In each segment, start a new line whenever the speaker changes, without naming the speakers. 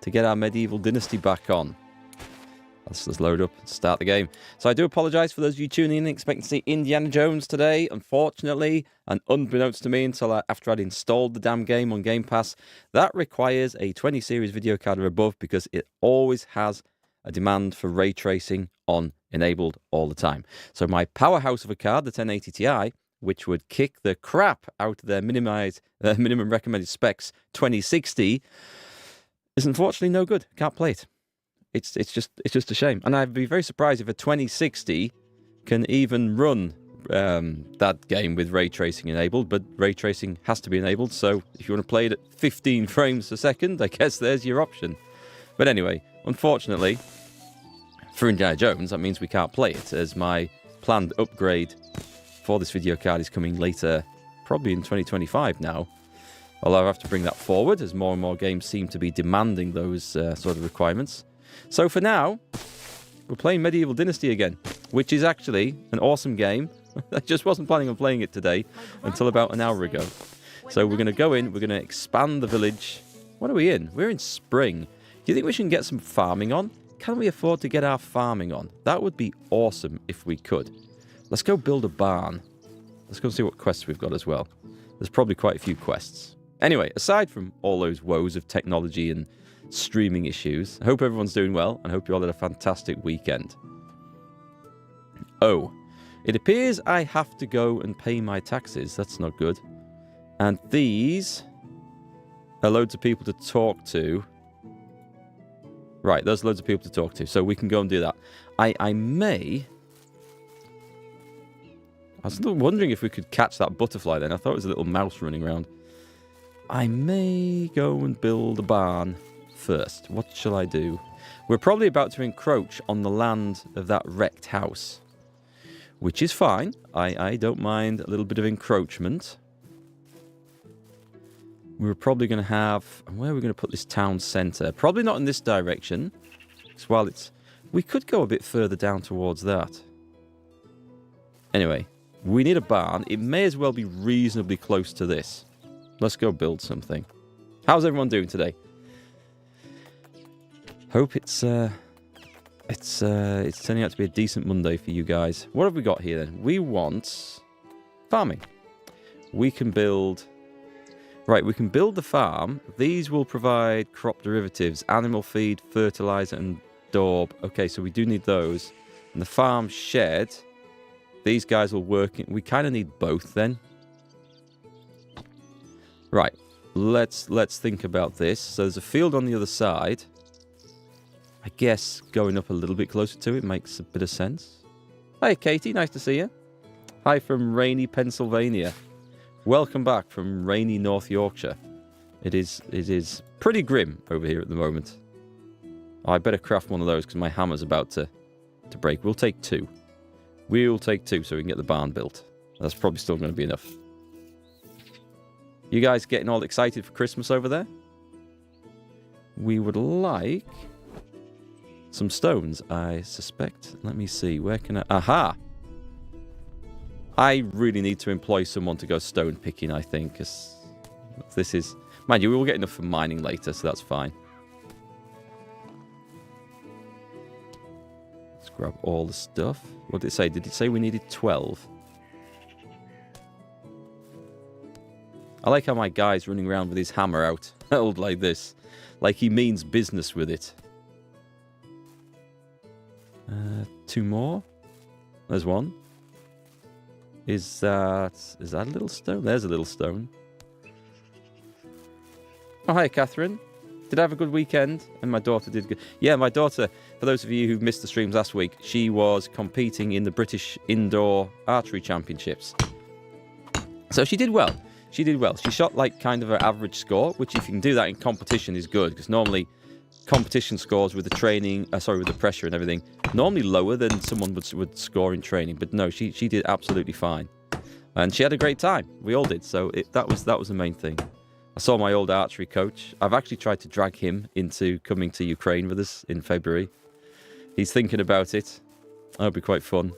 to get our Medieval Dynasty back on. Let's load up and start the game. So I do apologise for those of you tuning in expecting to see Indiana Jones today. Unfortunately, and unbeknownst to me until after I'd installed the damn game on Game Pass, that requires a 20 series video card or above because it always has a demand for ray tracing on enabled all the time. So my powerhouse of a card, the 1080 Ti, which would kick the crap out of their minimum recommended specs 2060, is unfortunately no good. Can't play it. It's just a shame. And I'd be very surprised if a 2060 can even run that game with ray tracing enabled, but ray tracing has to be enabled. So if you want to play it at 15 frames a second, I guess there's your option. But anyway, unfortunately, for Indiana Jones, that means we can't play it, as my planned upgrade for this video card is coming later, probably in 2025 now. Although I have to bring that forward, as more and more games seem to be demanding those sort of requirements. So for now, we're playing Medieval Dynasty again, which is actually an awesome game. I just wasn't planning on playing it today until about an hour ago. So we're going to go in, we're going to expand the village. What are we in? We're in spring. Do you think we should get some farming on? Can we afford to get our farming on? That would be awesome if we could. Let's go build a barn. Let's go see what quests we've got as well. There's probably quite a few quests. Anyway, aside from all those woes of technology and streaming issues, I hope everyone's doing well and hope you all had a fantastic weekend. Oh, it appears I have to go and pay my taxes. That's not good. And these are loads of people to talk to. Right, there's loads of people to talk to, so we can go and do that. I was wondering if we could catch that butterfly then. I thought it was a little mouse running around. I may go and build a barn first. What shall I do? We're probably about to encroach on the land of that wrecked house, which is fine. I don't mind a little bit of encroachment. We're probably going to have... Where are we going to put this town centre? Probably not in this direction. Because while it's... We could go a bit further down towards that. Anyway, we need a barn. It may as well be reasonably close to this. Let's go build something. How's everyone doing today? Hope it's turning out to be a decent Monday for you guys. What have we got here then? We want farming. We can build... Right, we can build the farm. These will provide crop derivatives, animal feed, fertilizer, and daub. Okay, so we do need those. And the farm shed, these guys will work in... We kind of need both then. Right, let's think about this. So there's a field on the other side. I guess going up a little bit closer to it makes a bit of sense. Hi, Katie. Nice to see you. Hi from rainy Pennsylvania. Welcome back from rainy North Yorkshire. It is pretty grim over here at the moment. I better craft one of those because my hammer's about to break. We'll take two. We'll take two so we can get the barn built. That's probably still going to be enough. You guys getting all excited for Christmas over there? We would like... some stones, I suspect. Let me see. Where can I... Aha! I really need to employ someone to go stone picking, I think. Because this is... Mind you, we will get enough for mining later, so that's fine. Let's grab all the stuff. What did it say? Did it say we needed 12? I like how my guy's running around with his hammer out. Held like this. Like he means business with it. Two more. There's one. Is that a little stone? There's a little stone. Oh, hi, Catherine. Did I have a good weekend? And my daughter did good. Yeah, my daughter, for those of you who missed the streams last week, she was competing in the British Indoor Archery Championships. So she did well. She did well. She shot like kind of her average score, which if you can do that in competition is good, because normally competition scores with the training, with the pressure and everything, normally lower than someone would score in training. But no, she did absolutely fine, and she had a great time. We all did. So that was the main thing. I saw my old archery coach. I've actually tried to drag him into coming to Ukraine with us in February. He's thinking about it. That'll be quite fun.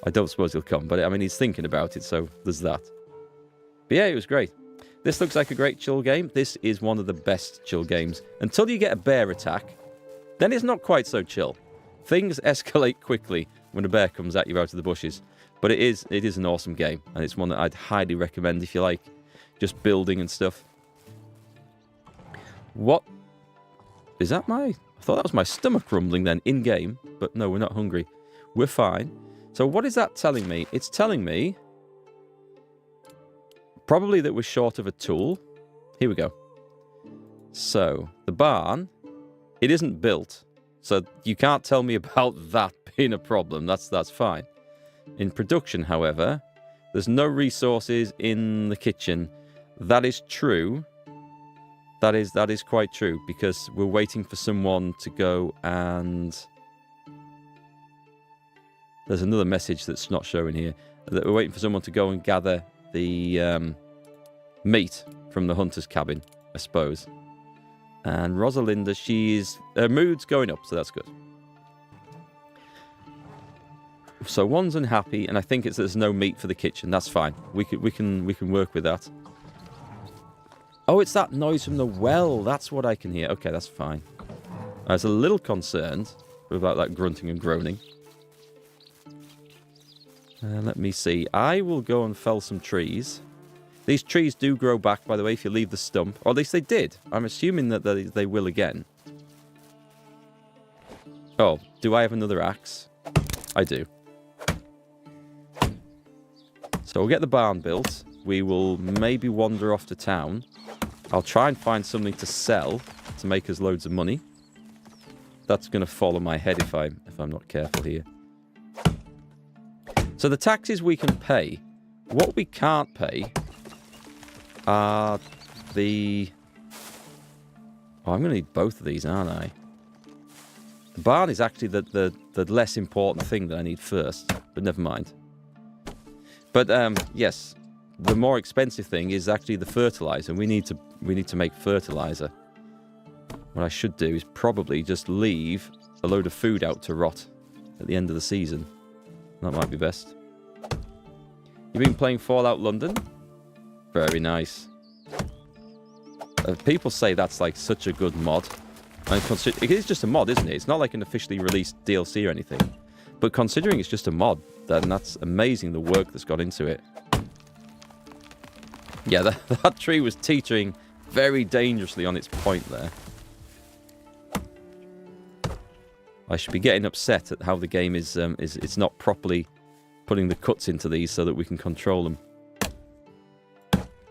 I don't suppose he'll come, but I mean he's thinking about it. So there's that. But yeah, it was great. This looks like a great chill game. This is one of the best chill games. Until you get a bear attack, then it's not quite so chill. Things escalate quickly when a bear comes at you out of the bushes. But it is an awesome game, and it's one that I'd highly recommend if you like just building and stuff. What? Is that my... I thought that was my stomach rumbling then, in-game. But no, we're not hungry. We're fine. So what is that telling me? It's telling me... probably that we're short of a tool. Here we go. So, the barn, it isn't built. So, you can't tell me about that being a problem. That's fine. In production, however, there's no resources in the kitchen. That is true. That is quite true, because we're waiting for someone to go and... There's another message that's not showing here. That we're waiting for someone to go and gather the meat from the hunter's cabin, I suppose. And Rosalinda, her mood's going up, so that's good. So one's unhappy, and I think there's no meat for the kitchen. That's fine. We can work with that. Oh, it's that noise from the well. That's what I can hear. Okay, that's fine. I was a little concerned about that grunting and groaning. Let me see. I will go and fell some trees. These trees do grow back, by the way, if you leave the stump. Or at least they did. I'm assuming that they will again. Oh, do I have another axe? I do. So we'll get the barn built. We will maybe wander off to town. I'll try and find something to sell to make us loads of money. That's going to fall on my head if I'm not careful here. So the taxes we can pay. What we can't pay are the... Oh, I'm going to need both of these, aren't I? The barn is actually the less important thing that I need first, but never mind. But yes, the more expensive thing is actually the fertilizer. We need to make fertilizer. What I should do is probably just leave a load of food out to rot at the end of the season. That might be best. You've been playing Fallout London? Very nice. People say that's like such a good mod. And it is just a mod, isn't it? It's not like an officially released DLC or anything. But considering it's just a mod, then that's amazing the work that's gone into it. Yeah, that tree was teetering very dangerously on its point there. I should be getting upset at how the game is it's not properly putting the cuts into these so that we can control them.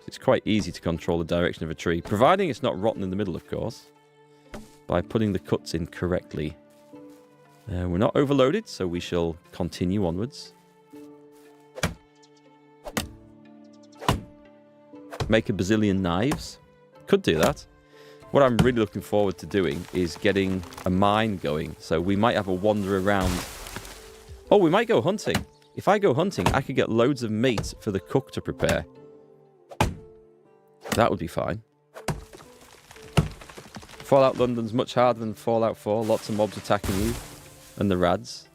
It's quite easy to control the direction of a tree, providing it's not rotten in the middle, of course, by putting the cuts in correctly. We're not overloaded, so we shall continue onwards. Make a bazillion knives. Could do that. What I'm really looking forward to doing is getting a mine going. So we might have a wander around. Oh, we might go hunting. If I go hunting, I could get loads of meat for the cook to prepare. That would be fine. Fallout London's much harder than Fallout 4. Lots of mobs attacking you. And the rads.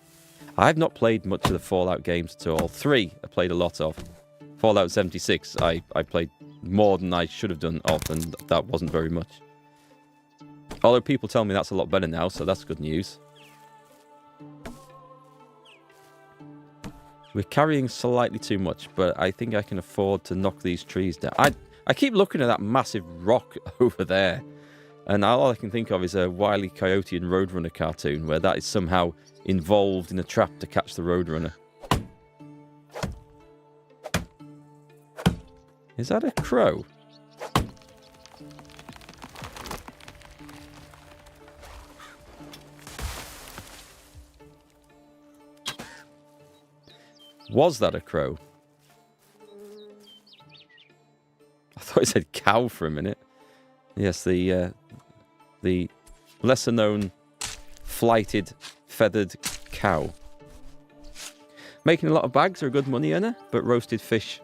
I've not played much of the Fallout games at all. 3 I played a lot of. Fallout 76 I played more than I should have done of, and that wasn't very much. Although people tell me that's a lot better now, so that's good news. We're carrying slightly too much, but I think I can afford to knock these trees down. I keep looking at that massive rock over there, and all I can think of is a Wile E. Coyote and Roadrunner cartoon, where that is somehow involved in a trap to catch the Roadrunner. Is that a crow? Was that a crow? I thought it said cow for a minute. Yes, the lesser-known flighted, feathered cow. Making a lot of bags are a good money earner, but roasted fish.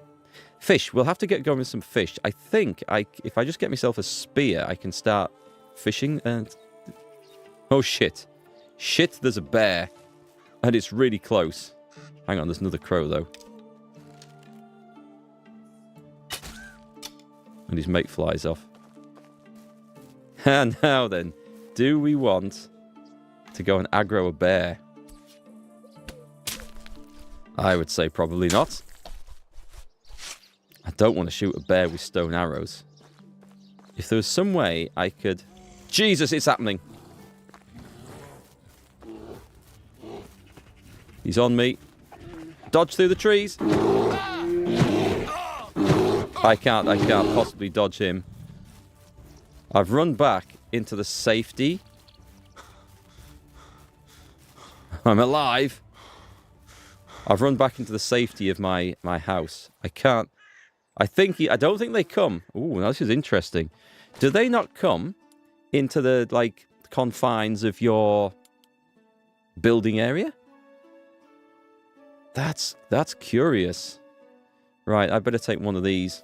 Fish, we'll have to get going with some fish. I think if I just get myself a spear, I can start fishing. And oh, shit. Shit, there's a bear. And it's really close. Hang on, there's another crow, though. when his mate flies off. And now then, do we want to go and aggro a bear? I would say probably not. I don't want to shoot a bear with stone arrows. If there was some way I could... Jesus, it's happening! He's on me. Dodge through the trees. I can't possibly dodge him. I've run back into the safety. I'm alive. I've run back into the safety of my house. I can't. I don't think they come. Ooh, this is interesting. Do they not come into the, like, confines of your building area? That's curious. Right, I better take one of these.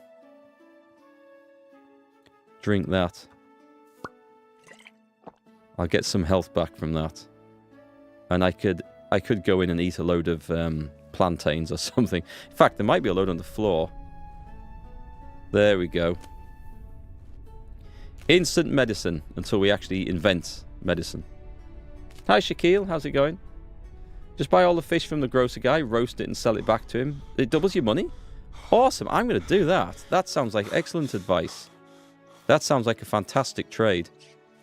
Drink that. I'll get some health back from that. And I could go in and eat a load of plantains or something. In fact, there might be a load on the floor. There we go. Instant medicine until we actually invent medicine. Hi, Shaquille. How's it going? Just buy all the fish from the grocer guy, roast it and sell it back to him. It doubles your money? Awesome. I'm going to do that. That sounds like excellent advice. That sounds like a fantastic trade.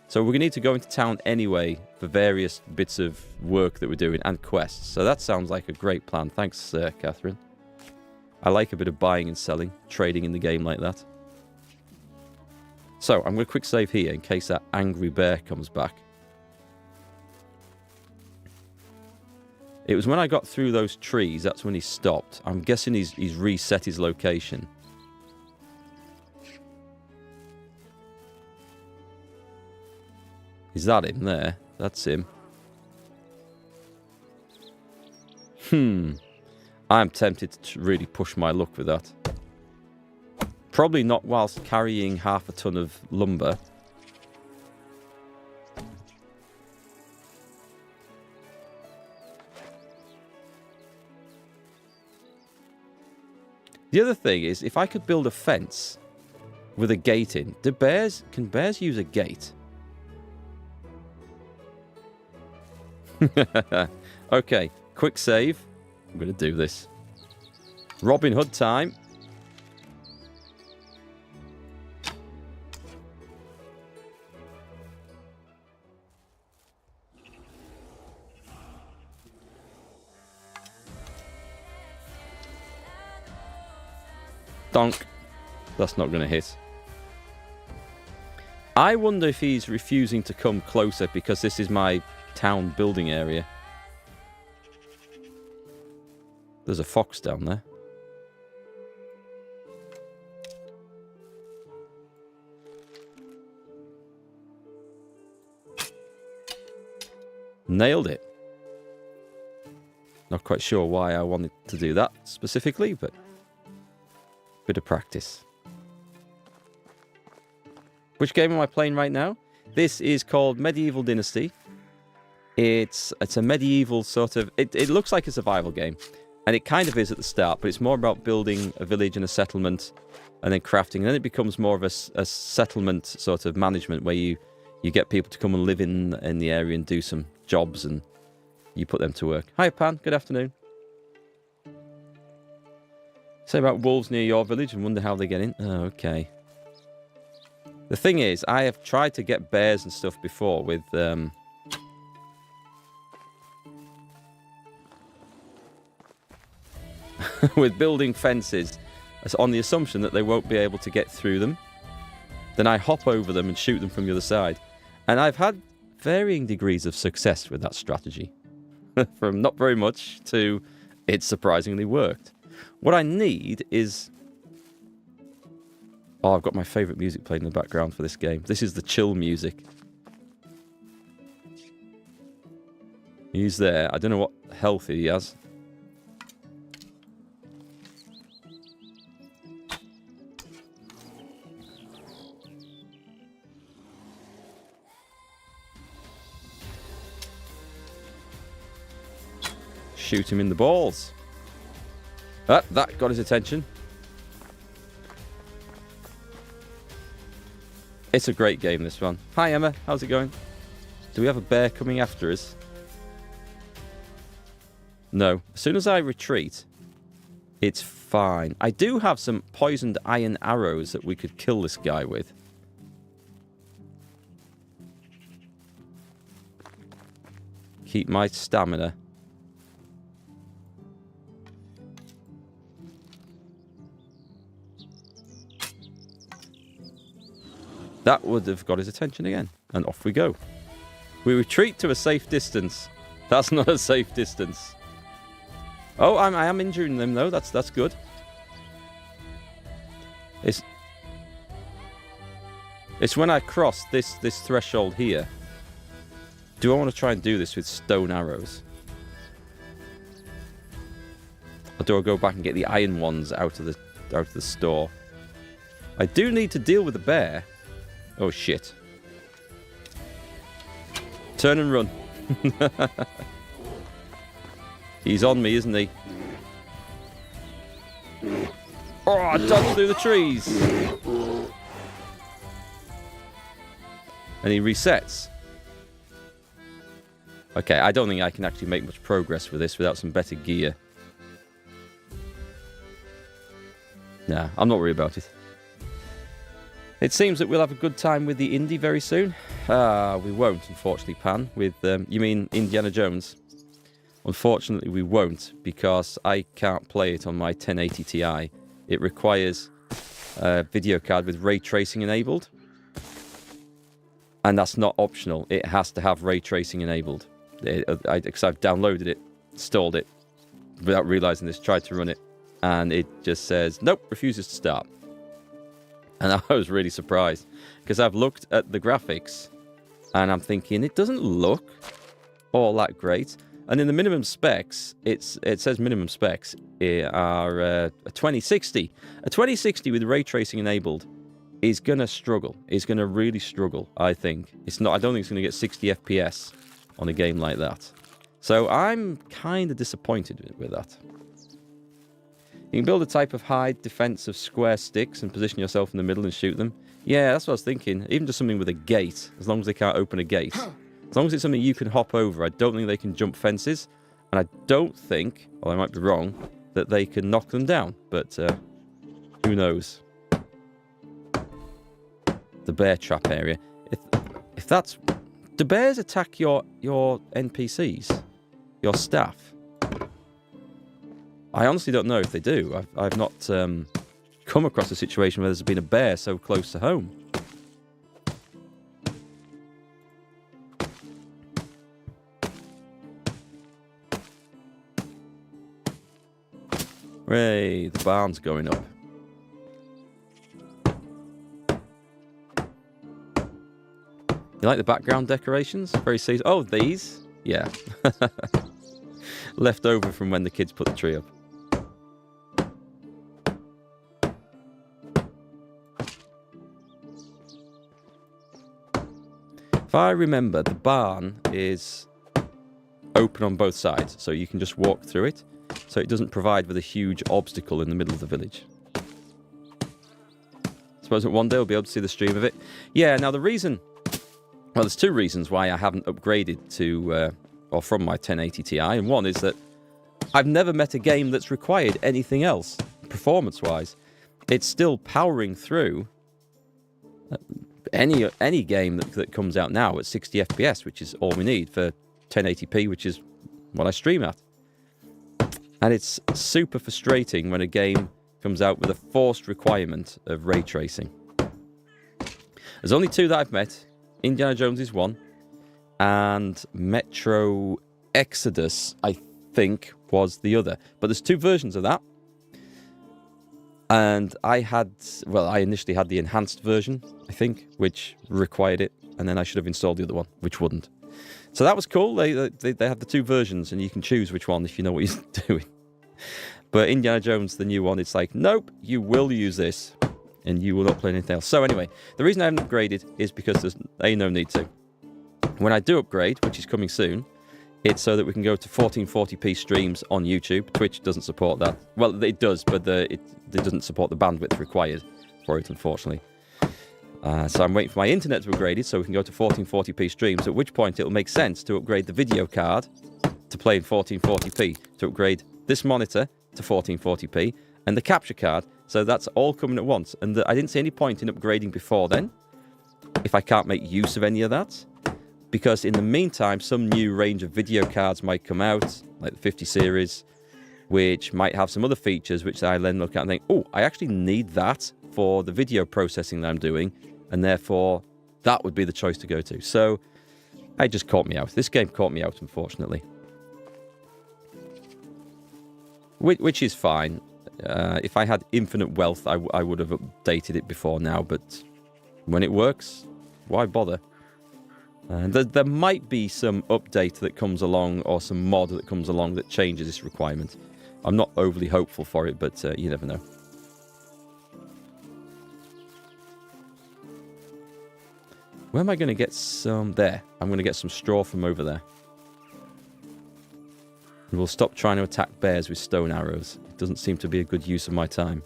So we're going to need to go into town anyway for various bits of work that we're doing and quests. So that sounds like a great plan. Thanks, Catherine. I like a bit of buying and selling, trading in the game like that. So I'm going to quick save here in case that angry bear comes back. It was when I got through those trees, that's when he stopped. I'm guessing he's reset his location. Is that him there? That's him. I'm tempted to really push my luck with that. Probably not whilst carrying half a ton of lumber. The other thing is, if I could build a fence with a gate in, can bears use a gate? Okay, quick save. I'm going to do this. Robin Hood time. Donk. That's not going to hit. I wonder if he's refusing to come closer because this is my town building area. There's a fox down there. Nailed it. Not quite sure why I wanted to do that specifically, but bit of practice. Which game am I playing right now? This is called Medieval Dynasty. It's a medieval sort of... It looks like a survival game. And it kind of is at the start, but it's more about building a village and a settlement and then crafting. And then it becomes more of a settlement sort of management where you get people to come and live in the area and do some jobs and you put them to work. Hi, Pan. Good afternoon. Say about wolves near your village and wonder how they get in. Oh, okay. The thing is, I have tried to get bears and stuff before with... with building fences on the assumption that they won't be able to get through them. Then I hop over them and shoot them from the other side. And I've had varying degrees of success with that strategy. From not very much to it surprisingly worked. What I need is... Oh, I've got my favourite music playing in the background for this game. This is the chill music. He's there. I don't know what health he has. Shoot him in the balls. That got his attention. It's a great game, this one. Hi, Emma. How's it going? Do we have a bear coming after us? No. As soon as I retreat, it's fine. I do have some poisoned iron arrows that we could kill this guy with. Keep my stamina. That would have got his attention again. And off we go. We retreat to a safe distance. That's not a safe distance. Oh, I am injuring them, though. That's good. It's when I cross this threshold here. Do I want to try and do this with stone arrows? Or do I go back and get the iron ones out of the store? I do need to deal with the bear. Oh, shit. Turn and run. He's on me, isn't he? Oh, I dodged through the trees. And he resets. Okay, I don't think I can actually make much progress with this without some better gear. Nah, I'm not worried about it. It seems that we'll have a good time with the indie very soon. We won't, unfortunately, Pan. With you mean Indiana Jones? Unfortunately, we won't, because I can't play it on my 1080 Ti. It requires a video card with ray tracing enabled. And that's not optional. It has to have ray tracing enabled. Because I've downloaded it, installed it, without realizing this, tried to run it, and it just says, nope, refuses to start. And I was really surprised, because I've looked at the graphics, and I'm thinking, it doesn't look all that great. And in the minimum specs, it says minimum specs are a 2060. A 2060 with ray tracing enabled is going to struggle. It's going to really struggle, I think. It's not. I don't think it's going to get 60 FPS on a game like that. So I'm kind of disappointed with that. You can build a type of hide defense of square sticks and position yourself in the middle and shoot them. Yeah, that's what I was thinking. Even just something with a gate, as long as they can't open a gate. As long as it's something you can hop over, I don't think they can jump fences. And I don't think, well, I might be wrong, that they can knock them down. But who knows? The bear trap area. If that's... Do bears attack your NPCs? Your staff? I honestly don't know if they do. I've not come across a situation where there's been a bear so close to home. Hooray, the barn's going up. You like the background decorations? Very seasonal. Oh, these? Yeah. Left over from when the kids put the tree up. If I remember, the barn is open on both sides, so you can just walk through it. So it doesn't provide with a huge obstacle in the middle of the village. Suppose that one day we'll be able to see the stream of it. Yeah, now the reason... Well, there's two reasons why I haven't upgraded to... or from my 1080 Ti. And one is that I've never met a game that's required anything else, performance-wise. It's still powering through any game that comes out now at 60 FPS, which is all we need for 1080p, which is what I stream at. And it's super frustrating when a game comes out with a forced requirement of ray tracing. There's only two that I've met. Indiana Jones is one. And Metro Exodus, I think, was the other. But there's two versions of that. And I initially had the enhanced version, I think, which required it. And then I should have installed the other one, which wouldn't. So that was cool. They have the two versions, and you can choose which one if you know what you're doing. But Indiana Jones, the new one, it's like, nope, you will use this, and you will not play anything else. So anyway, the reason I haven't upgraded is because there's no need to. When I do upgrade, which is coming soon, it's so that we can go to 1440p streams on YouTube. Twitch doesn't support that. Well, it does, but it doesn't support the bandwidth required for it, unfortunately. So I'm waiting for my internet to upgrade it so we can go to 1440p streams, at which point it'll make sense to upgrade the video card to play in 1440p, to upgrade this monitor to 1440p, and the capture card. So that's all coming at once. And I didn't see any point in upgrading before then, if I can't make use of any of that. Because in the meantime, some new range of video cards might come out, like the 50 series, which might have some other features which I then look at and think, oh, I actually need that for the video processing that I'm doing, and therefore that would be the choice to go to. So it just caught me out. This game caught me out, unfortunately. Which is fine. If I had infinite wealth, I would have updated it before now, but when it works, why bother? There might be some update that comes along, or some mod that comes along that changes this requirement. I'm not overly hopeful for it, but you never know. Where am I going to get some? There. I'm going to get some straw from over there. And we'll stop trying to attack bears with stone arrows. It doesn't seem to be a good use of my time.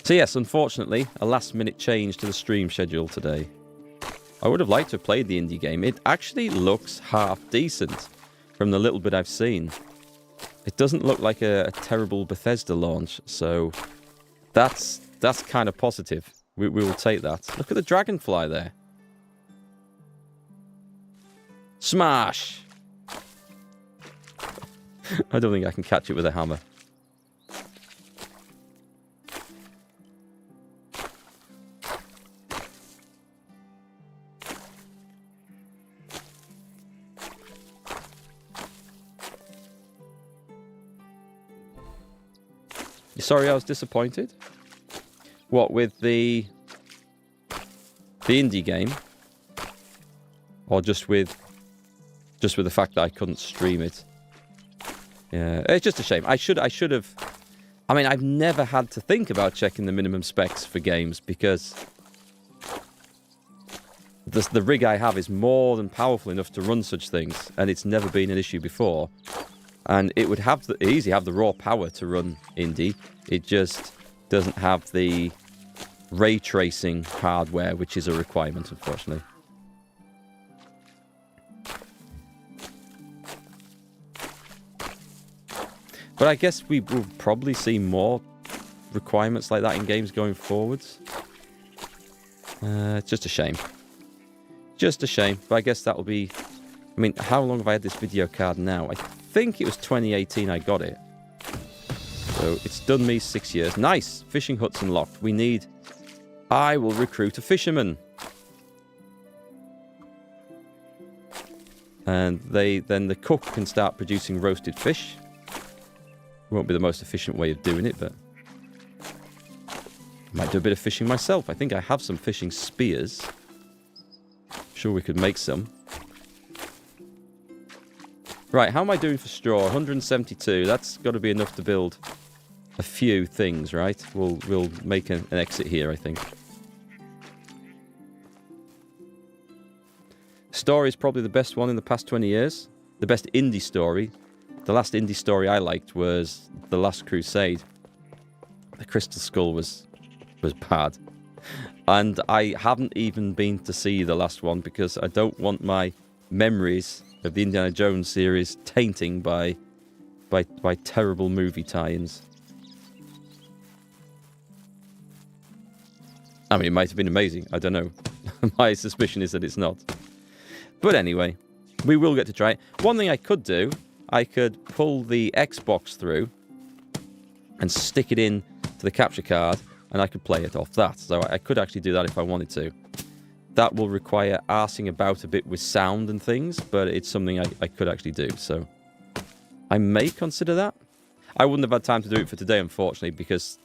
So yes, unfortunately, a last-minute change to the stream schedule today. I would have liked to have played the indie game. It actually looks half decent from the little bit I've seen. It doesn't look like a terrible Bethesda launch, so that's kind of positive. We will take that. Look at the dragonfly there. Smash! I don't think I can catch it with a hammer. Sorry, I was disappointed. What, with the indie game, or just with the fact that I couldn't stream it? Yeah, it's just a shame. I should have. I mean, I've never had to think about checking the minimum specs for games because the rig I have is more than powerful enough to run such things, and it's never been an issue before. And it would easily have the raw power to run indie. It just doesn't have the ray tracing hardware, which is a requirement, unfortunately. But I guess we will probably see more requirements like that in games going forwards. It's just a shame. Just a shame. But I guess that will be... I mean, how long have I had this video card now? I think it was 2018 I got it. So it's done me 6 years. Nice! Fishing huts unlocked. We need... I will recruit a fisherman. And then the cook can start producing roasted fish. Won't be the most efficient way of doing it, but... I might do a bit of fishing myself. I think I have some fishing spears. Sure we could make some. Right, how am I doing for straw? 172. That's got to be enough to build a few things, right? We'll make an exit here, I think. Story is probably the best one in the past 20 years. The best indie story. The last indie story I liked was The Last Crusade. The Crystal Skull was bad. And I haven't even been to see the last one because I don't want my memories of the Indiana Jones series tainting by terrible movie tie-ins. I mean, it might have been amazing. I don't know. My suspicion is that it's not. But anyway, we will get to try it. One thing I could do, I could pull the Xbox through and stick it in to the capture card, and I could play it off that. So I could actually do that if I wanted to. That will require arsing about a bit with sound and things, but it's something I could actually do, so I may consider that. I wouldn't have had time to do it for today, unfortunately, because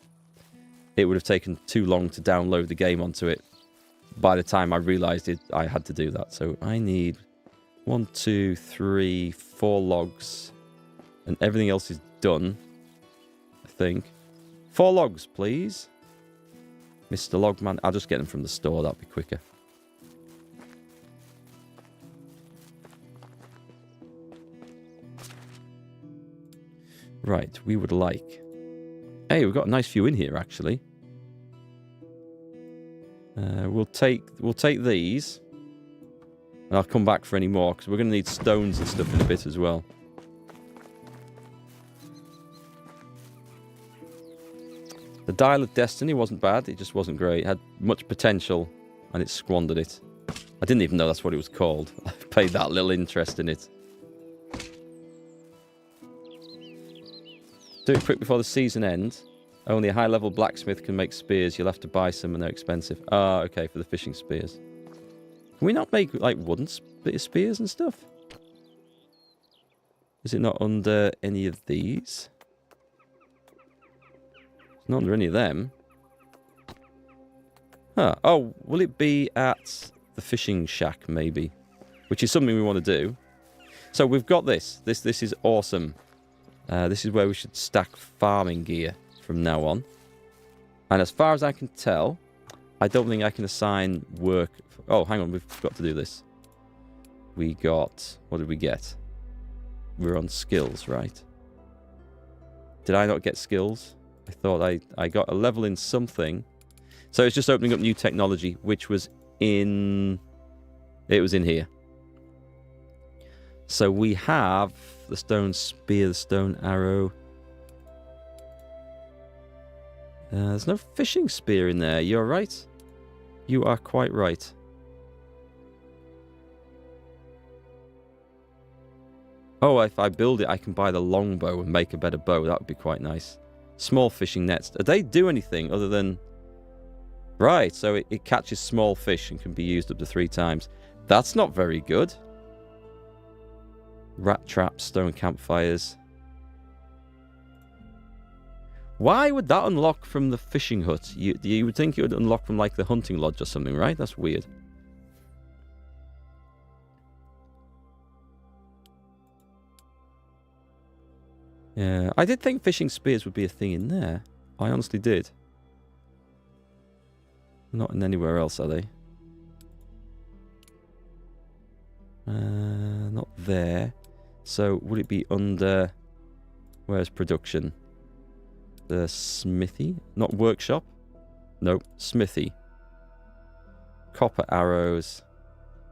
it would have taken too long to download the game onto it by the time I realised I had to do that. So I need 1, 2, 3, 4 logs, and everything else is done, I think. 4 logs, please. Mr. Logman. I'll just get them from the store, that'll be quicker. Right, we would like... Hey, we've got a nice few in here, actually. We'll take these. And I'll come back for any more, because we're going to need stones and stuff in a bit as well. The Dial of Destiny wasn't bad. It just wasn't great. It had much potential, and it squandered it. I didn't even know that's what it was called. I paid that little interest in it. Do it quick before the season ends. Only a high-level blacksmith can make spears. You'll have to buy some, and they're expensive. Ah, okay, for the fishing spears. Can we not make, like, wooden spears and stuff? Is it not under any of these? It's not under any of them. Huh. Oh, will it be at the fishing shack, maybe? Which is something we want to do. So we've got this. This is awesome. This is where we should stack farming gear from now on. And as far as I can tell, I don't think I can assign work... Oh, hang on, we've got to do this. We got... What did we get? We're on skills, right? Did I not get skills? I thought I got a level in something. So it's just opening up new technology, which was in... It was in here. So we have the stone spear, the stone arrow. There's no fishing spear in there. You're right. You are quite right. Oh, if I build it, I can buy the longbow and make a better bow. That would be quite nice. Small fishing nets. Do they do anything other than... Right, so it catches small fish and can be used up to 3 times. That's not very good. Rat traps, stone campfires. Why would that unlock from the fishing hut? You would think it would unlock from, like, the hunting lodge or something, right? That's weird. Yeah, I did think fishing spears would be a thing in there. I honestly did. Not in anywhere else, are they? Not there. So, would it be under... Where's production? The smithy? Not workshop? Nope, smithy. Copper arrows.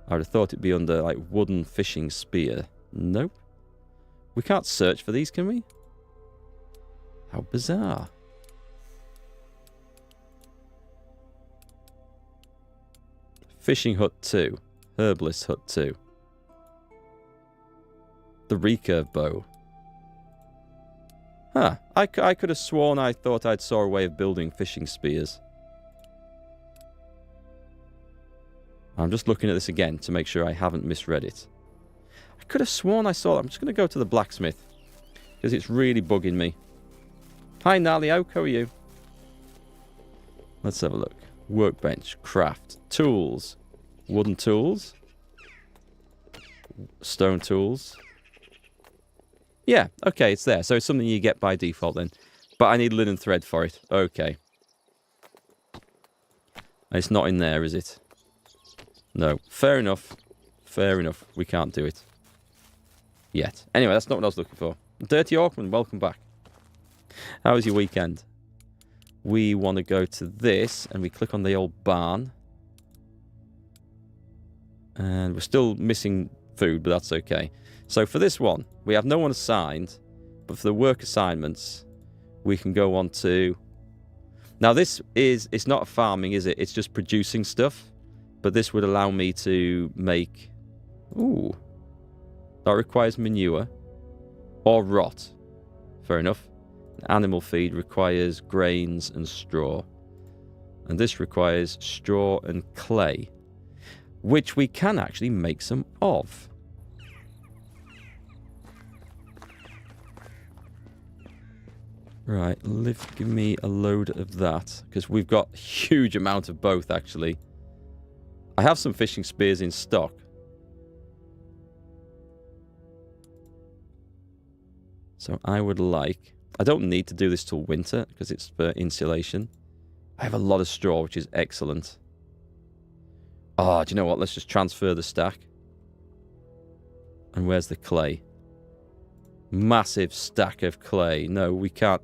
I would have thought it'd be under, like, wooden fishing spear. Nope. We can't search for these, can we? How bizarre. Fishing hut 2. Herbalist hut 2. The recurve bow. Huh. I could have sworn I thought I'd saw a way of building fishing spears. I'm just looking at this again to make sure I haven't misread it. I could have sworn I saw that. I'm just going to go to the blacksmith. Because it's really bugging me. Hi, Gnarly Oak. How are you? Let's have a look. Workbench. Craft. Tools. Wooden tools. Stone tools. Yeah, okay, it's there. So it's something you get by default then. But I need linen thread for it. Okay. It's not in there, is it? No. Fair enough. Fair enough. We can't do it. Yet. Anyway, that's not what I was looking for. Dirty Orkman, welcome back. How was your weekend? We want to go to this, and we click on the old barn. And we're still missing food, but that's okay. So for this one, we have no one assigned, but for the work assignments, we can go on to... Now this is, it's not farming, is it? It's just producing stuff, but this would allow me to make... Ooh. That requires manure or rot. Fair enough. Animal feed requires grains and straw. And this requires straw and clay, which we can actually make some of. Right, give me a load of that, because we've got a huge amount of both, actually. I have some fishing spears in stock. So I would like... I don't need to do this till winter, because it's for insulation. I have a lot of straw, which is excellent. Oh, do you know what? Let's just transfer the stack. And where's the clay? Massive stack of clay. No, we can't.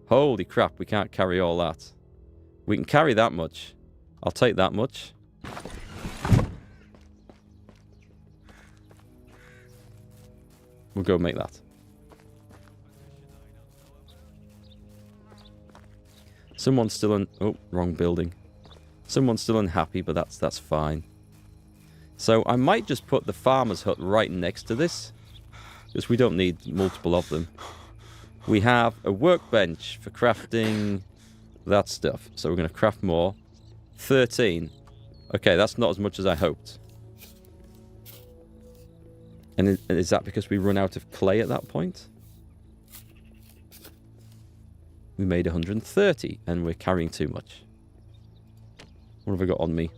Holy crap, we can't carry all that. We can carry that much. I'll take that much. We'll go make that. Someone's still oh, wrong building. Someone's still unhappy, but that's fine. So I might just put the farmer's hut right next to this, because we don't need multiple of them. We have a workbench for crafting that stuff. So we're going to craft more. 13. Okay, that's not as much as I hoped. And is that because we run out of clay at that point? We made 130, and we're carrying too much. What have I got on me?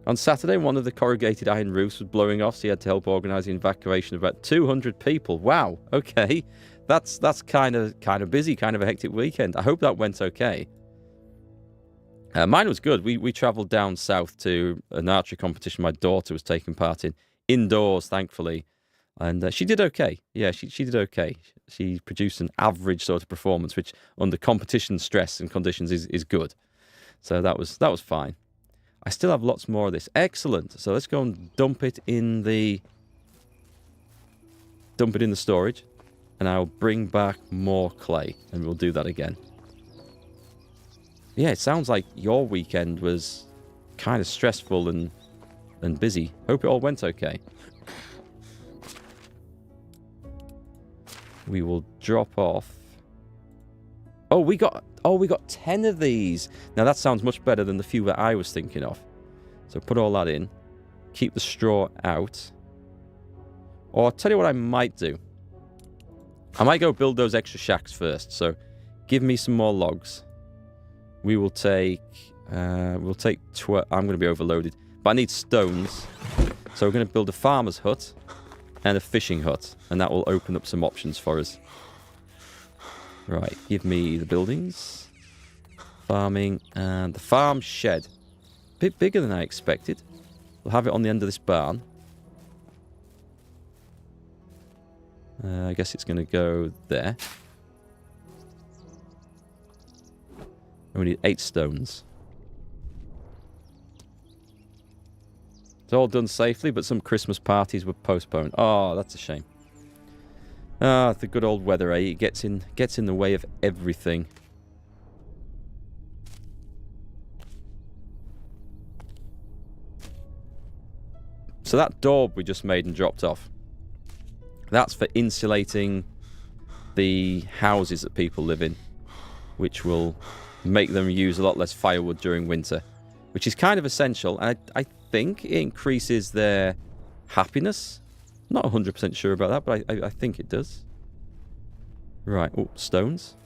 On Saturday, one of the corrugated iron roofs was blowing off, so he had to help organise the evacuation of about 200 people. Wow, okay. That's kind of busy, kind of a hectic weekend. I hope that went okay. Mine was good. We travelled down south to an archery competition my daughter was taking part in. Indoors, thankfully. And she did okay. Yeah, she did okay. She produced an average sort of performance, which under competition stress and conditions is good. So that was fine. I still have lots more of this. Excellent. So let's go and dump it in the storage, and I'll bring back more clay, and we'll do that again. Yeah, it sounds like your weekend was kind of stressful and busy. Hope it all went okay. We will drop off. Oh, we got 10 of these. Now that sounds much better than the few that I was thinking of. So put all that in. Keep the straw out. Or I'll tell you what I might do. I might go build those extra shacks first. So give me some more logs. We will take 12. I'm going to be overloaded. But I need stones. So we're going to build a farmer's hut and a fishing hut. And that will open up some options for us. Right, give me the buildings. Farming and the farm shed. Bit bigger than I expected. We'll have it on the end of this barn. I guess it's going to go there. And we need 8 stones. It's all done safely, but some Christmas parties were postponed. Oh, that's a shame. Ah, the good old weather, eh? It gets in the way of everything. So that door we just made and dropped off, that's for insulating the houses that people live in, which will make them use a lot less firewood during winter, which is kind of essential. And I think it increases their happiness. Not 100% sure about that, but I think it does. Right, oh, stones.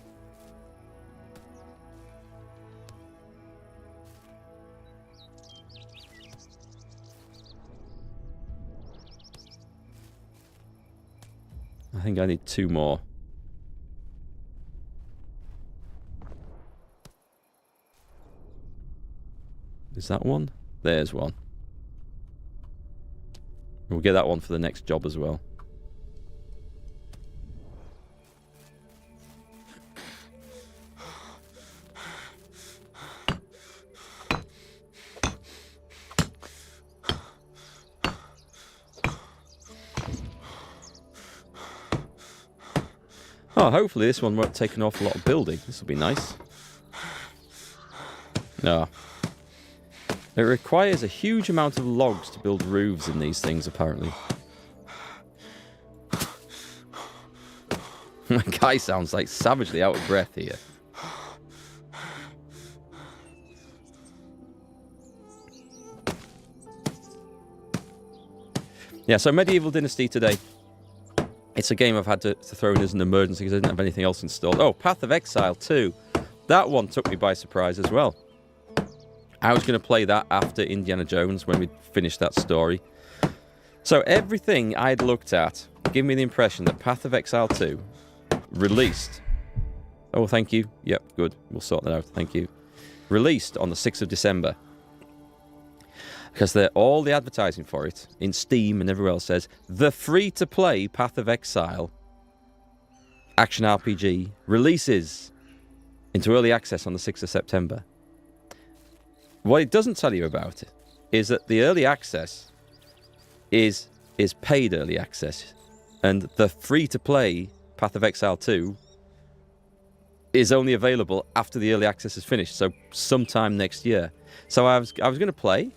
I think I need 2 more. Is that one? There's one. We'll get that one for the next job as well. Oh, hopefully this one won't take an awful lot of building. This will be nice. No. It requires a huge amount of logs to build roofs in these things, apparently. My guy sounds like savagely out of breath here. Yeah, so Medieval Dynasty today. It's a game I've had to throw in as an emergency because I didn't have anything else installed. Oh, Path of Exile 2. That one took me by surprise as well. I was going to play that after Indiana Jones when we finished that story. So everything I'd looked at gave me the impression that Path of Exile 2 released. Oh, thank you. Yep, good. We'll sort that out. Thank you. Released on the 6th of December. Because all the advertising for it in Steam and everywhere else says the free-to-play Path of Exile action RPG releases into early access on the 6th of September. What it doesn't tell you about it is that the early access is paid early access, and the free-to-play Path of Exile 2 is only available after the early access is finished, so sometime next year. So I was going to play,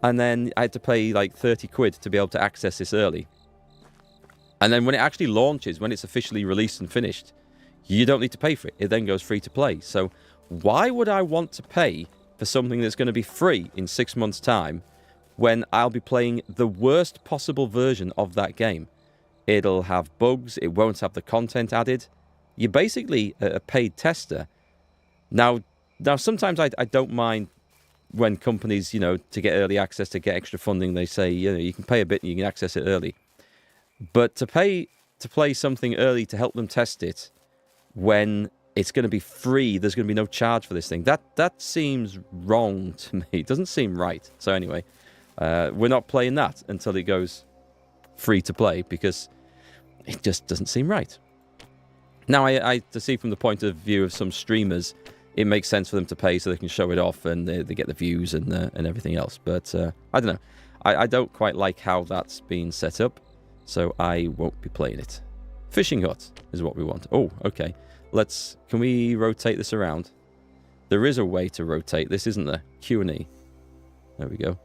and then I had to pay like 30 quid to be able to access this early. And then when it actually launches, when it's officially released and finished, you don't need to pay for it. It then goes free to play. So why would I want to pay for something that's going to be free in 6 months' time when I'll be playing the worst possible version of that game? It'll have bugs. It won't have the content added. You're basically a paid tester. Now sometimes I don't mind when companies, to get early access, to get extra funding, they say, you can pay a bit and you can access it early. But to pay to play something early to help them test it when it's going to be free, there's going to be no charge for this thing, that seems wrong to me. It doesn't seem right. So anyway, we're not playing that until it goes free to play because it just doesn't seem right. Now, I to see from the point of view of some streamers, it makes sense for them to pay so they can show it off and they get the views and everything else. But I don't know. I don't quite like how that's been set up, so I won't be playing it. Fishing hut is what we want. Oh, okay. Can we rotate this around? There is a way to rotate this, isn't there? Q&E. There we go.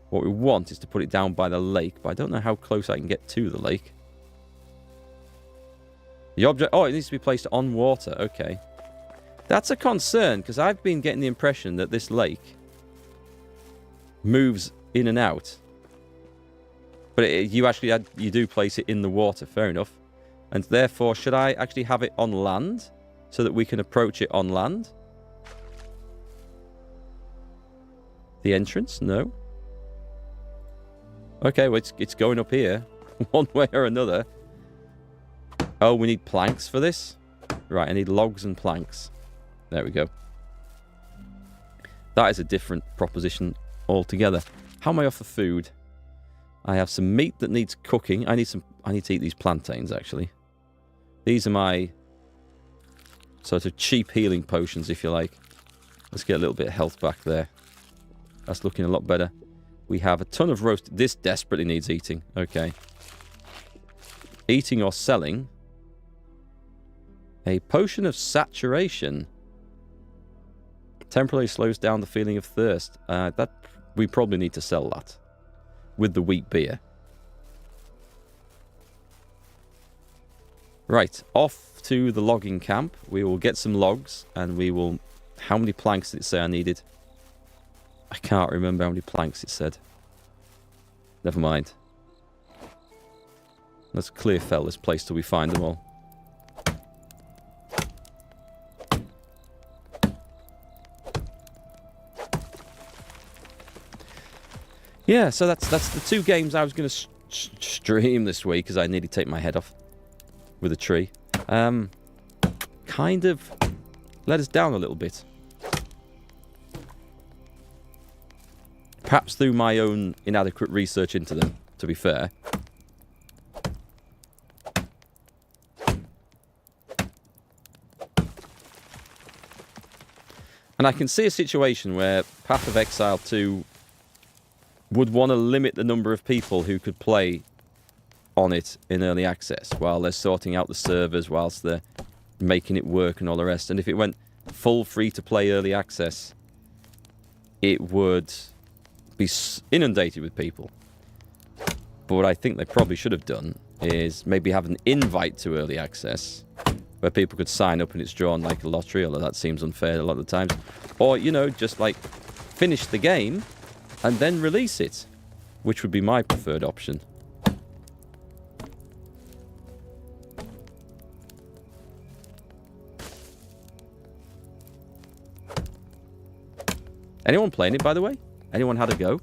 What we want is to put it down by the lake, but I don't know how close I can get to the lake. The object... Oh, it needs to be placed on water. Okay. That's a concern, because I've been getting the impression that this lake moves in and out. But you do place it in the water. Fair enough. And therefore, should I actually have it on land so that we can approach it on land? The entrance? No. Okay, well, it's going up here one way or another. Oh, we need planks for this? Right, I need logs and planks. There we go. That is a different proposition altogether. How am I off the food? I have some meat that needs cooking. I need to eat these plantains, actually. These are my sort of cheap healing potions, if you like. Let's get a little bit of health back there. That's looking a lot better. We have a ton of roast. This desperately needs eating. Okay. Eating or selling. A potion of saturation. Temporarily slows down the feeling of thirst. We probably need to sell that. With the wheat beer. Right. Off to the logging camp. We will get some logs. And we will... How many planks did it say I needed? I can't remember how many planks it said. Never mind. Let's clear fell this place till we find them all. Yeah, so that's the two games I was going to stream this week, because I nearly take my head off with a tree. Kind of let us down a little bit. Perhaps through my own inadequate research into them, to be fair. And I can see a situation where Path of Exile 2 would want to limit the number of people who could play on it in early access while they're sorting out the servers, whilst they're making it work and all the rest. And if it went full free-to-play early access, it would be inundated with people. But what I think they probably should have done is maybe have an invite to early access where people could sign up and it's drawn like a lottery, although that seems unfair a lot of the times. Or, just like finish the game and then release it, which would be my preferred option. Anyone playing it, by the way? Anyone had a go?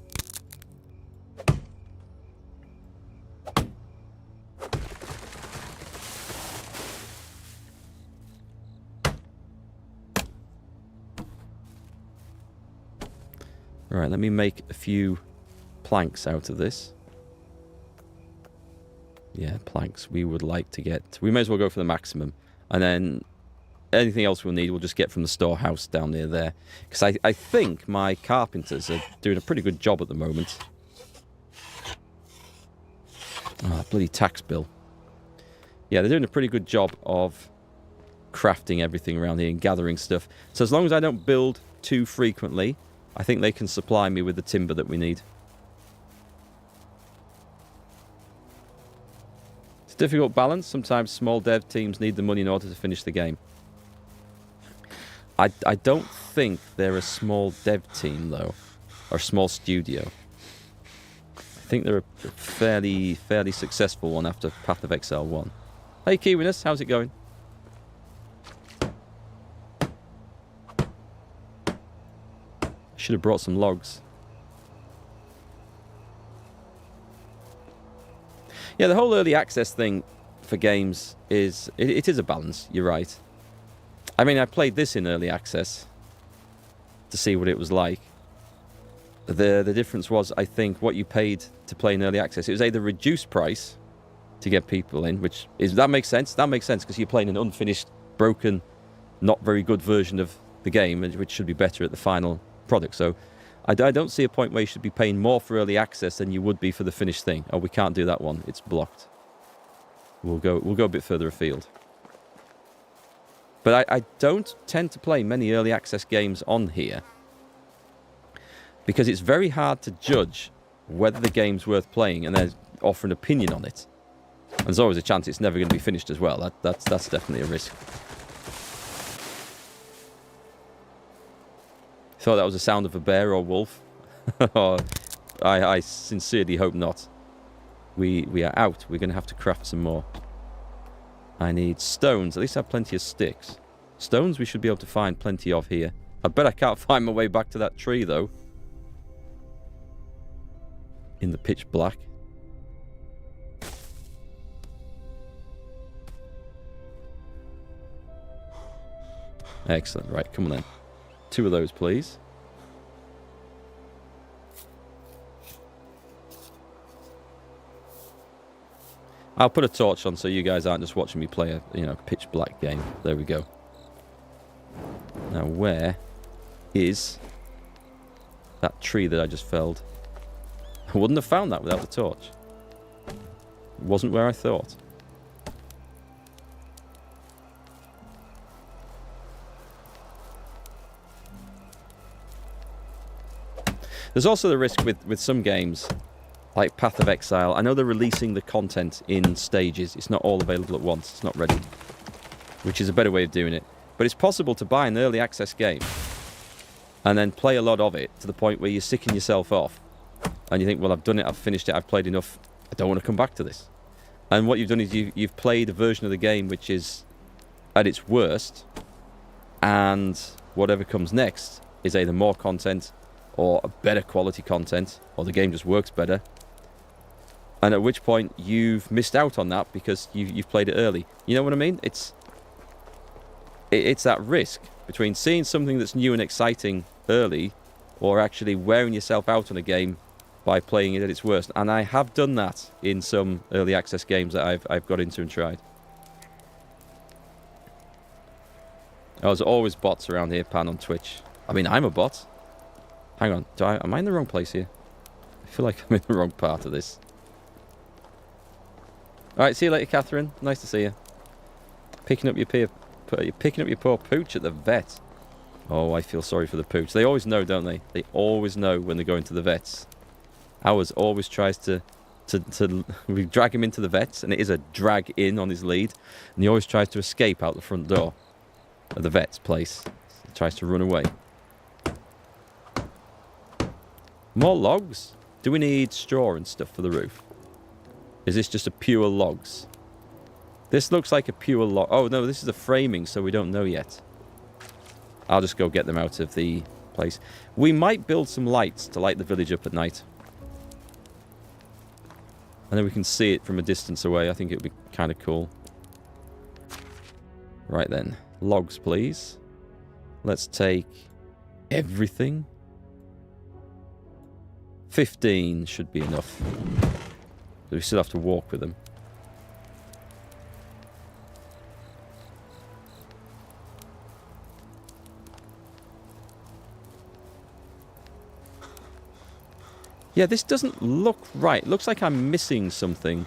Right, let me make a few planks out of this. Yeah, planks. We would like to get... We may as well go for the maximum. And then anything else we'll need, we'll just get from the storehouse down near there. Because I think my carpenters are doing a pretty good job at the moment. Oh, bloody tax bill. Yeah, they're doing a pretty good job of crafting everything around here and gathering stuff. So as long as I don't build too frequently, I think they can supply me with the timber that we need. It's a difficult balance. Sometimes small dev teams need the money in order to finish the game. I don't think they're a small dev team, though. Or a small studio. I think they're a fairly successful one after Path of Exile 1. Hey, Kiwiness, how's it going? Should have brought some logs. Yeah, the whole early access thing for games is... It is a balance, you're right. I mean, I played this in early access to see what it was like. The difference was, I think, what you paid to play in early access. It was either reduced price to get people in, which is... That makes sense. That makes sense, because you're playing an unfinished, broken, not very good version of the game, which should be better at the final product. So I don't see a point where you should be paying more for early access than you would be for the finished thing. Oh, we can't do that one. It's blocked. We'll go a bit further afield. But I don't tend to play many early access games on here, because it's very hard to judge whether the game's worth playing and then offer an opinion on it. And there's always a chance it's never going to be finished as well. That's definitely a risk. Thought that was the sound of a bear or wolf? I sincerely hope not. We are out. We're going to have to craft some more. I need stones. At least I have plenty of sticks. Stones we should be able to find plenty of here. I bet I can't find my way back to that tree, though. In the pitch black. Excellent. Right, come on then. 2 of those, please. I'll put a torch on so you guys aren't just watching me play a pitch black game. There we go. Now, where is that tree that I just felled? I wouldn't have found that without the torch. It wasn't where I thought. There's also the risk with some games, like Path of Exile. I know they're releasing the content in stages. It's not all available at once. It's not ready, which is a better way of doing it. But it's possible to buy an early access game and then play a lot of it to the point where you're sicking yourself off. And you think, well, I've done it, I've finished it, I've played enough. I don't want to come back to this. And what you've done is you've played a version of the game which is at its worst. And whatever comes next is either more content or a better quality content, or the game just works better. And at which point you've missed out on that because you've played it early. You know what I mean? It's that risk between seeing something that's new and exciting early, or actually wearing yourself out on a game by playing it at its worst. And I have done that in some early access games that I've got into and tried. There's always bots around here, Pan, on Twitch. I mean, I'm a bot. Hang on, am I in the wrong place here? I feel like I'm in the wrong part of this. Alright, see you later, Catherine. Nice to see you. Picking up your poor pooch at the vet. Oh, I feel sorry for the pooch. They always know, don't they? They always know when they're going to the vets. Ours always tries to we drag him into the vets, and it is a drag in on his lead, and he always tries to escape out the front door of the vet's place. He tries to run away. More logs? Do we need straw and stuff for the roof? Is this just a pure logs? This looks like a pure log. Oh, no, this is a framing, so we don't know yet. I'll just go get them out of the place. We might build some lights to light the village up at night. And then we can see it from a distance away. I think it would be kind of cool. Right then. Logs, please. Let's take everything. 15 should be enough. But we still have to walk with them. Yeah, this doesn't look right. It looks like I'm missing something.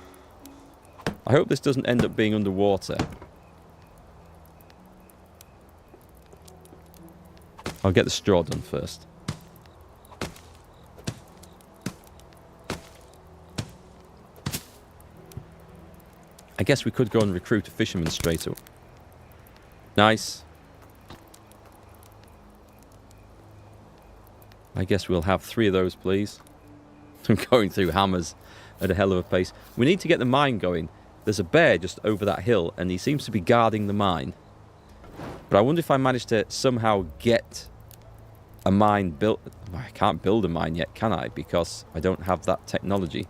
I hope this doesn't end up being underwater. I'll get the straw done first. I guess we could go and recruit a fisherman straight up. Nice. I guess we'll have 3 of those, please. I'm going through hammers at a hell of a pace. We need to get the mine going. There's a bear just over that hill, and he seems to be guarding the mine. But I wonder if I managed to somehow get a mine built. I can't build a mine yet, can I? Because I don't have that technology.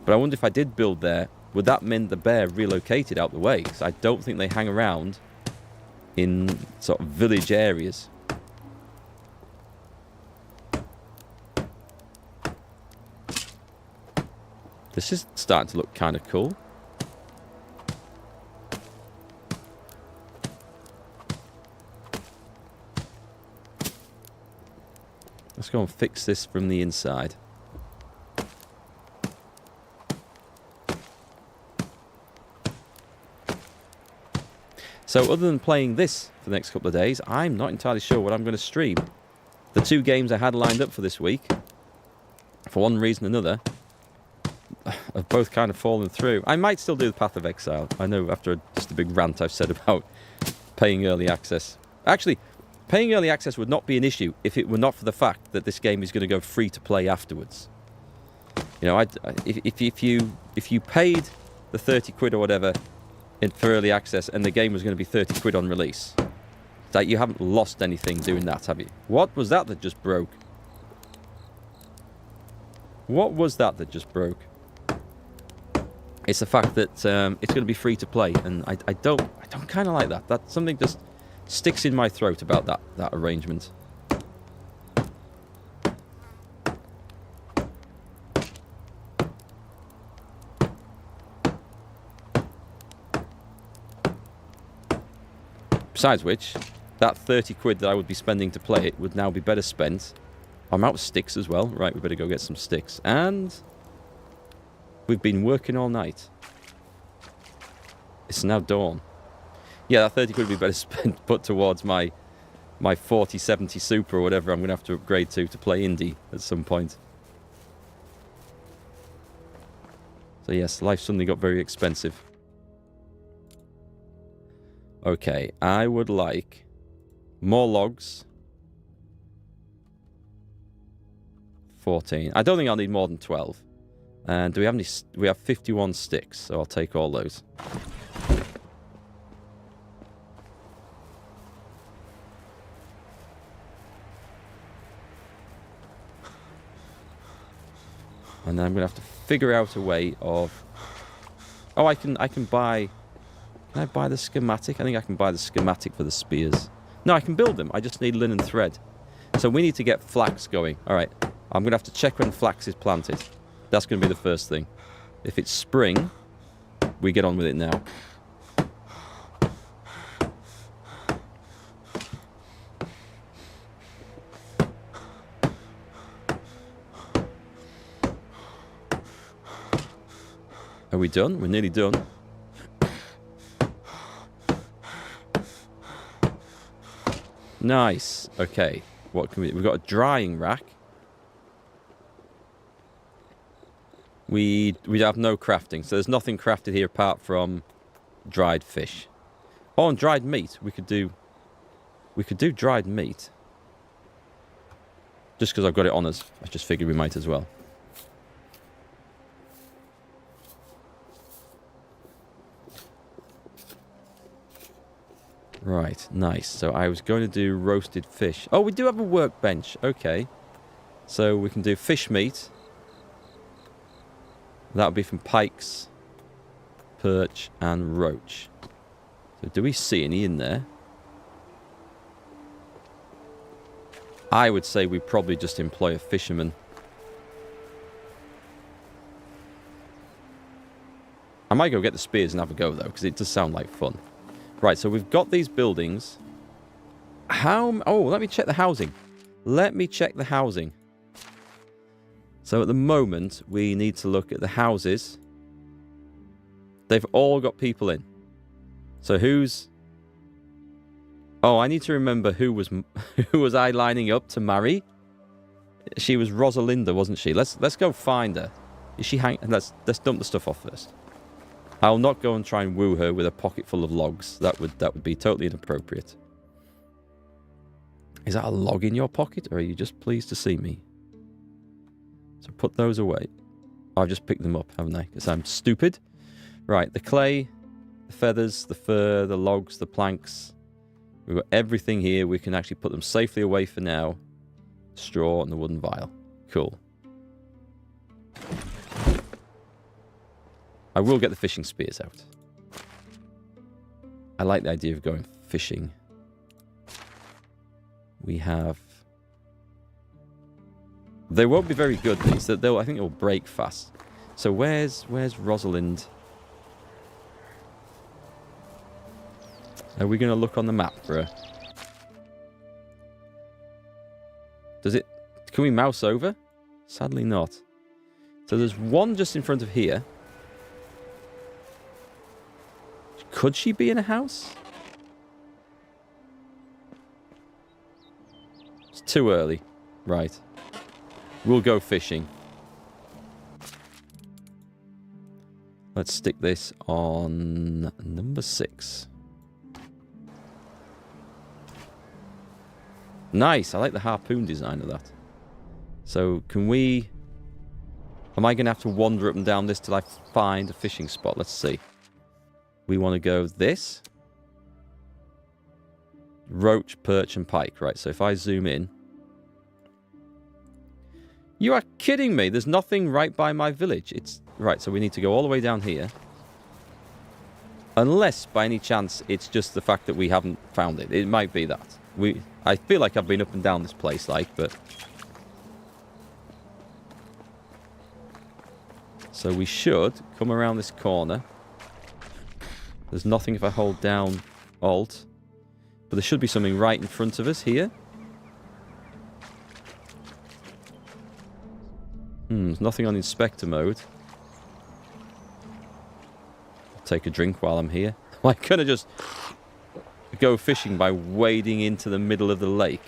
But I wonder if I did build there, would that mean the bear relocated out the way? Because I don't think they hang around in sort of village areas. This is starting to look kind of cool. Let's go and fix this from the inside. So other than playing this for the next couple of days, I'm not entirely sure what I'm going to stream. The 2 games I had lined up for this week, for one reason or another, have both kind of fallen through. I might still do the Path of Exile. I know after just a big rant I've said about paying early access. Actually, paying early access would not be an issue if it were not for the fact that this game is going to go free to play afterwards. You know, if you paid the 30 quid or whatever for early access and the game was going to be 30 quid on release, that you haven't lost anything doing that, have you? What was that just broke? What was that just broke? It's the fact that it's going to be free to play, and I don't kind of like that. That something just sticks in my throat about that arrangement. Besides which, that 30 quid that I would be spending to play it would now be better spent. I'm out of sticks as well. Right, we better go get some sticks. And we've been working all night. It's now dawn. Yeah, that 30 quid would be better spent put towards my 4070 Super or whatever I'm going to have to upgrade to play indie at some point. So yes, life suddenly got very expensive. Okay, I would like more logs. 14. I don't think I'll need more than 12. And do we have any? We have 51 sticks, so I'll take all those. And then I'm going to have to figure out a way of... Oh, I can buy... Can I buy the schematic? I think I can buy the schematic for the spears. No, I can build them. I just need linen thread. So we need to get flax going. All right. I'm going to have to check when flax is planted. That's going to be the first thing. If it's spring, we get on with it now. Are we done? We're nearly done. Nice. Okay. What can we... We've got a drying rack. We have no crafting, so there's nothing crafted here apart from dried fish. Oh, and dried meat. We could do dried meat. Just because I've got it on us, I just figured we might as well. Right, nice. So I was going to do roasted fish. Oh, we do have a workbench. Okay. So we can do fish meat. That would be from pikes, perch, and roach. So do we see any in there? I would say we probably just employ a fisherman. I might go get the spears and have a go, though, because it does sound like fun. Right, so we've got these buildings. Oh, let me check the housing. Let me check the housing. So at the moment, we need to look at the houses. They've all got people in. So who's... Oh, I need to remember who was I lining up to marry. She was Rosalinda, wasn't she? Let's go find her. Is she let's dump the stuff off first. I'll not go and try and woo her with a pocket full of logs. That would be totally inappropriate. Is that a log in your pocket, or are you just pleased to see me? So put those away. Oh, I've just picked them up, haven't I? Because I'm stupid. Right, the clay, the feathers, the fur, the logs, the planks. We've got everything here. We can actually put them safely away for now. Straw and the wooden vial. Cool. I will get the fishing spears out. I like the idea of going fishing. We have... They won't be very good, these. I think they'll break fast. So where's Rosalind? Are we going to look on the map for her? Does it... Can we mouse over? Sadly not. So there's one just in front of here. Could she be in a house? It's too early. Right. We'll go fishing. Let's stick this on number 6. Nice. I like the harpoon design of that. So can we... Am I going to have to wander up and down this till I find a fishing spot? Let's see. We want to go this. Roach, perch, and pike. Right, so if I zoom in... You are kidding me. There's nothing right by my village. It's... Right, so we need to go all the way down here. Unless, by any chance, it's just the fact that we haven't found it. It might be that. I feel like I've been up and down this place, but... So we should come around this corner. There's nothing if I hold down Alt. But there should be something right in front of us here. There's nothing on inspector mode. I'll take a drink while I'm here. Why can't I just go fishing by wading into the middle of the lake?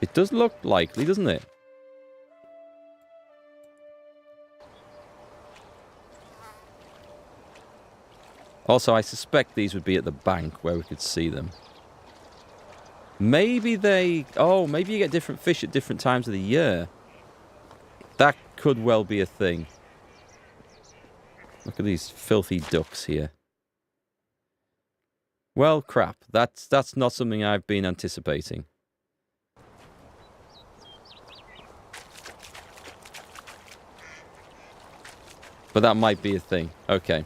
It does look likely, doesn't it? Also, I suspect these would be at the bank where we could see them. Maybe they... Oh, maybe you get different fish at different times of the year. That could well be a thing. Look at these filthy ducks here. Well, crap. That's not something I've been anticipating. But that might be a thing. Okay.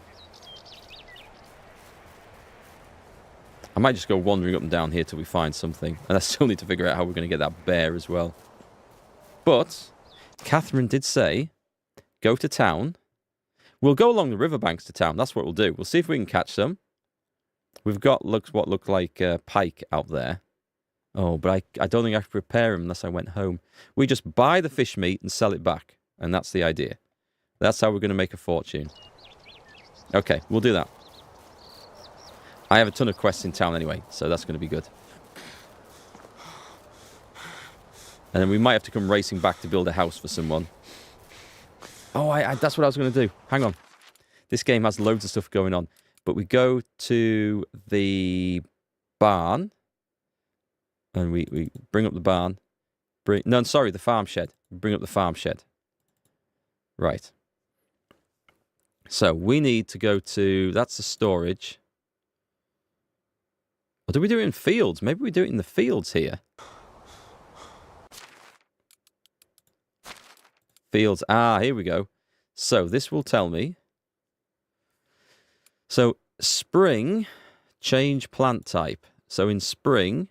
I might just go wandering up and down here till we find something. And I still need to figure out how we're going to get that bear as well. But Catherine did say, go to town. We'll go along the riverbanks to town. That's what we'll do. We'll see if we can catch some. We've got what look like pike out there. Oh, but I don't think I could prepare them unless I went home. We just buy the fish meat and sell it back. And that's the idea. That's how we're going to make a fortune. Okay, we'll do that. I have a ton of quests in town anyway, so that's going to be good. And then we might have to come racing back to build a house for someone. Oh, that's what I was going to do. Hang on. This game has loads of stuff going on. But we go to the barn. And we bring up the barn. No, sorry, the farm shed. Bring up the farm shed. Right. So we need to go to... That's the storage. Or do we do it in fields? Maybe we do it in the fields here. Fields. Ah, here we go. So this will tell me. So spring, change plant type. So in spring.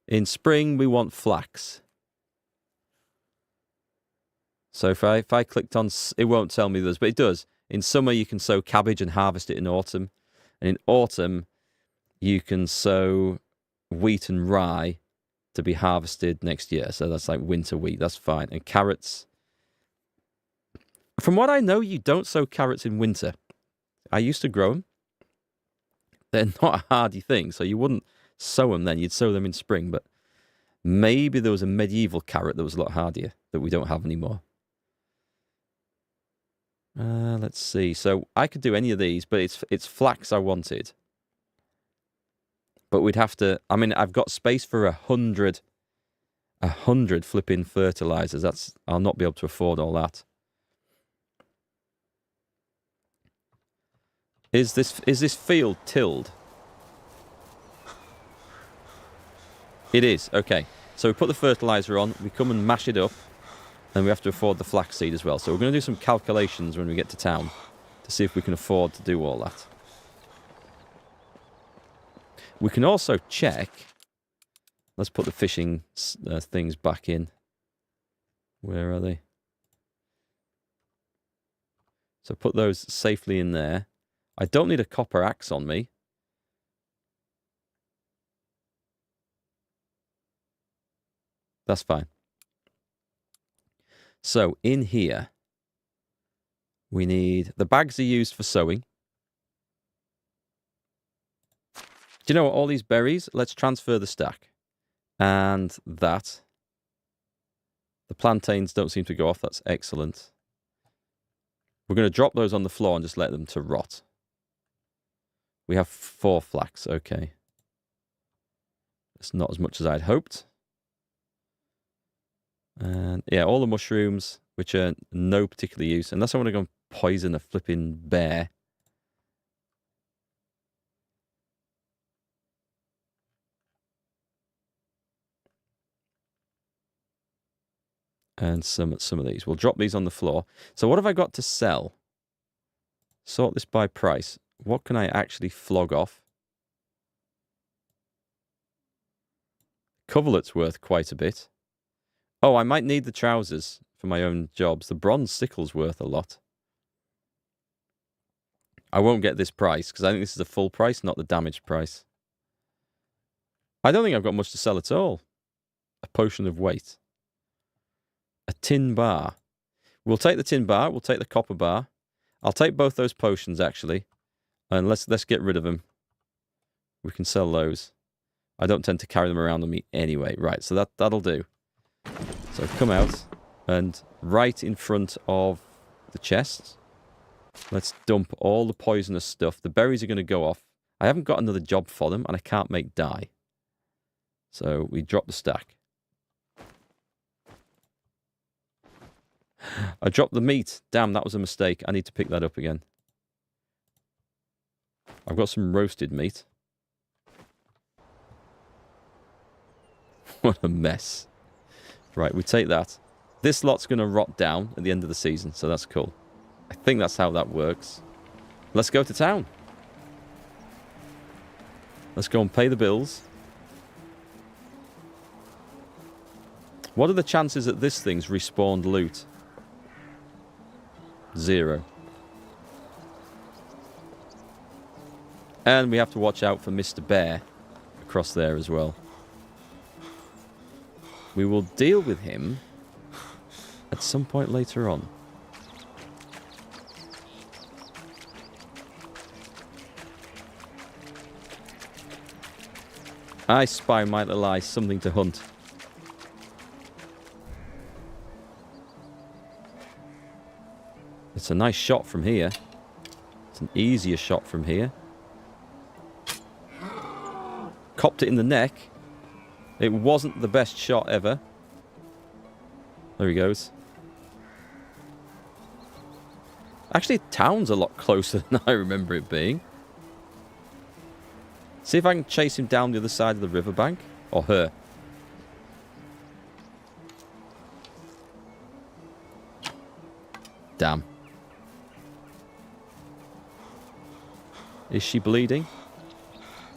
In spring, we want flax. So if I clicked on, it won't tell me this, but it does. In summer, you can sow cabbage and harvest it in autumn. And in autumn, you can sow wheat and rye to be harvested next year. So that's like winter wheat. That's fine. And carrots. From what I know, you don't sow carrots in winter. I used to grow them. They're not a hardy thing, so you wouldn't sow them then. You'd sow them in spring, but maybe there was a medieval carrot that was a lot hardier that we don't have anymore. Let's see. So I could do any of these, but it's flax I wanted. But we'd have to. I mean, I've got space for 100 flipping fertilizers. I'll not be able to afford all that. Is this field tilled? It is. Okay. So we put the fertilizer on. We come and mash it up. And we have to afford the flaxseed as well. So we're going to do some calculations when we get to town to see if we can afford to do all that. We can also check. Let's put the fishing things back in. Where are they? So put those safely in there. I don't need a copper axe on me. That's fine. So in here, we need, the bags are used for sowing. Do you know what, all these berries, let's transfer the stack. And that. The plantains don't seem to go off, that's excellent. We're going to drop those on the floor and just let them to rot. We have 4 flax, okay. It's not as much as I'd hoped. And yeah, all the mushrooms, which are no particular use, unless I want to go and poison a flipping bear. And some of these. We'll drop these on the floor. So what have I got to sell? Sort this by price. What can I actually flog off? Coverlet's worth quite a bit. Oh, I might need the trousers for my own jobs. The bronze sickle's worth a lot. I won't get this price because I think this is the full price, not the damaged price. I don't think I've got much to sell at all. A potion of weight. A tin bar. We'll take the tin bar. We'll take the copper bar. I'll take both those potions, actually. And let's get rid of them. We can sell those. I don't tend to carry them around on me anyway. Right, so that'll do. So come out, and right in front of the chest, let's dump all the poisonous stuff. The berries are going to go off. I haven't got another job for them, and I can't make dye. So we drop the stack. I dropped the meat. Damn, that was a mistake. I need to pick that up again. I've got some roasted meat. What a mess. Right, we take that. This lot's going to rot down at the end of the season, so that's cool. I think that's how that works. Let's go to town. Let's go and pay the bills. What are the chances that this thing's respawned loot? 0. And we have to watch out for Mr. Bear across there as well. We will deal with him at some point later on. I spy, might lie, something to hunt. It's a nice shot from here. It's an easier shot from here. Copped it in the neck. It wasn't the best shot ever. There he goes. Actually, town's a lot closer than I remember it being. See if I can chase him down the other side of the riverbank. Or her. Damn. Is she bleeding?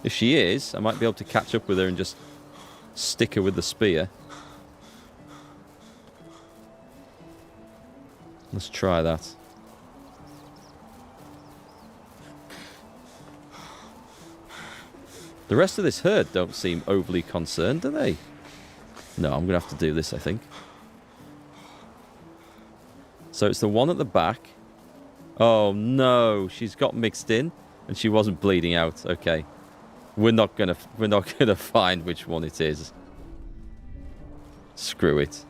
If she is, I might be able to catch up with her and just stick her with the spear. Let's try that. The rest of this herd don't seem overly concerned, do they? No, I'm going to have to do this, I think. So it's the one at the back. Oh, no. She's got mixed in and she wasn't bleeding out. Okay. We're not gonna find which one it is. Screw it.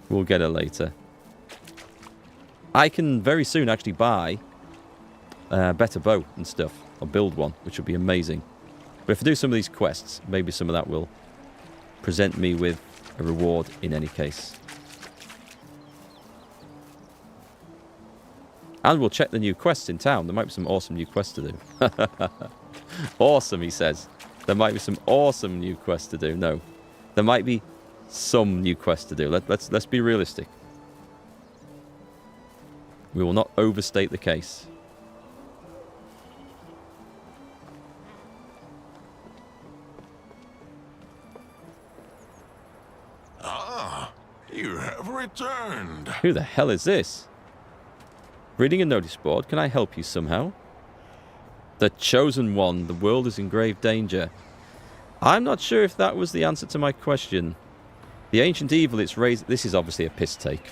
We'll get her later. I can very soon actually buy a better bow and stuff. Or build one, which would be amazing. But if I do some of these quests, maybe some of that will present me with a reward in any case. And we'll check the new quests in town. There might be some awesome new quests to do. Awesome, he says. There might be some awesome new quests to do. No. There might be some new quests to do. Let's be realistic. We will not overstate the case.
Ah, you have returned.
Who the hell is this? Reading a notice board. Can I help you somehow? The chosen one. The world is in grave danger. I'm not sure if that was the answer to my question. The ancient evil it's raised... This is obviously a piss take.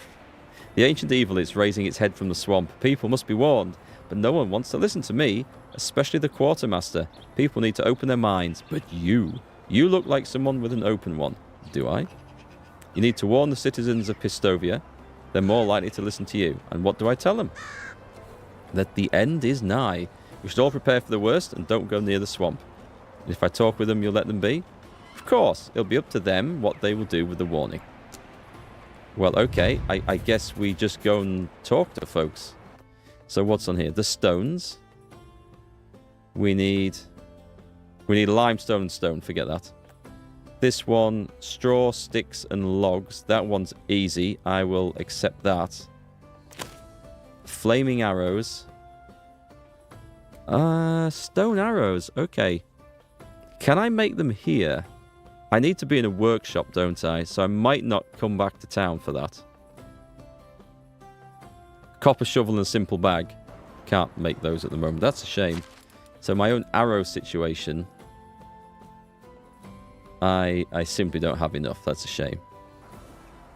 The ancient evil is raising its head from the swamp. People must be warned. But no one wants to listen to me. Especially the quartermaster. People need to open their minds. But you look like someone with an open one. Do I? You need to warn the citizens of Pistovia. They're more likely to listen to you. And what do I tell them? That the end is nigh. We should all prepare for the worst and don't go near the swamp. And if I talk with them, you'll let them be? Of course. It'll be up to them what they will do with the warning. Well, okay. I guess we just go and talk to folks. So what's on here? The stones. We need limestone and stone. Forget that. This one, straw, sticks, and logs. That one's easy. I will accept that. Flaming arrows. Stone arrows. Okay. Can I make them here? I need to be in a workshop, don't I? So I might not come back to town for that. Copper shovel and a simple bag. Can't make those at the moment. That's a shame. So my own arrow situation... I simply don't have enough. That's a shame.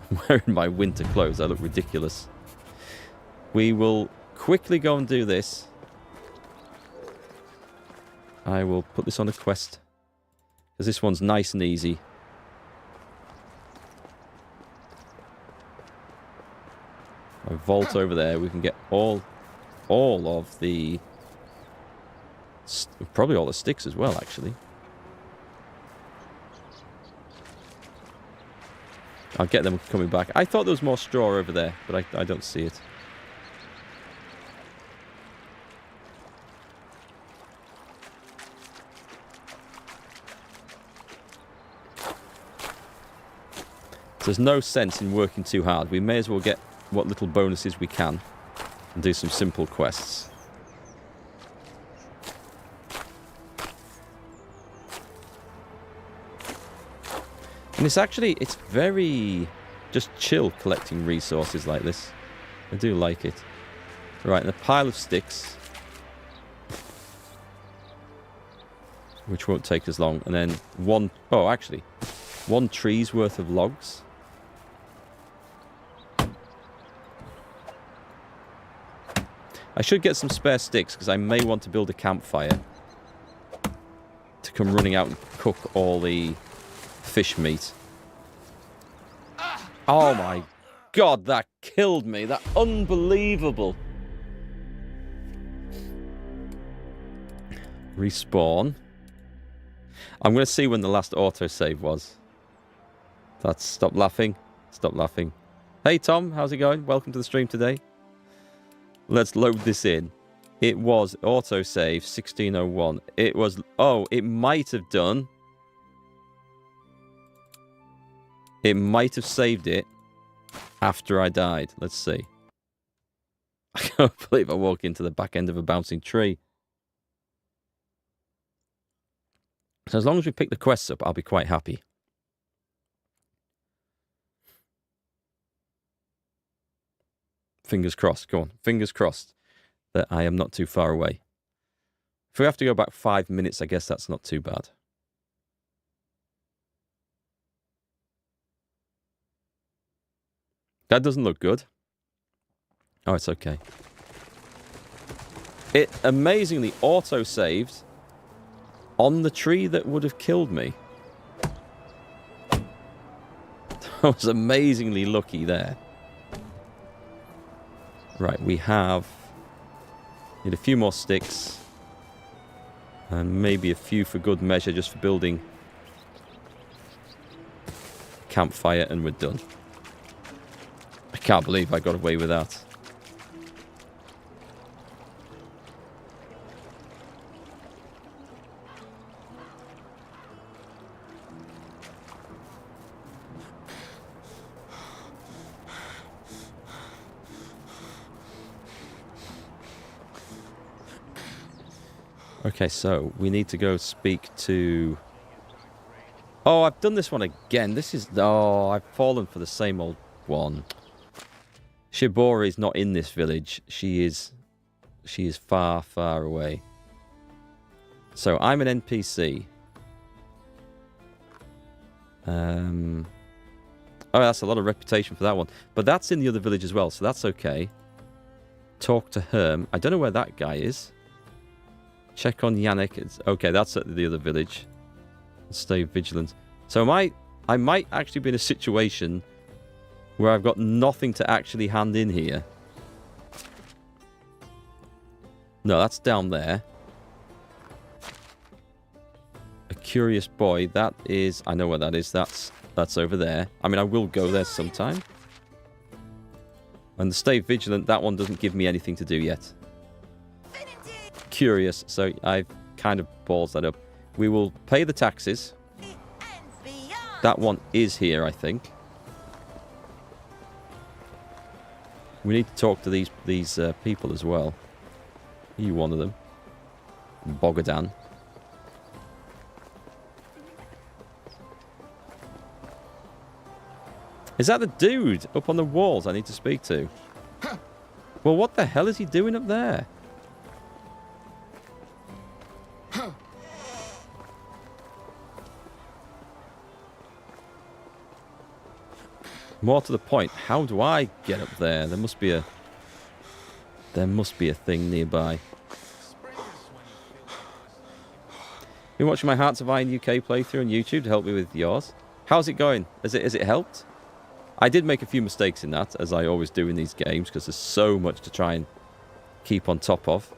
I'm wearing my winter clothes. I look ridiculous. We will quickly go and do this. I will put this on a quest. Because this one's nice and easy. A vault over there. We can get all of the... Probably all the sticks as well, actually. I'll get them coming back. I thought there was more straw over there, but I don't see it. There's no sense in working too hard. We may as well get what little bonuses we can and do some simple quests. And it's very just chill collecting resources like this. I do like it. Right, and a pile of sticks. Which won't take as long. And then one tree's worth of logs. I should get some spare sticks because I may want to build a campfire. To come running out and cook all the... fish meat. Oh my god, that killed me. That unbelievable. Respawn. I'm going to see when the last autosave was. That's stop laughing. Stop laughing. Hey Tom, how's it going? Welcome to the stream today. Let's load this in. It was autosave 1601. It was... Oh, it might have done... It might have saved it after I died. Let's see. I can't believe I walk into the back end of a bouncing tree. So as long as we pick the quests up, I'll be quite happy. Fingers crossed. Go on. Fingers crossed that I am not too far away. If we have to go back 5 minutes, I guess that's not too bad. That doesn't look good. Oh, it's okay. It amazingly auto-saved on the tree that would have killed me. I was amazingly lucky there. Right, we need a few more sticks. And maybe a few for good measure, just for building campfire, and we're done. I can't believe I got away with that. Okay, so we need to go speak to... Oh, I've done this one again. This is... Oh, I've fallen for the same old one. Shibori is not in this village. She is far, far away. So I'm an NPC. Oh, that's a lot of reputation for that one. But that's in the other village as well, so that's okay. Talk to Herm. I don't know where that guy is. Check on Yannick. Okay, that's at the other village. Stay vigilant. So I might actually be in a situation where I've got nothing to actually hand in here. No, that's down there. A curious boy. That is... I know where that is. That's over there. I mean, I will go there sometime. And the stay vigilant, that one doesn't give me anything to do yet. Curious, so I've kind of ballsed that up. We will pay the taxes. That one is here, I think. We need to talk to these people as well. Are you one of them? Bogodan. Is that the dude up on the walls I need to speak to? Well, what the hell is he doing up there? More to the point, how do I get up there? There must be a thing nearby. Been watching my Hearts of Iron UK playthrough on YouTube to help me with yours. How's it going? Has it helped? I did make a few mistakes in that, as I always do in these games, because there's so much to try and keep on top of.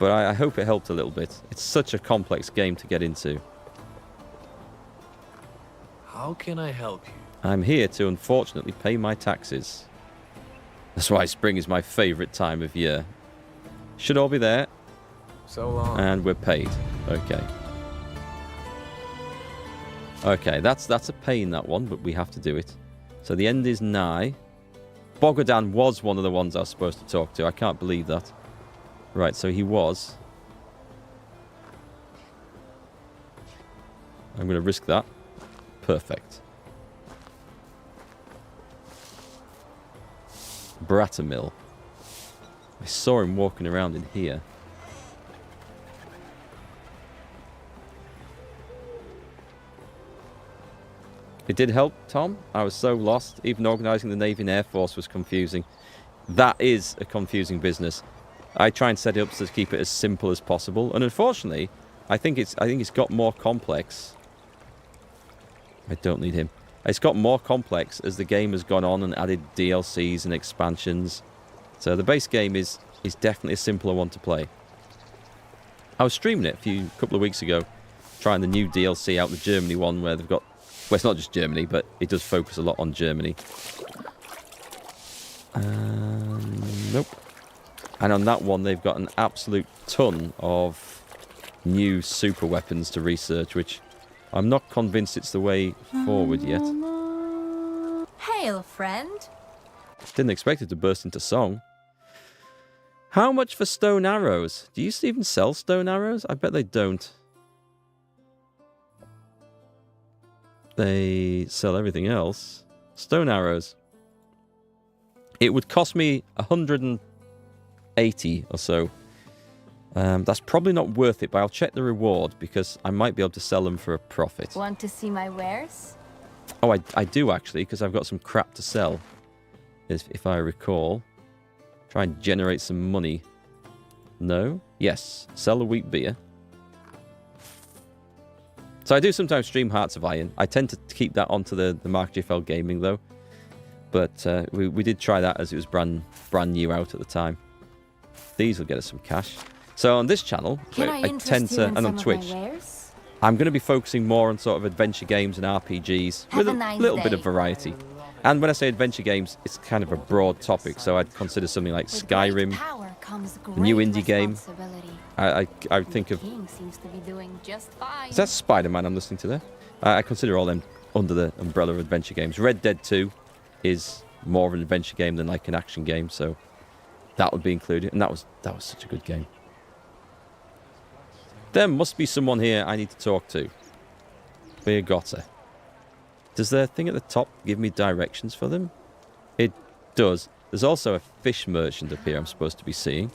But I hope it helped a little bit. It's such a complex game to get into.
How can I help you?
I'm here to, unfortunately, pay my taxes. That's why spring is my favourite time of year. Should all be there.
So long.
And we're paid. Okay. Okay, that's a pain, that one, but we have to do it. So the end is nigh. Bogodan was one of the ones I was supposed to talk to. I can't believe that. Right, so he was. I'm going to risk that. Perfect. Bratamil. I saw him walking around in here. It did help, Tom. I was so lost. Even organising the Navy and Air Force was confusing. That is a confusing business. I try and set it up to keep it as simple as possible. And unfortunately, I think it's got more complex. I don't need him. It's got more complex as the game has gone on and added DLCs and expansions. So the base game is definitely a simpler one to play. I was streaming it a couple of weeks ago, trying the new DLC out, the Germany one, where they've got... Well, it's not just Germany, but it does focus a lot on Germany. Nope. And on that one, they've got an absolute ton of new super weapons to research, which I'm not convinced it's the way forward yet.
Hail, friend.
Didn't expect it to burst into song. How much for stone arrows? Do you even sell stone arrows? I bet they don't. They sell everything else. Stone arrows. It would cost me 180 or so. That's probably not worth it, but I'll check the reward because I might be able to sell them for a profit.
Want to see my wares?
Oh, I do actually, because I've got some crap to sell, if I recall. Try and generate some money. No? Yes. Sell the wheat beer. So I do sometimes stream Hearts of Iron. I tend to keep that onto the MarkGFL gaming, though. But we did try that as it was brand new out at the time. These will get us some cash. So on this channel, I tend to, and on Twitch, I'm going to be focusing more on sort of adventure games and RPGs with a little bit of variety. And when I say adventure games, it's kind of a broad topic, so I'd consider something like Skyrim, a new indie game. I would think of... Is that Spider-Man I'm listening to there? I consider all them under the umbrella of adventure games. Red Dead 2 is more of an adventure game than like an action game, so that would be included. And that was such a good game. There must be someone here I need to talk to. Where got her? Does the thing at the top give me directions for them? It does. There's also a fish merchant up here I'm supposed to be seeing.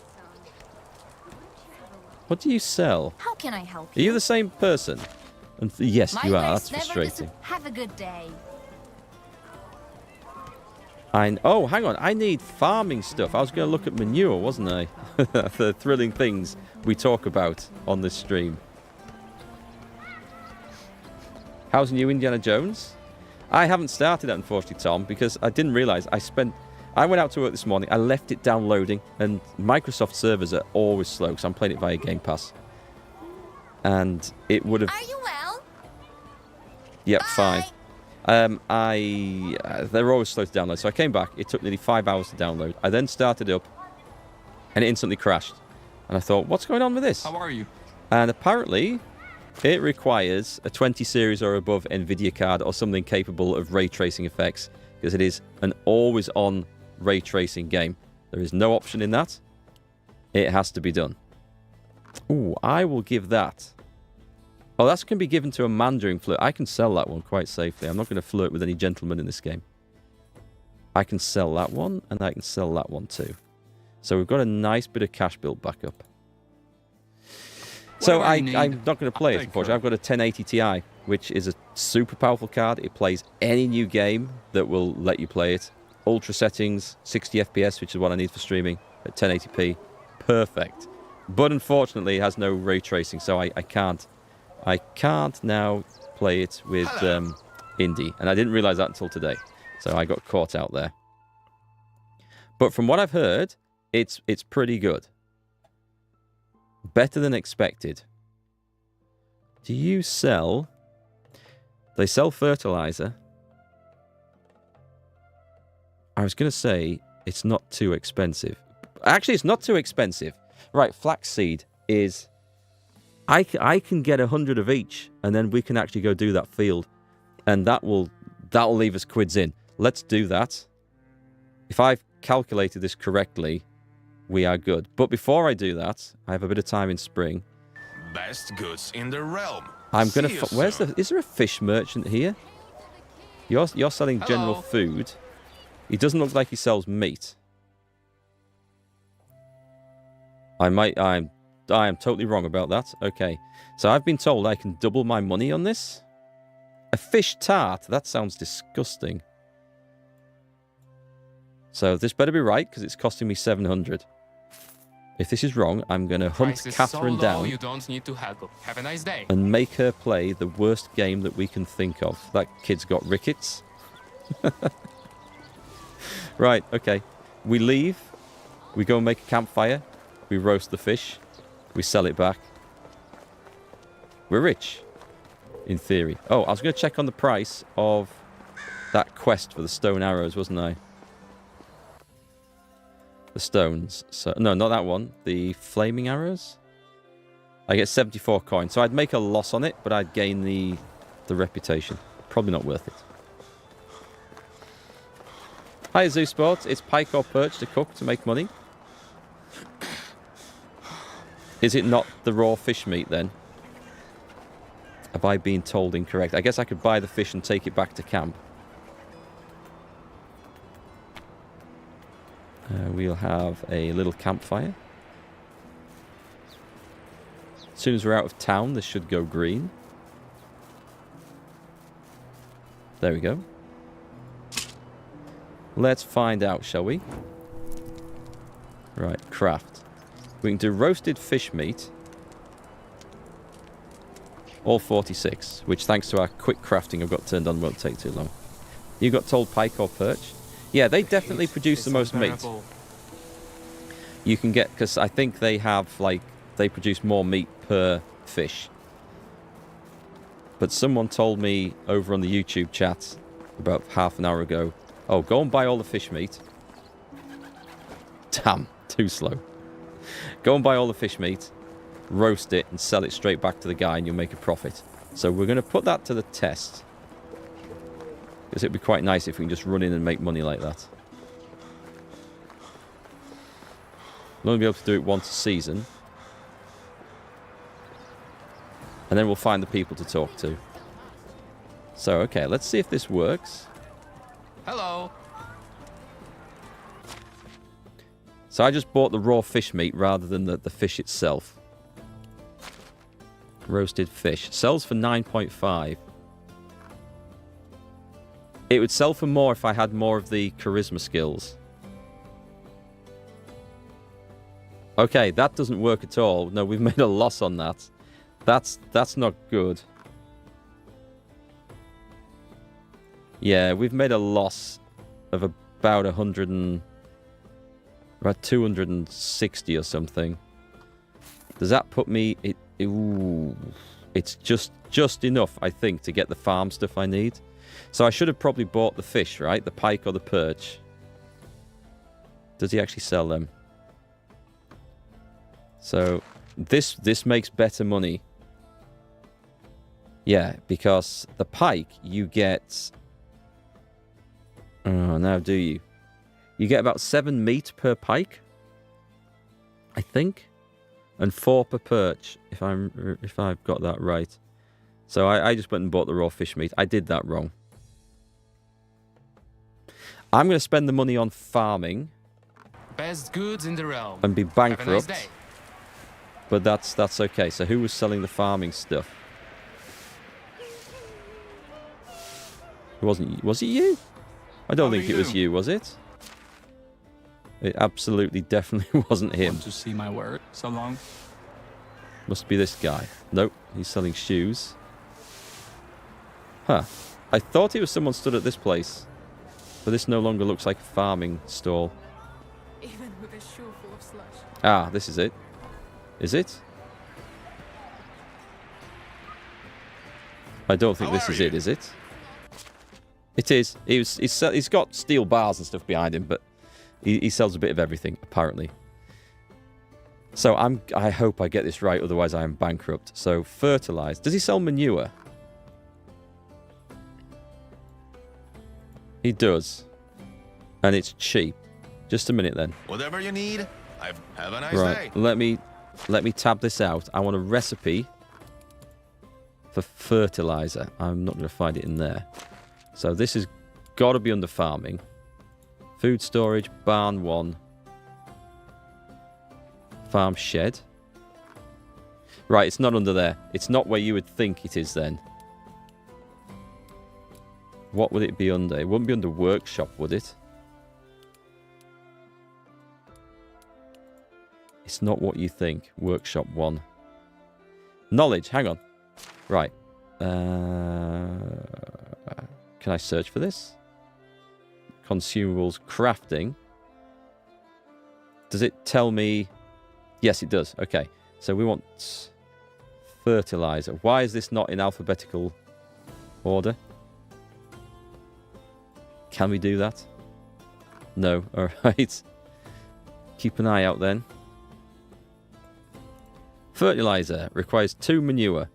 What do you sell?
How can I help
Are you the same person? And yes, you are. That's
never
frustrating.
Have a good day.
Oh, hang on. I need farming stuff. I was going to look at manure, wasn't I? The thrilling things we talk about on this stream. How's new Indiana Jones? I haven't started it, unfortunately, Tom, because I didn't realise I went out to work this morning, I left it downloading, and Microsoft servers are always slow, because I'm playing it via Game Pass. And it would have...
Are you well?
Yep,
Bye.
fine. They're always slow to download, so I came back, it took nearly 5 hours to download. I then started up, and it instantly crashed. And I thought, what's going on with this?
How are you?
And apparently... it requires a 20 series or above Nvidia card or something capable of ray tracing effects, because it is an always-on ray tracing game. There is no option in that. It has to be done. Ooh, I will give that. Oh, that's going to be given to a man during flirt. I can sell that one quite safely. I'm not going to flirt with any gentlemen in this game. I can sell that one, and I can sell that one too. So we've got a nice bit of cash built back up. So I'm not going to play it, unfortunately. I've got a 1080 Ti, which is a super powerful card. It plays any new game that will let you play it. Ultra settings, 60 FPS, which is what I need for streaming, at 1080p. Perfect. But unfortunately, it has no ray tracing, so I can't now play it with Indie. And I didn't realize that until today. So I got caught out there. But from what I've heard, it's pretty good. Better than expected. Do you sell... They sell fertilizer. I was going to say it's not too expensive. Actually, it's not too expensive. Right, flaxseed is... I can get 100 of each, and then we can actually go do that field. And that'll leave us quids in. Let's do that. If I've calculated this correctly... we are good. But before I do that, I have a bit of time in spring.
Best goods in the realm.
I'm gonna. Is there a fish merchant here? You're selling general food. He doesn't look like he sells meat. I am totally wrong about that. Okay, so I've been told I can double my money on this. A fish tart. That sounds disgusting. So this better be right because it's costing me 700. If this is wrong, I'm going to hunt Catherine down
you don't need to haggle. Have a nice day.
and make her play the worst game that we can think of. That kid's got rickets. Right, okay. We leave. We go and make a campfire. We roast the fish. We sell it back. We're rich, in theory. Oh, I was going to check on the price of that quest for the stone arrows, wasn't I? The stones. So no, not that one. The flaming arrows. I get 74 coins. So I'd make a loss on it, but I'd gain the reputation. Probably not worth it. Hi, Zoo Sports. It's pike or perch to cook to make money. Is it not the raw fish meat then? Have I been told incorrect? I guess I could buy the fish and take it back to camp. We'll have a little campfire. As soon as we're out of town, this should go green. There we go. Let's find out, shall we? Right, craft. We can do roasted fish meat. All 46, which thanks to our quick crafting I've got turned on won't take too long. You got told pike or perch? Yeah, they definitely produce the most meat. You can get, because I think they have, like, they produce more meat per fish. But someone told me over on the YouTube chat about half an hour ago, oh, go and buy all the fish meat. Damn, too slow. Go and buy all the fish meat, roast it, and sell it straight back to the guy, and you'll make a profit. So we're going to put that to the test. Because it'd be quite nice if we can just run in and make money like that. We'll only be able to do it once a season. And then we'll find the people to talk to. So, okay, let's see if this works.
Hello.
So I just bought the raw fish meat rather than the fish itself. Roasted fish. Sells for 9.5. It would sell for more if I had more of the charisma skills. Okay, that doesn't work at all. No, we've made a loss on that. That's not good. Yeah, we've made a loss of about 260 or something. Does that put me... Ooh, it's just enough, I think, to get the farm stuff I need. So I should have probably bought the fish, right? The pike or the perch. Does he actually sell them? So this makes better money. Yeah, because the pike you get... Oh, now do you? You get about 7 meat per pike, I think, and 4 per perch, if I've got that right. So I just went and bought the raw fish meat. I did that wrong. I'm going to spend the money on farming.
Best goods in the realm.
And be bankrupt.
Have a nice day.
But that's okay. So who was selling the farming stuff? Was it you? I don't think it was you, was it? It absolutely, definitely wasn't him.
Want to see my work so long?
Must be this guy. Nope, he's selling shoes. Huh. I thought it was someone stood at this place. But this no longer looks like a farming stall.
Even with a shoe full of slush.
Ah, this is it. Is it? I don't think this is it, is it? It is. He's got steel bars and stuff behind him, but he sells a bit of everything, apparently. So I hope I get this right, otherwise I am bankrupt. So fertilize. Does he sell manure? He does. And it's cheap. Just a minute then.
Whatever you need, have a nice
Right.
day.
Let me tab this out. I want a recipe for fertilizer. I'm not going to find it in there. So this has got to be under farming. Food storage, barn 1. Farm shed. Right, it's not under there. It's not where you would think it is then. What would it be under? It wouldn't be under workshop, would it? It's not what you think. Workshop 1. Knowledge, hang on. Right. Can I search for this? Consumables, crafting. Does it tell me? Yes, it does. Okay. So we want fertilizer. Why is this not in alphabetical order? Can we do that? No. All right. Keep an eye out then. Fertilizer requires 2 manure.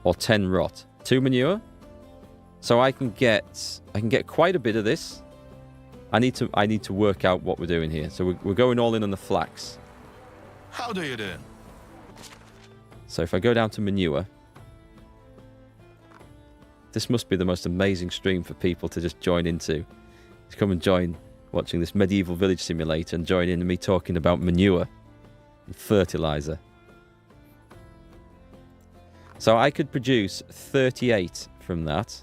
Or 10 rot. 2 manure. So I can get quite a bit of this. I need to work out what we're doing here. So we're going all in on the flax.
How do you do?
So if I go down to manure, this must be the most amazing stream for people to just join into. To come and join watching this medieval village simulator and joining me talking about manure and fertilizer. So I could produce 38 from that.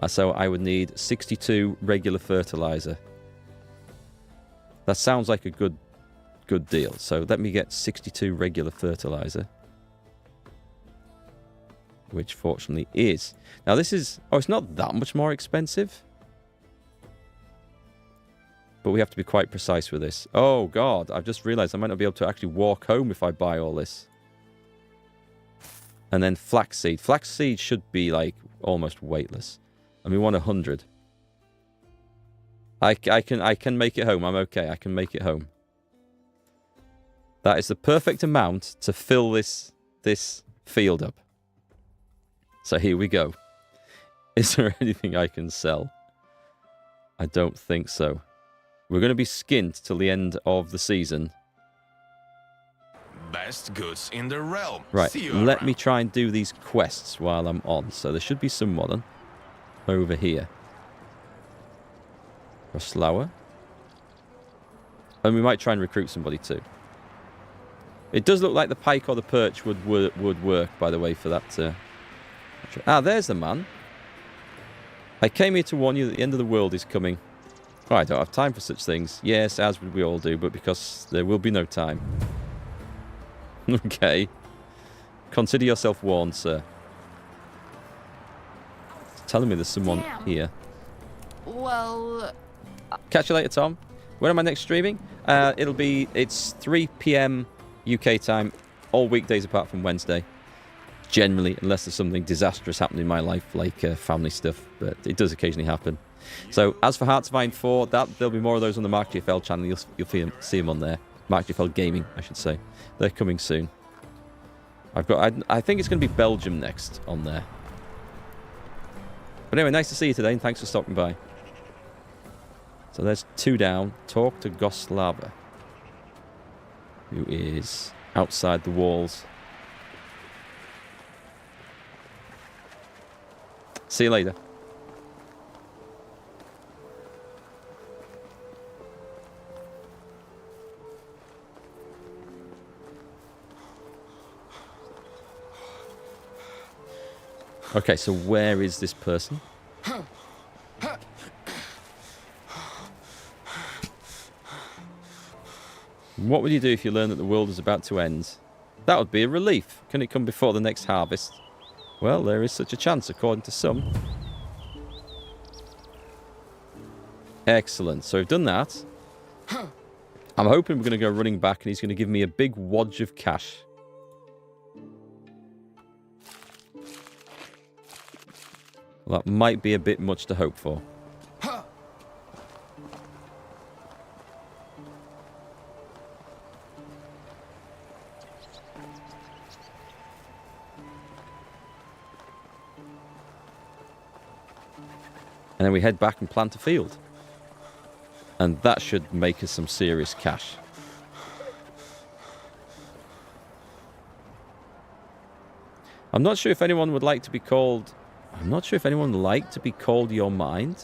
So I would need 62 regular fertilizer. That sounds like a good deal. So let me get 62 regular fertilizer. Which fortunately is. Now this is... Oh, it's not that much more expensive. But we have to be quite precise with this. Oh, God. I've just realized I might not be able to actually walk home if I buy all this. And then flaxseed. Flaxseed should be, like, almost weightless. And we want 100. I can make it home. I'm okay. I can make it home. That is the perfect amount to fill this field up. So here we go. Is there anything I can sell? I don't think so. We're going to be skint till the end of the season.
Best goods in the realm.
Right,
See you
let
around.
me try and do these quests while I'm on. So there should be someone over here. Or slower. And we might try and recruit somebody too. It does look like the pike or the perch would work, by the way, for that. There's the man. I came here to warn you that the end of the world is coming. Oh, I don't have time for such things. Yes, as would we all do, but because there will be no time. Okay. Consider yourself warned, sir. It's telling me there's someone here.
Well,
Catch you later, Tom. When am I next streaming? It's 3 p.m. UK time, all weekdays apart from Wednesday. Generally, unless there's something disastrous happening in my life, like family stuff, but it does occasionally happen. So, as for Hearts of Iron 4, there'll be more of those on the MarkGFL channel. You'll see them on there. MarkGFL Gaming, I should say. They're coming soon. I think it's going to be Belgium next on there. But anyway, nice to see you today, and thanks for stopping by. So there's 2 down. Talk to Goslava, who is outside the walls. See you later. Okay, so where is this person? What would you do if you learned that the world is about to end? That would be a relief. Can it come before the next harvest? Well, there is such a chance, according to some. Excellent. So we've done that. I'm hoping we're going to go running back and he's going to give me a big wodge of cash. Well, that might be a bit much to hope for. And then we head back and plant a field. And that should make us some serious cash. I'm not sure if anyone would like to be called... I'm not sure if anyone would like to be called your mind.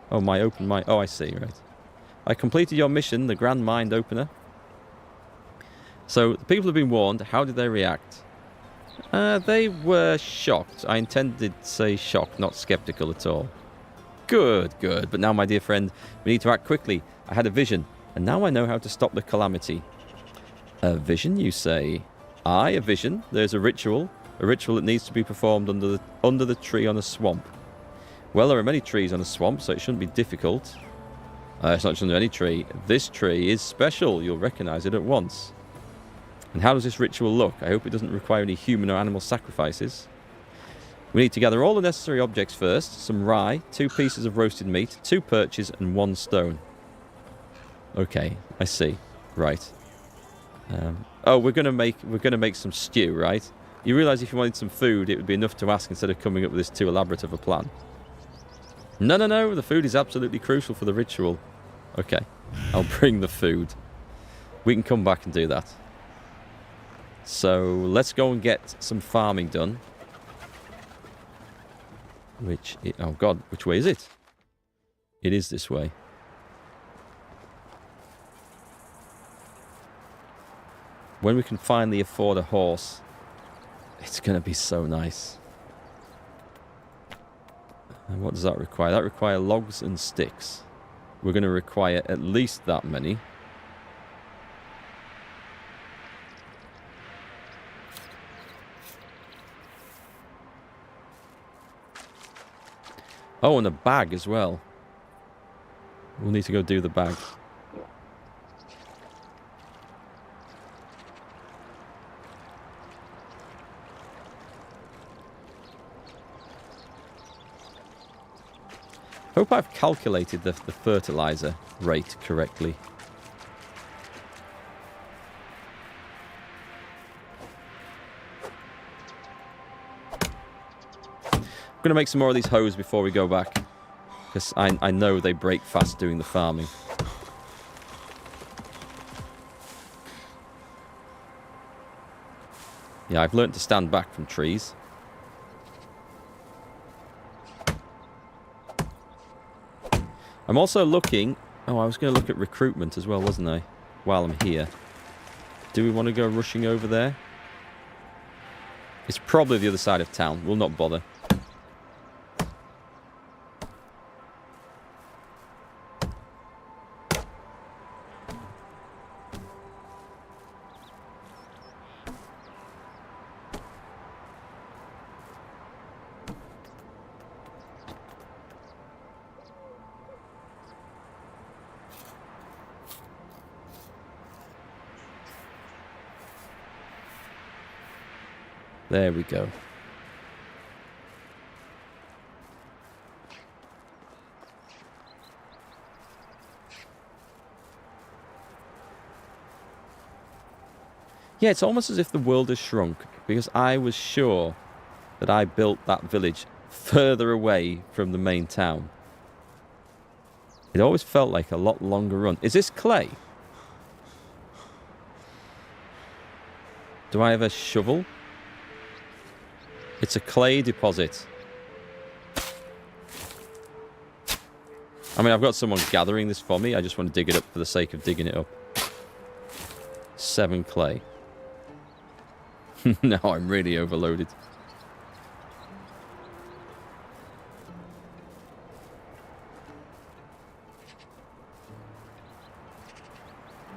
Oh, my open mind. Oh, I see, right. I completed your mission, the Grand Mind Opener. So, the people have been warned. How did they react? They were shocked. I intended to say shocked, not skeptical at all. Good, good. But now, my dear friend, we need to act quickly. I had a vision, and now I know how to stop the calamity. A vision, you say? Aye, a vision. There's a ritual. A ritual that needs to be performed under the tree on a swamp. Well, there are many trees on a swamp, so it shouldn't be difficult. It's not just under any tree. This tree is special. You'll recognize it at once. And how does this ritual look? I hope it doesn't require any human or animal sacrifices. We need to gather all the necessary objects first. Some rye, 2 pieces of roasted meat, 2 perches, and 1 stone. Okay, I see. Right. Oh, we're gonna make some stew, right? You realise if you wanted some food, it would be enough to ask instead of coming up with this too elaborate of a plan. No, no, no. The food is absolutely crucial for the ritual. Okay, I'll bring the food. We can come back and do that. So let's go and get some farming done. Oh God, which way is it? It is this way. when we can finally afford a horse, it's going to be so nice. And what does that require? That requires logs and sticks. We're going to require at least that many. Oh, and a bag as well. We'll need to go do the bag. Hope I've calculated the fertilizer rate correctly. I'm going to make some more of these hoes before we go back, because I know they break fast doing the farming. Yeah, I've learned to stand back from trees. I'm also looking... Oh, I was going to look at recruitment as well, wasn't I? While I'm here. Do we want to go rushing over there? It's probably the other side of town. We'll not bother. There we go. Yeah, it's almost as if the world has shrunk, because I was sure that I built that village further away from the main town. It always felt like a lot longer run. Is this clay? Do I have a shovel? It's a clay deposit. I mean, I've got someone gathering this for me. I just want to dig it up for the sake of digging it up. 7 clay. No, I'm really overloaded.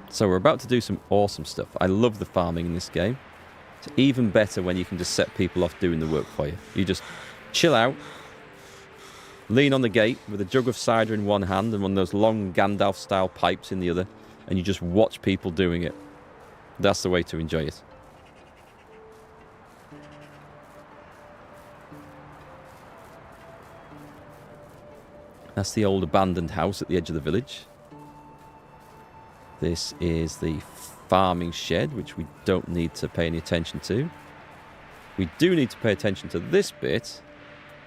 So we're about to do some awesome stuff. I love the farming in this game. It's even better when you can just set people off doing the work for you. You just chill out, lean on the gate with a jug of cider in one hand and one of those long Gandalf-style pipes in the other, and you just watch people doing it. That's the way to enjoy it. That's the old abandoned house at the edge of the village. This is the farming shed, which we don't need to pay any attention to. We do need to pay attention to this bit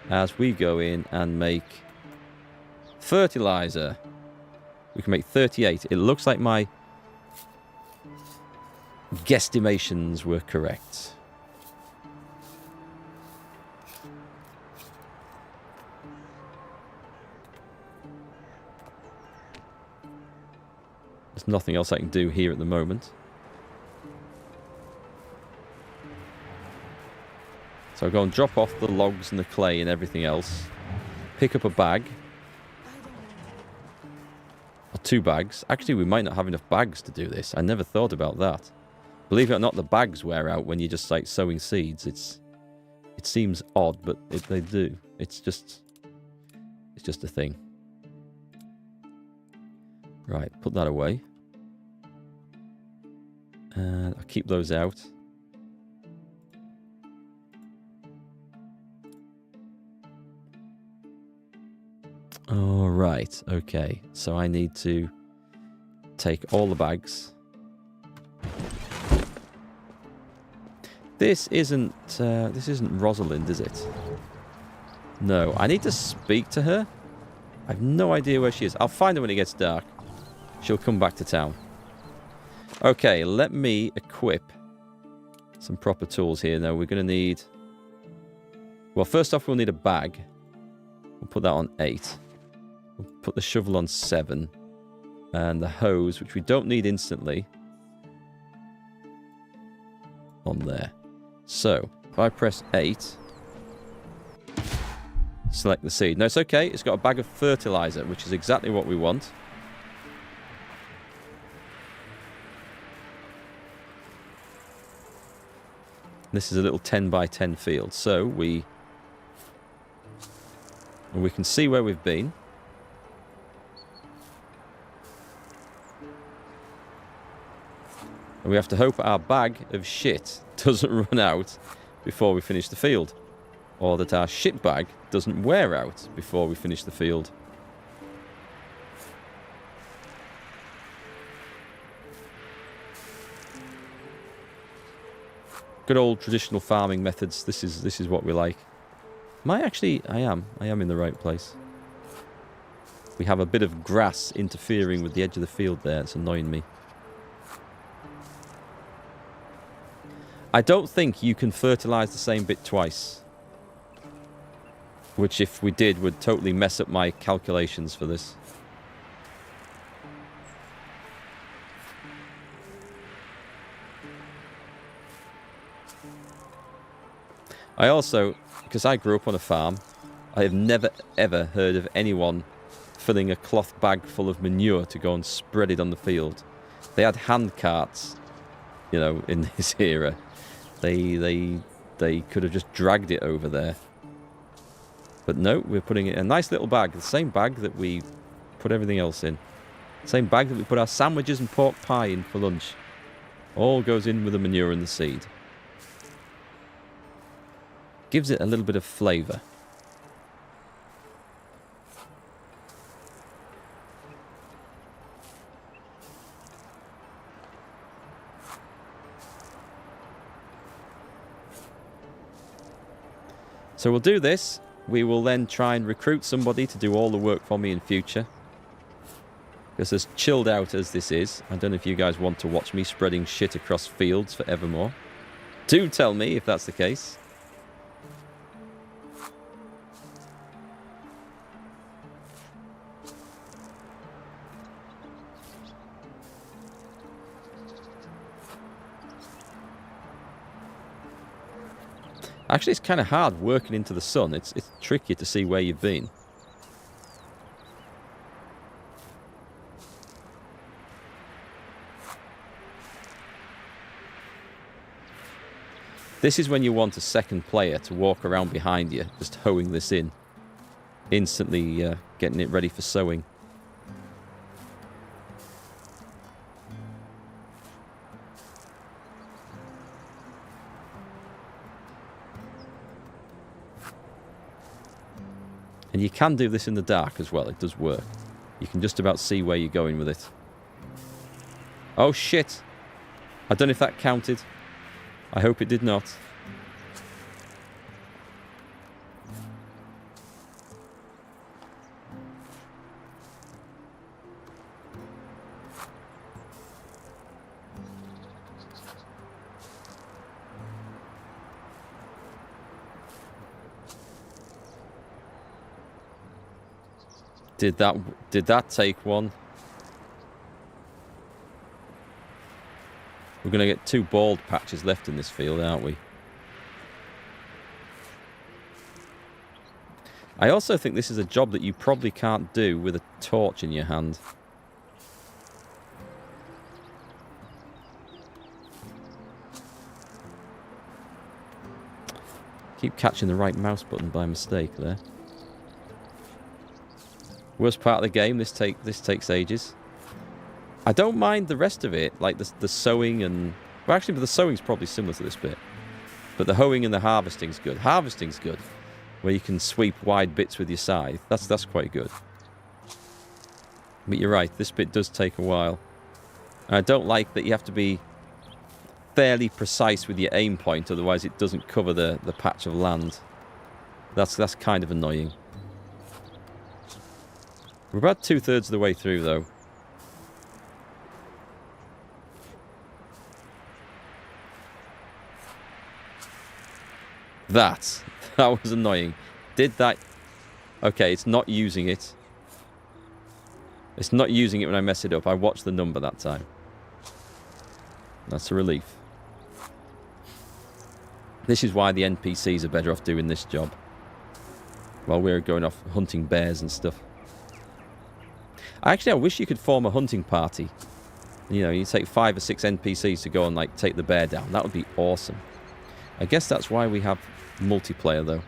as we go in and make fertilizer. We can make 38. It looks like my guesstimations were correct. There's nothing else I can do here at the moment. So I'll go and drop off the logs and the clay and everything else. Pick up a bag. Or 2 bags. Actually, we might not have enough bags to do this. I never thought about that. Believe it or not, the bags wear out when you're just like sowing seeds. It seems odd, but they do. It's just a thing. Right, put that away. And I'll keep those out. All right, okay. So I need to take all the bags. This isn't Rosalind, is it? No, I need to speak to her. I have no idea where she is. I'll find her when it gets dark. She'll come back to town. Okay, let me equip some proper tools here. Now, we're going to need... Well, first off, we'll need a bag. We'll put that on 8. We'll put the shovel on 7. And the hose, which we don't need instantly. on there. So, if I press 8, select the seed. No, it's okay. It's got a bag of fertilizer, which is exactly what we want. This is a little 10 by 10 field, so we can see where we've been. And we have to hope our bag of shit doesn't run out before we finish the field. Or that our shit bag doesn't wear out before we finish the field. Good old traditional farming methods. This is what we like. Am I actually... I am in the right place. We have a bit of grass interfering with the edge of the field there. It's annoying me. I don't think you can fertilise the same bit twice. Which, if we did, would totally mess up my calculations for this. I also, because I grew up on a farm, I have never ever heard of anyone filling a cloth bag full of manure to go and spread it on the field. They had hand carts, you know, in this era. They could have just dragged it over there. But no, we're putting it in a nice little bag. The same bag that we put everything else in. Same bag that we put our sandwiches and pork pie in for lunch. All goes in with the manure and the seed. Gives it a little bit of flavour. So we'll do this. We will then try and recruit somebody to do all the work for me in future. Because as chilled out as this is, I don't know if you guys want to watch me spreading shit across fields forevermore. Do tell me if that's the case. Actually, it's kind of hard working into the sun. It's tricky to see where you've been. This is when you want a second player to walk around behind you, just hoeing this in. Instantly getting it ready for sowing. And you can do this in the dark as well. It does work. You can just about see where you're going with it. Oh, shit. I don't know if that counted. I hope it did not. Did that take one? We're going to get 2 bald patches left in this field, aren't we? I also think this is a job that you probably can't do with a torch in your hand. Keep catching the right mouse button by mistake there. Worst part of the game, this takes ages. I don't mind the rest of it, like the sowing and... Well, actually, the sowing's probably similar to this bit. But the hoeing and the harvesting's good. Harvesting's good, where you can sweep wide bits with your scythe. That's quite good. But you're right, this bit does take a while. And I don't like that you have to be fairly precise with your aim point, otherwise it doesn't cover the patch of land. That's kind of annoying. We're about 2/3 of the way through, though. That was annoying. Did that... Okay, it's not using it. It's not using it when I mess it up. I watched the number that time. That's a relief. This is why the NPCs are better off doing this job, while we're going off hunting bears and stuff. Actually, I wish you could form a hunting party. You know, you take 5 or 6 NPCs to go and, like, take the bear down. That would be awesome. I guess that's why we have multiplayer, though.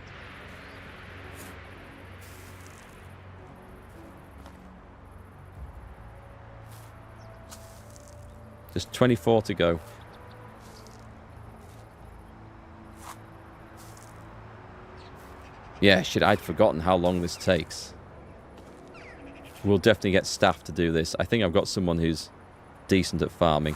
Just 24 to go. Yeah, shit, I'd forgotten how long this takes. We'll definitely get staff to do this. I think I've got someone who's decent at farming.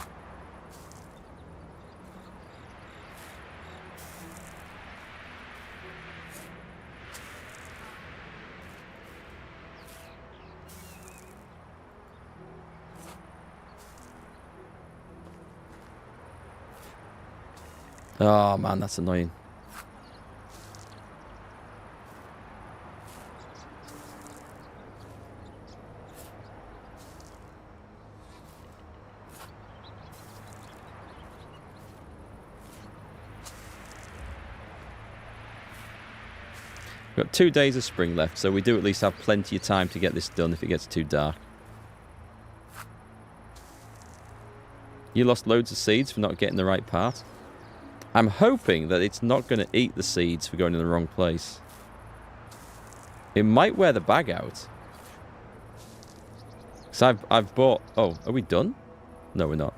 Oh man, that's annoying. We've got 2 days of spring left, so we do at least have plenty of time to get this done if it gets too dark. You lost loads of seeds for not getting the right part. I'm hoping that it's not going to eat the seeds for going in the wrong place. It might wear the bag out. So I've bought... Oh, are we done? No, we're not.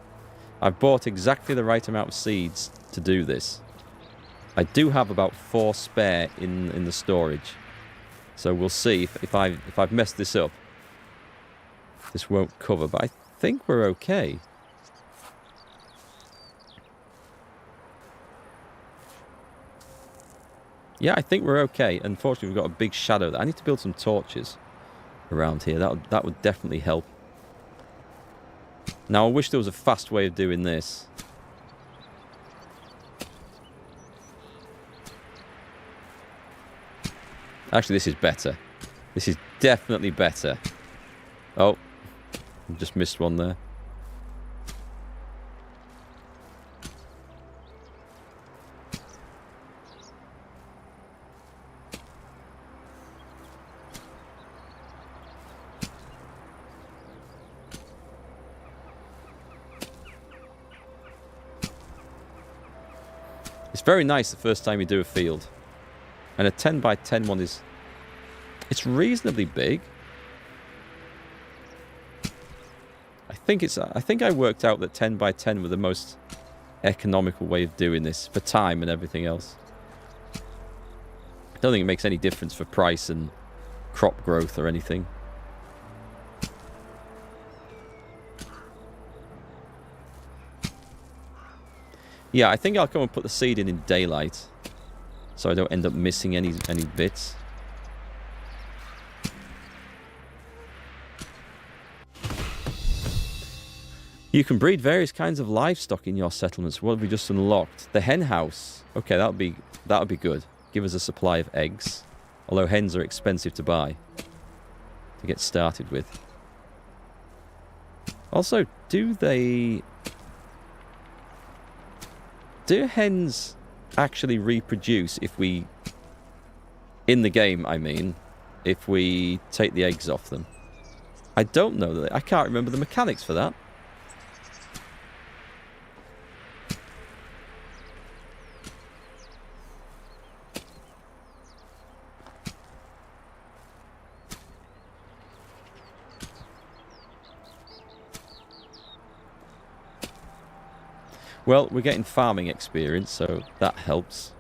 I've bought exactly the right amount of seeds to do this. I do have about 4 spare in the storage. So we'll see if I've messed this up. This won't cover, but I think we're okay. Yeah, I think we're okay. Unfortunately, we've got a big shadow. I need to build some torches around here. That would definitely help. Now, I wish there was a fast way of doing this. Actually, this is better. This is definitely better. Oh, just missed one there. It's very nice the first time you do a field. And a 10 by 10 one is... It's reasonably big. I think I worked out that 10 by 10 were the most economical way of doing this for time and everything else. I don't think it makes any difference for price and crop growth or anything. Yeah, I think I'll come and put the seed in daylight, so I don't end up missing any bits. You can breed various kinds of livestock in your settlements. What have we just unlocked? The hen house. Okay, that would be good. Give us a supply of eggs. Although hens are expensive to buy to get started with. Also, do hens actually reproduce if we... In the game, I mean, if we take the eggs off them? I don't know. I can't remember the mechanics for that. Well, we're getting farming experience, so that helps.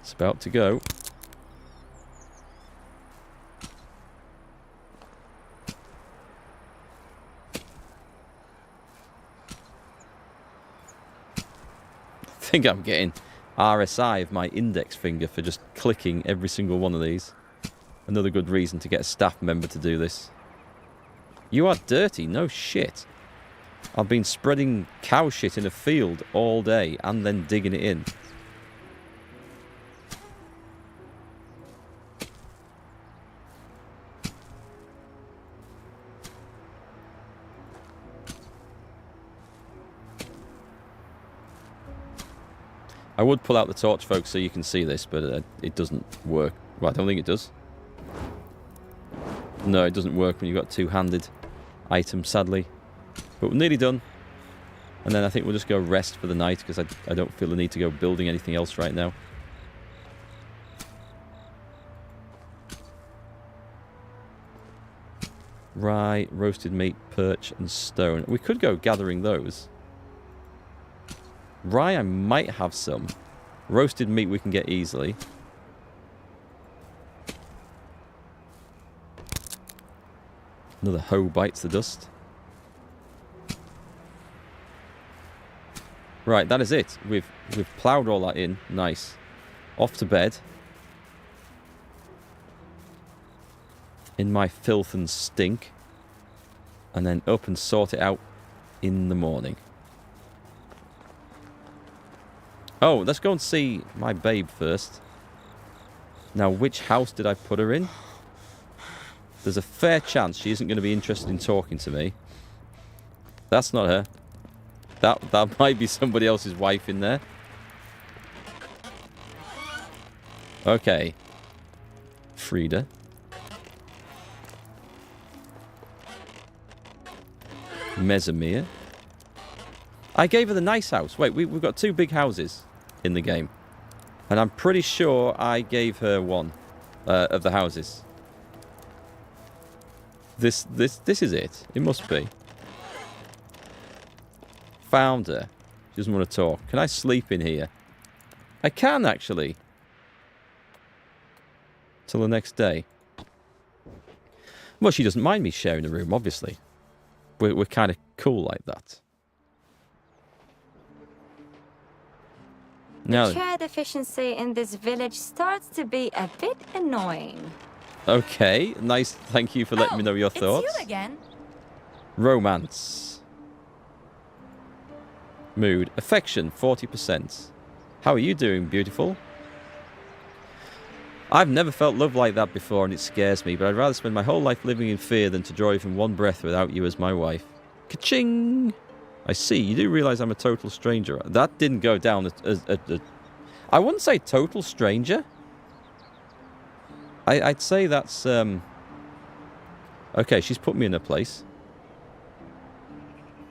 It's about to go. I think I'm getting RSI of my index finger for just clicking every single one of these. Another good reason to get a staff member to do this. You are dirty, no shit. I've been spreading cow shit in a field all day and then digging it in. I would pull out the torch, folks, so you can see this, but it doesn't work. Well, I don't think it does. No, it doesn't work when you've got two-handed items, sadly. But we're nearly done. And then I think we'll just go rest for the night, because I don't feel the need to go building anything else right now. Rye, roasted meat, perch, and stone. We could go gathering those. Rye, I might have some. Roasted meat we can get easily. Another hoe bites the dust. Right, that is it. We've ploughed all that in. Nice. Off to bed. In my filth and stink. And then up and sort it out in the morning. Oh, let's go and see my babe first. Now, which house did I put her in? There's a fair chance she isn't going to be interested in talking to me. That's not her. That might be somebody else's wife in there. Okay. Frida. Mesamir. I gave her the nice house. Wait, we've got two big houses in the game. And I'm pretty sure I gave her one of the houses. This is it. It must be. Found her. She doesn't want to talk. Can I sleep in here? I can, actually. Till the next day. Well, she doesn't mind me sharing a room, obviously. We're kind of cool like that. Now,
the chair deficiency in this village starts to be a bit annoying.
Okay, nice. Thank you for letting me know your thoughts.
It's you again.
Romance. Mood. Affection, 40%. How are you doing, beautiful? I've never felt love like that before, and it scares me, but I'd rather spend my whole life living in fear than to draw even one breath without you as my wife. Ka-ching! I see, you do realise I'm a total stranger. That didn't go down as I wouldn't say total stranger. I'd say that's... Okay, she's put me in a place.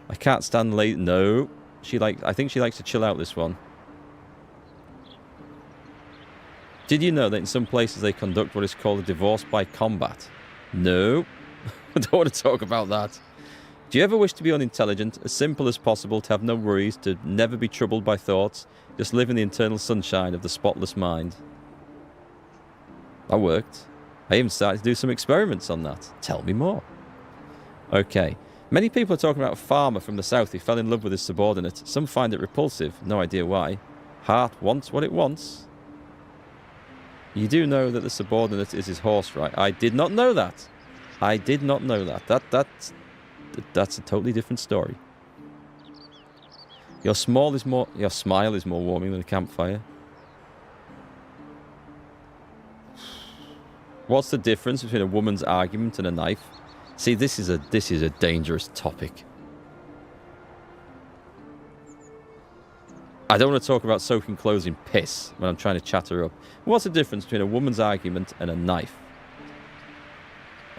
I can't stand late... No. I think she likes to chill out, this one. Did you know that in some places they conduct what is called a divorce by combat? No. I don't want to talk about that. Do you ever wish to be unintelligent, as simple as possible, to have no worries, to never be troubled by thoughts, just live in the eternal sunshine of the spotless mind? That worked. I even started to do some experiments on that. Tell me more. Okay. Many people are talking about a farmer from the south who fell in love with his subordinate. Some find it repulsive. No idea why. Heart wants what it wants. You do know that the subordinate is his horse, right? I did not know that. I did not know that. That's a totally different story. Your smile is more warming than a campfire. What's the difference between a woman's argument and a knife? See, this is a dangerous topic. I don't want to talk about soaking clothes in piss when I'm trying to chat her up. What's the difference between a woman's argument and a knife?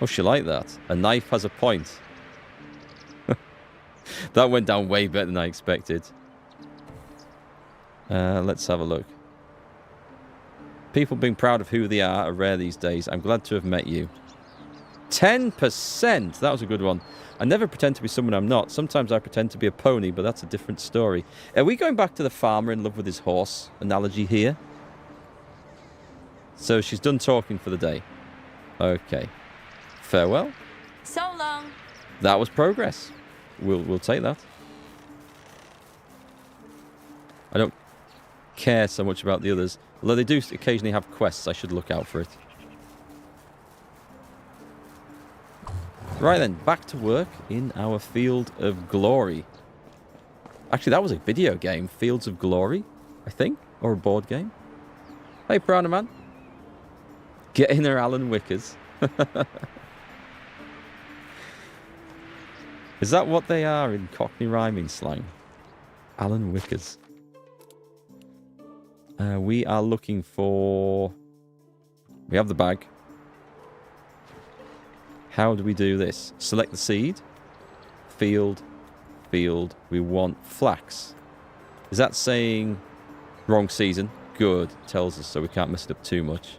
Oh, she liked that. A knife has a point. That went down way better than I expected. Let's have a look. People being proud of who they are rare these days. I'm glad to have met you. 10%! That was a good one. I never pretend to be someone I'm not. Sometimes I pretend to be a pony, but that's a different story. Are we going back to the farmer in love with his horse analogy here? So she's done talking for the day. Okay. Farewell.
So long.
That was progress. We'll take that. I don't care so much about the others. Although they do occasionally have quests, I should look out for it. Right then, back to work in our Field of Glory. Actually, that was a video game, Fields of Glory, I think, or a board game. Hey, Piranha Man. Get in there, Alan Wickers. Is that what they are in Cockney rhyming slang? Alan Wickers. We are looking for... We have the bag. How do we do this? Select the seed. Field. Field. We want flax. Is that saying wrong season? Good. Tells us so we can't mess it up too much.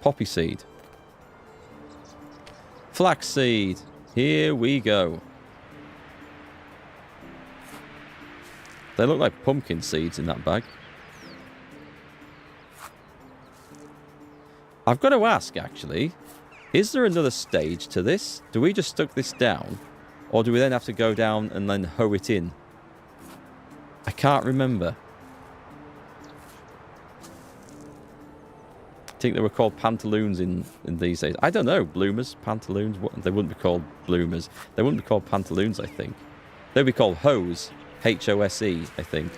Poppy seed. Flax seed. Here we go. They look like pumpkin seeds in that bag. I've got to ask, actually, is there another stage to this? Do we just stuck this down? Or do we then have to go down and then hoe it in? I can't remember. I think they were called pantaloons in these days. I don't know. Bloomers? Pantaloons? What? They wouldn't be called bloomers. They wouldn't be called pantaloons, I think. They'd be called hose. H-O-S-E, I think.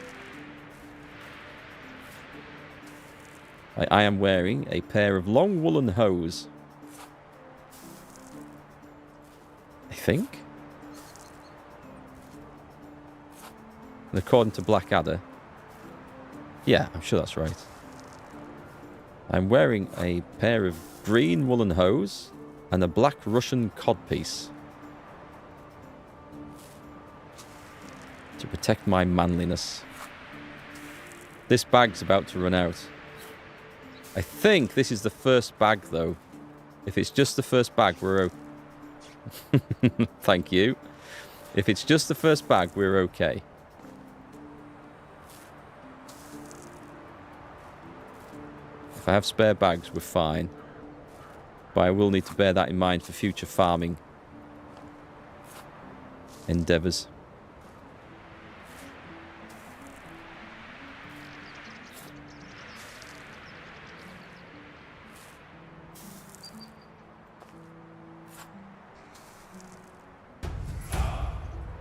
I am wearing a pair of long woolen hose. I think. And according to Blackadder. Yeah, I'm sure that's right. I'm wearing a pair of green woolen hose and a black Russian codpiece. To protect my manliness. This bag's about to run out. I think this is the first bag, though. If it's just the first bag, we're okay. Thank you. If it's just the first bag, we're okay. If I have spare bags, we're fine. But I will need to bear that in mind for future farming endeavours.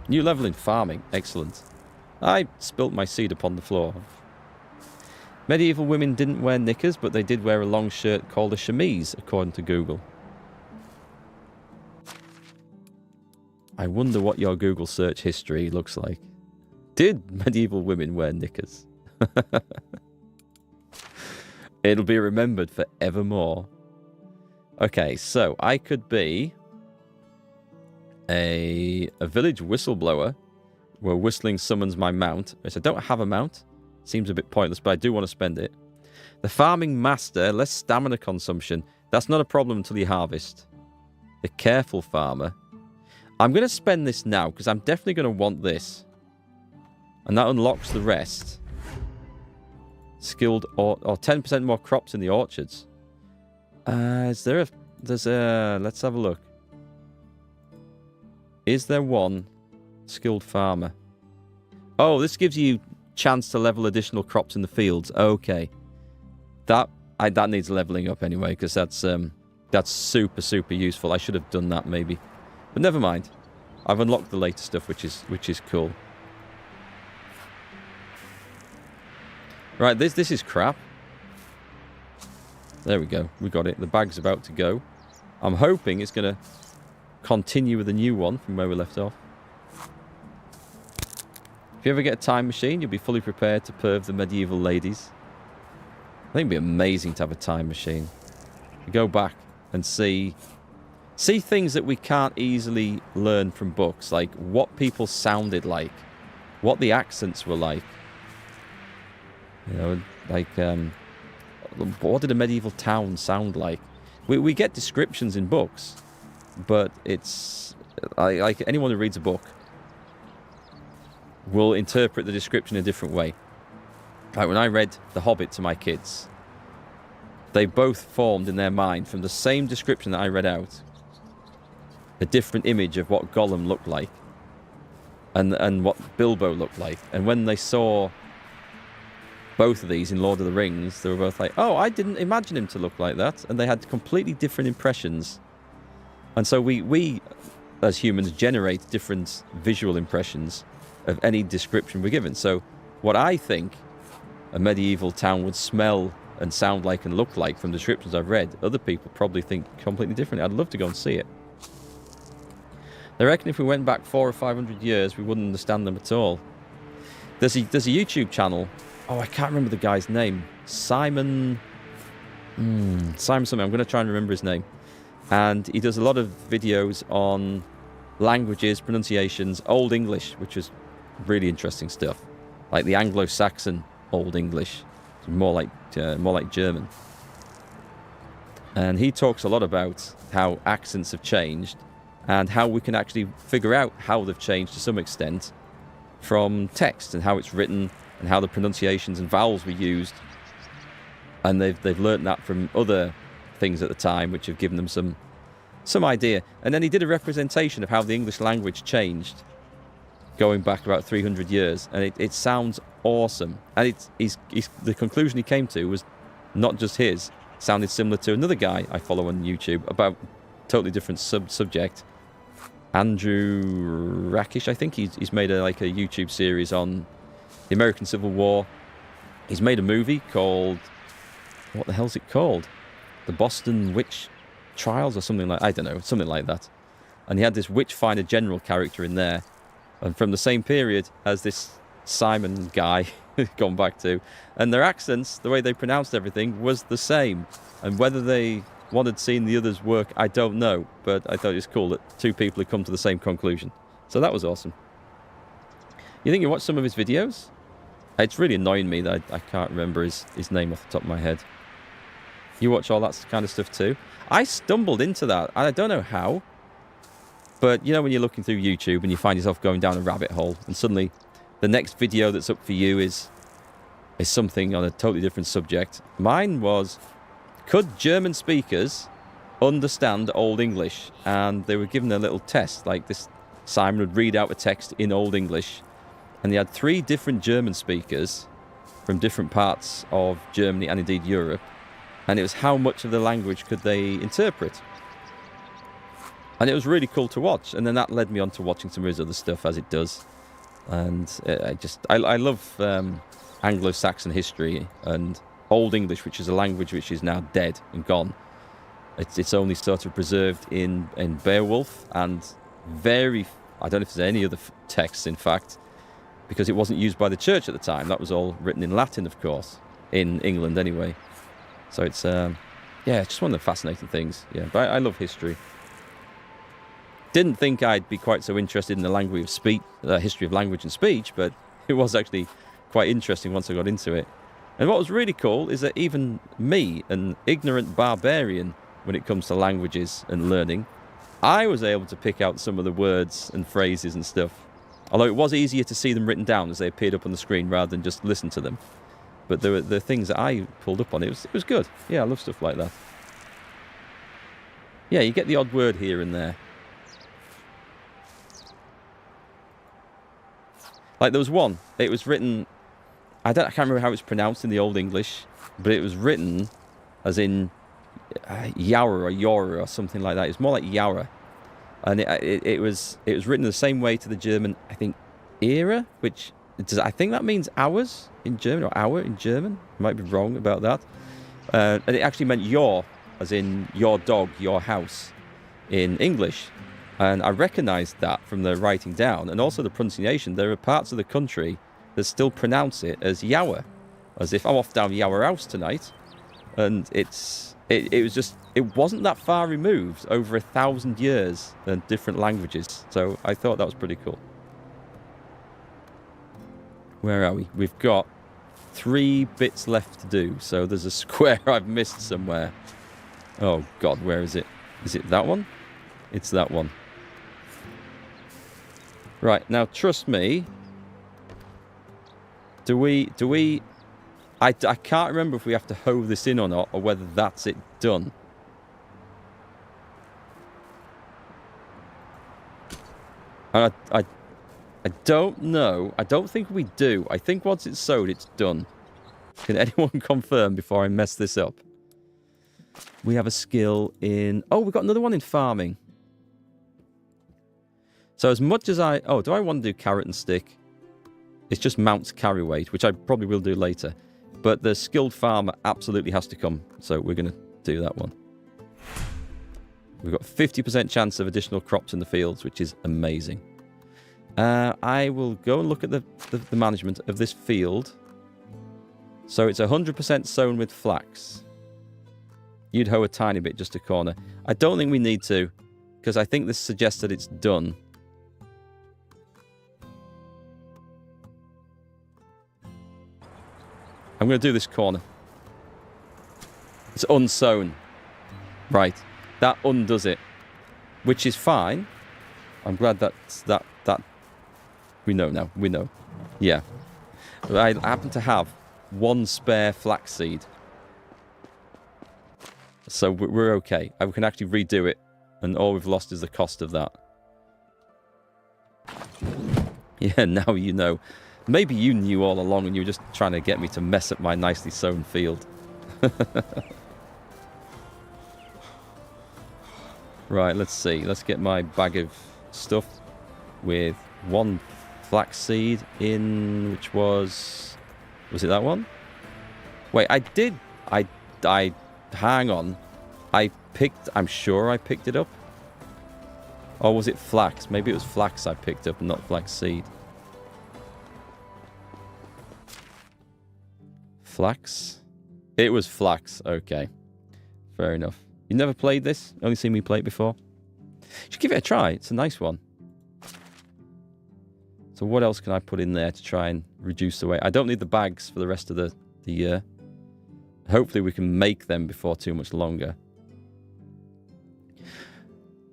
New level in farming. Excellent. I spilt my seed upon the floor. Medieval women didn't wear knickers, but they did wear a long shirt called a chemise, according to Google. I wonder what your Google search history looks like. Did medieval women wear knickers? It'll be remembered forevermore. Okay, so I could be a village whistleblower where whistling summons my mount. Which I don't have a mount. Seems a bit pointless, but I do want to spend it. The farming master, less stamina consumption. That's not a problem until you harvest. The careful farmer. I'm going to spend this now because I'm definitely going to want this. And that unlocks the rest. Skilled or 10% more crops in the orchards. There's a, let's have a look. Is there one skilled farmer? Oh, this gives you chance to level additional crops in the fields. Okay. That needs leveling up anyway, because that's super, super useful. I should have done that maybe. But never mind. I've unlocked the later stuff, which is cool. Right, this is crap. There we go. We got it. The bag's about to go. I'm hoping it's going to continue with a new one from where we left off. If you ever get a time machine, you'll be fully prepared to perv the medieval ladies. I think it'd be amazing to have a time machine. You go back and see things that we can't easily learn from books, like what people sounded like, what the accents were like. You know, like what did a medieval town sound like? We get descriptions in books, but it's like anyone who reads a book will interpret the description in a different way. Like when I read The Hobbit to my kids, they both formed in their mind from the same description that I read out a different image of what Gollum looked like and what Bilbo looked like. And when they saw both of these in Lord of the Rings, they were both like, oh, I didn't imagine him to look like that. And they had completely different impressions. And so we as humans generate different visual impressions of any description we're given. So what I think a medieval town would smell and sound like and look like from the descriptions I've read, other people probably think completely differently. I'd love to go and see it. They reckon if we went back 400 or 500 years, we wouldn't understand them at all. There's a YouTube channel Oh, I can't remember the guy's name. Simon... Simon something. I'm going to try and remember his name. And he does a lot of videos on languages, pronunciations, Old English, which is really interesting stuff. Like the Anglo-Saxon Old English. It's more like German. And he talks a lot about how accents have changed and how we can actually figure out how they've changed to some extent from text and how it's written and how the pronunciations and vowels were used. And they've learnt that from other things at the time, which have given them some idea. And then he did a representation of how the English language changed going back about 300 years. And it sounds awesome. And the conclusion he came to was not just his. Sounded similar to another guy I follow on YouTube about totally different subject. Andrew Rakish, I think. He's made a YouTube series on the American Civil War. He's made a movie called... What the hell's it called? The Boston Witch Trials or something like... I don't know, something like that. And he had this Witchfinder General character in there. And from the same period as this Simon guy gone back to. And their accents, the way they pronounced everything, was the same. And whether they wanted seen the others work, I don't know. But I thought it was cool that two people had come to the same conclusion. So that was awesome. You think you watched some of his videos? It's really annoying me that I can't remember his name off the top of my head. You watch all that kind of stuff too? I stumbled into that. I don't know how. But you know when you're looking through YouTube and you find yourself going down a rabbit hole and suddenly the next video that's up for you is something on a totally different subject. Mine was, could German speakers understand Old English? And they were given a little test. Like this, Simon would read out a text in Old English. And they had 3 different German speakers from different parts of Germany and indeed Europe. And it was how much of the language could they interpret. And it was really cool to watch. And then that led me on to watching some of his other stuff, as it does. And I love Anglo-Saxon history and Old English, which is a language which is now dead and gone. It's only sort of preserved in Beowulf and I don't know if there's any other texts, in fact, because it wasn't used by the church at the time. That was all written in Latin, of course, in England anyway. So it's just one of the fascinating things. Yeah, but I love history. Didn't think I'd be quite so interested in the language of speech, history of language and speech, but it was actually quite interesting once I got into it. And what was really cool is that even me, an ignorant barbarian when it comes to languages and learning, I was able to pick out some of the words and phrases and stuff. Although it was easier to see them written down as they appeared up on the screen rather than just listen to them. But there were the things that I pulled up on. It was good. Yeah, I love stuff like that. Yeah, you get the odd word here and there. Like there was one. It was written... I can't remember how it's pronounced in the Old English, but it was written as in Yaura or Yora or something like that. It's more like Yaura. And it was written the same way to the German, I think, era, which I think that means hours in German, or hour in German. I might be wrong about that. And it actually meant your, as in your dog, your house, in English. And I recognised that from the writing down, and also the pronunciation. There are parts of the country that still pronounce it as Yawa, as if I'm off down Yawa House tonight. And it wasn't that far removed, over 1,000 years and different languages. So I thought that was pretty cool. Where are we? We've got 3 bits left to do. So there's a square I've missed somewhere. Oh God, where is it? Is it that one? It's that one. Right, now trust me. Do we... I can't remember if we have to hoe this in or not, or whether that's it done. And I don't know. I don't think we do. I think once it's sowed, it's done. Can anyone confirm before I mess this up? We have a skill in... Oh, we've got another one in farming. So as much as I... Oh, do I want to do carrot and stick? It's just mounts carry weight, which I probably will do later. But the skilled farmer absolutely has to come. So we're going to do that one. We've got 50% chance of additional crops in the fields, which is amazing. I will go and look at the management of this field. So it's 100% sown with flax. You'd hoe a tiny bit, just a corner. I don't think we need to, because I think this suggests that it's done. I'm going to do this corner. It's unsown. Right. That undoes it. Which is fine. I'm glad that we know now. We know. Yeah. I happen to have one spare flaxseed. So we're okay. We can actually redo it. And all we've lost is the cost of that. Yeah, now you know. Maybe you knew all along and you were just trying to get me to mess up my nicely sown field. Right, let's see. Let's get my bag of stuff with one flaxseed in, which was it that one? Wait, hang on. I'm sure I picked it up. Or was it flax? Maybe it was flax I picked up and not flaxseed. Flax? It was flax. Okay. Fair enough. You never played this? Only seen me play it before? You should give it a try. It's a nice one. So what else can I put in there to try and reduce the weight? I don't need the bags for the rest of the year. Hopefully we can make them before too much longer.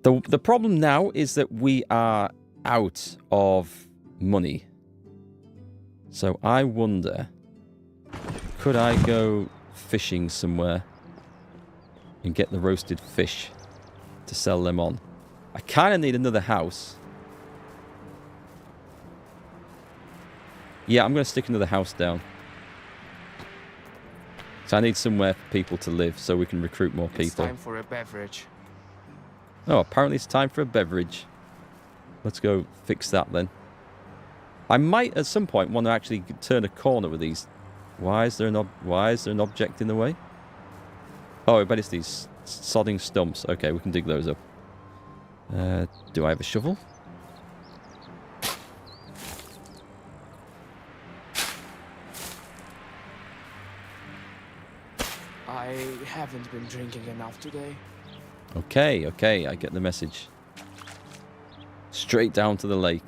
The problem now is that we are out of money. So I wonder, could I go fishing somewhere and get the roasted fish to sell them on? I kind of need another house. Yeah, I'm going to stick another house down. So I need somewhere for people to live so we can recruit more people.
It's time for a beverage.
Oh, apparently it's time for a beverage. Let's go fix that then. I might at some point want to actually turn a corner with these. Why is there an object in the way? Oh, I bet it's these sodding stumps. Okay, we can dig those up. Do I have a shovel?
I haven't been drinking enough today.
Okay, I get the message. Straight down to the lake.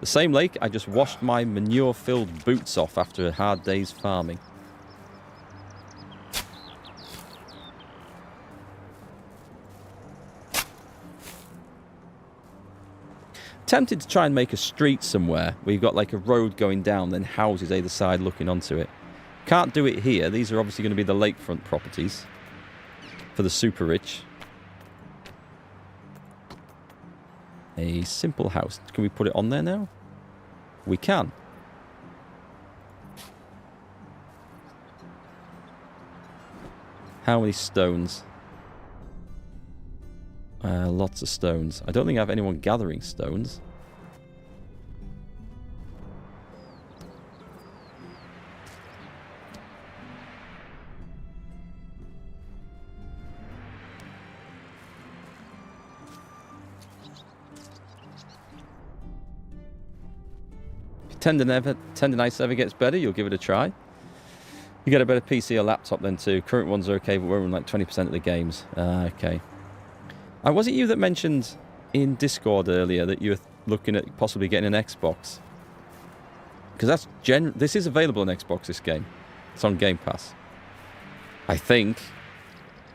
The same lake I just washed my manure-filled boots off after a hard day's farming. Tempted to try and make a street somewhere where you've got like a road going down, then houses either side looking onto it. Can't do it here. These are obviously going to be the lakefront properties for the super rich. A simple house. Can we put it on there now? We can. How many stones? Lots of stones. I don't think I have anyone gathering stones. Tendonitis ever gets better, you'll give it a try. You get a better PC or laptop then too. Current ones are okay, but we're on like 20% of the games. Okay. Was it you that mentioned in Discord earlier that you were looking at possibly getting an Xbox? Because this is available on Xbox, this game. It's on Game Pass. I think.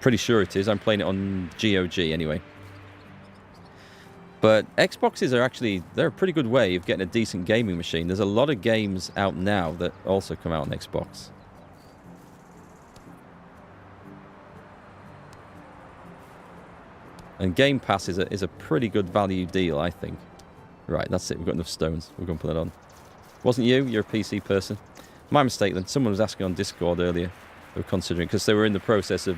Pretty sure it is. I'm playing it on GOG anyway. But Xboxes are actually, they're a pretty good way of getting a decent gaming machine. There's a lot of games out now that also come out on Xbox. And Game Pass is a pretty good value deal, I think. Right, that's it. We've got enough stones. We're going to put that on. Wasn't you? You're a PC person. My mistake then. Someone was asking on Discord earlier. They were considering, because they were in the process of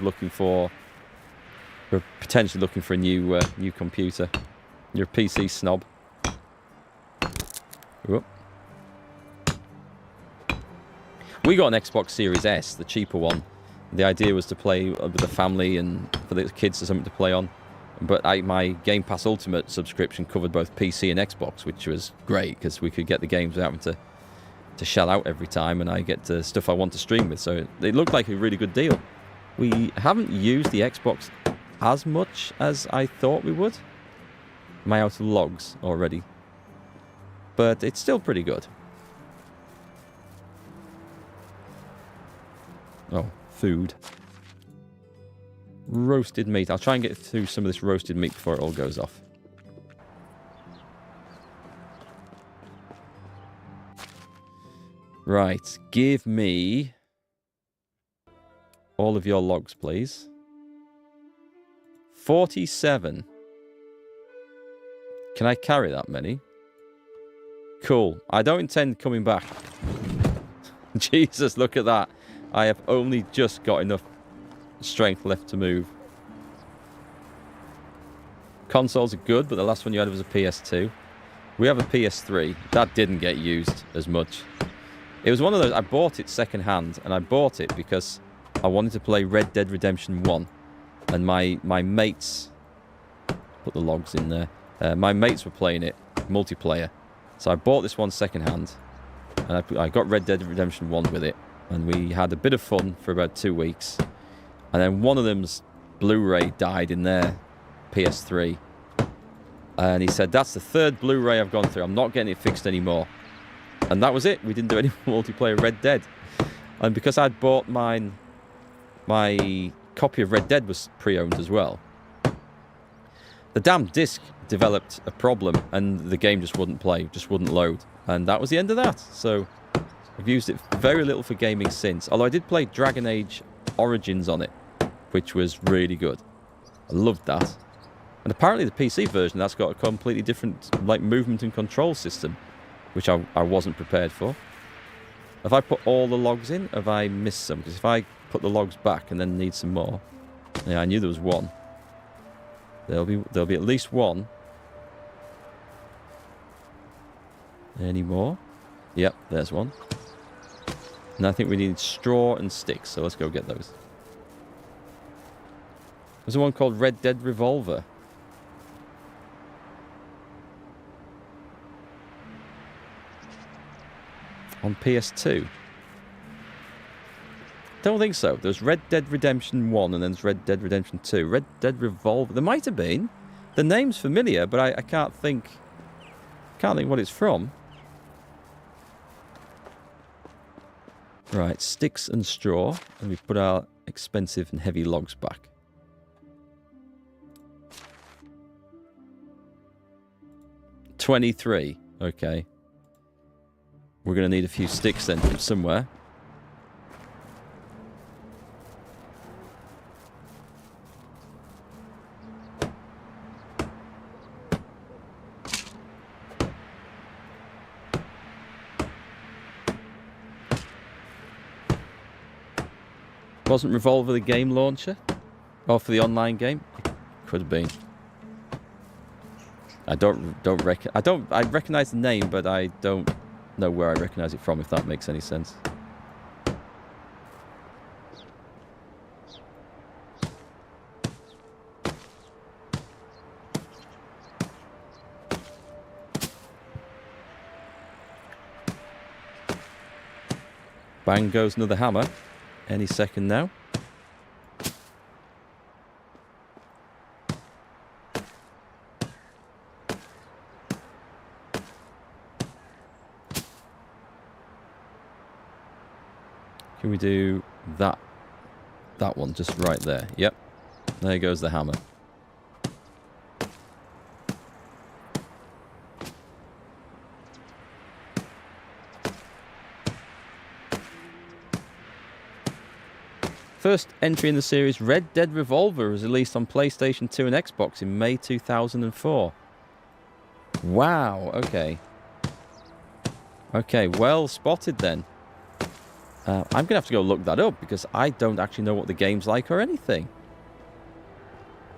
potentially looking for a new computer. You're a PC snob. Whoop. We got an Xbox Series S, the cheaper one. The idea was to play with the family and for the kids or something to play on. But my Game Pass Ultimate subscription covered both PC and Xbox, which was great because we could get the games without having to to shell out every time, and I get the stuff I want to stream with. So it looked like a really good deal. We haven't used the Xbox as much as I thought we would. Am I out of logs already? But it's still pretty good. Oh, food. Roasted meat. I'll try and get through some of this roasted meat before it all goes off. Right. Give me all of your logs, please. 47. Can I carry that many? Cool. I don't intend coming back. Jesus, look at that. I have only just got enough strength left to move. Consoles are good, but the last one you had was a PS2. We have a PS3. That didn't get used as much. It was one of those, I bought it second hand, and I bought it because I wanted to play Red Dead Redemption 1. And my mates, put the logs in there, my mates were playing it, multiplayer. So I bought this one second hand, and I got Red Dead Redemption 1 with it. And we had a bit of fun for about 2 weeks. And then one of them's Blu-ray died in their PS3. And he said, that's the third Blu-ray I've gone through. I'm not getting it fixed anymore. And that was it. We didn't do any multiplayer Red Dead. And because I'd bought mine, my copy of Red Dead was pre-owned as well. The damn disc developed a problem and the game just wouldn't play, just wouldn't load. And that was the end of that. So I've used it very little for gaming since. Although I did play Dragon Age Origins on it, which was really good. I loved that. And apparently the PC version, that's got a completely different like movement and control system, which I wasn't prepared for. Have I put all the logs in? Have I missed some? Because if I put the logs back and then need some more... Yeah, I knew there was one. There'll be at least one. Any more? Yep, there's one. And I think we need straw and sticks, so let's go get those. There's one called Red Dead Revolver. On PS2? Don't think so. There's Red Dead Redemption 1 and then there's Red Dead Redemption 2. Red Dead Revolver. There might have been. The name's familiar, but I can't think what it's from. Right, sticks and straw. And we put our expensive and heavy logs back. $23. Okay. We're going to need a few sticks then from somewhere. Wasn't Revolver the game launcher? Or for the online game? Could have been. I recognize the name, but I don't know where I recognize it from, if that makes any sense. Bang goes another hammer. Any second now. Can we do that one just right there? Yep. There goes the hammer. First entry in the series, Red Dead Revolver, was released on PlayStation 2 and Xbox in May 2004. Wow, okay. Okay, well spotted then. I'm going to have to go look that up because I don't actually know what the game's like or anything.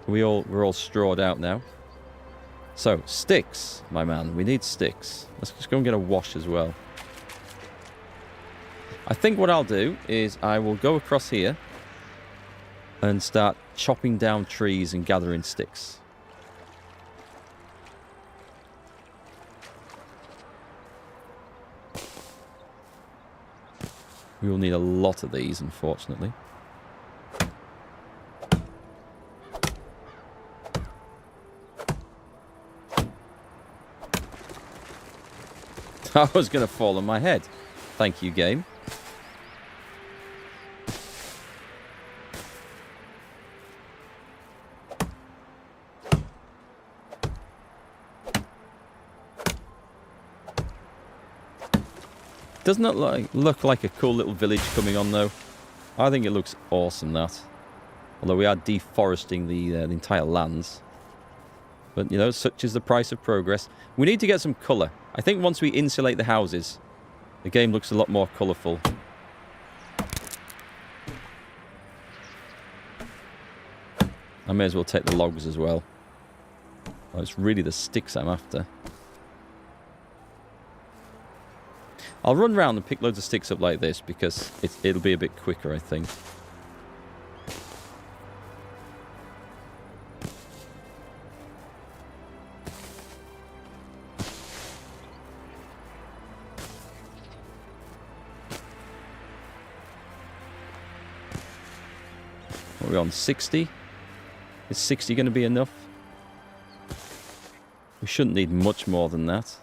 We're all strawed out now. So, sticks, my man. We need sticks. Let's just go and get a wash as well. I think what I'll do is I will go across here and start chopping down trees and gathering sticks. We will need a lot of these, unfortunately. I was going to fall on my head. Thank you, game. Doesn't it look like a cool little village coming on, though? I think it looks awesome, that. Although we are deforesting the entire lands. But, you know, such is the price of progress. We need to get some colour. I think once we insulate the houses, the game looks a lot more colourful. I may as well take the logs as well. Oh, it's really the sticks I'm after. I'll run around and pick loads of sticks up like this because it'll be a bit quicker, I think. What are we on? 60? Is 60 going to be enough? We shouldn't need much more than that.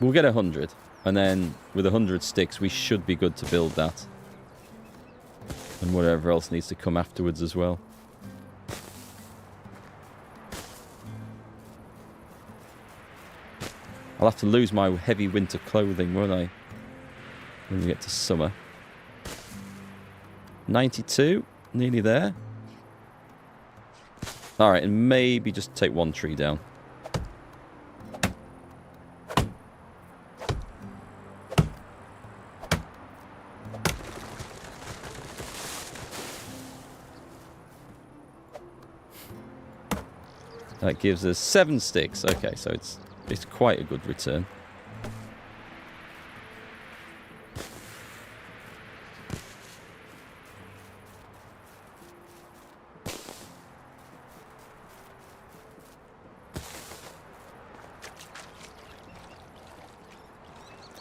We'll get 100, and then with 100 sticks, we should be good to build that. And whatever else needs to come afterwards as well. I'll have to lose my heavy winter clothing, won't I? When we get to summer. 92, nearly there. Alright, and maybe just take one tree down. That gives us 7 sticks. Okay, so it's quite a good return.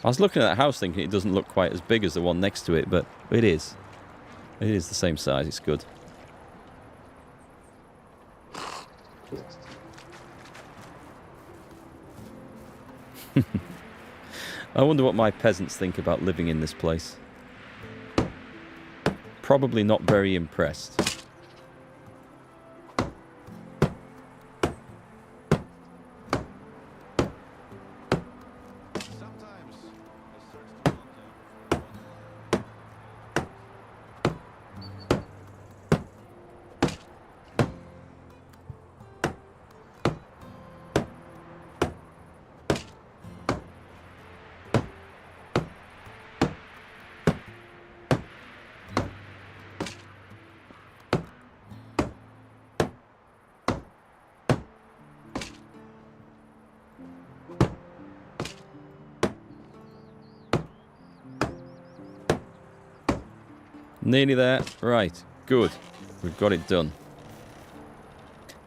I was looking at that house thinking it doesn't look quite as big as the one next to it, but it is. It is the same size. It's good. I wonder what my peasants think about living in this place. Probably not very impressed. Nearly there. Right. Good. We've got it done.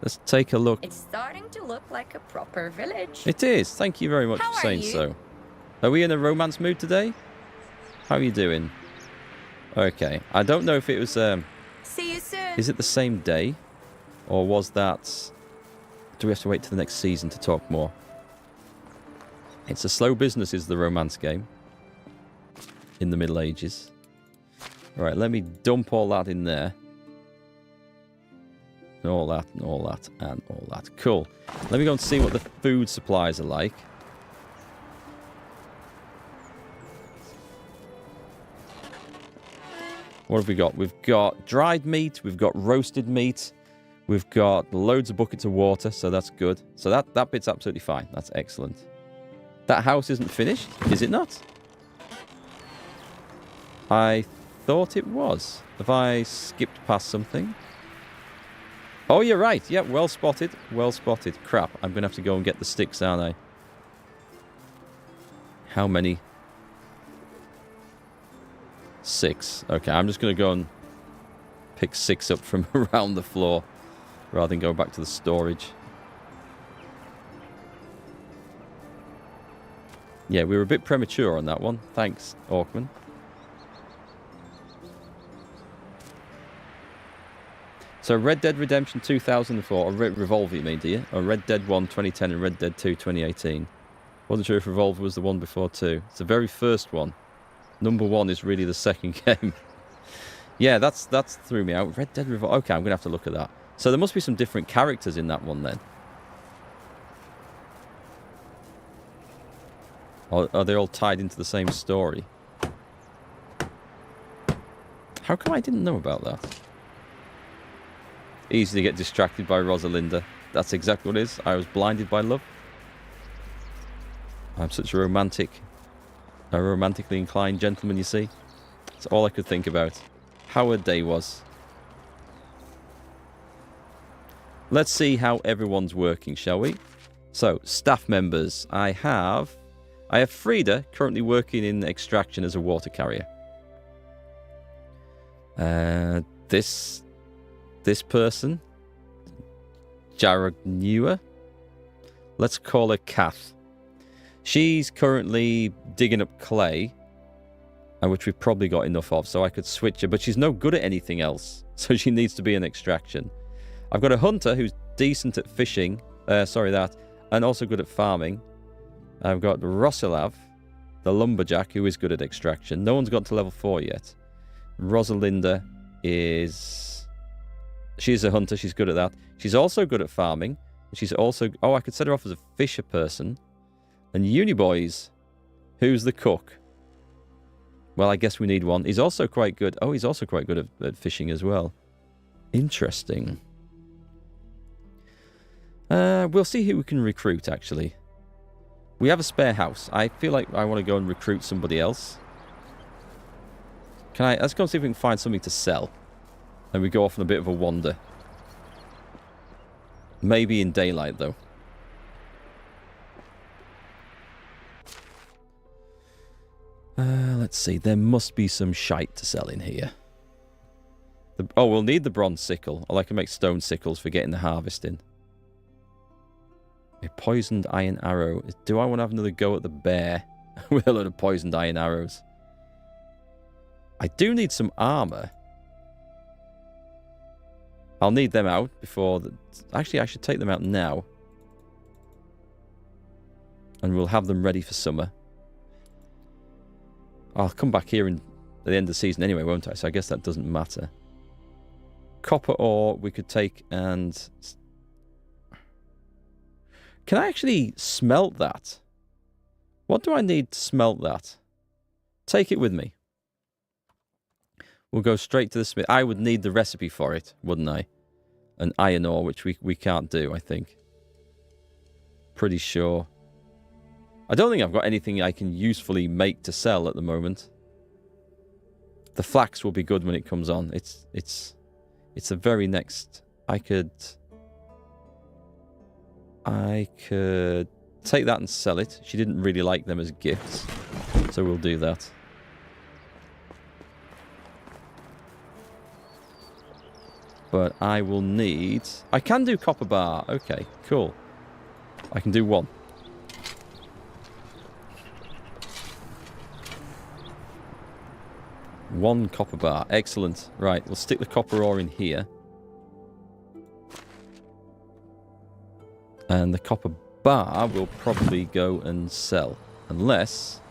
Let's take a look.
It's starting to look like a proper village.
It is. Thank you very much
How
for
are
saying
you?
so. Are we in a romance mood today? How are you doing? Okay. I don't know if it was...
See you soon.
Is it the same day? Or was that... Do we have to wait till the next season to talk more? It's a slow business is the romance game. In the Middle Ages. Right, let me dump all that in there. And all that, and all that, and all that. Cool. Let me go and see what the food supplies are like. What have we got? We've got dried meat, we've got roasted meat, we've got loads of buckets of water, so that's good. So that bit's absolutely fine. That's excellent. That house isn't finished, is it not? I thought it was. Have I skipped past something? Oh, you're right. Yeah, well spotted. Well spotted. Crap. I'm going to have to go and get the sticks, aren't I? How many? 6. Okay, I'm just going to go and pick 6 up from around the floor rather than go back to the storage. Yeah, we were a bit premature on that one. Thanks, Orkman. So Red Dead Redemption 2004, or Revolver you mean, do you? Or Red Dead 1 2010 and Red Dead 2 2018. Wasn't sure if Revolver was the one before 2. It's the very first one. Number 1 is really the second game. Yeah, that's threw me out. Red Dead Revolver. Okay, I'm going to have to look at that. So there must be some different characters in that one then. Or are they all tied into the same story? How come I didn't know about that? Easy to get distracted by Rosalinda. That's exactly what it is. I was blinded by love. I'm such a romantically inclined gentleman, you see. That's all I could think about. How her day was. Let's see how everyone's working, shall we? So, staff members. I have Frida currently working in extraction as a water carrier. This person, Jaragnua, let's call her Kath. She's currently digging up clay, which we've probably got enough of, so I could switch her, but she's no good at anything else, so she needs to be in extraction. I've got a hunter who's decent at fishing, and also good at farming. I've got Rosilav, the lumberjack, who is good at extraction. No one's got to level 4 yet. Rosalinda she's a hunter, she's good at that. She's also good at farming. She's also... Oh, I could set her off as a fisher person. And Uniboys, who's the cook? Well, I guess we need one. He's also quite good... Oh, he's also quite good at fishing as well. Interesting. We'll see who we can recruit, actually. We have a spare house. I feel like I want to go and recruit somebody else. Let's go and see if we can find something to sell. And we go off on a bit of a wander. Maybe in daylight, though. Let's see. There must be some shite to sell in here. We'll need the bronze sickle. Or I can make stone sickles for getting the harvest in. A poisoned iron arrow. Do I want to have another go at the bear with a load of poisoned iron arrows? I do need some armor. I'll need them out before... Actually, I should take them out now. And we'll have them ready for summer. I'll come back here at the end of the season anyway, won't I? So I guess that doesn't matter. Copper ore we could take and... Can I actually smelt that? What do I need to smelt that? Take it with me. We'll go straight to the smith. I would need the recipe for it, wouldn't I? An iron ore, which we can't do, I think. Pretty sure. I don't think I've got anything I can usefully make to sell at the moment. The flax will be good when it comes on. It's the very next... I could take that and sell it. She didn't really like them as gifts, so we'll do that. But I will need... I can do copper bar. Okay, cool. I can do one. One copper bar. Excellent. Right, we'll stick the copper ore in here. And the copper bar will probably go and sell. Unless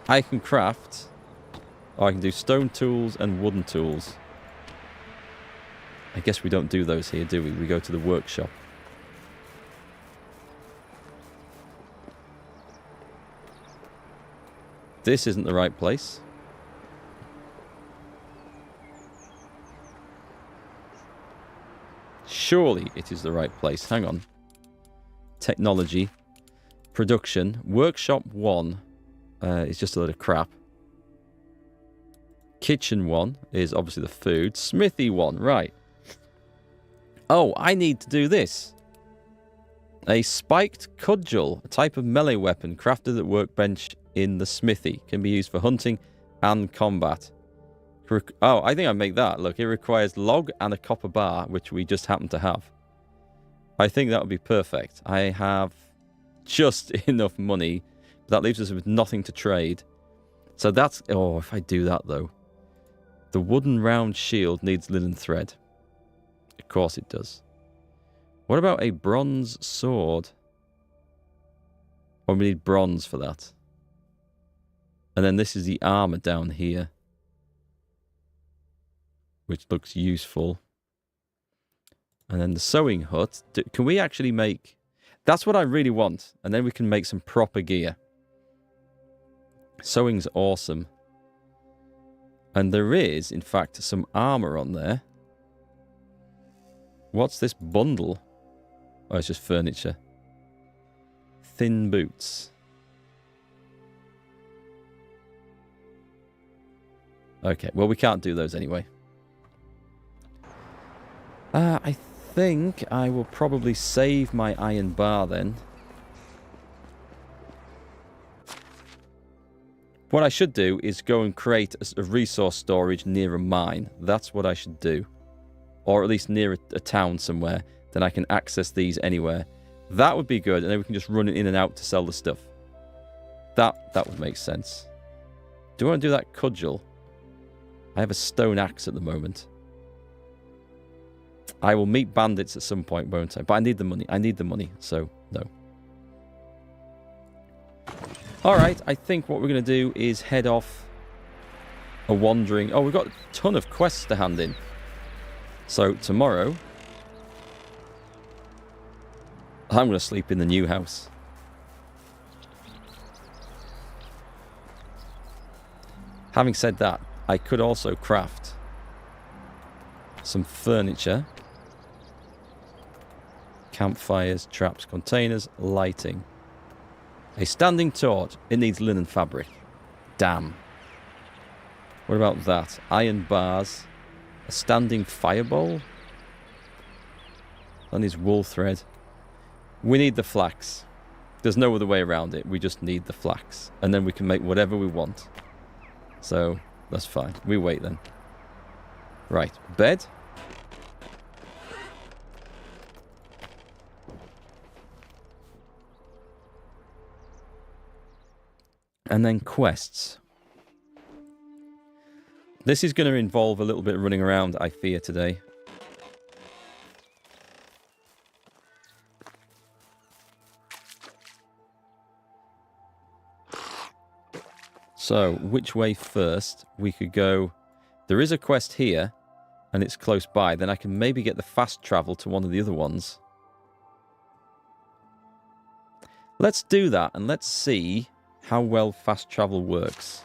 I can craft... Or I can do stone tools and wooden tools. I guess we don't do those here, do we? We go to the workshop. This isn't the right place. Surely it is the right place. Hang on. Technology. Production. Workshop 1 is just a load of crap. Kitchen 1 is obviously the food. Smithy 1, right. Oh, I need to do this. A spiked cudgel, a type of melee weapon crafted at workbench in the smithy. Can be used for hunting and combat. Oh, I think I make that. Look, it requires log and a copper bar, which we just happen to have. I think that would be perfect. I have just enough money That leaves us with nothing to trade. So that's... Oh, if I do that, though. The wooden round shield needs linen thread. Of course it does. What about a bronze sword? Or we need bronze for that. And then this is the armor down here. Which looks useful. And then the sewing hut. Can we actually make... That's what I really want. And then we can make some proper gear. Sewing's awesome. And there is, in fact, some armor on there. What's this bundle? Oh, it's just furniture. Thin boots. Okay, well, we can't do those anyway. I think I will probably save my iron bar then. What I should do is go and create a resource storage near a mine. That's what I should do. Or at least near a town somewhere. Then I can access these anywhere. That would be good. And then we can just run it in and out to sell the stuff. That would make sense. Do I want to do that cudgel? I have a stone axe at the moment. I will meet bandits at some point, won't I? But I need the money. I need the money. So, no. Alright, I think what we're going to do is head off a wandering... Oh, we've got a ton of quests to hand in. So, tomorrow... I'm going to sleep in the new house. Having said that, I could also craft some furniture. Campfires, traps, containers, lighting. A standing torch. It needs linen fabric. Damn. What about that? Iron bars. A standing fireball. That needs wool thread. We need the flax. There's no other way around it. We just need the flax. And then we can make whatever we want. So, that's fine. We wait then. Right. Bed. And then quests. This is going to involve a little bit of running around, I fear, today. So, which way first? We could go... There is a quest here, and it's close by. Then I can maybe get the fast travel to one of the other ones. Let's do that, and let's see how well fast travel works.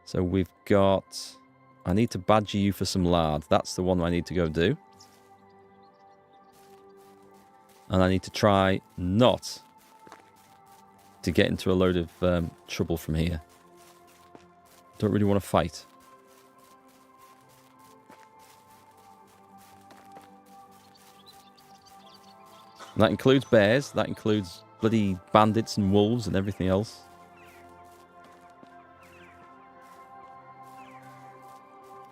So we've got... I need to badger you for some lard. That's the one I need to go do. And I need to try not to get into a load of trouble from here. Don't really want to fight. And that includes bears. That includes bloody bandits and wolves and everything else.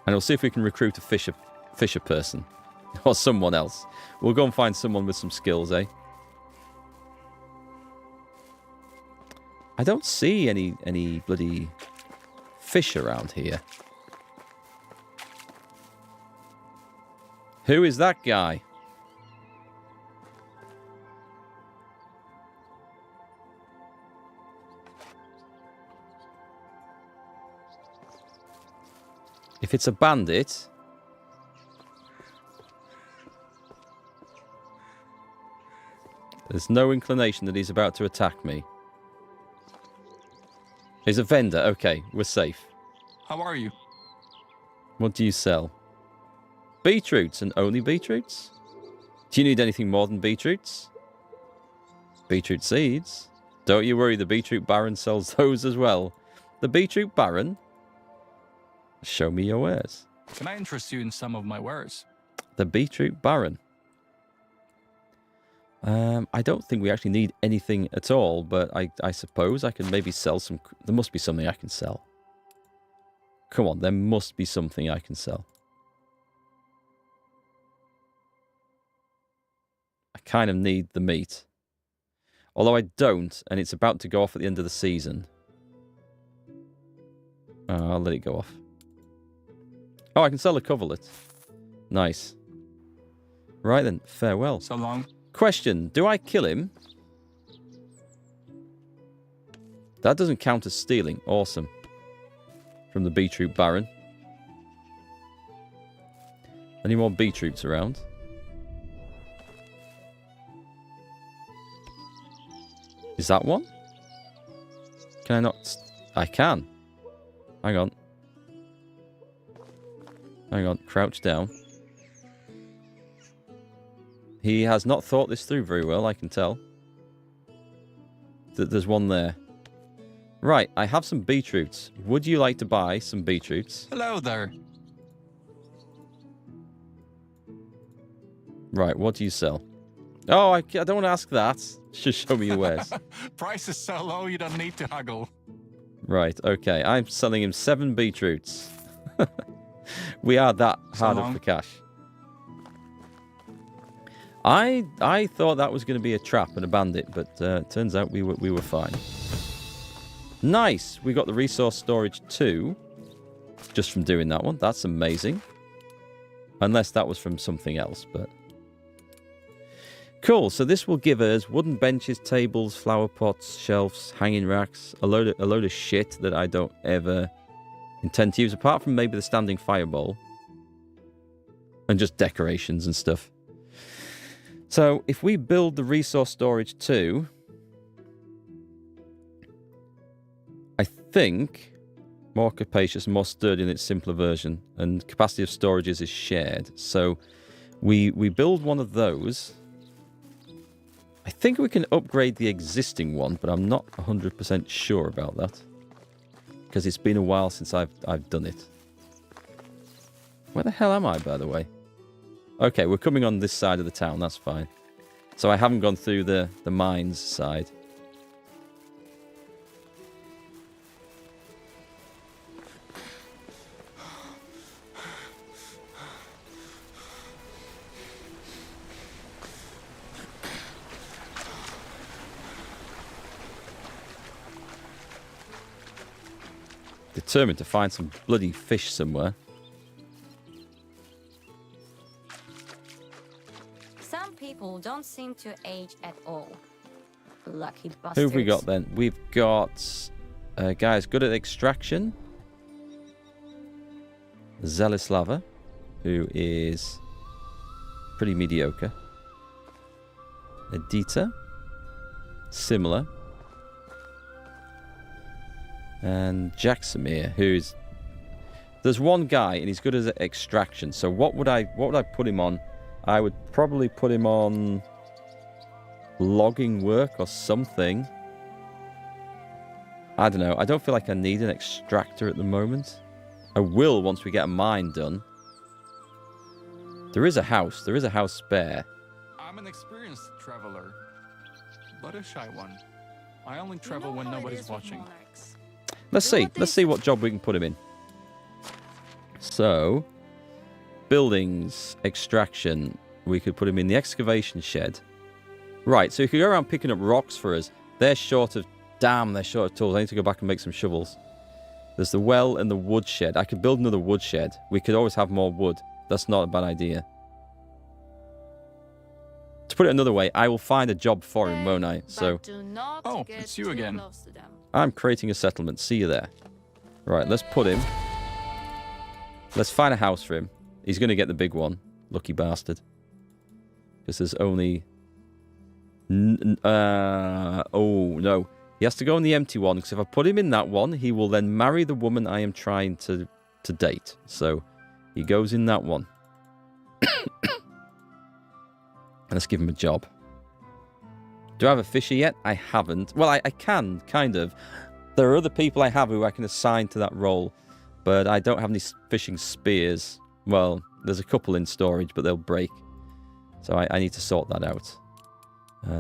And we'll see if we can recruit a fisher person. Or someone else. We'll go and find someone with some skills, eh? I don't see any bloody fish around here. Who is that guy? If it's a bandit... There's no inclination that he's about to attack me. He's a vendor. Okay, we're safe.
How are you?
What do you sell? Beetroots and only beetroots? Do you need anything more than beetroots? Beetroot seeds? Don't you worry, the beetroot baron sells those as well. The beetroot baron? Show me your wares.
Can I interest you in some of my wares?
The beetroot baron. I don't think we actually need anything at all, but I suppose I can maybe sell some... There must be something I can sell. Come on, there must be something I can sell. I kind of need the meat. Although I don't, and it's about to go off at the end of the season. I'll let it go off. Oh, I can sell the coverlet. Nice. Right then, farewell.
So long.
Question, do I kill him? That doesn't count as stealing. Awesome. From the B Troop Baron. Any more B Troops around? Is that one? Can I not? I can. Hang on. Hang on. Crouch down. He has not thought this through very well, I can tell. There's one there. Right, I have some beetroots. Would you like to buy some beetroots?
Hello there.
Right, what do you sell? Oh, I don't want to ask that. Just show me your wares.
Price is so low you don't need to haggle.
Right, okay. I'm selling him 7 beetroots. We are that hard up for cash. I thought that was going to be a trap and a bandit, but turns out we were fine. Nice! We got the resource storage too, just from doing that one. That's amazing. Unless that was from something else, but... Cool, so this will give us wooden benches, tables, flower pots, shelves, hanging racks, a load of shit that I don't ever intend to use, apart from maybe the standing fireball. And just decorations and stuff. So, if we build the resource storage too, I think more capacious, more sturdy in its simpler version, and capacity of storages is shared. So, we build one of those. I think we can upgrade the existing one, but I'm not 100% sure about that. Because it's been a while since I've done it. Where the hell am I, by the way? Okay, we're coming on this side of the town, that's fine. So I haven't gone through the mines side. Determined to find some bloody fish somewhere.
Some people don't seem to age at all. Lucky bastards.
Who have we got then? We've got guys good at extraction. Zelislava, who is pretty mediocre. Edita, similar. And Jacksamir, who's... There's one guy, and he's good at extraction. So what would I put him on? I would probably put him on logging work or something. I don't know. I don't feel like I need an extractor at the moment. I will once we get a mine done. There is a house. There is a house spare.
I'm an experienced traveler, but a shy one. I only travel when nobody's watching.
Let's see. Let's see what job we can put him in. So, buildings, extraction. We could put him in the excavation shed. Right, so you could go around picking up rocks for us. They're short of... Damn, they're short of tools. I need to go back and make some shovels. There's the well and the wood shed. I could build another wood shed. We could always have more wood. That's not a bad idea. To put it another way, I will find a job for him, won't I? So,
Oh, it's you again.
I'm creating a settlement. See you there. Right, let's put him. Let's find a house for him. He's going to get the big one. Lucky bastard. Because there's only... oh, no. He has to go in the empty one, because if I put him in that one, he will then marry the woman I am trying to date. So, he goes in that one. And let's give him a job. Do I have a fisher yet? I haven't. Well, I can, kind of. There are other people I have who I can assign to that role, but I don't have any fishing spears. Well, there's a couple in storage, but they'll break. So I need to sort that out.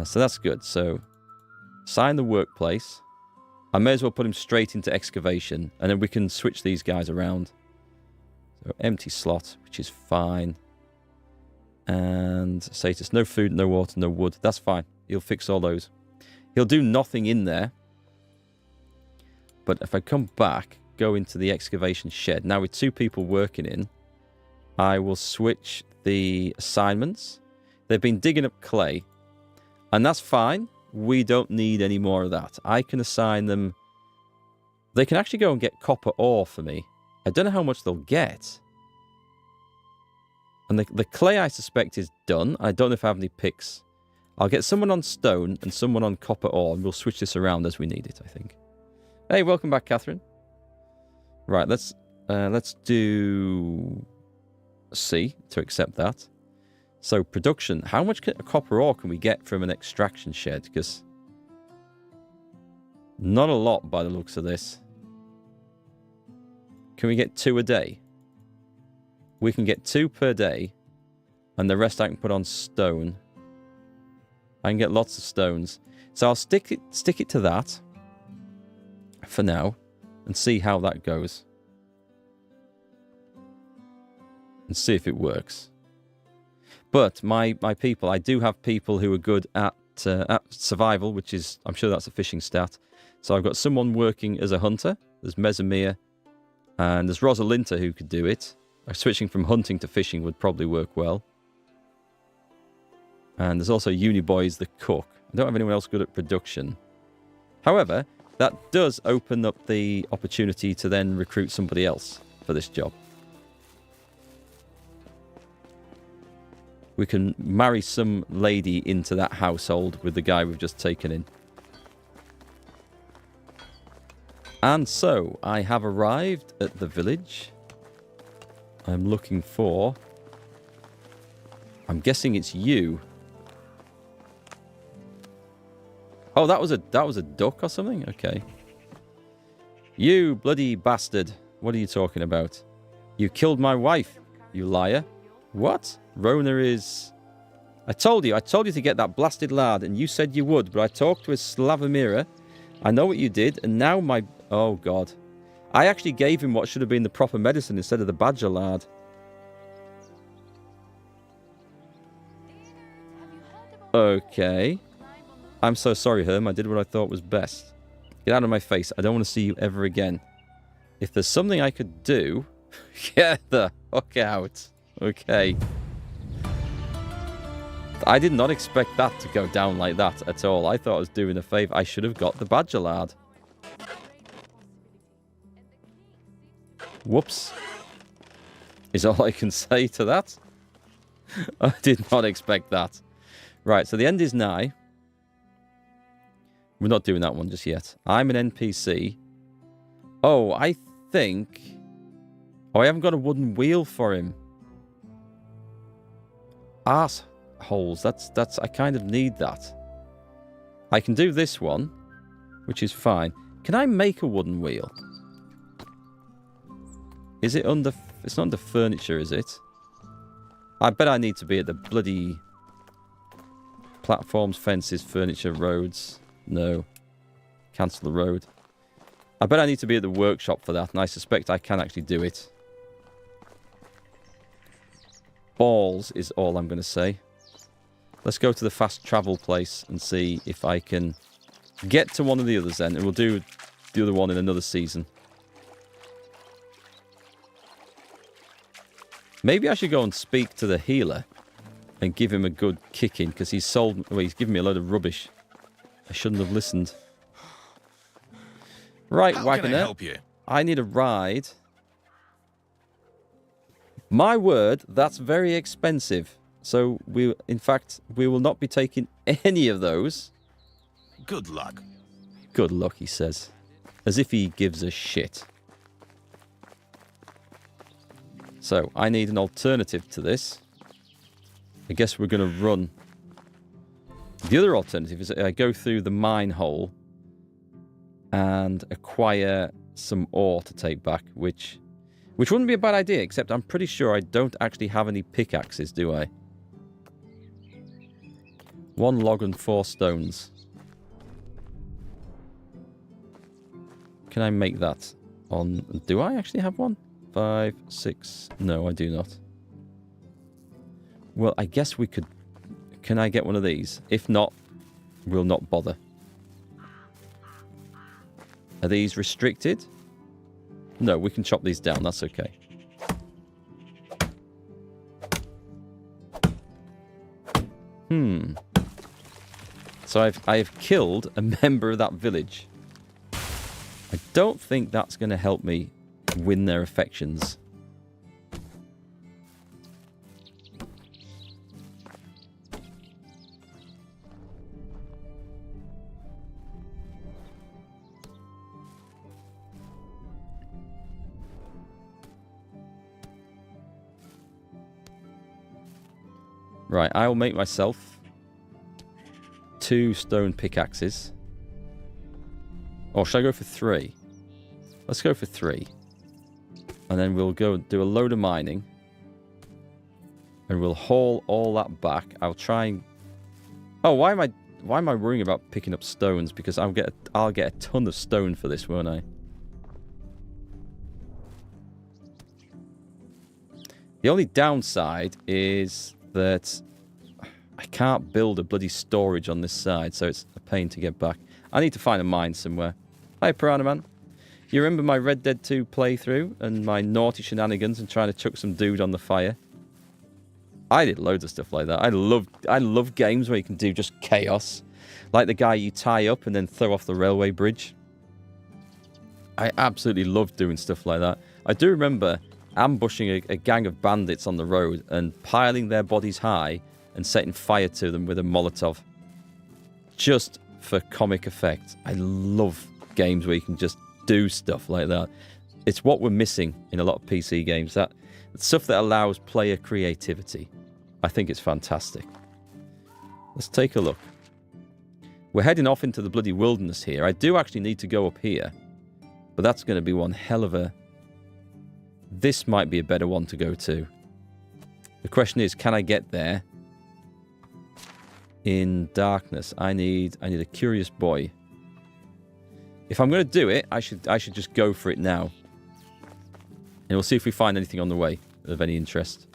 So that's good. So, assign the workplace. I may as well put him straight into excavation, and then we can switch these guys around. So, empty slot, which is fine. And status, no food, no water, no wood. That's fine. He'll fix all those. He'll do nothing in there. But if I come back, go into the excavation shed. Now with 2 people working in, I will switch the assignments. They've been digging up clay. And that's fine. We don't need any more of that. I can assign them... They can actually go and get copper ore for me. I don't know how much they'll get. And the clay, I suspect, is done. I don't know if I have any picks. I'll get someone on stone and someone on copper ore, and we'll switch this around as we need it, I think. Hey, welcome back, Catherine. Right, let's do C to accept that. So, production. How much copper ore can we get from an extraction shed? Because not a lot by the looks of this. Can we get 2 a day? We can get 2 per day, and the rest I can put on stone. I can get lots of stones. So I'll stick it to that for now and see how that goes. And see if it works. But my people, I do have people who are good at survival, which is, I'm sure that's a fishing stat. So I've got someone working as a hunter. There's Mesamir. And there's Rosalinta who could do it. Switching from hunting to fishing would probably work well. And there's also Uniboys the cook. I don't have anyone else good at production. However, that does open up the opportunity to then recruit somebody else for this job. We can marry some lady into that household with the guy we've just taken in. And so, I have arrived at the village. I'm looking for... I'm guessing it's you. Oh, that was a duck or something? Okay. You bloody bastard. What are you talking about? You killed my wife, you liar. What? Rona is... I told you to get that blasted lad, and you said you would, but I talked to a Slavomira. I know what you did, and now my... Oh, God. I actually gave him what should have been the proper medicine instead of the badger lard. Okay. I'm so sorry, Herm. I did what I thought was best. Get out of my face. I don't want to see you ever again. If there's something I could do... Get the fuck out. Okay. I did not expect that to go down like that at all. I thought I was doing a favour. I should have got the badger lard. Whoops. Is all I can say to that. I did not expect that. Right, so the end is nigh. We're not doing that one just yet. I'm an NPC. Oh, I think... Oh, I haven't got a wooden wheel for him. Arseholes. That's... I kind of need that. I can do this one, which is fine. Can I make a wooden wheel? Is it under... It's not under furniture, is it? I bet I need to be at the bloody... Platforms, fences, furniture, roads. No. Cancel the road. I bet I need to be at the workshop for that, and I suspect I can actually do it. Balls is all I'm going to say. Let's go to the fast travel place and see if I can get to one of the others then, and we'll do the other one in another season. Maybe I should go and speak to the healer and give him a good kicking, because he's given me a load of rubbish. I shouldn't have listened. Right,
How
Wagoner.
can I help you?
I need a ride. My word, that's very expensive. So, in fact, we will not be taking any of those.
Good luck.
Good luck, he says. As if he gives a shit. So, I need an alternative to this. I guess we're going to run. The other alternative is I go through the mine hole and acquire some ore to take back, which wouldn't be a bad idea, except I'm pretty sure I don't actually have any pickaxes, do I? 1 log and 4 stones. Can I make that on... Do I actually have one? 5, 6... No, I do not. Well, I guess we could... Can I get one of these? If not, we'll not bother. Are these restricted? No, we can chop these down. That's okay. So I've killed a member of that village. I don't think that's going to help me win their affections. Right, I'll make myself 2 stone pickaxes. Or should I go for 3? Let's go for 3. And then we'll go do a load of mining. And we'll haul all that back. I'll try and... Oh, why am I worrying about picking up stones? Because I'll get a ton of stone for this, won't I? The only downside is that I can't build a bloody storage on this side, so it's a pain to get back. I need to find a mine somewhere. Hi, Piranha Man. You remember my Red Dead 2 playthrough and my naughty shenanigans and trying to chuck some dude on the fire? I did loads of stuff like that. I love games where you can do just chaos. Like the guy you tie up and then throw off the railway bridge. I absolutely love doing stuff like that. I do remember ambushing a gang of bandits on the road and piling their bodies high and setting fire to them with a Molotov. Just for comic effect. I love games where you can just do stuff like that. It's what we're missing in a lot of PC games. That stuff that allows player creativity. I think it's fantastic. Let's take a look. We're heading off into the bloody wilderness here. I do actually need to go up here. But that's going to be one hell of a... This might be a better one to go to. The question is, can I get there in darkness? I need a curious boy. If I'm going to do it, I should just go for it now. And we'll see if we find anything on the way of any interest.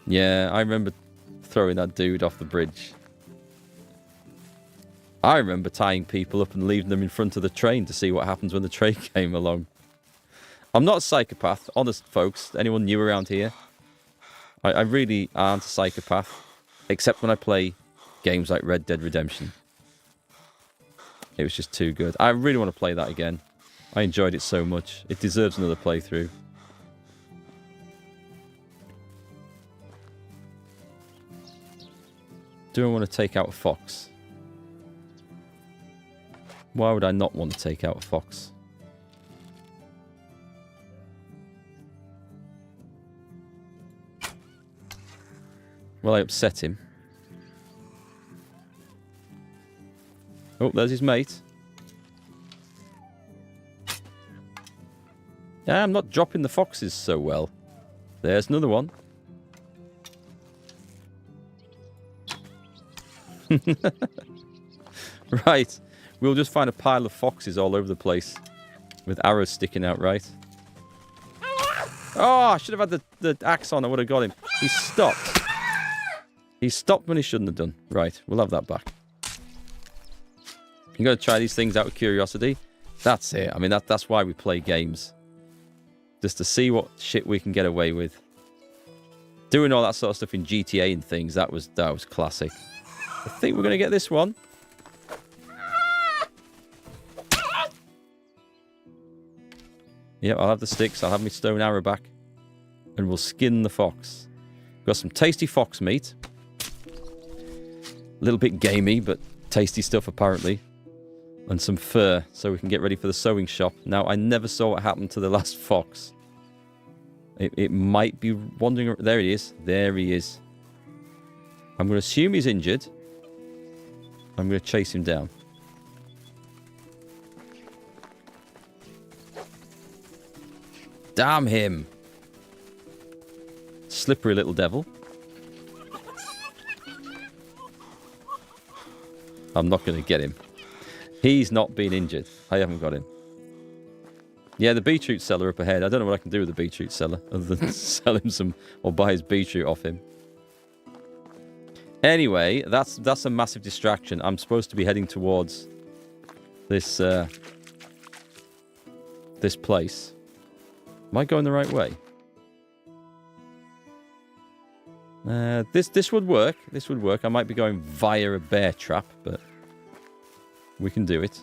Yeah, I remember throwing that dude off the bridge. I remember tying people up and leaving them in front of the train to see what happens when the train came along. I'm not a psychopath, honest folks. Anyone new around here? I really aren't a psychopath. Except when I play games like Red Dead Redemption. It was just too good. I really want to play that again. I enjoyed it so much. It deserves another playthrough. Do I want to take out a fox? Why would I not want to take out a fox? Well, I upset him. Oh, there's his mate. Yeah, I'm not dropping the foxes so well. There's another one. Right. We'll just find a pile of foxes all over the place. With arrows sticking out, right? Oh, I should have had the axe on. I would have got him. He stopped. He stopped when he shouldn't have done. Right. We'll have that back. You got to try these things out of curiosity. That's it. I mean, that's why we play games. Just to see what shit we can get away with. Doing all that sort of stuff in GTA and things, that was classic. I think we're going to get this one. Yep, I'll have the sticks. I'll have my stone arrow back. And we'll skin the fox. Got some tasty fox meat. A little bit gamey, but tasty stuff apparently. And some fur, so we can get ready for the sewing shop. Now, I never saw what happened to the last fox. It might be wandering... There he is. There he is. I'm going to assume he's injured. I'm going to chase him down. Damn him. Slippery little devil. I'm not going to get him. He's not been injured. I haven't got him. Yeah, the beetroot seller up ahead. I don't know what I can do with the beetroot seller other than sell him some or buy his beetroot off him. Anyway, that's a massive distraction. I'm supposed to be heading towards this this place. Am I going the right way? This would work. This would work. I might be going via a bear trap, but we can do it.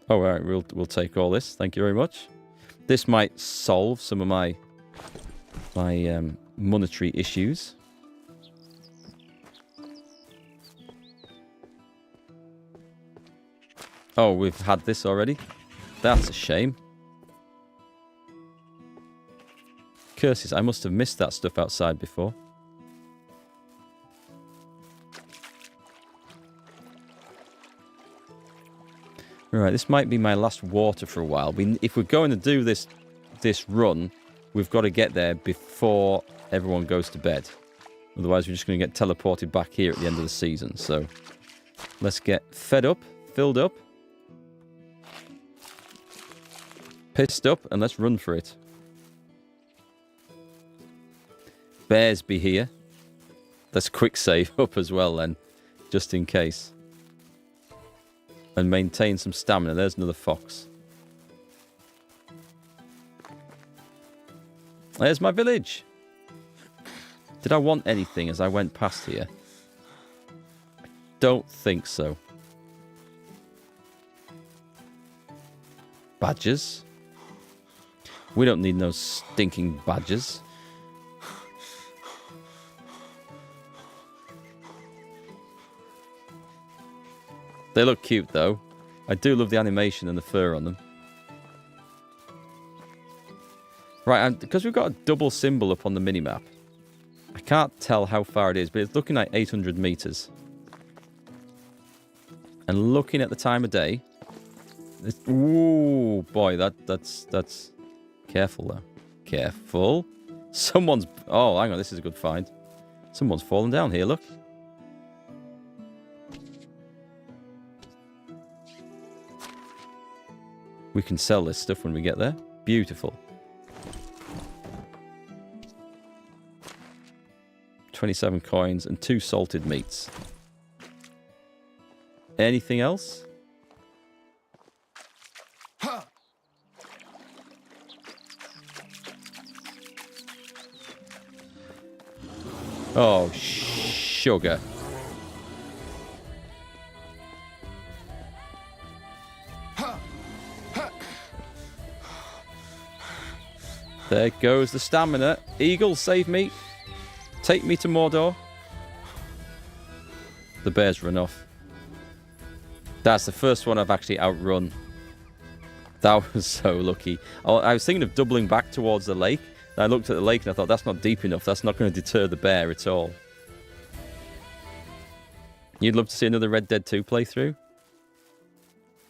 Oh, all right. We'll take all this. Thank you very much. This might solve some of my monetary issues. Oh, we've had this already. That's a shame. Curses, I must have missed that stuff outside before. Right, this might be my last water for a while. If we're going to do this run, we've got to get there before everyone goes to bed. Otherwise, we're just going to get teleported back here at the end of the season. So, let's get fed up, filled up, pissed up, and let's run for it. Bears be here. Let's quick save up as well then, just in case. And maintain some stamina. There's another fox. There's my village. Did I want anything as I went past here? I don't think so. Badgers. We don't need no stinking badgers. They look cute, though. I do love the animation and the fur on them. Right, and because we've got a double symbol up on the minimap, I can't tell how far it is, but it's looking like 800 meters. And looking at the time of day... Ooh, boy, that's... Careful, though. Careful. Someone's... Oh, hang on, this is a good find. Someone's fallen down here, look. We can sell this stuff when we get there. Beautiful. 27 coins and 2 salted meats. Anything else? Oh, sugar. There goes the stamina. Eagle, save me. Take me to Mordor. The bears run off. That's the first one I've actually outrun. That was so lucky. I was thinking of doubling back towards the lake. And I looked at the lake and I thought, that's not deep enough. That's not going to deter the bear at all. You'd love to see another Red Dead 2 playthrough?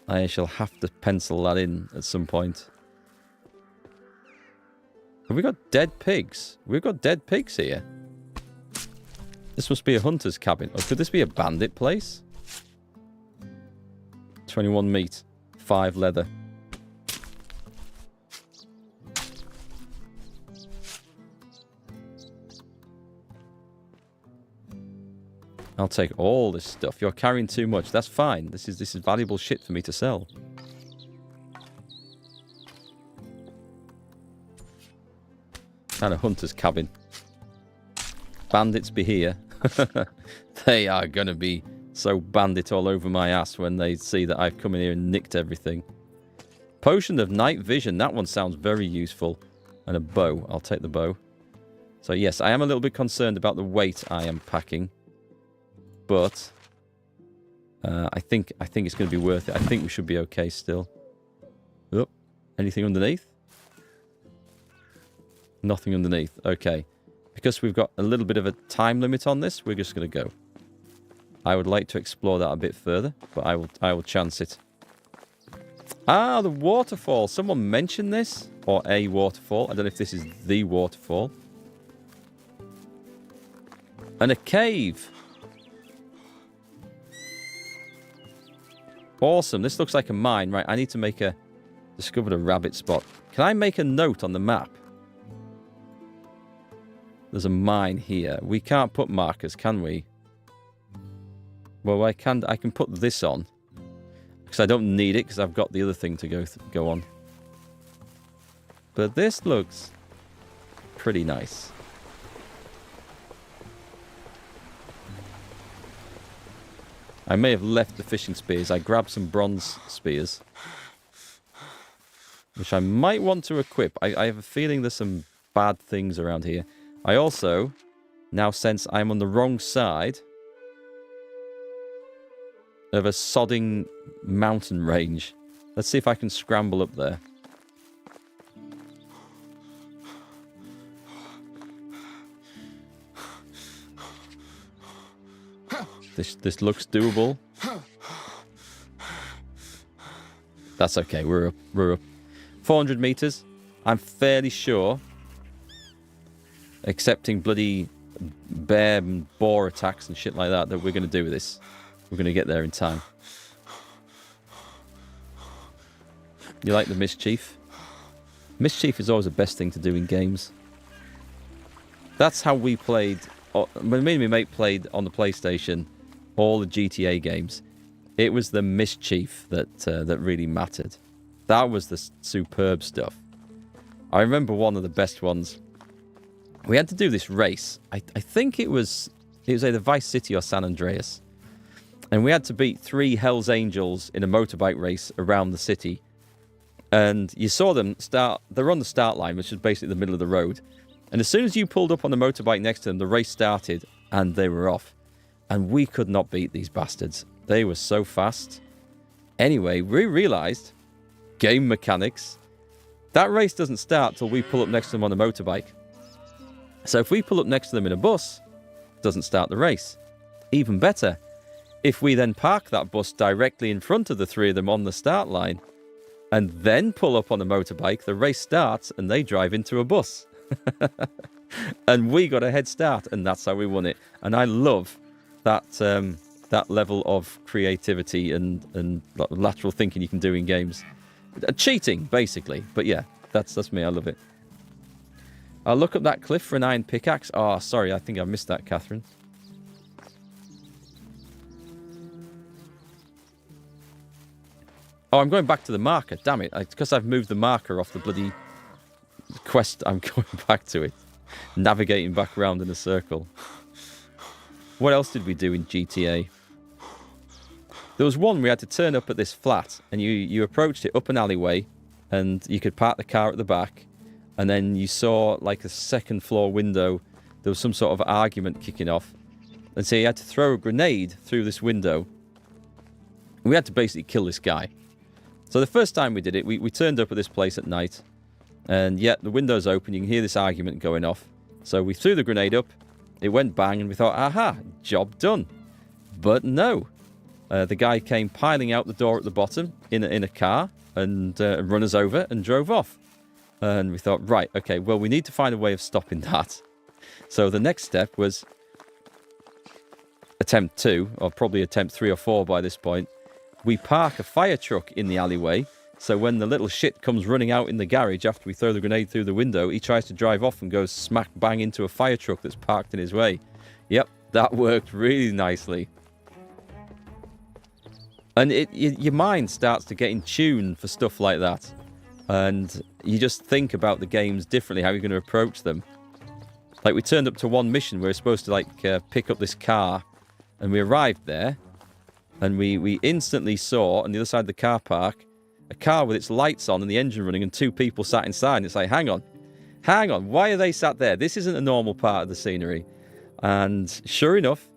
I shall have to pencil that in at some point. Have we got dead pigs? We've got dead pigs here. This must be a hunter's cabin. Or could this be a bandit place? 21 meat. 5 leather. I'll take all this stuff. You're carrying too much. That's fine. This is valuable shit for me to sell. Kind of hunter's cabin. Bandits be here. They are going to be so bandit all over my ass when they see that I've come in here and nicked everything. Potion of night vision. That one sounds very useful. And a bow. I'll take the bow. So yes, I am a little bit concerned about the weight I am packing. But I think it's going to be worth it. I think we should be okay still. Oh, anything underneath? Nothing underneath. Okay. Because we've got a little bit of a time limit on this, we're just going to go. I would like to explore that a bit further, but I will chance it. Ah, the waterfall. Someone mentioned this. Or a waterfall. I don't know if this is the waterfall. And a cave. Awesome. This looks like a mine. Right, I need to make a Discovered a rabbit spot. Can I make a note on the map? There's a mine here. We can't put markers, can we? Well, I can put this on. Because I don't need it, because I've got the other thing to go on. But this looks pretty nice. I may have left the fishing spears. I grabbed some bronze spears, which I might want to equip. I have a feeling there's some bad things around here. I also now sense I'm on the wrong side of a sodding mountain range. Let's see if I can scramble up there. This looks doable. That's okay. We're up. We're up. 400 meters. I'm fairly sure, accepting bloody bear and boar attacks and shit like that we're going to do this. We're going to get there in time. You like the mischief? Mischief is always the best thing to do in games. That's how we played. When me and my mate played on the PlayStation, all the GTA games, it was the mischief that really mattered. That was the superb stuff. I remember one of the best ones. We had to do this race. I think it was either Vice City or San Andreas. And we had to beat 3 Hells Angels in a motorbike race around the city. And you saw them start. They're on the start line, which is basically the middle of the road. And as soon as you pulled up on the motorbike next to them, the race started and they were off. And we could not beat these bastards. They were so fast. Anyway, we realized, game mechanics, that race doesn't start till we pull up next to them on a motorbike. So if we pull up next to them in a bus, it doesn't start the race. Even better, if we then park that bus directly in front of the 3 of them on the start line, and then pull up on a motorbike, the race starts and they drive into a bus. And we got a head start, and that's how we won it. And I love that that level of creativity and lateral thinking you can do in games. Cheating, basically. But yeah, that's me. I love it. I'll look up that cliff for an iron pickaxe. Oh, sorry, I think I missed that, Catherine. Oh, I'm going back to the marker. Damn it. Because I've moved the marker off the bloody quest, I'm going back to it. Navigating back around in a circle. What else did we do in GTA? There was one we had to turn up at this flat, and you approached it up an alleyway, and you could park the car at the back, and then you saw like a second floor window. There was some sort of argument kicking off, and so you had to throw a grenade through this window. We had to basically kill this guy. So the first time we did it, we turned up at this place at night, and yet the window's open, you can hear this argument going off. So we threw the grenade up, it went bang, and we thought, aha, job done. But no. The guy came piling out the door at the bottom in a car and run us over and drove off. And we thought, right, okay, well, we need to find a way of stopping that. So the next step was attempt 2, or probably attempt 3 or 4 by this point. We park a fire truck in the alleyway, so when the little shit comes running out in the garage after we throw the grenade through the window, he tries to drive off and goes smack bang into a fire truck that's parked in his way. Yep, that worked really nicely. And your mind starts to get in tune for stuff like that. And you just think about the games differently, how you're going to approach them. Like, we turned up to one mission where we were supposed to, like, pick up this car. And we arrived there. And we instantly saw, on the other side of the car park, a car with its lights on and the engine running and 2 people sat inside. And it's like, hang on, why are they sat there? This isn't a normal part of the scenery. And sure enough,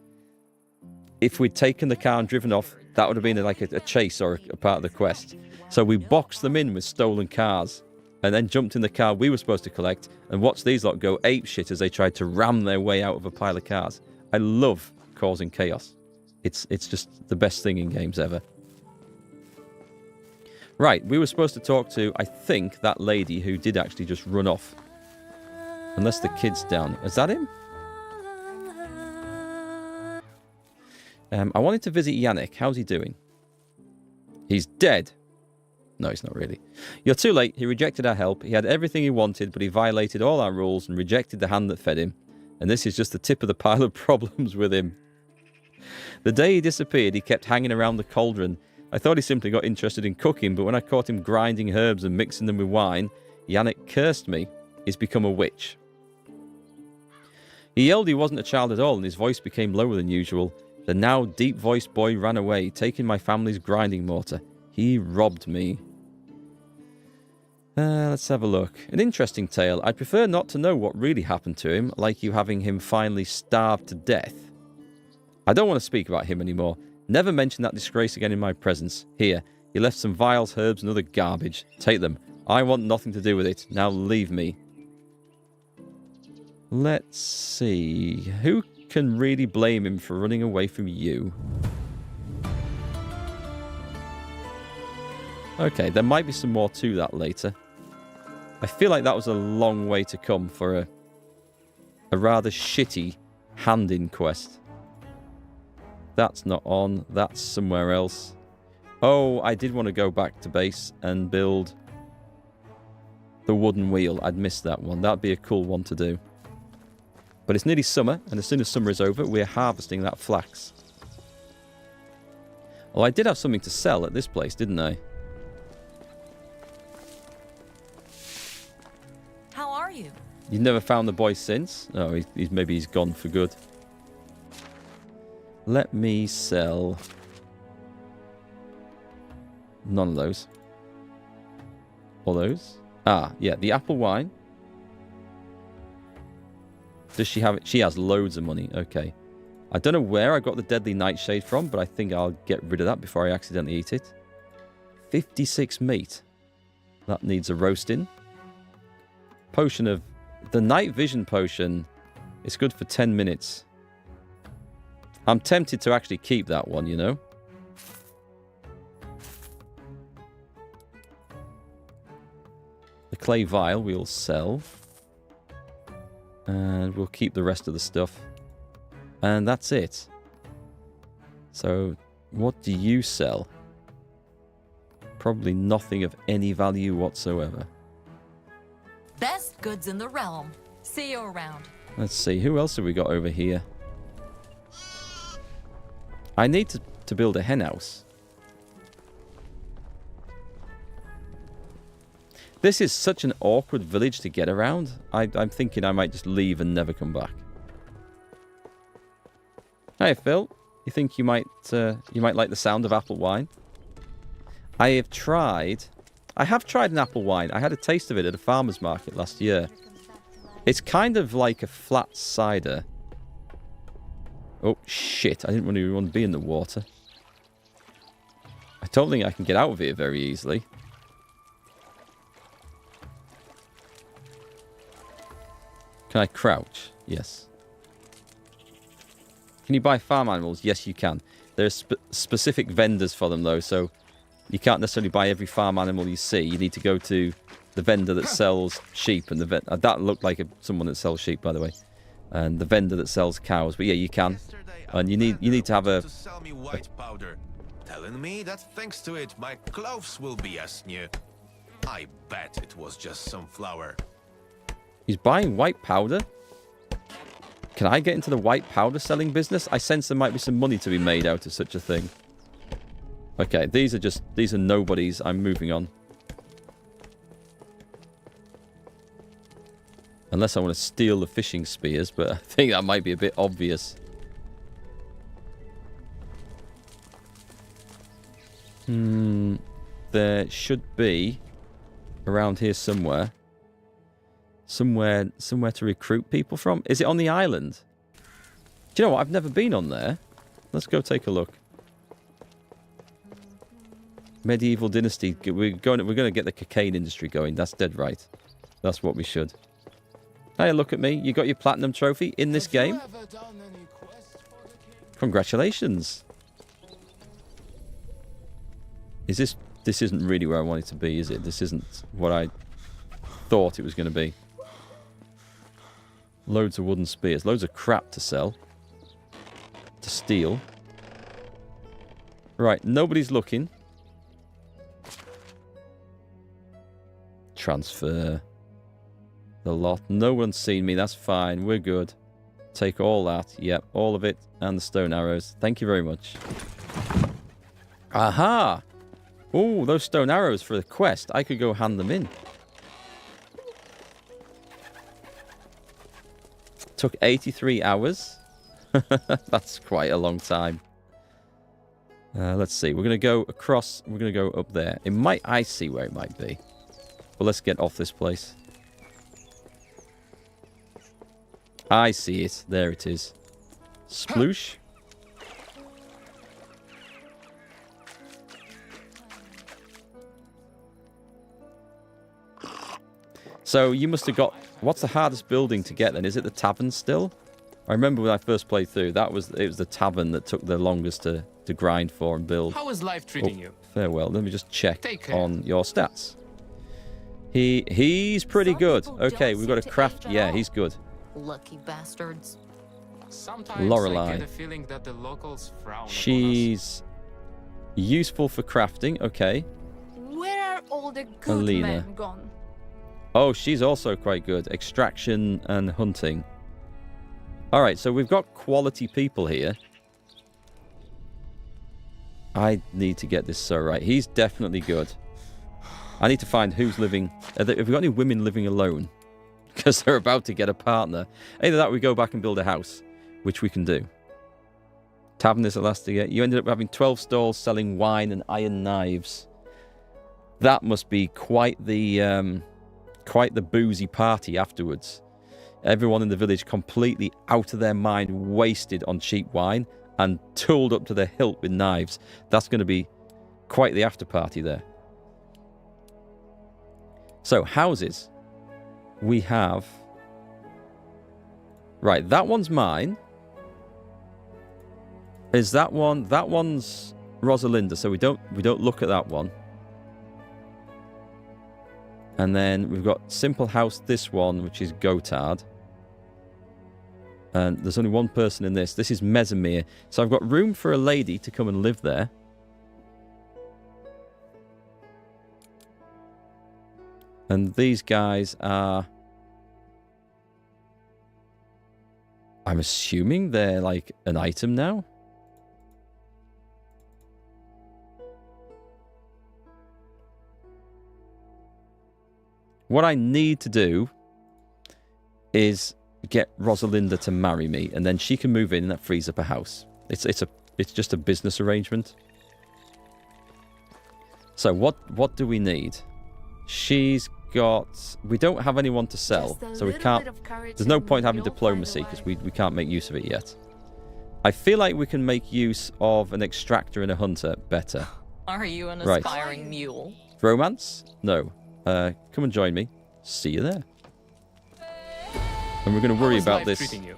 if we'd taken the car and driven off, that would have been like a chase or a part of the quest. So we boxed them in with stolen cars and then jumped in the car we were supposed to collect and watched these lot go apeshit as they tried to ram their way out of a pile of cars. I love causing chaos. It's just the best thing in games ever. Right, we were supposed to talk to, I think, that lady who did actually just run off. Unless the kid's down. Is that him? I wanted to visit Yannick. How's he doing? He's dead. No, he's not really. You're too late. He rejected our help. He had everything he wanted, but he violated all our rules and rejected the hand that fed him. And this is just the tip of the pile of problems with him. The day he disappeared, he kept hanging around the cauldron. I thought he simply got interested in cooking, but when I caught him grinding herbs and mixing them with wine, Yannick cursed me. He's become a witch. He yelled he wasn't a child at all, and his voice became lower than usual. The now deep-voiced boy ran away, taking my family's grinding mortar. He robbed me. Let's have a look. An interesting tale. I'd prefer not to know what really happened to him, like you having him finally starved to death. I don't want to speak about him anymore. Never mention that disgrace again in my presence. Here, he left some vials, herbs, and other garbage. Take them. I want nothing to do with it. Now leave me. Let's see. Who can really blame him for running away from you? Okay, there might be some more to that later. I feel like that was a long way to come for a rather shitty hand-in quest. That's not on. That's somewhere else. Oh, I did want to go back to base and build the wooden wheel. I'd missed that one. That'd be a cool one to do. But it's nearly summer, and as soon as summer is over, we're harvesting that flax. Oh, I did have something to sell at this place, didn't I?
How are you?
You've never found the boy since? Oh, maybe he's gone for good. Let me sell... none of those. All those? Ah, yeah, the apple wine. Does she have it? She has loads of money. Okay. I don't know where I got the deadly nightshade from, but I think I'll get rid of that before I accidentally eat it. 56 meat. That needs a roasting. Potion of... the night vision potion is good for 10 minutes. I'm tempted to actually keep that one, you know? The clay vial we'll sell. And we'll keep the rest of the stuff. And that's it. So, what do you sell? Probably nothing of any value whatsoever.
Best goods in the realm. See you around.
Let's see, who else have we got over here? I need to build a hen house. This is such an awkward village to get around. I'm thinking I might just leave and never come back. Hey, Phil. You think you might like the sound of apple wine? I have tried an apple wine. I had a taste of it at a farmer's market last year. It's kind of like a flat cider. Oh, shit. I didn't really want to be in the water. I don't think I can get out of here very easily. Can I crouch? Yes. Can you buy farm animals? Yes, you can. There are specific vendors for them, though, so you can't necessarily buy every farm animal you see. You need to go to the vendor that sells sheep, and that looked like someone that sells sheep, by the way, and the vendor that sells cows. But yeah, you can, and you need to have a.
Sell me white powder, telling me that thanks to it my clothes will be as new. I bet it was just some flour.
He's buying white powder? Can I get into the white powder selling business? I sense there might be some money to be made out of such a thing. Okay, these are nobodies. I'm moving on. Unless I want to steal the fishing spears, but I think that might be a bit obvious. There should be around here somewhere. Somewhere to recruit people from. Is it on the island? Do you know what? I've never been on there. Let's go take a look. Medieval Dynasty. We're going to get the cocaine industry going. That's dead right. That's what we should. Hey, look at me. You got your platinum trophy in this game. Congratulations. This isn't really where I want it to be, is it? This isn't what I thought it was going to be. Loads of wooden spears. Loads of crap to sell. To steal. Right, nobody's looking. transfer the lot. No one's seen me. That's fine. We're good. Take all that. Yep, all of it. And the stone arrows. Thank you very much. Aha! Oh, those stone arrows for the quest. I could go hand them in. Took 83 hours. That's quite a long time. Let's see. We're going to go across. We're going to go up there. It might... I see where it might be. But let's get off this place. I see it. There it is. Sploosh. So you must have got... What's the hardest building to get then? Is it the tavern still? I remember when I first played through, it was the tavern that took the longest to grind for and build.
How is life treating you?
Farewell. Let me just check
Take care.
on your stats. He's pretty
Some
good.
people
Okay,
don't
we've got a
seem to
craft.
age at
Yeah,
all.
he's good.
Lucky bastards.
Sometimes
Lorelei.
I get a feeling that the locals frown upon us.
She's useful for crafting. Okay.
Where are all the good
Alina.
men gone?
Oh, she's also quite good. Extraction and hunting. All right, so we've got quality people here. I need to get this so right. He's definitely good. I need to find who's living... Have we got any women living alone? Because they're about to get a partner. Either that or we go back and build a house, which we can do. Tavern is elastic. You ended up having 12 stalls selling wine and iron knives. That must be quite the boozy party afterwards. Everyone in the village completely out of their mind, wasted on cheap wine and tooled up to the hilt with knives. That's going to be quite the after party there. So, houses. We have... Right, that one's mine. Is that one... That one's Rosalinda, so we don't look at that one. And then we've got Simple House, this one, which is Gotard. And there's only one person in this. This is Mesamere. So I've got room for a lady to come and live there. And these guys are... I'm assuming they're like an item now. What I need to do is get Rosalinda to marry me, and then she can move in, and that frees up a house. It's just a business arrangement. So what do we need? She's got... We don't have anyone to sell, so we can't... There's no point having diplomacy because we can't make use of it yet. I feel like we can make use of an extractor and a hunter better.
Are you an
Right.
aspiring mule?
Romance? No. Come and join me. See you there. And we're going to worry
How is
about
life
this.
treating you?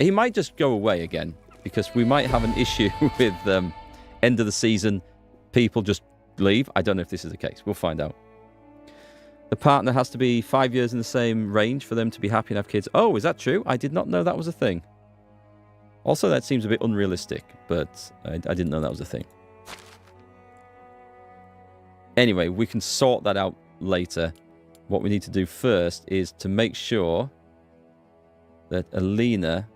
He might just go away again because we might have an issue with end of the season. People just leave. I don't know if this is the case. We'll find out. The partner has to be 5 years in the same range for them to be happy and have kids. Oh, is that true? I did not know that was a thing. Also, that seems a bit unrealistic, but I didn't know that was a thing. Anyway, we can sort that out later. What we need to do first is to make sure that Alina...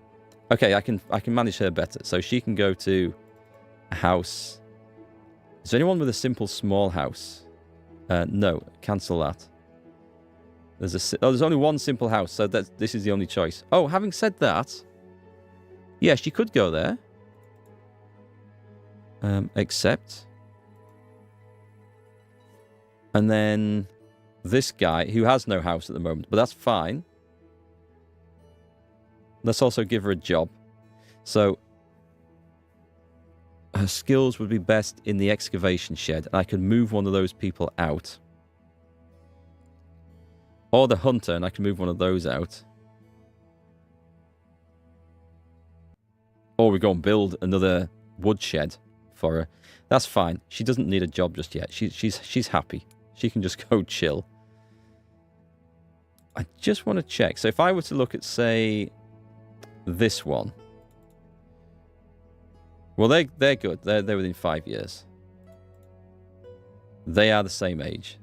Okay, I can manage her better. So she can go to a house. Is there anyone with a simple small house? No, cancel that. There's only one simple house, so this is the only choice. Oh, having said that, yeah, she could go there. Accept. And then this guy, who has no house at the moment, but that's fine. Let's also give her a job. So her skills would be best in the excavation shed, and I could move one of those people out. Or the hunter, and I can move one of those out. Or we go and build another woodshed for her. That's fine. She doesn't need a job just yet. She's happy. She can just go chill. I just want to check. So if I were to look at, say, this one. Well, they're good. They're within 5 years. They are the same age.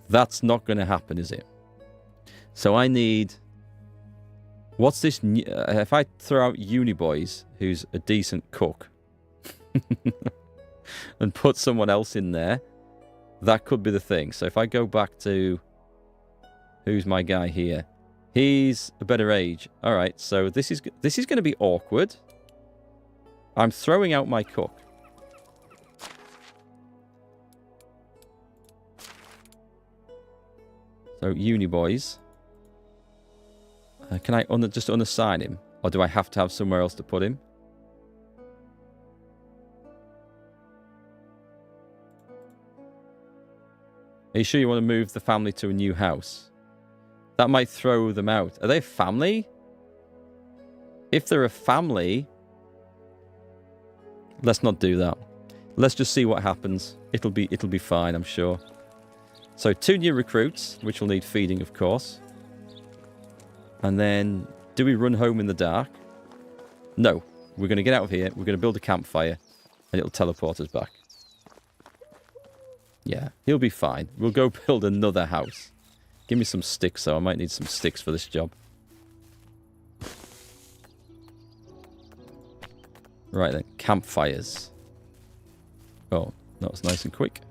That's not going to happen, is it? So I need... What's this? If I throw out Uniboys, who's a decent cook, and put someone else in there, that could be the thing. So if I go back to... Who's my guy here? He's a better age. All right, so this is going to be awkward. I'm throwing out my cook. So, Uniboys. Can I just unassign him? Or do I have to have somewhere else to put him? Are you sure you want to move the family to a new house? That might throw them out. Are they a family? If they're a family... Let's not do that. Let's just see what happens. It'll be fine, I'm sure. So 2 new recruits, which will need feeding, of course. And then, do we run home in the dark? No. We're going to get out of here. We're going to build a campfire. And it'll teleport us back. Yeah, he'll be fine. We'll go build another house. Give me some sticks, though. I might need some sticks for this job. Right then, campfires. Oh, that was nice and quick.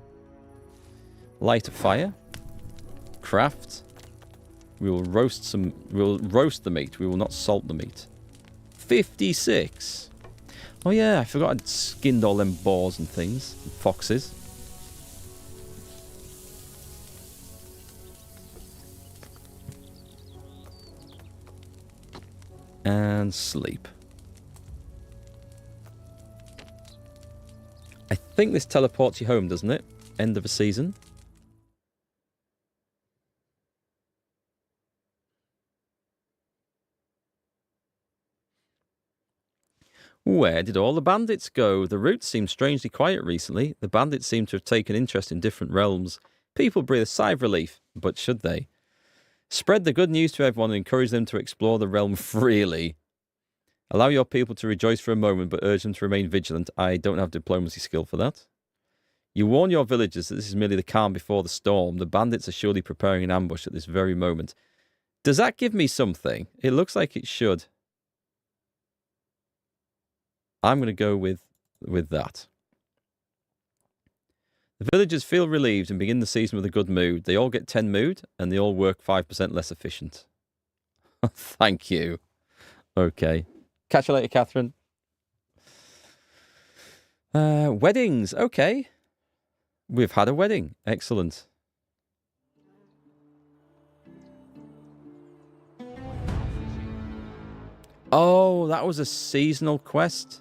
Light a fire. Craft. We will roast some... We'll roast the meat. We will not salt the meat. 56. Oh yeah, I forgot I'd skinned all them boars and things. And foxes. And sleep. I think this teleports you home, doesn't it? End of a season. Where did all the bandits go? The route seems strangely quiet recently. The bandits seem to have taken interest in different realms. People breathe a sigh of relief, but should they? Spread the good news to everyone and encourage them to explore the realm freely. Allow your people to rejoice for a moment, but urge them to remain vigilant. I don't have diplomacy skill for that. You warn your villagers that this is merely the calm before the storm. The bandits are surely preparing an ambush at this very moment. Does that give me something? It looks like it should. I'm going to go with that. The villagers feel relieved and begin the season with a good mood. They all get 10 mood, and they all work 5% less efficient. Thank you. Okay. Catch you later, Catherine. Weddings. Okay. We've had a wedding. Excellent. Oh, that was a seasonal quest.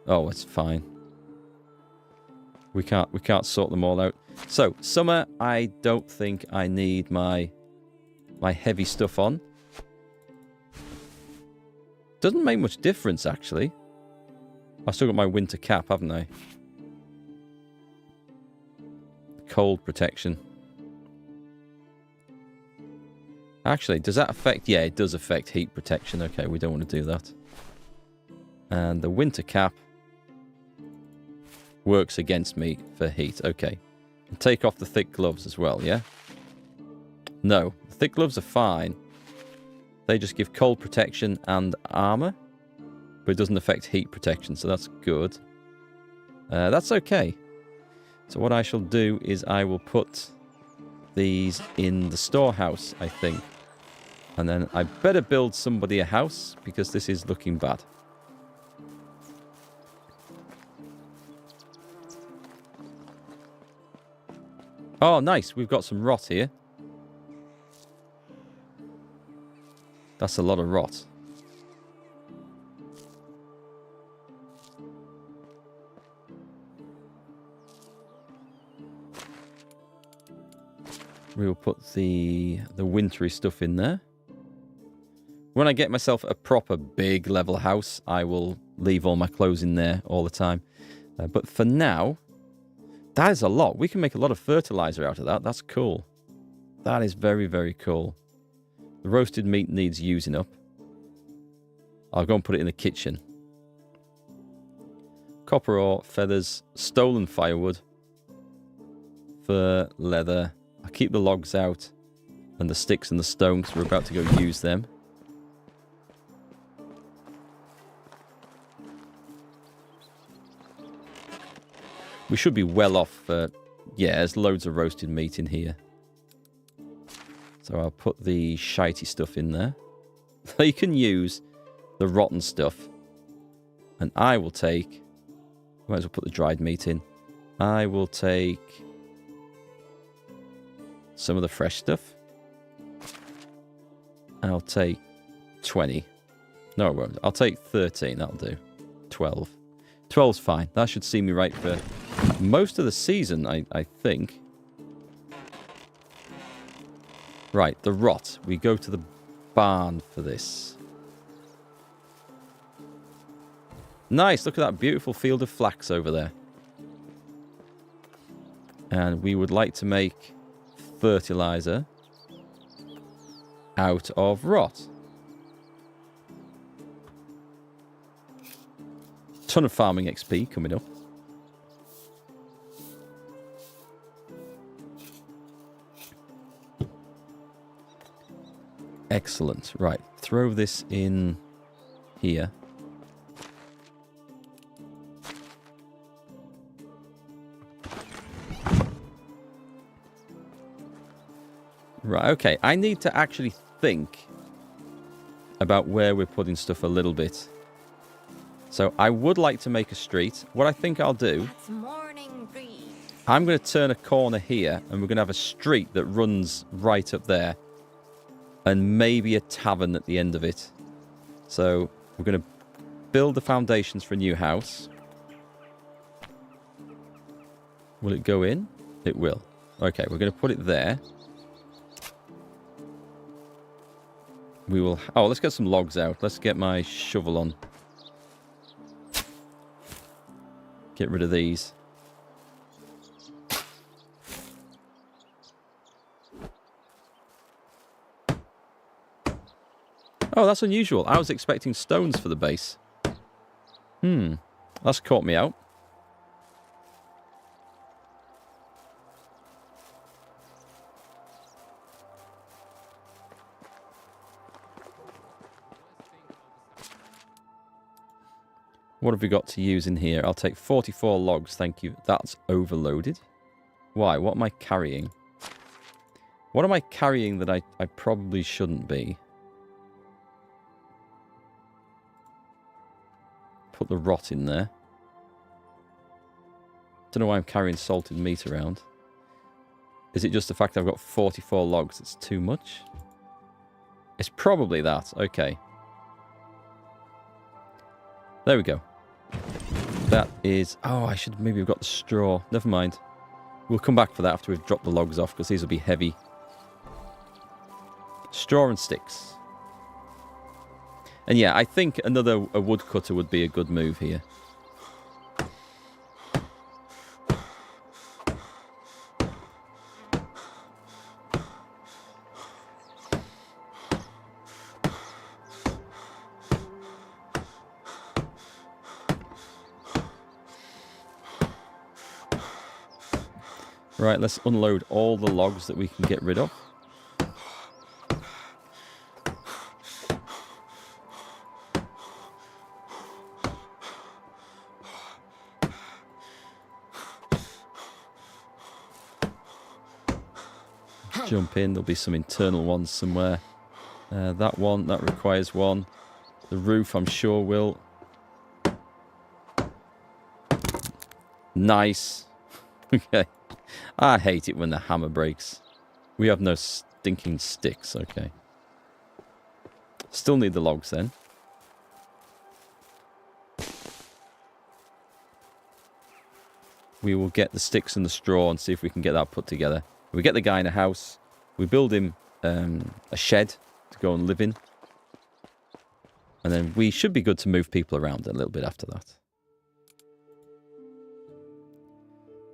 Oh, it's fine. We can't sort them all out. So, summer, I don't think I need my heavy stuff on. Doesn't make much difference, actually. I've still got my winter cap, haven't I? Cold protection. Actually, does that affect... Yeah, it does affect heat protection. Okay, we don't want to do that. And the winter cap works against me for heat. Okay. And take off the thick gloves as well, yeah? No, the thick gloves are fine. They just give cold protection and armor. But it doesn't affect heat protection, so that's good. That's okay. So what I shall do is I will put these in the storehouse, I think. And then I better build somebody a house, because this is looking bad. Oh, nice. We've got some rot here. That's a lot of rot. We will put the wintry stuff in there. When I get myself a proper big level house, I will leave all my clothes in there all the time. But for now, that is a lot. We can make a lot of fertilizer out of that. That's cool. That is very, very cool. The roasted meat needs using up. I'll go and put it in the kitchen. copper ore, feathers, stolen firewood, fur, leather. I'll keep the logs out and the sticks and the stone because we're about to go use them. We should be well off. Yeah, there's loads of roasted meat in here. So I'll put the shitey stuff in there. So you can use the rotten stuff. And I will take... Might as well put the dried meat in. I will take some of the fresh stuff. I'll take 20. No, I won't. I'll take 13. That'll do. 12. 12's fine. That should see me right for most of the season, I think. Right, the rot. We go to the barn for this. Nice, look at that beautiful field of flax over there. And we would like to make fertilizer out of rot. Ton of farming XP coming up. Excellent. Right, throw this in here. Right, okay. I need to actually think about where we're putting stuff a little bit. So I would like to make a street. What I think I'll do,
It's morning breeze.
I'm going to turn a corner here and we're going to have a street that runs right up there. And maybe a tavern at the end of it. So we're going to build the foundations for a new house. Will it go in? It will. Okay, we're going to put it there. We will... Oh, let's get some logs out. Let's get my shovel on. Get rid of these. Oh, that's unusual. I was expecting stones for the base. That's caught me out. What have we got to use in here? I'll take 44 logs, thank you. That's overloaded. Why? What am I carrying? What am I carrying that I probably shouldn't be? Put the rot in there. Don't know why I'm carrying salted meat around. Is it just the fact that I've got 44 logs that's too much? It's probably that. Okay. There we go. That is... Oh, I should maybe have got the straw. Never mind. We'll come back for that after we've dropped the logs off, because these will be heavy. Straw and sticks. And yeah, I think a woodcutter would be a good move here. Right, let's unload all the logs that we can get rid of. Jump in, there'll be some internal ones somewhere. That one, that requires one. The roof, I'm sure, will. Nice. Okay. I hate it when the hammer breaks. We have no stinking sticks, okay. Still need the logs then. We will get the sticks and the straw and see if we can get that put together. We get the guy in a house. We build him a shed to go and live in. And then we should be good to move people around a little bit after that.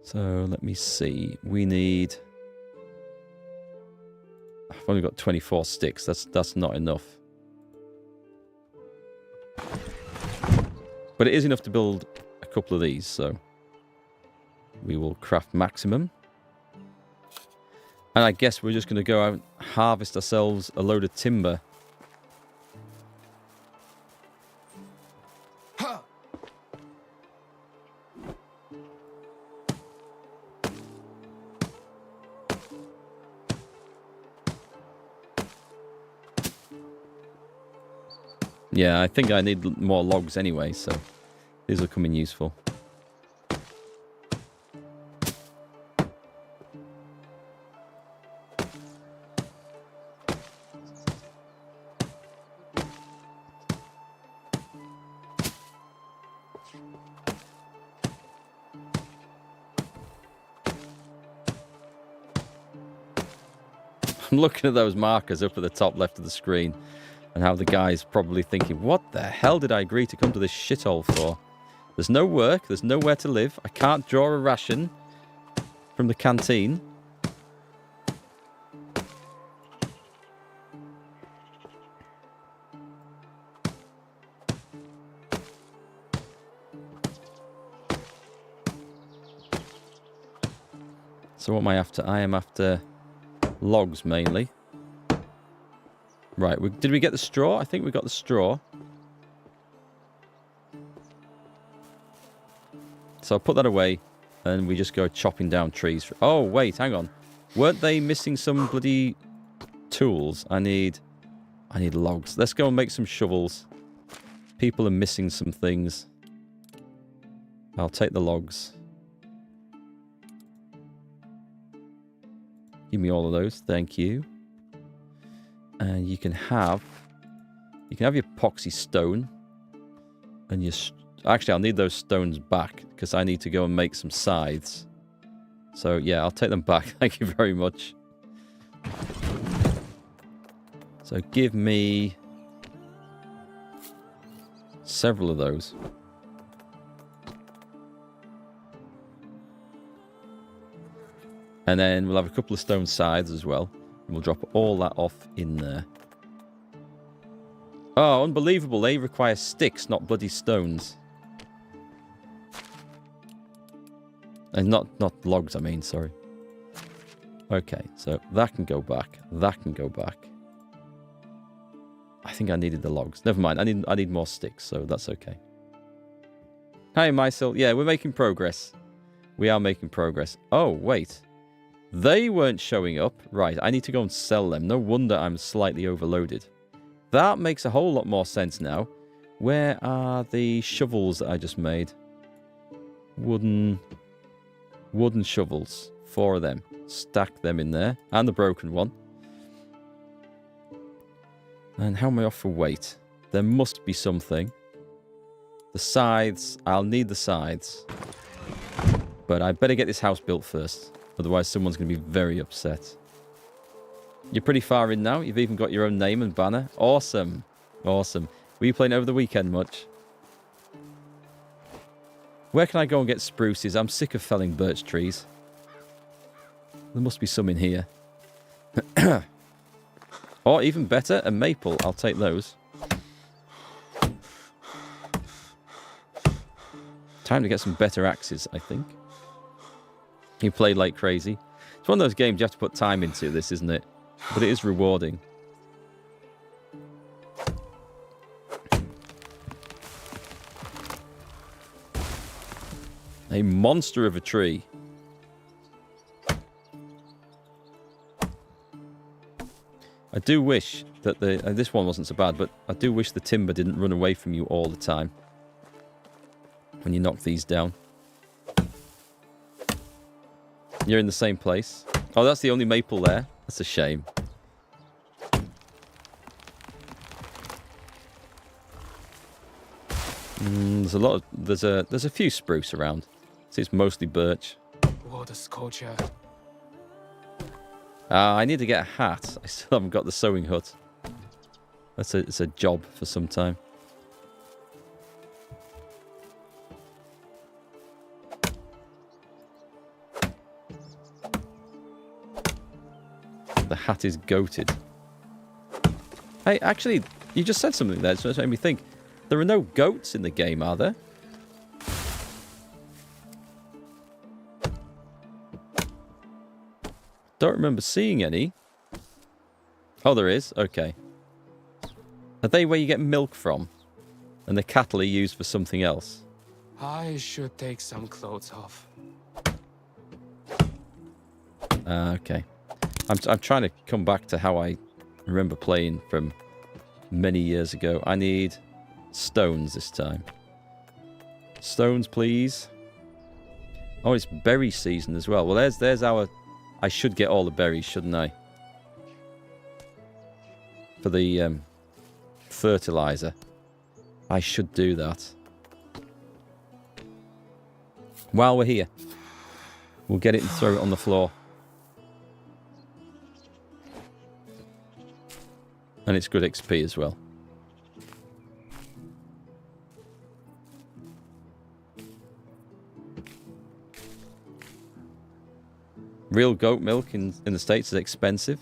So let me see. We need... I've only got 24 sticks. That's not enough. But it is enough to build a couple of these, so we will craft maximum. And I guess we're just going to go out and harvest ourselves a load of timber. Yeah, I think I need more logs anyway, so these will come in useful. I'm looking at those markers up at the top left of the screen and how the guy's probably thinking, what the hell did I agree to come to this shithole for? There's no work, there's nowhere to live, I can't draw a ration from the canteen. So what am I after? I am after logs mainly. Right, did we get the straw? I think we got the straw. So I'll put that away and we just go chopping down trees. Oh, wait, hang on. Weren't they missing some bloody tools? I need logs. Let's go and make some shovels. People are missing some things. I'll take the logs. Give me all of those, thank you. And you can have your epoxy stone, and your actually I'll need those stones back because I need to go and make some scythes. So yeah, I'll take them back. Thank you very much. So give me several of those. And then we'll have a couple of stone scythes as well. And we'll drop all that off in there. Oh, unbelievable. They require sticks, not bloody stones. And not logs, I mean, sorry. Okay, so that can go back. That can go back. I think I needed the logs. Never mind, I need more sticks, so that's okay. Hi, Mysil. Yeah, we're making progress. We are making progress. Oh, wait. They weren't showing up. Right, I need to go and sell them. No wonder I'm slightly overloaded. That makes a whole lot more sense now. Where are the shovels that I just made? Wooden shovels. 4 of them. Stack them in there. And the broken one. And how am I off for weight? There must be something. The scythes. I'll need the scythes. But I better get this house built first. Otherwise, someone's going to be very upset. You're pretty far in now. You've even got your own name and banner. Awesome. Awesome. Were you playing over the weekend much? Where can I go and get spruces? I'm sick of felling birch trees. There must be some in here. Or even better, a maple. I'll take those. Time to get some better axes, I think. You played like crazy. It's one of those games you have to put time into this, isn't it? But it is rewarding. A monster of a tree. I do wish that this one wasn't so bad, but I do wish the timber didn't run away from you all the time when you knock these down. You're in the same place. Oh, that's the only maple there. That's a shame. There's a lot of there's a few spruce around. See, it's mostly birch.
What a scorcher.
I need to get a hat. I still haven't got the sewing hut. It's a job for some time. The hat is goated. Hey, actually, you just said something there. So it made me think. There are no goats in the game, are there? Don't remember seeing any. Oh, there is? Okay. Are they where you get milk from? And the cattle are used for something else?
I should take some clothes off.
Okay. I'm trying to come back to how I remember playing from many years ago. I need stones this time. Stones, please. Oh, it's berry season as well. Well, there's our... I should get all the berries, shouldn't I? For the fertilizer. I should do that. While we're here, we'll get it and throw it on the floor. And it's good XP as well. Real goat milk in the States is expensive.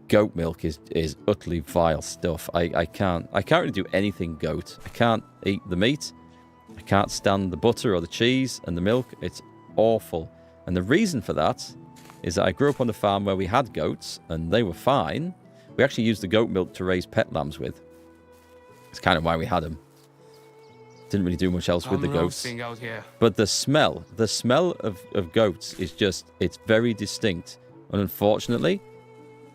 Goat milk is utterly vile stuff. I can't really do anything goat. I can't eat the meat. I can't stand the butter or the cheese and the milk. It's awful. And the reason for that is that I grew up on a farm where we had goats and they were fine. We actually used the goat milk to raise pet lambs with. It's kind of why we had them. Didn't really do much else with the goats.
Out here.
But the smell of goats is just, it's very distinct. And unfortunately,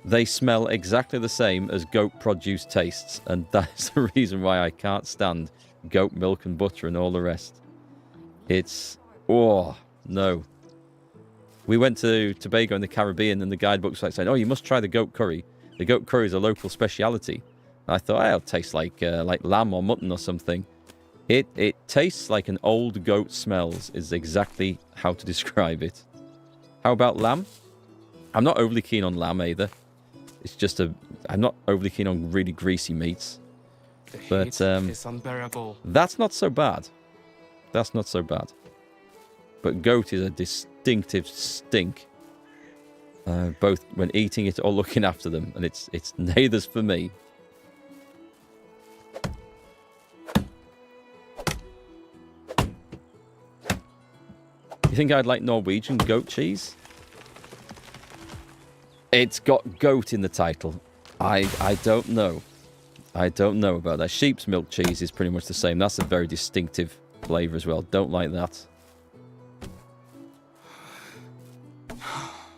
they smell exactly the same as goat produce tastes. And that's the reason why I can't stand goat milk and butter and all the rest. It's, oh, no. We went to Tobago in the Caribbean and the guidebook's like saying, oh, you must try the goat curry. The goat curry is a local speciality. And I thought, oh, it'll taste like lamb or mutton or something. It tastes like an old goat smells is exactly how to describe it. How about lamb? I'm not overly keen on lamb either. It's just I'm not overly keen on really greasy meats.
The heat is unbearable.
That's not so bad. That's not so bad. But goat is a distinctive stink. Both when eating it or looking after them. And it's neither's for me. You think I'd like Norwegian goat cheese? It's got goat in the title. I don't know. I don't know about that. Sheep's milk cheese is pretty much the same. That's a very distinctive flavour as well. Don't like that.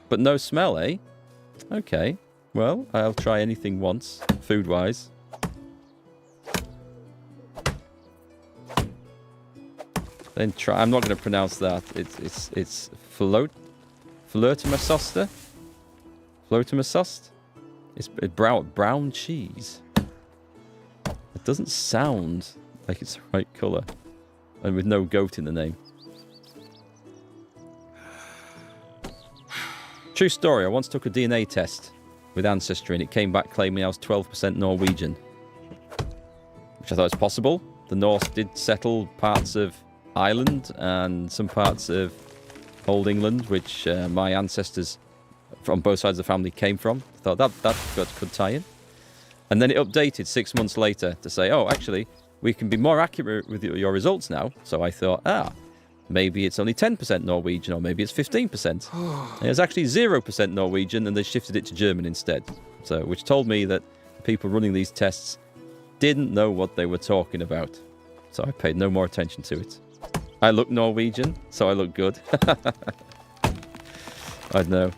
But no smell, eh? Okay. Well, I'll try anything once, food-wise. Then try. I'm not going to pronounce that. It's Flirtamasosta? Flirtamasost? It's brown cheese. It doesn't sound like it's the right colour. And with no goat in the name. True story, I once took a DNA test with Ancestry and it came back claiming I was 12% Norwegian. Which I thought was possible. The Norse did settle parts of Ireland and some parts of Old England, which my ancestors from both sides of the family came from. I thought that could tie in. And then it updated 6 months later to say, oh, actually, we can be more accurate with your results now. So I thought, maybe it's only 10% Norwegian, or maybe it's 15%. And it was actually 0% Norwegian, and they shifted it to German instead. So, which told me that the people running these tests didn't know what they were talking about. So I paid no more attention to it. I look Norwegian, so I look good. I know.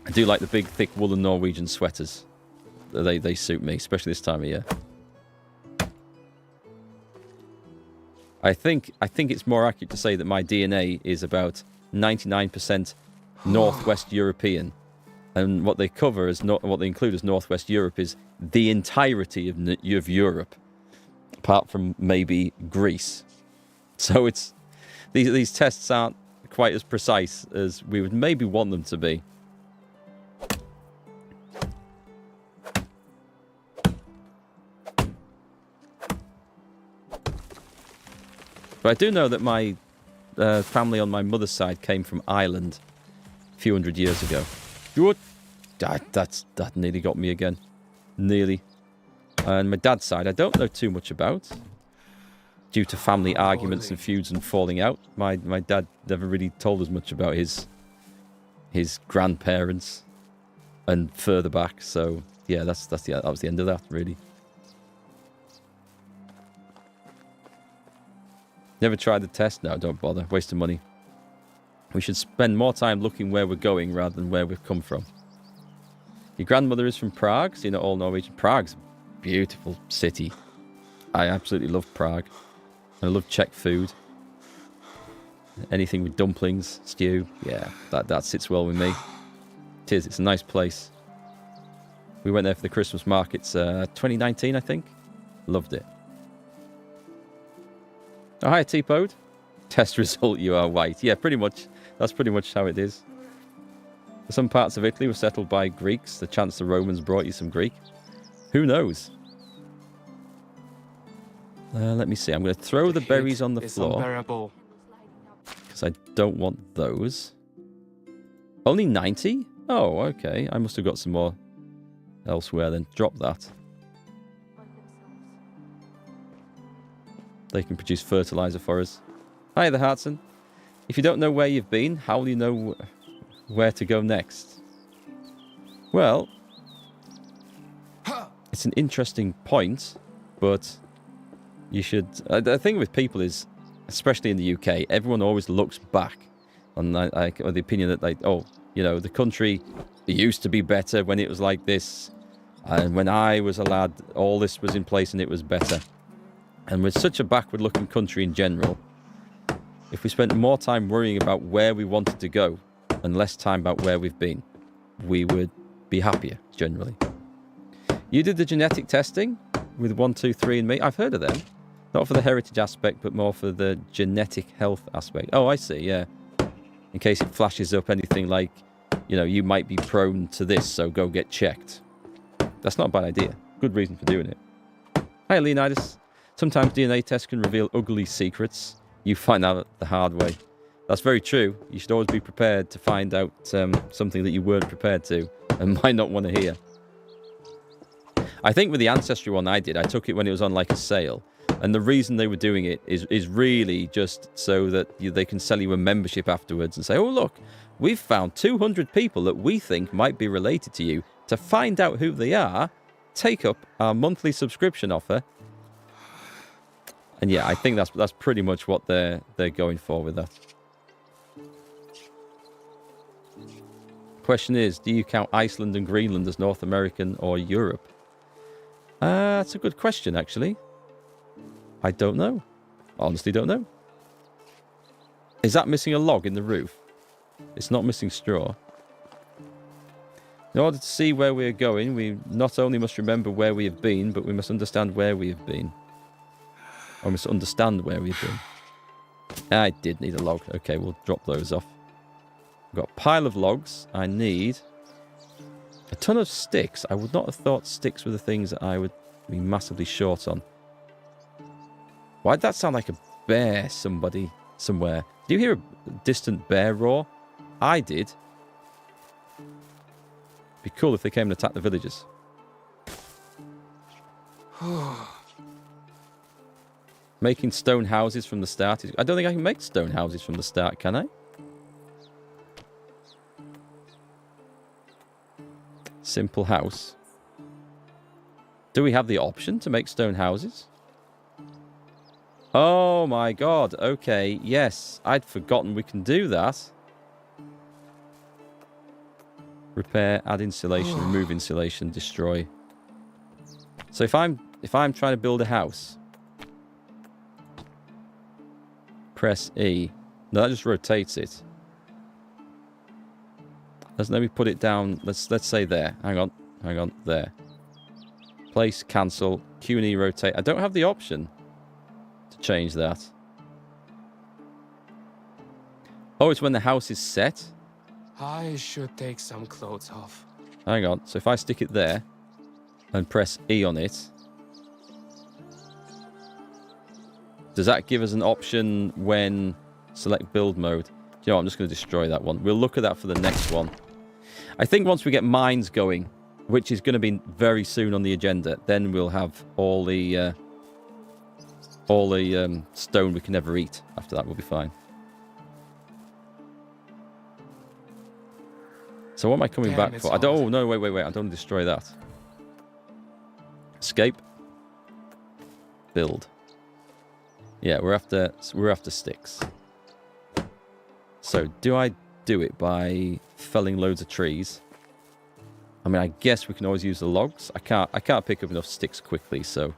I do like the big, thick woolen Norwegian sweaters. They suit me, especially this time of year. I think it's more accurate to say that my DNA is about 99% Northwest European, and what they cover as what they include as Northwest Europe is the entirety of Europe, apart from maybe Greece. So it's these tests aren't quite as precise as we would maybe want them to be. But I do know that my family on my mother's side came from Ireland a few hundred years ago. That nearly got me again. Nearly. And my dad's side, I don't know too much about. Due to family arguments and feuds and falling out. My dad never really told us much about his his grandparents and further back. So yeah, that was the end of that, really. Never tried the test? No, don't bother. Waste of money. We should spend more time looking where we're going rather than where we've come from. Your grandmother is from Prague, so you're not all Norwegian. Prague's a beautiful city. I absolutely love Prague. I love Czech food. Anything with dumplings, stew, yeah, that sits well with me. It is, it's a nice place. We went there for the Christmas markets 2019, I think. Loved it. Oh, hi, T-Pod. Test result, you are white. Yeah, pretty much. That's pretty much how it is. Some parts of Italy were settled by Greeks. The chance the Romans brought you some Greek. Who knows? Let me see. I'm going to throw the berries on the floor.
Unbearable.
Because I don't want those. Only 90? Oh, okay. I must have got some more elsewhere then. Drop that. They can produce fertilizer for us. Hi there, Hartson. If you don't know where you've been, how will you know where to go next? Well, it's an interesting point, but you should... the thing with people is, especially in the UK, everyone always looks back on the opinion that, like, oh, you know, the country used to be better when it was like this, and when I was a lad, all this was in place and it was better. And with such a backward-looking country in general, if we spent more time worrying about where we wanted to go and less time about where we've been, we would be happier, generally. You did the genetic testing with 123andMe. I've heard of them. Not for the heritage aspect, but more for the genetic health aspect. Oh, I see, yeah. In case it flashes up anything like, you know, you might be prone to this, so go get checked. That's not a bad idea. Good reason for doing it. Hi, Leonidas. Sometimes DNA tests can reveal ugly secrets. You find out the hard way. That's very true. You should always be prepared to find out something that you weren't prepared to and might not want to hear. I think with the Ancestry one I did, I took it when it was on like a sale. And the reason they were doing it is really just so that they can sell you a membership afterwards and say, oh, look, we've found 200 people that we think might be related to you. To find out who they are, take up our monthly subscription offer. And yeah, I think that's pretty much what they're going for with that. Question is, do you count Iceland and Greenland as North American or Europe? That's a good question, actually. I don't know. Honestly, don't know. Is that missing a log in the roof? It's not missing straw. In order to see where we are going, we not only must remember where we have been, but we must understand where we have been. Or must understand where we've been. I did need a log. Okay, we'll drop those off. We've got a pile of logs. I need a ton of sticks. I would not have thought sticks were the things that I would be massively short on. Why'd that sound like a bear somewhere? Do you hear a distant bear roar? I did. Be cool if they came and attacked the villagers. Making stone houses from the start. I don't think I can make stone houses from the start, can I? Simple house. Do we have the option to make stone houses? Oh my god. Okay, yes. I'd forgotten we can do that. Repair, add insulation, remove insulation, destroy. So if I'm trying to build a house, press E. No, that just rotates it. Let me put it down. Let's say there. Hang on, there. Place, cancel, Q and E, rotate. I don't have the option to change that. Oh, it's when the house is set.
I should take some clothes off.
Hang on. So if I stick it there and press E on it, does that give us an option when select build mode? Do you know what? I'm just going to destroy that one. We'll look at that for the next one. I think once we get mines going, which is going to be very soon on the agenda, then we'll have all the stone we can ever eat. After that, we'll be fine. So what am I coming
Damn,
back
it's
for? I don't.
hot.
Oh no! Wait! I don't want to destroy that. Escape. Build. Yeah, we're after sticks. So do I do it by felling loads of trees? I mean, I guess we can always use the logs. I can't pick up enough sticks quickly, so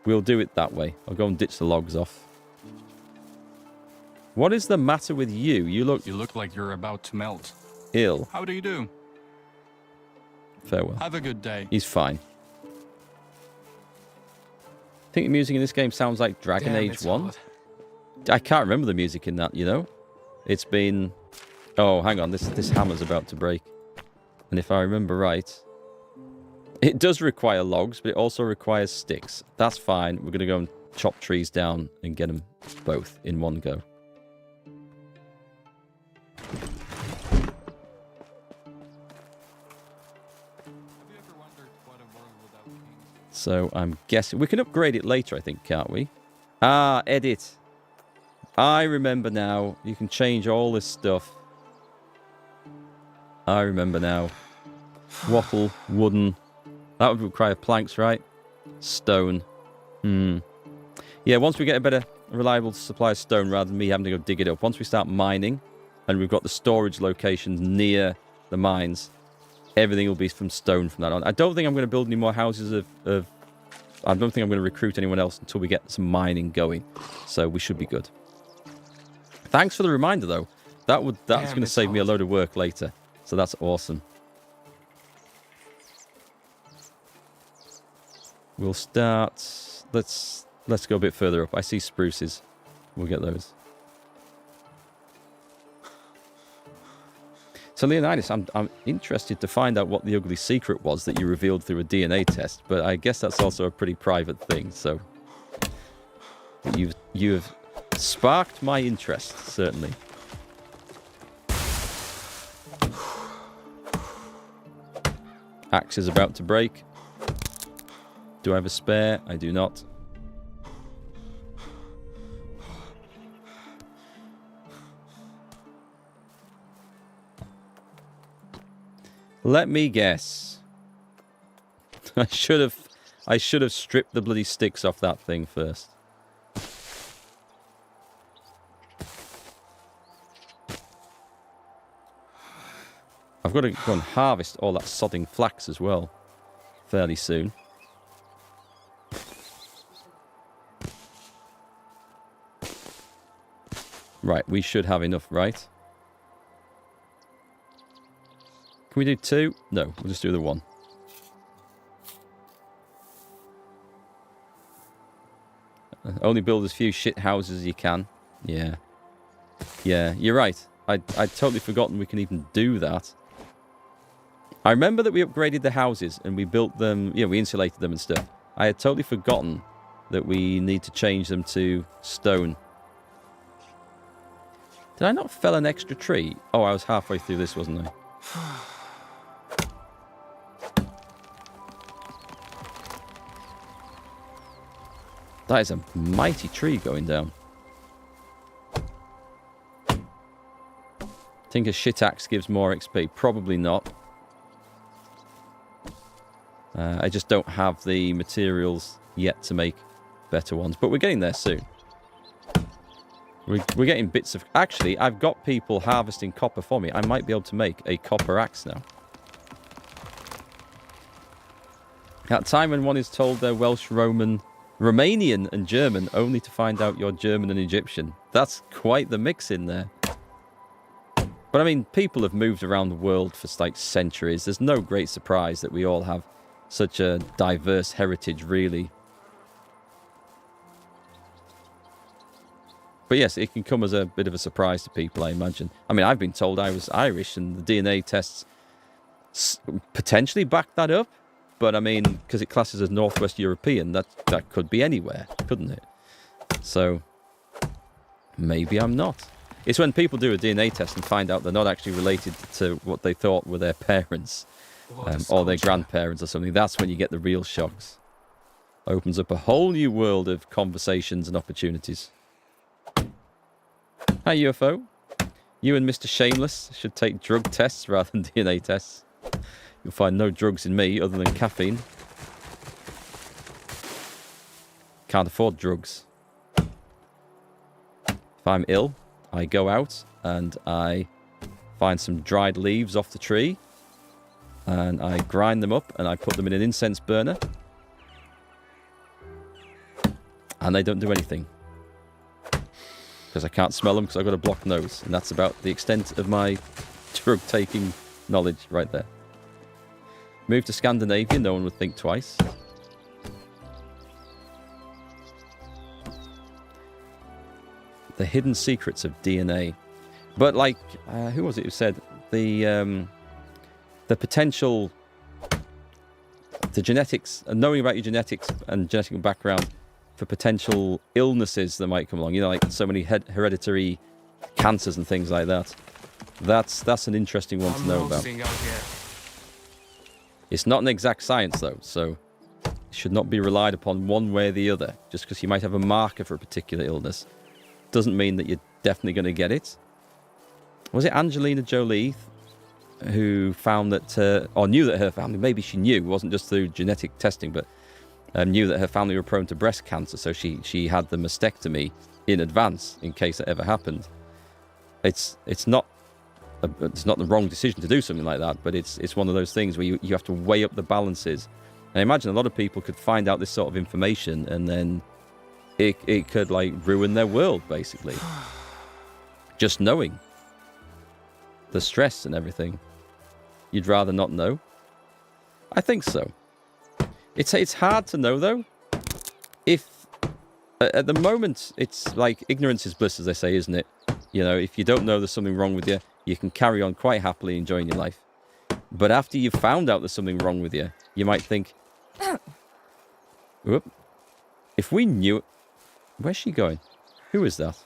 we'll do it that way. I'll go and ditch the logs off. What is the matter with you? You
look like you're about to melt.
ill.
How do you do?
Farewell.
Have a good day.
He's fine. I think the music in this game sounds like Dragon
Damn,
Age
it's
1.
hot.
I can't remember the music in that, you know? It's been... Oh, hang on. This hammer's about to break. And if I remember right... It does require logs, but it also requires sticks. That's fine. We're going to go and chop trees down and get them both in one go. So I'm guessing... We can upgrade it later, I think, can't we? Ah, edit. I remember now. You can change all this stuff. I remember now. Wattle, wooden. That would require planks, right? Stone. Yeah, once we get a better, reliable supply of stone rather than me having to go dig it up. Once we start mining and we've got the storage locations near the mines, everything will be from stone from that on. I don't think I'm going to build any more houses of I don't think I'm going to recruit anyone else until we get some mining going. So we should be good. Thanks for the reminder, though. That's going to save me a load of work later. So that's awesome. We'll start... Let's go a bit further up. I see spruces. We'll get those. So Leonidas, I'm interested to find out what the ugly secret was that you revealed through a DNA test, but I guess that's also a pretty private thing, so... You have sparked my interest, certainly. Axe is about to break. Do I have a spare? I do not. Let me guess. I should have stripped the bloody sticks off that thing first. I've got to go and harvest all that sodding flax as well fairly soon. Right, we should have enough, right? Can we do 2? No, we'll just do the 1. Only build as few shit houses as you can. Yeah. Yeah, you're right. I'd totally forgotten we can even do that. I remember that we upgraded the houses and we built them... Yeah, we insulated them and stuff. I had totally forgotten that we need to change them to stone. Did I not fell an extra tree? Oh, I was halfway through this, wasn't I? That is a mighty tree going down. Think a shit axe gives more XP? Probably not. I just don't have the materials yet to make better ones. But we're getting there soon. We're getting bits of... Actually, I've got people harvesting copper for me. I might be able to make a copper axe now. At a time when one is told they're Welsh, Roman, Romanian and German, only to find out you're German and Egyptian. That's quite the mix in there. But I mean, people have moved around the world for like centuries. There's no great surprise that we all have such a diverse heritage, really. But yes, it can come as a bit of a surprise to people, I imagine. I mean, I've been told I was Irish, and the DNA tests potentially back that up. But I mean, because it classes as Northwest European, that could be anywhere, couldn't it? So, maybe I'm not. It's when people do a DNA test and find out they're not actually related to what they thought were their parents. Or their grandparents or something. That's when you get the real shocks. Opens up a whole new world of conversations and opportunities. Hi, UFO. You and Mr. Shameless should take drug tests rather than DNA tests. You'll find no drugs in me other than caffeine. Can't afford drugs. If I'm ill, I go out and I find some dried leaves off the tree and I grind them up and I put them in an incense burner. And they don't do anything. Because I can't smell them because I've got a blocked nose. And that's about the extent of my drug-taking knowledge right there. Move to Scandinavia, no one would think twice. The hidden secrets of DNA. But like, who was it who said the potential, the genetics, knowing about your genetics and genetic background for potential illnesses that might come along. You know, like so many hereditary cancers and things like that. That's an interesting one to know about. It's not an exact science though, so it should not be relied upon one way or the other. Just because you might have a marker for a particular illness doesn't mean that you're definitely going to get it. Was it Angelina Jolie who found that, or knew that her family, maybe she knew, it wasn't just through genetic testing, but knew that her family were prone to breast cancer, so she had the mastectomy in advance in case it ever happened. It's not the wrong decision to do something like that, but it's one of those things where you have to weigh up the balances. And I imagine a lot of people could find out this sort of information and then it could like ruin their world basically. Just knowing the stress and everything. You'd rather not know? I think so. It's hard to know though. If at the moment it's like ignorance is bliss, as they say, isn't it? You know, if you don't know there's something wrong with you, you can carry on quite happily enjoying your life. But after you've found out there's something wrong with you, you might think, whoop, if we knew... Where's she going? Who is that?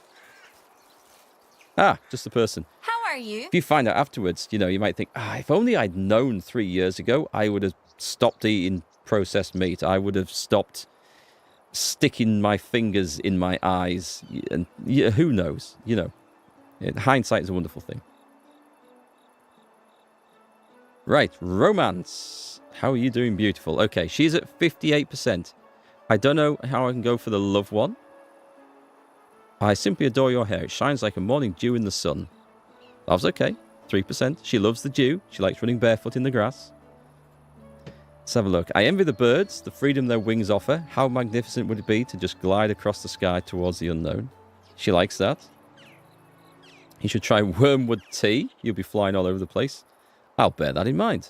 Ah, just the person.
How are you?
If you find out afterwards, you know, you might think, if only I'd known 3 years ago, I would have stopped eating processed meat. I would have stopped sticking my fingers in my eyes. And who knows? You know, hindsight is a wonderful thing. Right, romance. How are you doing, beautiful? Okay, she's at 58%. I don't know how I can go for the love one. I simply adore your hair. It shines like a morning dew in the sun. That was okay. 3%. She loves the dew. She likes running barefoot in the grass. Let's have a look. I envy the birds, the freedom their wings offer. How magnificent would it be to just glide across the sky towards the unknown? She likes that. You should try wormwood tea. You'll be flying all over the place. I'll bear that in mind.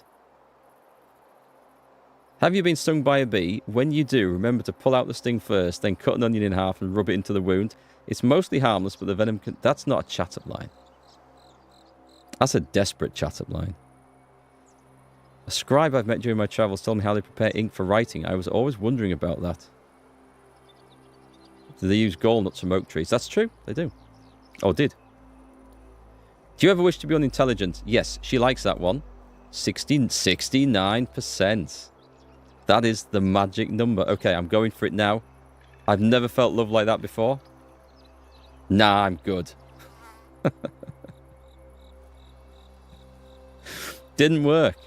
Have you been stung by a bee? When you do, remember to pull out the sting first, then cut an onion in half and rub it into the wound. It's mostly harmless, but the venom can... That's not a chat-up line. That's a desperate chat-up line. A scribe I've met during my travels told me how they prepare ink for writing. I was always wondering about that. Do they use gall nuts from oak trees? That's true. They do. Oh, did. Do you ever wish to be unintelligent? Yes, she likes that one. 69%. That is the magic number. Okay, I'm going for it now. I've never felt love like that before. Nah, I'm good. Didn't work.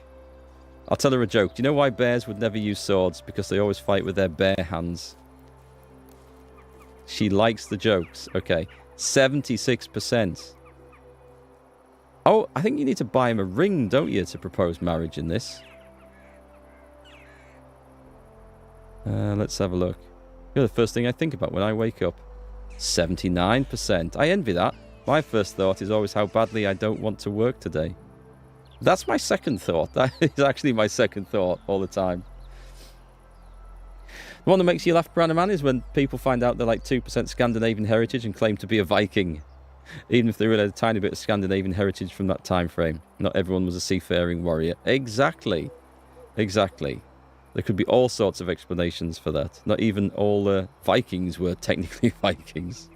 I'll tell her a joke. Do you know why bears would never use swords? Because they always fight with their bare hands. She likes the jokes. Okay, 76%. Oh, I think you need to buy him a ring, don't you, to propose marriage in this? Let's have a look. You're the first thing I think about when I wake up. 79%. I envy that. My first thought is always how badly I don't want to work today. That's my second thought. That is actually my second thought all the time. The one that makes you laugh, Brandon Man, is when people find out they're like 2% Scandinavian heritage and claim to be a Viking. Even if they really had a tiny bit of Scandinavian heritage from that time frame. Not everyone was a seafaring warrior. Exactly. Exactly. There could be all sorts of explanations for that. Not even all Vikings were technically Vikings.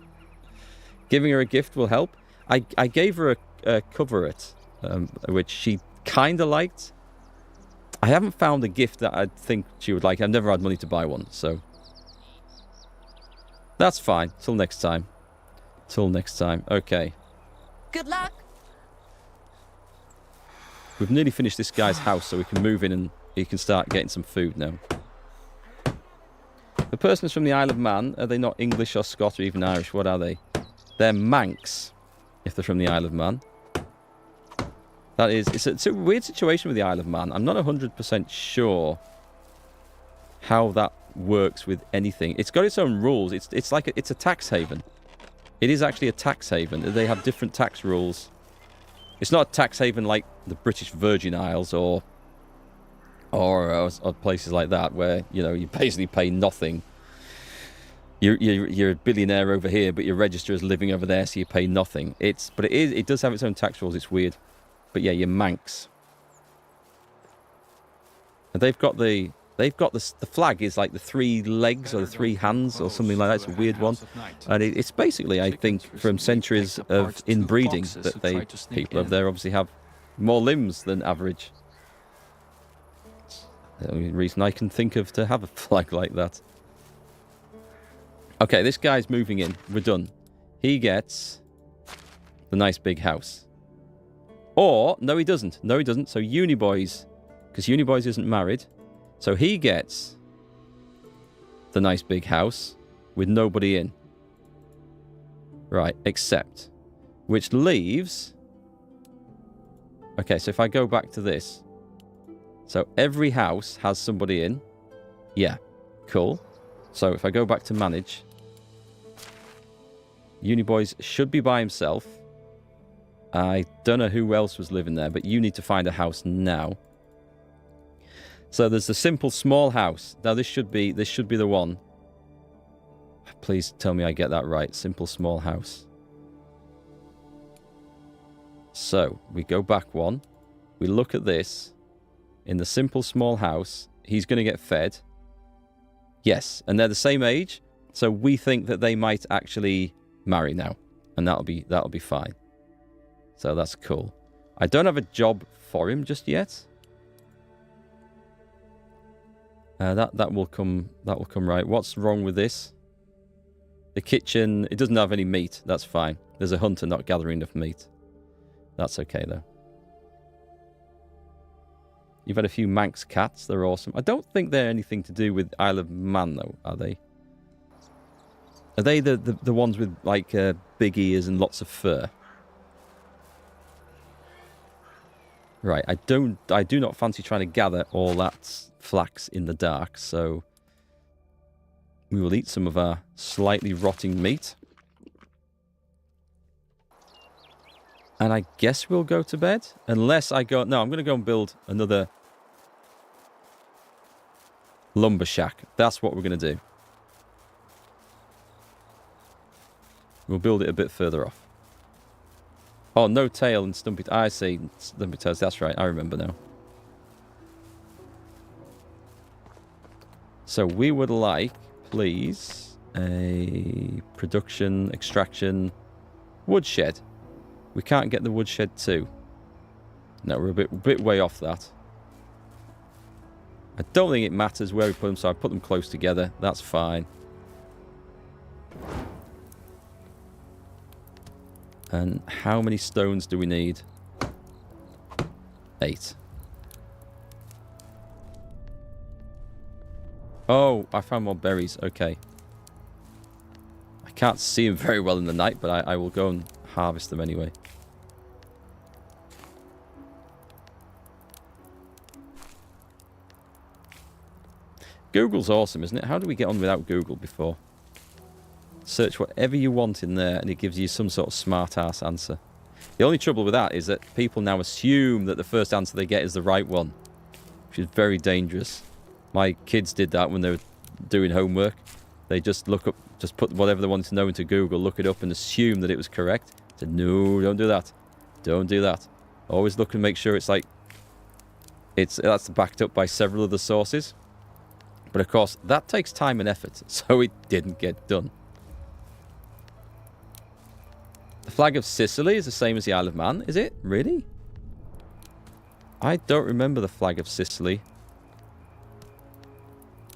Giving her a gift will help. I gave her a coverlet, which she kind of liked. I haven't found a gift that I think she would like. I've never had money to buy one, so... That's fine. Till next time. Till next time. Okay.
Good luck.
We've nearly finished this guy's house, so we can move in and he can start getting some food now. The person is from the Isle of Man. Are they not English or Scottish or even Irish? What are they? They're Manx, if they're from the Isle of Man. That is, it's a weird situation with the Isle of Man. I'm not 100% sure how that works with anything. It's got its own rules. It's like it's a tax haven. It is actually a tax haven. They have different tax rules. It's not a tax haven like the British Virgin Isles or places like that where, you know, you basically pay nothing. You're a billionaire over here, but your register is living over there, so you pay nothing. It does have its own tax rules. It's weird. But yeah, you're Manx. And they've got the flag is like the 3 legs or the 3 hands or something like that. It's a weird one. And it's basically, I think, from centuries of inbreeding that people over there obviously have more limbs than average. The only reason I can think of to have a flag like that. Okay, this guy's moving in. We're done. He gets the nice big house. Or, no he doesn't. No he doesn't. So Uniboys, because Uniboys isn't married. So he gets the nice big house with nobody in. Right, except. Which leaves... Okay, so if I go back to this. So every house has somebody in. Yeah, cool. So if I go back to manage. Uniboys should be by himself. I don't know who else was living there, but you need to find a house now. So there's the simple small house. Now this should be the one. Please tell me I get that right. Simple small house. So we go back one. We look at this. In the simple small house, he's going to get fed. Yes, and they're the same age. So we think that they might actually marry now, and that'll be fine. So that's cool. I don't have a job for him just yet. That will come right. What's wrong with this? The kitchen, it doesn't have any meat. That's fine. There's a hunter not gathering enough meat. That's okay though. You've had a few Manx cats. They're awesome. I don't think they're anything to do with Isle of Man though, are they? Are they the ones with like big ears and lots of fur? Right, I do not fancy trying to gather all that flax in the dark, so we will eat some of our slightly rotting meat. And I guess we'll go to bed, unless I go... No, I'm going to go and build another lumber shack. That's what we're going to do. We'll build it a bit further off. Oh, no tail and stumpy... I see. Stumpy toes. That's right. I remember now. So we would like, please, a production, extraction, woodshed. We can't get the woodshed too. No, we're a bit way off that. I don't think it matters where we put them, so I put them close together. That's fine. And how many stones do we need? 8. Oh, I found more berries. Okay. I can't see them very well in the night, but I will go and harvest them anyway. Google's awesome, isn't it? How do we get on without Google before? Search whatever you want in there and it gives you some sort of smart-ass answer. The only trouble with that is that people now assume that the first answer they get is the right one, which is very dangerous. My kids did that when they were doing homework. They just put whatever they wanted to know into Google, look it up and assume that it was correct. I said, no, don't do that. Don't do that. Always look and make sure it's like, that's backed up by several other sources. But of course, that takes time and effort, so it didn't get done. The flag of Sicily is the same as the Isle of Man, is it? Really? I don't remember the flag of Sicily.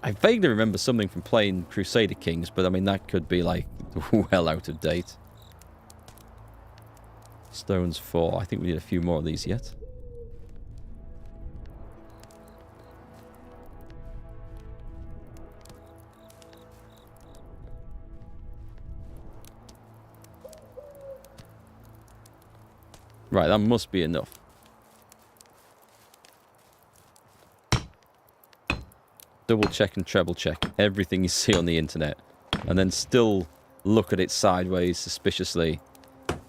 I vaguely remember something from playing Crusader Kings, but I mean, that could be like well out of date. Stones 4. I think we need a few more of these yet. Right, that must be enough. Double check and treble check everything you see on the internet. And then still look at it sideways, suspiciously,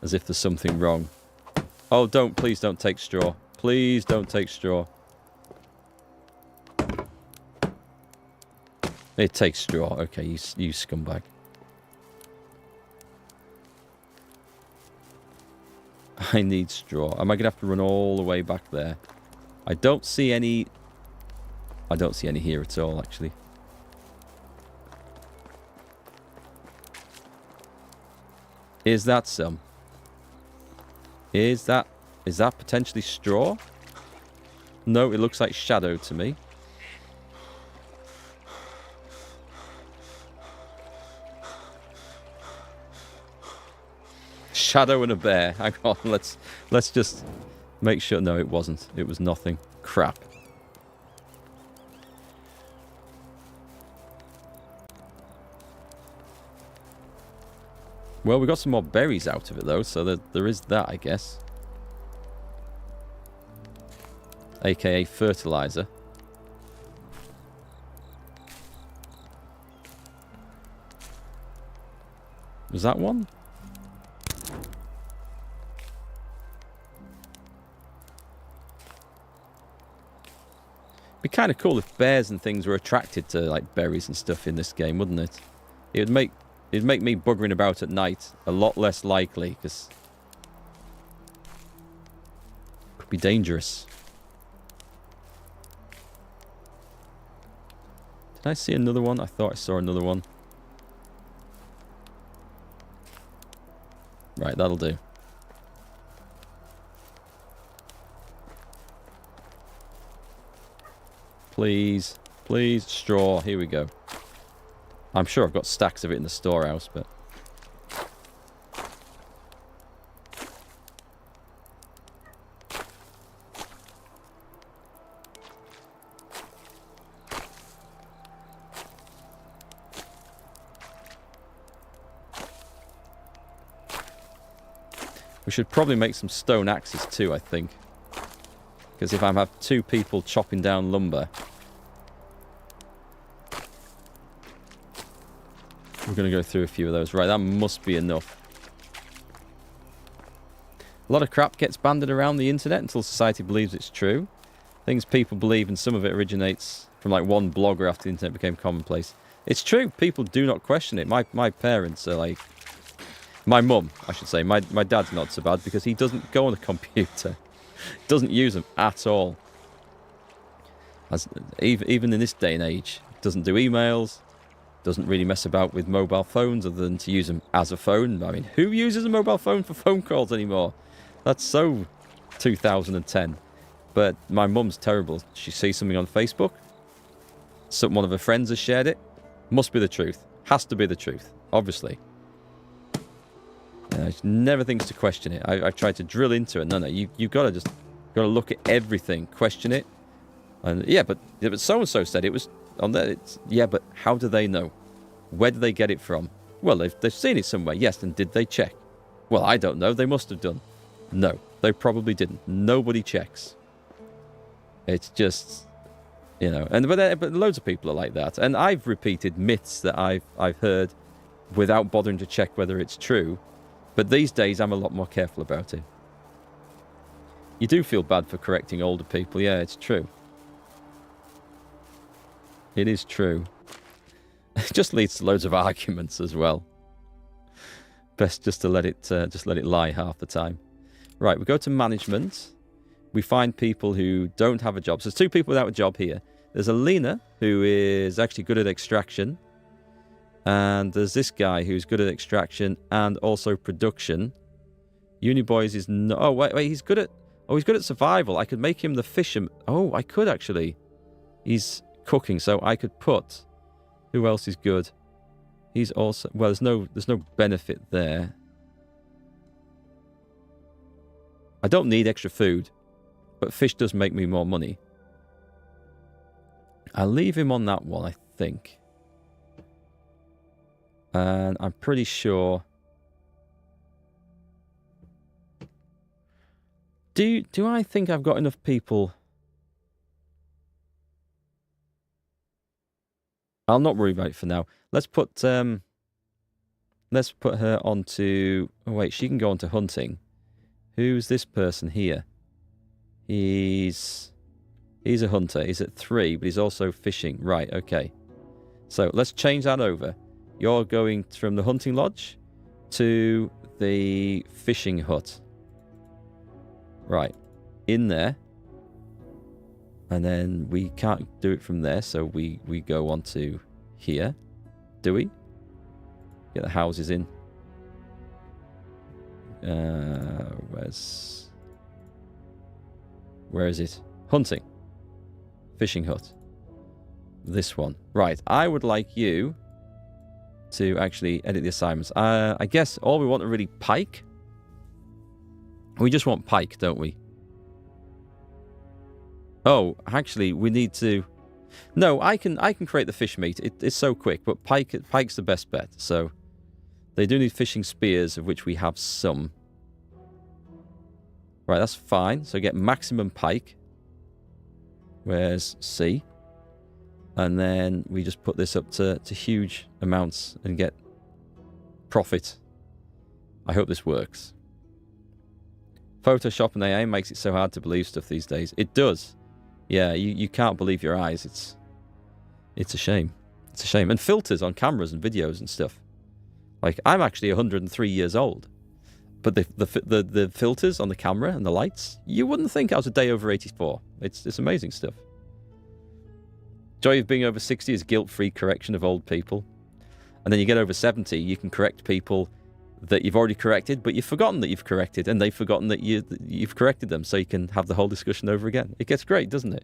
as if there's something wrong. Oh, please don't take straw. Please don't take straw. It takes straw. Okay, you scumbag. I need straw. Am I going to have to run all the way back there? I don't see any here at all, actually. Is that some? Is that potentially straw? No, it looks like shadow to me. Shadow and a bear. Hang on, let's just make sure. No, it wasn't. It was nothing. Crap. Well, we got some more berries out of it, though, so there is that, I guess. AKA fertilizer. Was that one? Be kind of cool if bears and things were attracted to like berries and stuff in this game, wouldn't it? It'd make me buggering about at night a lot less likely, because it could be dangerous. Did I see another one? I thought I saw another one. Right, that'll do. Please, please, straw. Here we go. I'm sure I've got stacks of it in the storehouse, but... we should probably make some stone axes too, I think. Because if I have two people chopping down lumber... we're going to go through a few of those. Right, that must be enough. A lot of crap gets banded around the internet until society believes it's true. Things people believe, and some of it originates from like one blogger after the internet became commonplace. It's true. People do not question it. My parents are like... my mum, I should say. My dad's not so bad because he doesn't go on a computer. Doesn't use them at all. Even in this day and age. Doesn't do emails. Doesn't really mess about with mobile phones other than to use them as a phone. I mean, who uses a mobile phone for phone calls anymore? That's so 2010. But my mum's terrible. She sees something on Facebook. One of her friends has shared it. Must be the truth. Has to be the truth. Obviously. She never thinks to question it. I've tried to drill into it. No, you've got to look at everything. Question it. And yeah, but so-and-so said it was... on there, yeah, but how do they know? Where do they get it from? Well, they've seen it somewhere, yes, and did they check? Well, I don't know, they must have done. No, they probably didn't. Nobody checks. It's just, you know, but loads of people are like that. And I've repeated myths that I've heard without bothering to check whether it's true. But these days, I'm a lot more careful about it. You do feel bad for correcting older people, yeah, it's true. It is true. It just leads to loads of arguments as well. Best just to let it lie half the time. Right, we go to management. We find people who don't have a job. So there's two people without a job here. There's Alina, who is actually good at extraction. And there's this guy who's good at extraction and also production. Uniboys is no... oh, wait, he's good at survival. I could make him the fisherman. Oh, I could actually. He's... cooking, so I could put... who else is good? He's also... well, there's no benefit there. I don't need extra food, but fish does make me more money. I'll leave him on that one, I think. And I'm pretty sure... Do I think I've got enough people? I'll not worry about it for now. Let's put her onto... Oh, wait, she can go on to hunting. Who's this person here? He's a hunter. He's at 3, but he's also fishing. Right, okay. So let's change that over. You're going from the hunting lodge to the fishing hut. Right. In there. And then we can't do it from there, so we go on to here. Do we? Get the houses in. Where is it? Hunting. Fishing hut. This one. Right. I would like you to actually edit the assignments. I guess all we want are really pike. We just want pike, don't we? Oh, actually, we need to... No, I can create the fish meat. It's so quick, but pike's the best bet. So they do need fishing spears, of which we have some. Right, that's fine. So get maximum pike. Where's C? And then we just put this up to huge amounts and get profit. I hope this works. Photoshop and AI makes it so hard to believe stuff these days. It does. Yeah, you can't believe your eyes. It's a shame. It's a shame. And filters on cameras and videos and stuff. Like, I'm actually 103 years old. But the filters on the camera and the lights, you wouldn't think I was a day over 84. It's amazing stuff. Joy of being over 60 is guilt-free correction of old people. And then you get over 70, you can correct people that you've already corrected, but you've forgotten that you've corrected, and they've forgotten that you've corrected them, so you can have the whole discussion over again. It gets great, doesn't it?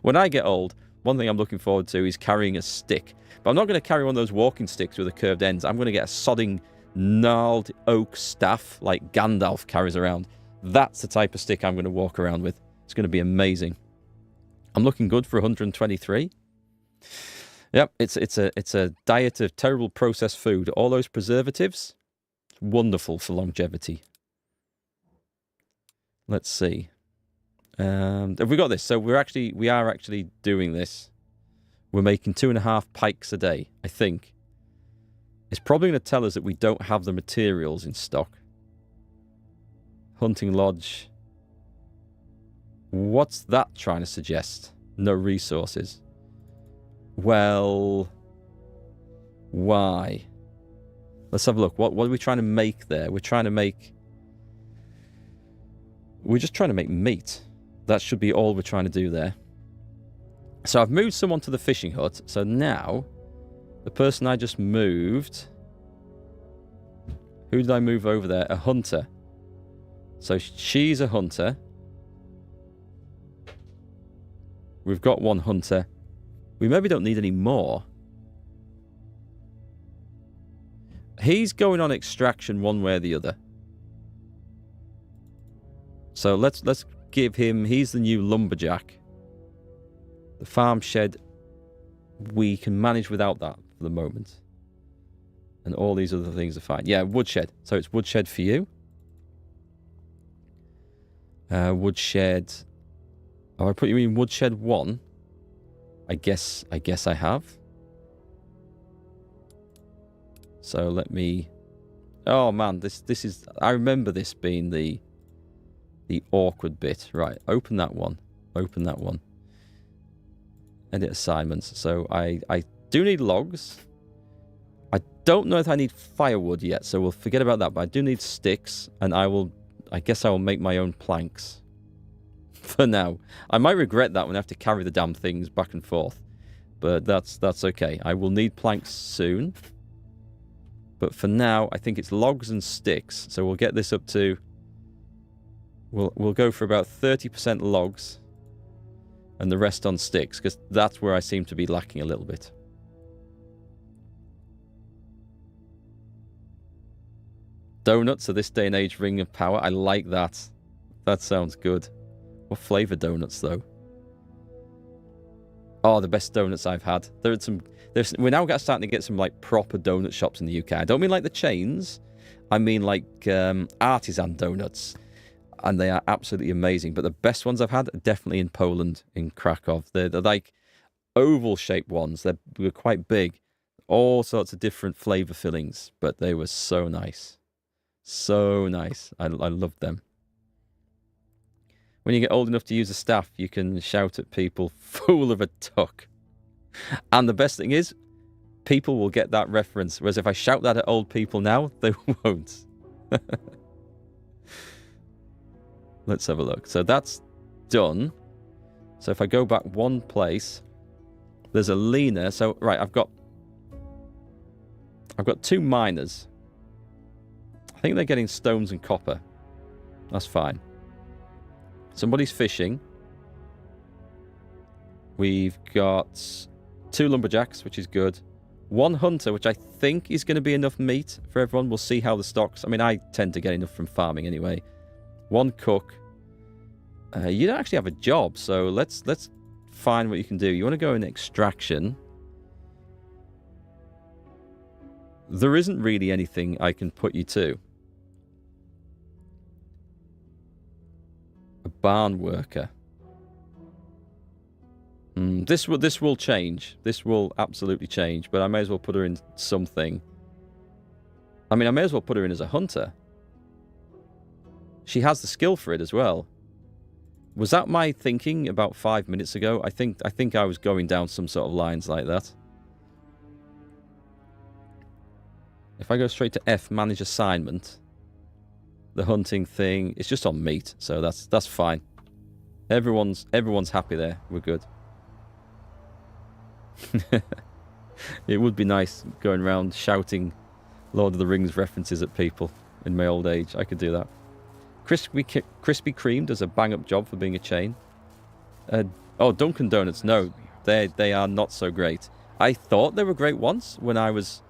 When I get old, one thing I'm looking forward to is carrying a stick. But I'm not going to carry one of those walking sticks with the curved ends. I'm going to get a sodding, gnarled oak staff like Gandalf carries around. That's the type of stick I'm going to walk around with. It's going to be amazing. I'm looking good for 123. Yep, it's a diet of terrible processed food. All those preservatives, wonderful for longevity. Let's see. Have we got this? So we are actually doing this. We're making 2.5 pikes a day, I think. It's probably going to tell us that we don't have the materials in stock. Hunting lodge. What's that trying to suggest? No resources. Well, why? Let's have a look. What are we trying to make there? We're just trying to make meat. That should be all we're trying to do there. So I've moved someone to the fishing hut. So now, the person I just moved... Who did I move over there? A hunter. So she's a hunter. We've got one hunter. We maybe don't need any more. He's going on extraction one way or the other. So let's give him... He's the new lumberjack. The farm shed, we can manage without that for the moment. And all these other things are fine. Yeah, woodshed. So it's woodshed for you. Woodshed... Oh, I put you in woodshed 1. I guess I have. So let me... Oh man, this is... I remember this being the awkward bit. Right, open that one. Open that one. Edit assignments. So I do need logs. I don't know if I need firewood yet, so we'll forget about that. But I do need sticks, and I guess I will make my own planks. For now. I might regret that when I have to carry the damn things back and forth. But that's okay. I will need planks soon. But for now, I think it's logs and sticks. So we'll get this up to... We'll go for about 30% logs. And the rest on sticks. Because that's where I seem to be lacking a little bit. Donuts are this day and age ring of power. I like that. That sounds good. What flavour donuts, though? Oh, the best donuts I've had. We're now starting to get some, like, proper donut shops in the UK. I don't mean like the chains. I mean, like, artisan donuts. and they are absolutely amazing. But the best ones I've had are definitely in Poland, in Krakow. They're like oval-shaped ones. They were quite big, all sorts of different flavor fillings, but they were so nice. So nice. I loved them. When you get old enough to use a staff, you can shout at people, fool of a tuck. And the best thing is, people will get that reference. Whereas if I shout that at old people now, they won't. Let's have a look. So that's done. So if I go back one place, there's a leaner. So, right, I've got 2 miners. I think they're getting stones and copper. That's fine. Somebody's fishing. We've got 2 lumberjacks, which is good. 1 hunter, which I think is going to be enough meat for everyone. We'll see how the stocks... I mean, I tend to get enough from farming anyway. 1 cook. You don't actually have a job, so let's find what you can do. You want to go in extraction. There isn't really anything I can put you to. A barn worker. This will change. This will absolutely change, but I may as well put her in something. I mean, I may as well put her in as a hunter. She has the skill for it as well. Was that my thinking about 5 minutes ago? I think I was going down some sort of lines like that. If I go straight to F, manage assignment, the hunting thing, it's just on meat, so that's fine. Everyone's happy there. We're good. It would be nice going around shouting Lord of the Rings references at people in my old age. I could do that. Krispy Kreme does a bang-up job for being a chain. Oh, Dunkin' Donuts, no. They are not so great. I thought they were great once when I was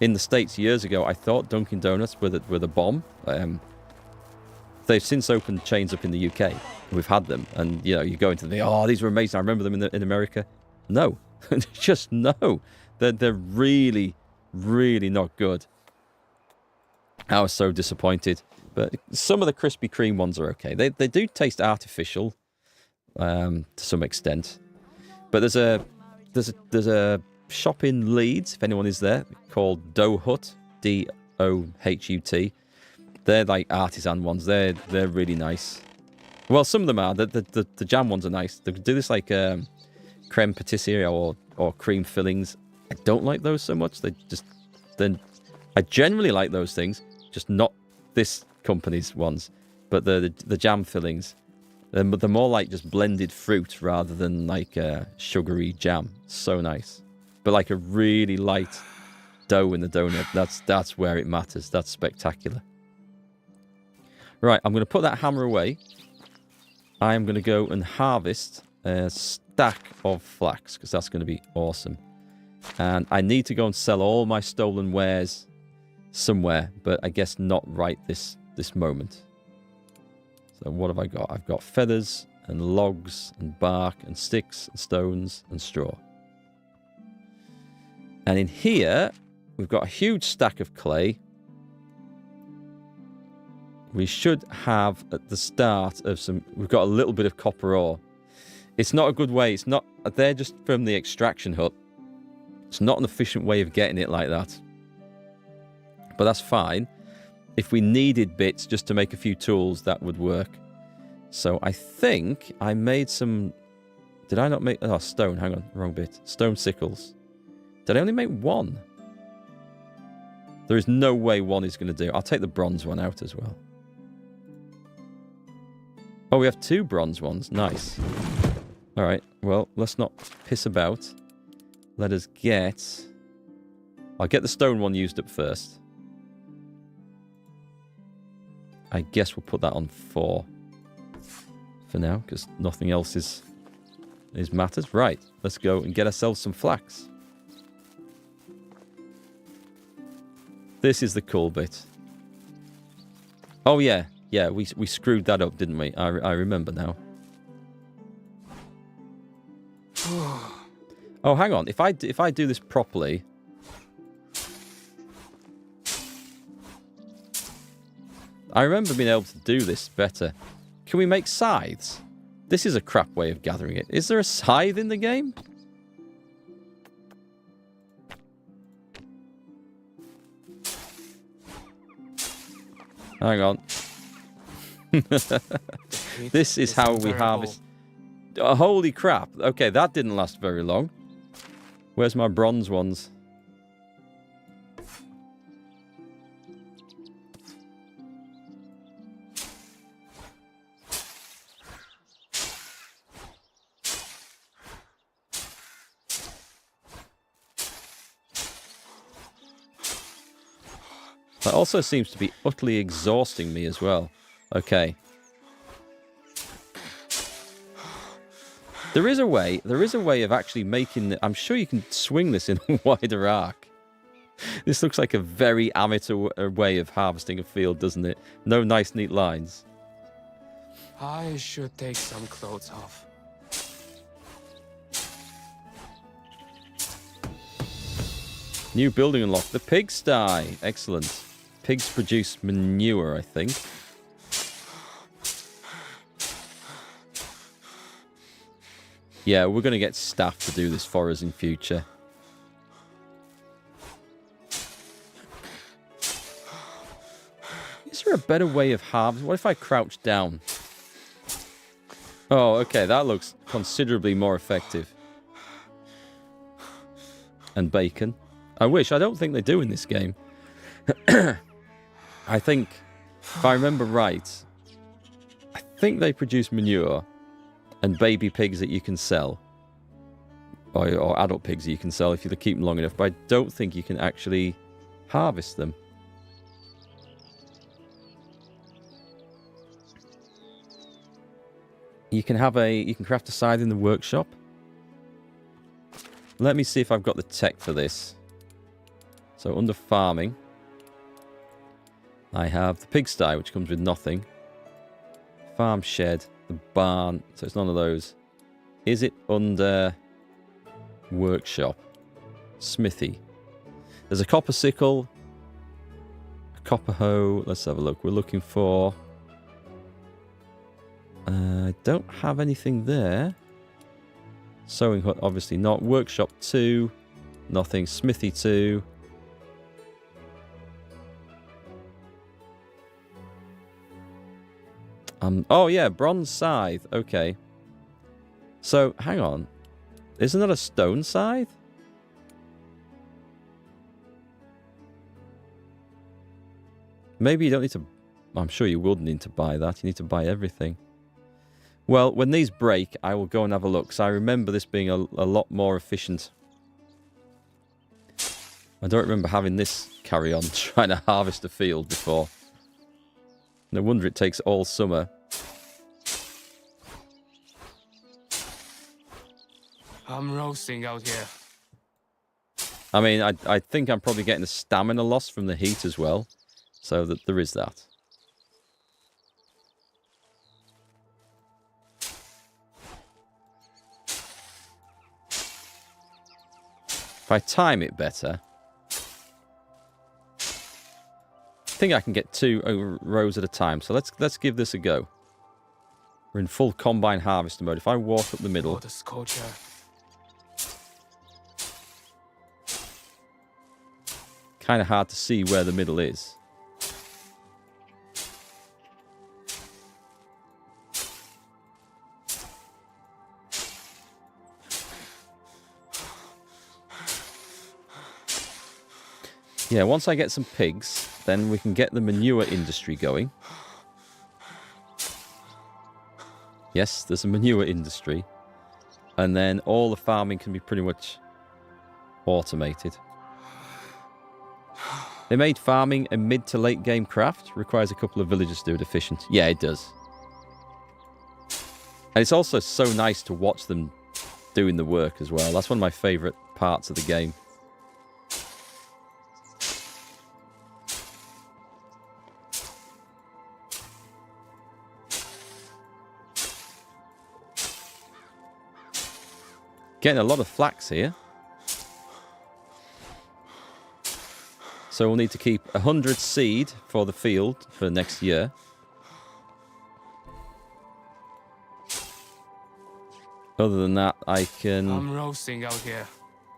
in the States years ago. I thought Dunkin' Donuts were the bomb. They've since opened chains up in the UK. We've had them. And, you know, you go into these were amazing. I remember them in America. No. Just no. They're really, really not good. I was so disappointed. But some of the Krispy Kreme ones are okay. They do taste artificial to some extent. But there's a shop in Leeds, if anyone is there, called Dough Hut, Dohut. They're like artisan ones. They're really nice. Well, some of them are. The jam ones are nice. They do this like creme patisserie or cream fillings. I don't like those so much. I generally like those things, just not this company's ones. But the jam fillings, they're more like just blended fruit rather than like sugary jam. So nice. But like a really light dough in the donut. That's where it matters. That's spectacular. Right, I'm going to put that hammer away. I am going to go and harvest a stack of flax because that's going to be awesome. And I need to go and sell all my stolen wares somewhere, but I guess not right this moment. So what have I got? I've got feathers and logs and bark and sticks and stones and straw. And in here, we've got a huge stack of clay. We should have at the start of we've got a little bit of copper ore. It's not a good way. It's not, they're just from the extraction hut. It's not an efficient way of getting it like that. But that's fine. If we needed bits just to make a few tools, that would work. So I think I made some... Did I not make... Oh, stone. Hang on. Wrong bit. Stone sickles. Did I only make 1? There is no way 1 is going to do. I'll take the bronze one out as well. Oh, we have 2 bronze ones. Nice. All right. Well, let's not piss about. Let us get... I'll get the stone one used up first. I guess we'll put that on 4 for now, because nothing else is matters. Right, let's go and get ourselves some flax. This is the cool bit. Oh yeah, we screwed that up, didn't we? I remember now. Oh, hang on. If I do this properly. I remember being able to do this better. Can we make scythes? This is a crap way of gathering it. Is there a scythe in the game? Hang on. This is how we harvest. Oh, holy crap. Okay, that didn't last very long. Where's my bronze ones? That also seems to be utterly exhausting me as well. Okay. There is a way of actually making... I'm sure you can swing this in a wider arc. This looks like a very amateur way of harvesting a field, doesn't it? No nice, neat lines.
I should take some clothes off.
New building unlocked. The pigsty. Excellent. Pigs produce manure, I think. Yeah, we're going to get staff to do this for us in future. Is there a better way of harvesting? What if I crouch down? Oh, okay, that looks considerably more effective. And bacon. I wish. I don't think they do in this game. I think, if I remember right, I think they produce manure and baby pigs that you can sell. Or adult pigs that you can sell if you keep them long enough. But I don't think you can actually harvest them. You can craft a scythe in the workshop. Let me see if I've got the tech for this. So under farming, I have the pigsty, which comes with nothing. Farm shed, the barn, so it's none of those. Is it under workshop? Smithy. There's a copper sickle, a copper hoe. Let's have a look. We're looking for... I don't have anything there. Sowing hut, obviously not. Workshop 2, nothing. Smithy 2. Oh yeah, bronze scythe. Okay. So, hang on. Isn't that a stone scythe? Maybe you don't need to... I'm sure you would need to buy that. You need to buy everything. Well, when these break, I will go and have a look. So I remember this being a lot more efficient. I don't remember having this carry on trying to harvest a field before. No wonder it takes all summer.
I'm roasting out here.
I mean, I think I'm probably getting a stamina loss from the heat as well. So that there is that. If I time it better, I think I can get 2 rows at a time. So let's give this a go. We're in full combine harvester mode. If I walk up the middle,
Oh, the scorcher.
kind of hard to see where the middle is. Yeah, once I get some pigs, then we can get the manure industry going. Yes, there's a manure industry. And then all the farming can be pretty much automated. They made farming a mid to late game craft. Requires a couple of villagers to do it efficient. Yeah, it does. And it's also so nice to watch them doing the work as well. That's one of my favourite parts of the game. Getting a lot of flax here. So we'll need to keep 100 seed for the field for next year. Other than that, I can...
I'm roasting out here.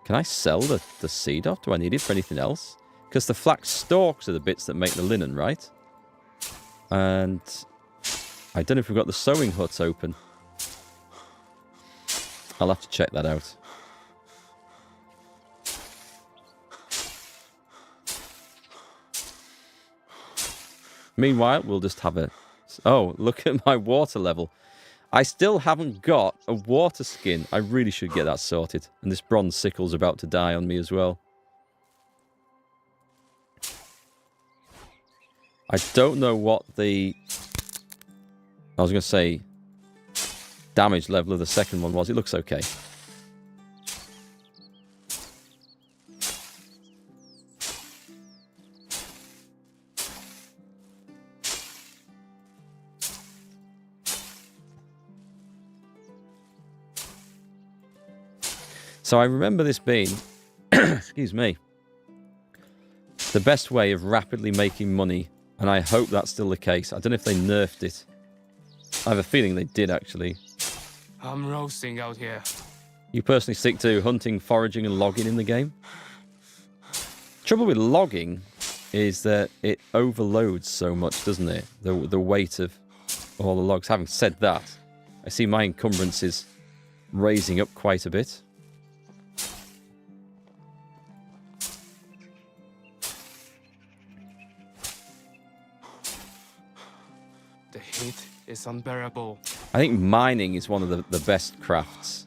Can I sell the seed off? Do I need it for anything else? Because the flax stalks are the bits that make the linen, right? And I don't know if we've got the sowing huts open. I'll have to check that out. Meanwhile, we'll just have a... Oh, look at my water level. I still haven't got a water skin. I really should get that sorted. And this bronze sickle's about to die on me as well. I don't know what the... I was going to say damage level of the second one was. It looks okay. So I remember this being, excuse me, the best way of rapidly making money, and I hope that's still the case. I don't know if they nerfed it. I have a feeling they did, actually.
I'm roasting out here.
You personally stick to hunting, foraging, and logging in the game? Trouble with logging is that it overloads so much, doesn't it? The weight of all the logs. Having said that, I see my encumbrances raising up quite a bit.
The heat is unbearable.
I think mining is one of the best crafts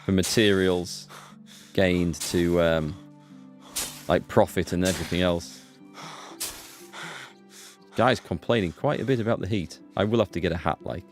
for materials gained to like profit and everything else. Guy's complaining quite a bit about the heat. I will have to get a hat like.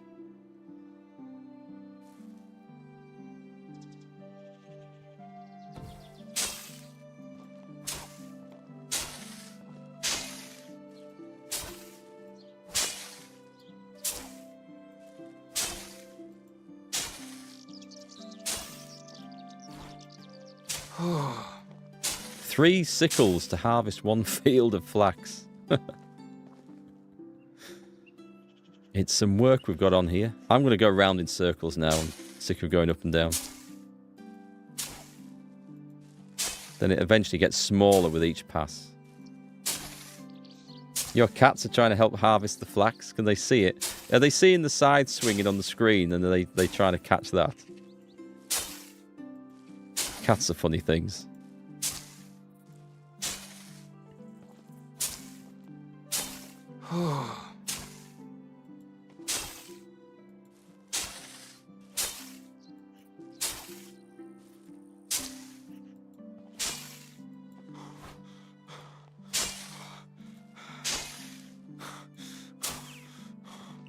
Three sickles to harvest one field of flax. It's some work we've got on here. I'm going to go around in circles now. I'm sick of going up and down. Then it eventually gets smaller with each pass. Your cats are trying to help harvest the flax. Can they see it? Are they seeing the side swinging on the screen and are they trying to catch that? Cats are funny things.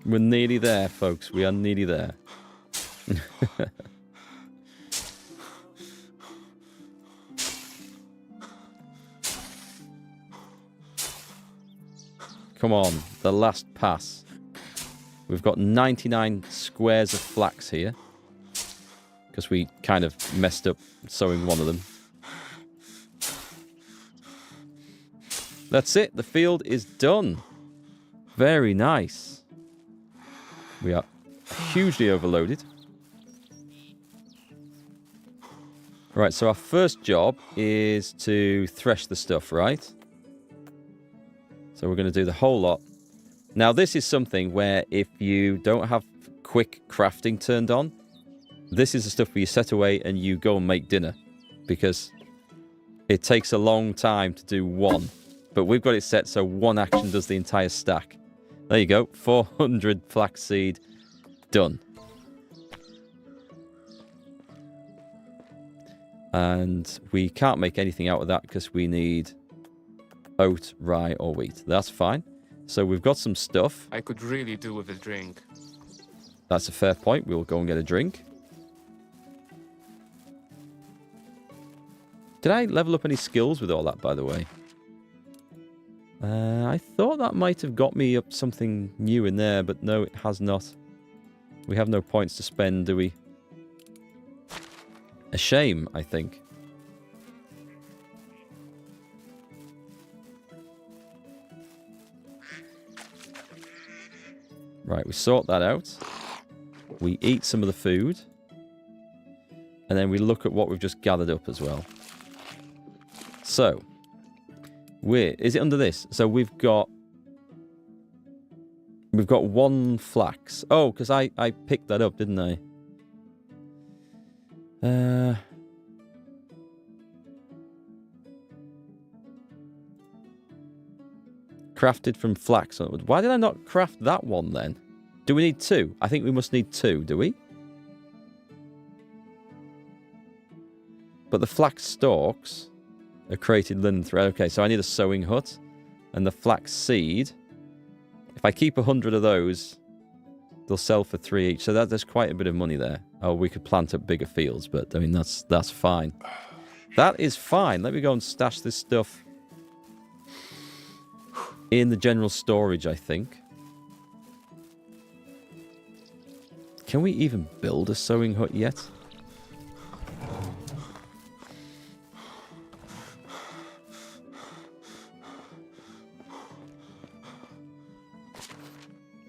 We're nearly there, folks. We are nearly there. Come on, the last pass. We've got 99 squares of flax here. Because we kind of messed up sowing one of them. That's it. The field is done. Very nice. We are hugely overloaded. Right, so our first job is to thresh the stuff, right? So we're going to do the whole lot. Now, this is something where if you don't have quick crafting turned on, this is the stuff where you set away and you go and make dinner. Because it takes a long time to do one. But we've got it set so one action does the entire stack. There you go. 400 flaxseed. Done. And we can't make anything out of that because we need oat, rye, or wheat. That's fine. So we've got some stuff.
I could really do with a drink.
That's a fair point. We'll go and get a drink. Did I level up any skills with all that, by the way? I thought that might have got me up something new in there, but no, it has not. We have no points to spend, do we? A shame, I think. Right, we sort that out. We eat some of the food. And then we look at what we've just gathered up as well. So, is it under this? So we've got one flax. Oh, because I picked that up, didn't I? Crafted from flax. Why did I not craft that one then? Do we need 2? I think we must need 2, do we? But the flax stalks are created linen thread. Okay, so I need a sewing hut. And the flax seed, if I keep 100 of those, they'll sell for 3 each. So there's quite a bit of money there. Oh, we could plant up bigger fields, but I mean, that's fine. That is fine. Let me go and stash this stuff in the general storage, I think. Can we even build a sewing hut yet?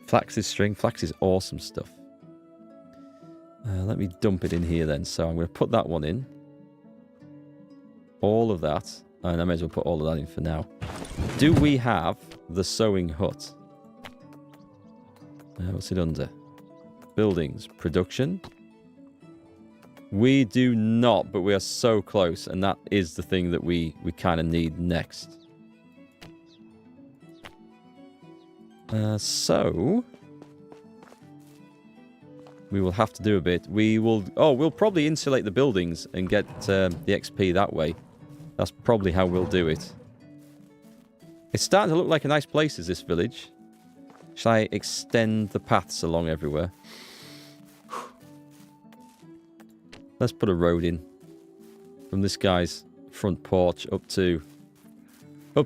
Flax is string. Flax is awesome stuff. Let me dump it in here then. So I'm going to put that one in. All of that. And I may as well put all of that in for now. Do we have the sewing hut? What's it under? Buildings. Production. We do not, but we are so close. And that is the thing that we kind of need next. So we will have to do a bit. We'll probably insulate the buildings and get the XP that way. That's probably how we'll do it. It's starting to look like a nice place, is this village? Shall I extend the paths along everywhere? Let's put a road in from this guy's front porch up to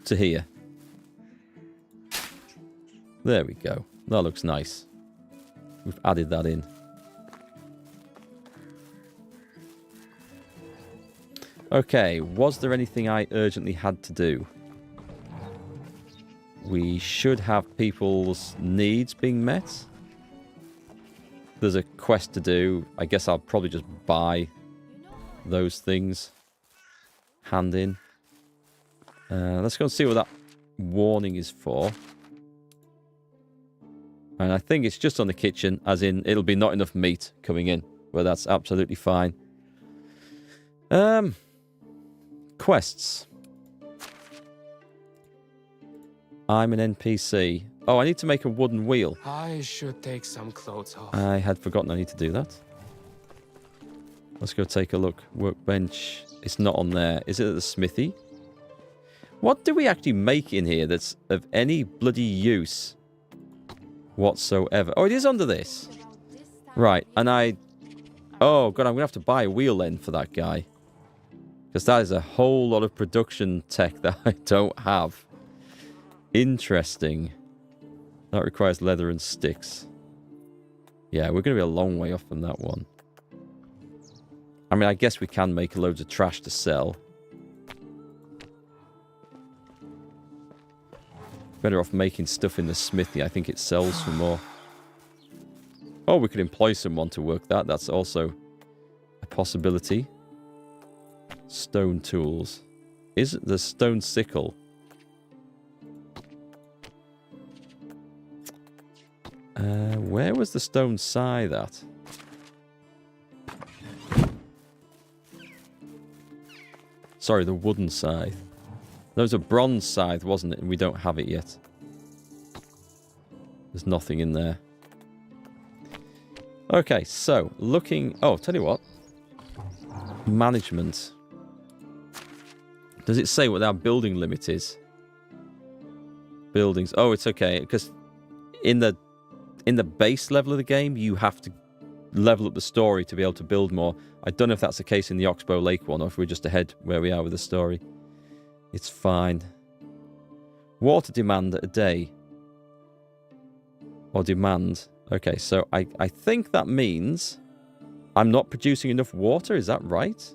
here. There we go. That looks nice. We've added that in. Okay, was there anything I urgently had to do? We should have people's needs being met. There's a quest to do. I guess I'll probably just buy those things. Hand in. Let's go and see what that warning is for. And I think it's just on the kitchen, as in it'll be not enough meat coming in. But that's absolutely fine. Quests. I'm an NPC. Oh, I need to make a wooden wheel.
I should take some clothes off.
I had forgotten I need to do that. Let's go take a look. Workbench. It's not on there. Is it at the smithy? What do we actually make in here that's of any bloody use whatsoever? Oh, it is under this. Right, and oh, God, I'm going to have to buy a wheel then for that guy. Because that is a whole lot of production tech that I don't have. Interesting. That requires leather and sticks. Yeah, we're going to be a long way off from that one. I mean, I guess we can make loads of trash to sell. Better off making stuff in the smithy. I think it sells for more. Oh, we could employ someone to work that. That's also a possibility. Stone tools. Is it the stone sickle? Where was the stone scythe at? Sorry, the wooden scythe. There was a bronze scythe, wasn't it? And we don't have it yet. There's nothing in there. Okay, so looking... Oh, tell you what. Management. Does it say what our building limit is? Buildings. Oh, it's okay. Because in the base level of the game, you have to level up the story to be able to build more. I don't know if that's the case in the Oxbow Lake one or if we're just ahead where we are with the story. It's fine. Water demand a day. Or demand. Okay, so I think that means I'm not producing enough water. Is that right?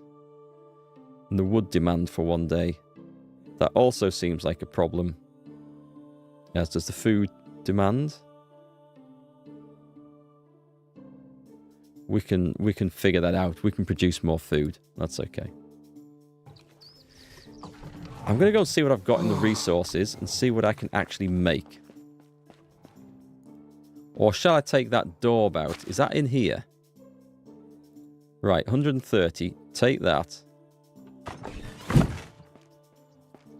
And the wood demand for one day. That also seems like a problem. As does the food demand. we can figure that out. We can produce more food. That's okay. I'm going to go and see what I've got in the resources and see what I can actually make. Or shall I take that door out? Is that in here? Right, 130. Take that.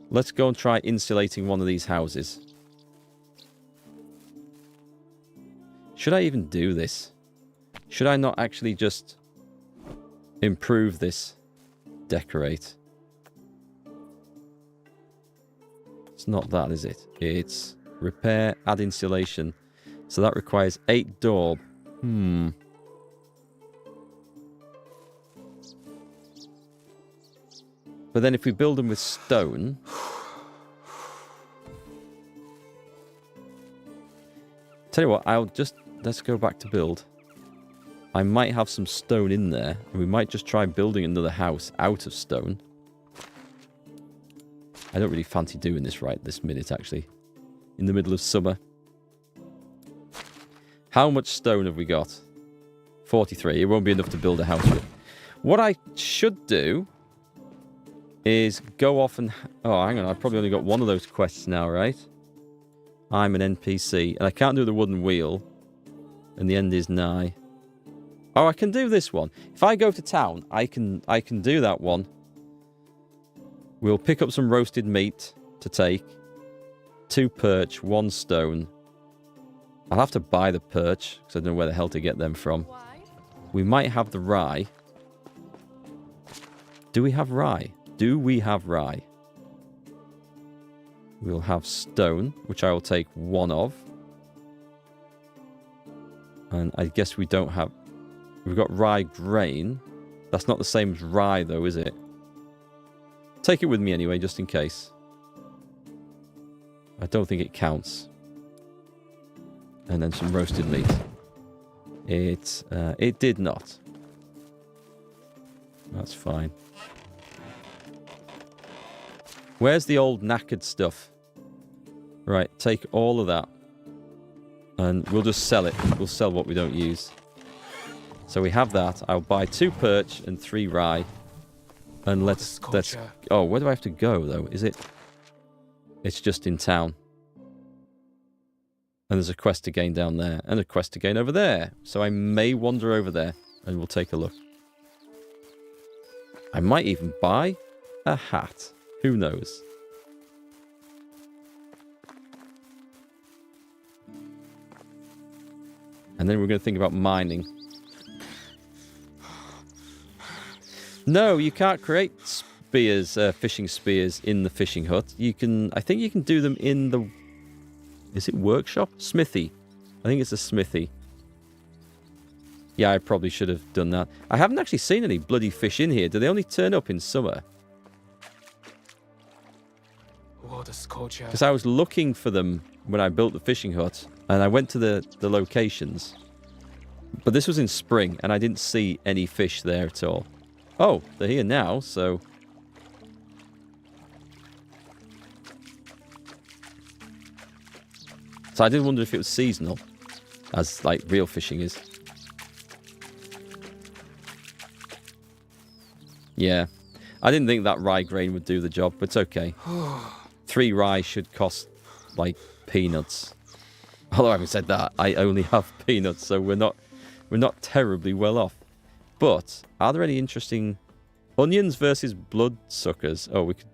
Let's go and try insulating one of these houses. Should I even do this? Should I not actually just improve this? Decorate. It's not that, is it? It's repair, add insulation. So that requires 8 daub. But then if we build them with stone... Tell you what, let's go back to build. I might have some stone in there, and we might just try building another house out of stone. I don't really fancy doing this right this minute, actually. In the middle of summer. How much stone have we got? 43. It won't be enough to build a house with. What I should do is go off and... Oh, hang on. I've probably only got one of those quests now, right? I'm an NPC, and I can't do the wooden wheel, and the end is nigh. Oh, I can do this one. If I go to town, I can do that one. We'll pick up some roasted meat to take. 2 perch, 1 stone. I'll have to buy the perch, because I don't know where the hell to get them from. We might have the rye. Do we have rye? Do we have rye? We'll have stone, which I will take 1 of. And I guess we don't have... We've got rye grain. That's not the same as rye, though, is it? Take it with me anyway, just in case. I don't think it counts. And then some roasted meat. It did not. That's fine. Where's the old knackered stuff? Right, take all of that. And we'll just sell it. We'll sell what we don't use. So we have that. I'll buy 2 perch and 3 rye. And let's... Oh, where do I have to go, though? Is it... It's just in town. And there's a quest to gain down there. And a quest to gain over there. So I may wander over there. And we'll take a look. I might even buy a hat. Who knows? And then we're going to think about mining. No, you can't create spears, fishing spears in the fishing hut. You can, I think you can do them in the... Is it workshop? Smithy. I think it's a smithy. Yeah, I probably should have done that. I haven't actually seen any bloody fish in here. Do they only turn up in summer? Because I was looking for them when I built the fishing hut. And I went to the locations. But this was in spring, and I didn't see any fish there at all. Oh, they're here now, so... So I did wonder if it was seasonal, as, like, real fishing is. Yeah. I didn't think that rye grain would do the job, but it's okay. 3 rye should cost, like, peanuts. Although having said that, I only have peanuts, so we're not terribly well off. But are there any interesting onions versus bloodsuckers? Oh, we could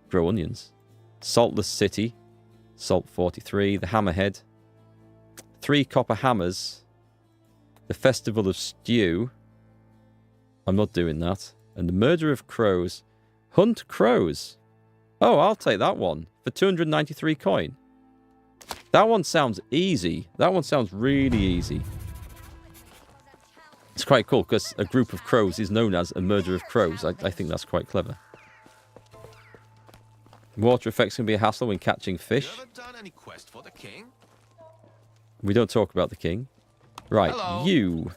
grow onions. Saltless City, salt 43. The Hammerhead, 3 copper hammers. The Festival of Stew. I'm not doing that. And the Murder of Crows. Hunt crows. Oh, I'll take that one for 293 coin. That one sounds easy. That one sounds really easy. It's quite cool because a group of crows is known as a murder of crows. I think that's quite clever. Water effects can be a hassle when catching fish.
You ever done any quest for the king?
We don't talk about the king. Right,
Hello.
you.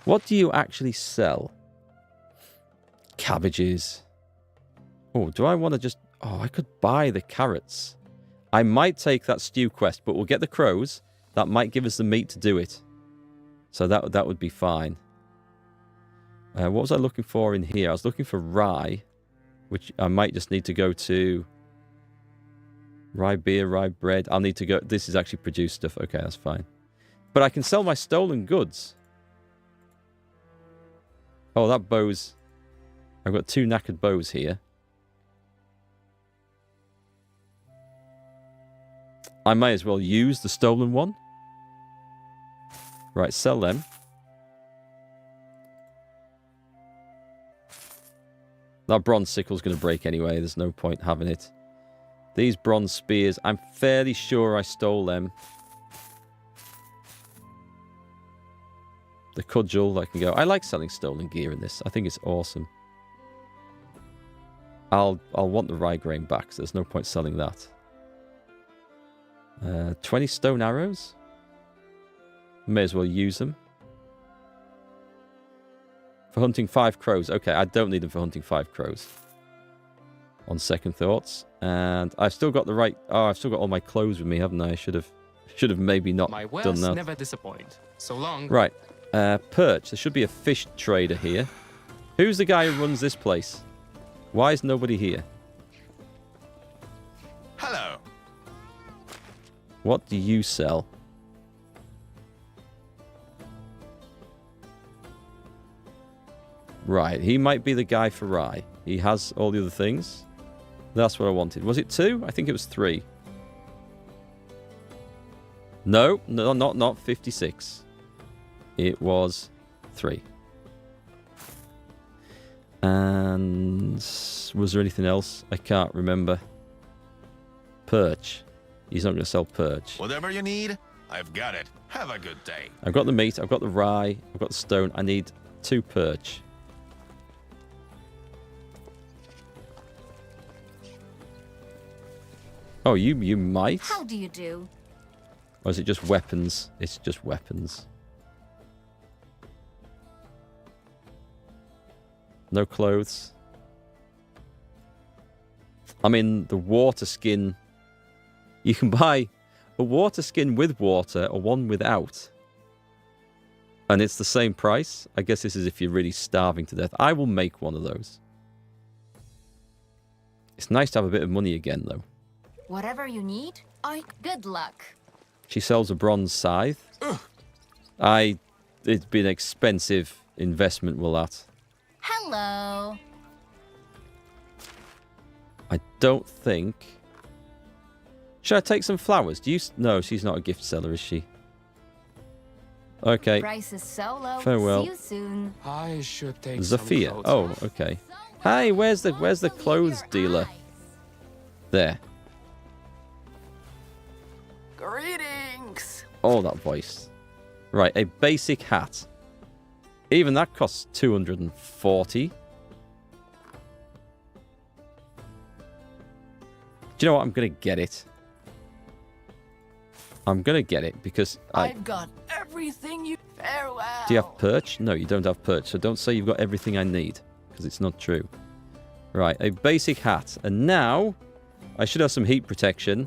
What do you actually sell? Cabbages. Oh, do I want to just... Oh, I could buy the carrots. I might take that stew quest, but we'll get the crows. That might give us the meat to do it. So that would be fine. What was I looking for in here? I was looking for rye, which I might just need to go to. Rye beer, rye bread. I'll need to go. This is actually produced stuff. Okay, that's fine. But I can sell my stolen goods. Oh, that bow's... I've got 2 knackered bows here. I might as well use the stolen one. Right, sell them. That bronze sickle's going to break anyway. There's no point having it. These bronze spears, I'm fairly sure I stole them. The cudgel, I can go. I like selling stolen gear in this. I think it's awesome. I'll want the rye grain back, so there's no point selling that. 20 stone arrows. May as well use them. For hunting 5 crows. Okay, I don't need them for hunting 5 crows. On second thoughts. And I've still got the right... Oh, I've still got all my clothes with me, haven't I? I should have maybe not
My
done
wares
that.
never disappoint. So long.
Right. Perch. There should be a fish trader here. Who's the guy who runs this place? Why is nobody here?
Hello.
What do you sell? Right. He might be the guy for rye. He has all the other things. That's what I wanted. Was it 2? I think it was 3. No, not 56. It was 3. And was there anything else? I can't remember. Perch. He's not going to sell perch.
Whatever you need, I've got it. Have a good day.
I've got the meat, I've got the rye, I've got the stone. I need 2 perch. Oh, you might?
How do you do?
Or is it just weapons? It's just weapons. No clothes. I mean, the water skin... You can buy a water skin with water or one without. And it's the same price. I guess this is if you're really starving to death. I will make one of those. It's nice to have a bit of money again, though.
Whatever you need, good luck.
She sells a bronze scythe. It'd be an expensive investment, will that?
Hello.
I don't think... Should I take some flowers? Do you... No, she's not a gift seller, is she? Okay.
Price is so low.
Farewell.
See you soon.
I should take
Zafia.
some
Oh,
clothes.
okay. Hey, where's the clothes dealer? There.
Greetings.
Oh, that voice. Right, a basic hat. Even that costs 240. Do you know what? I'm going to get it. I'm going to get it because
I've got everything you... Farewell.
Do you have perch? No, you don't have perch. So don't say you've got everything I need because it's not true. Right, a basic hat. And now I should have some heat protection.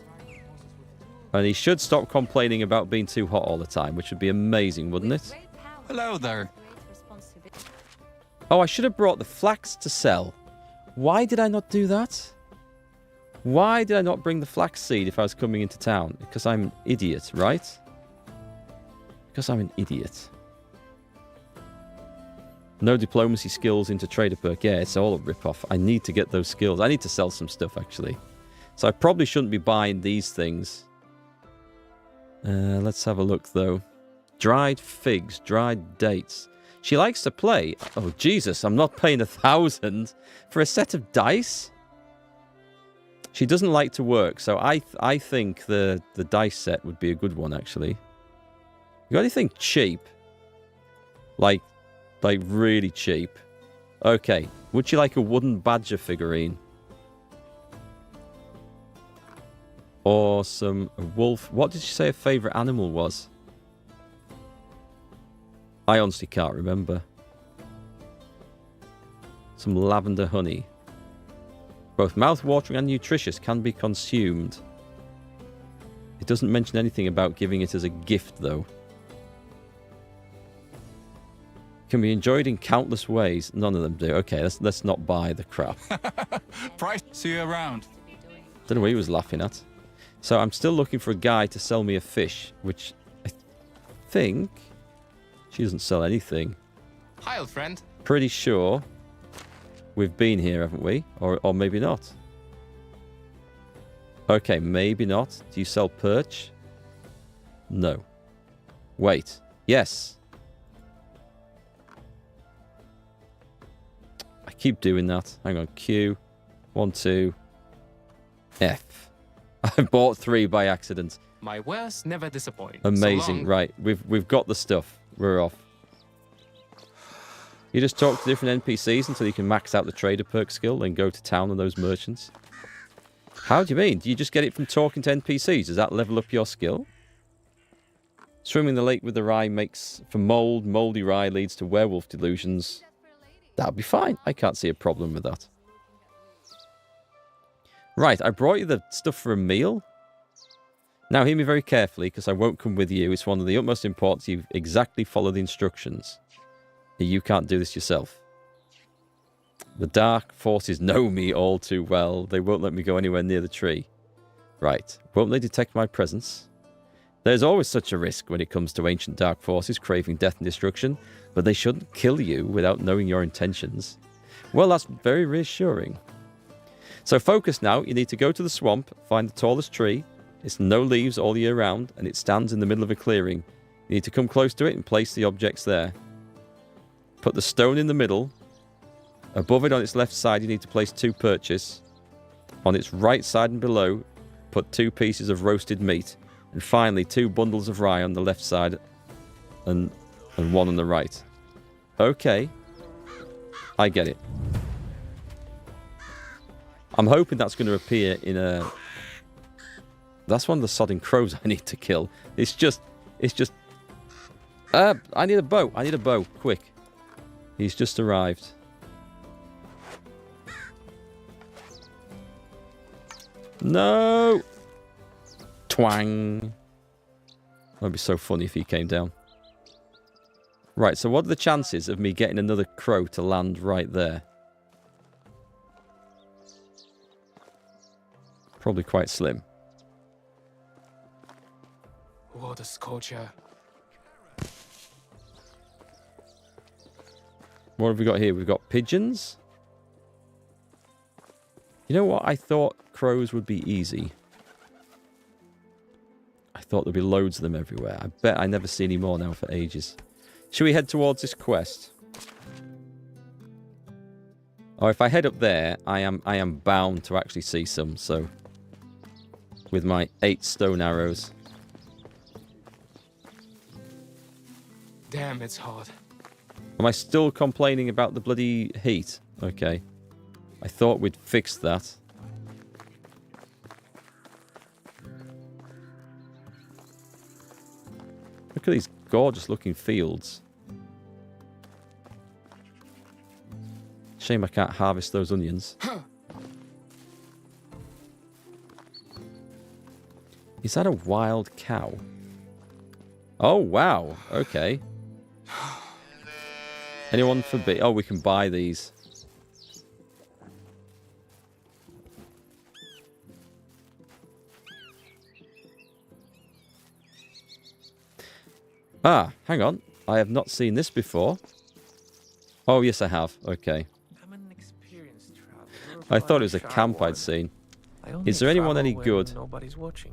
And he should stop complaining about being too hot all the time, which would be amazing, wouldn't it?
Hello there.
Oh, I should have brought the flax to sell. Why did I not do that? Why did I not bring the flax seed if I was coming into town? Because I'm an idiot, right? Because I'm an idiot. No diplomacy skills into trader perk. Yeah, it's all a rip-off. I need to get those skills. I need to sell some stuff, actually. So I probably shouldn't be buying these things. Let's have a look, though. Dried figs, dried dates. She likes to play. Oh, Jesus, I'm not paying 1,000 for a set of dice? She doesn't like to work, so I think the dice set would be a good one, actually. You got anything cheap? Like really cheap? Okay. Would you like a wooden badger figurine? Or some wolf? What did she say her favourite animal was? I honestly can't remember. Some lavender honey. Both mouth-watering and nutritious can be consumed. It doesn't mention anything about giving it as a gift, though. Can be enjoyed in countless ways. None of them do. Okay, let's not buy the crap.
Price. See you around.
Don't know what he was laughing at. So I'm still looking for a guy to sell me a fish, which I think she doesn't sell anything.
Hi, old friend.
Pretty sure we've been here, haven't we? Or maybe not. Okay, maybe not. Do you sell perch? No. Wait. Yes. I keep doing that. Hang on. Q. 1, 2. F. I bought 3 by accident.
My wares never disappoint.
Amazing.
So long.
Right. We've got the stuff. We're off. You just talk to different NPCs until you can max out the trader perk skill, then go to town on those merchants. How do you mean? Do you just get it from talking to NPCs? Does that level up your skill? Swimming in the lake with the rye makes for mold. Moldy rye leads to werewolf delusions. That'll be fine. I can't see a problem with that. Right, I brought you the stuff for a meal. Now, hear me very carefully, because I won't come with you. It's one of the utmost importance you exactly follow the instructions. You can't do this yourself. The dark forces know me all too well. They won't let me go anywhere near the tree. Right, won't they detect my presence? There's always such a risk when it comes to ancient dark forces craving death and destruction, but they shouldn't kill you without knowing your intentions. Well, that's very reassuring. So focus now. You need to go to the swamp, find the tallest tree. It's no leaves all year round, and it stands in the middle of a clearing. You need to come close to it and place the objects there. Put the stone in the middle. Above it on its left side, you need to place 2 perches. On its right side and below, put 2 pieces of roasted meat. And finally, 2 bundles of rye on the left side and 1 on the right. Okay. I get it. I'm hoping that's going to appear in a... That's one of the sodding crows I need to kill. It's just... I need a bow. I need a bow. Quick. He's just arrived. No! Twang. That'd be so funny if he came down. Right, so what are the chances of me getting another crow to land right there? Probably quite slim.
What a scorcher.
What have we got here? We've got pigeons. You know what? I thought crows would be easy. I thought there'd be loads of them everywhere. I bet I never see any more now for ages. Should we head towards this quest? Oh, if I head up there, I am bound to actually see some, so... With my 8 stone arrows.
Damn, it's hot.
Am I still complaining about the bloody heat? Okay. I thought we'd fixed that. Look at these gorgeous looking fields. Shame I can't harvest those onions. Is that a wild cow? Oh, wow. Okay. Anyone for bit? Oh, we can buy these. Ah, hang on. I have not seen this before. Oh, yes, I have. Okay.
I'm an experienced traveler.
I thought it was a camp I'd seen. Is there anyone any good?
Nobody's watching.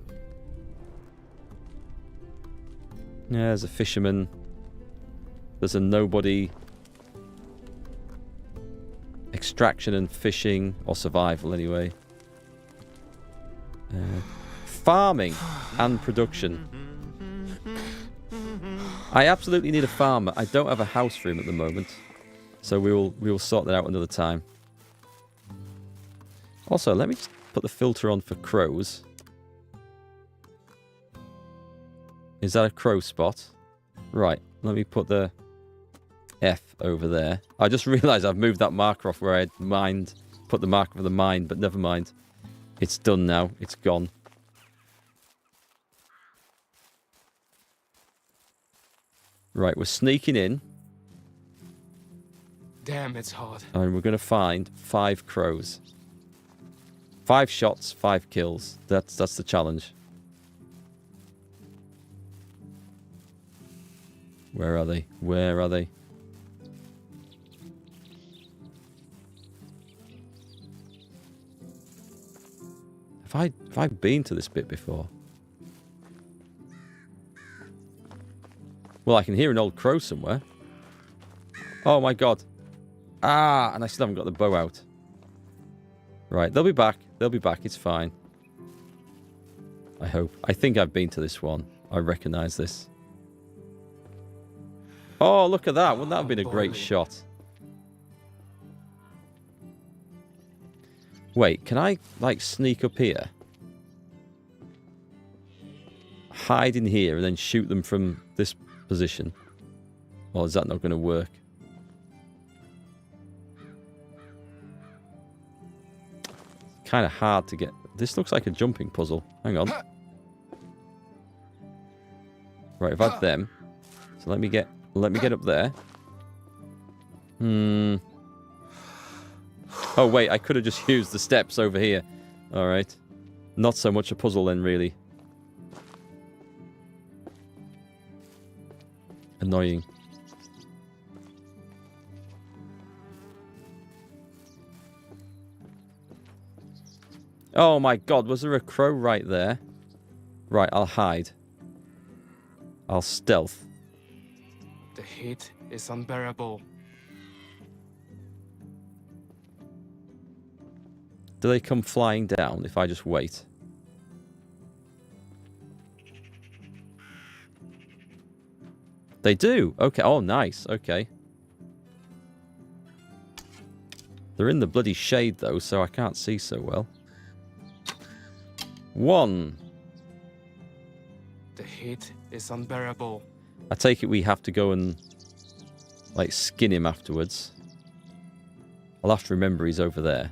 Yeah, there's a fisherman. There's a nobody. Extraction and fishing, or survival anyway. Farming and production. I absolutely need a farmer. I don't have a house for him at the moment, so we will sort that out another time. Also, let me just put the filter on for crows. Is that a crow spot? Right, let me put the F over there. I just realised I've moved that marker off where I had put the marker for the mine, but never mind. It's done now. It's gone. Right, we're sneaking in.
Damn, it's hot.
And we're going to find 5 crows. 5 shots, 5 kills. That's the challenge. Where are they? Where are they? Have I been to this bit before? Well, I can hear an old crow somewhere. Oh my god. Ah, and I still haven't got the bow out. Right, they'll be back. They'll be back. It's fine. I hope. I think I've been to this one. I recognise this. Oh, look at that. Wouldn't that have been a great shot? Wait, can I, like, sneak up here? Hide in here and then shoot them from this position? Or is that not going to work? Kind of hard to get. This looks like a jumping puzzle. Hang on. Right, I've had them. So let me get up there. Oh wait, I could have just used the steps over here. All right. Not so much a puzzle then, really. Annoying. Oh my god, was there a crow right there? Right, I'll hide. I'll stealth.
The heat is unbearable.
Do they come flying down if I just wait? They do? Okay. Oh, nice. Okay. They're in the bloody shade, though, so I can't see so well. 1.
The heat is unbearable.
I take it we have to go and, like, skin him afterwards. I'll have to remember he's over there.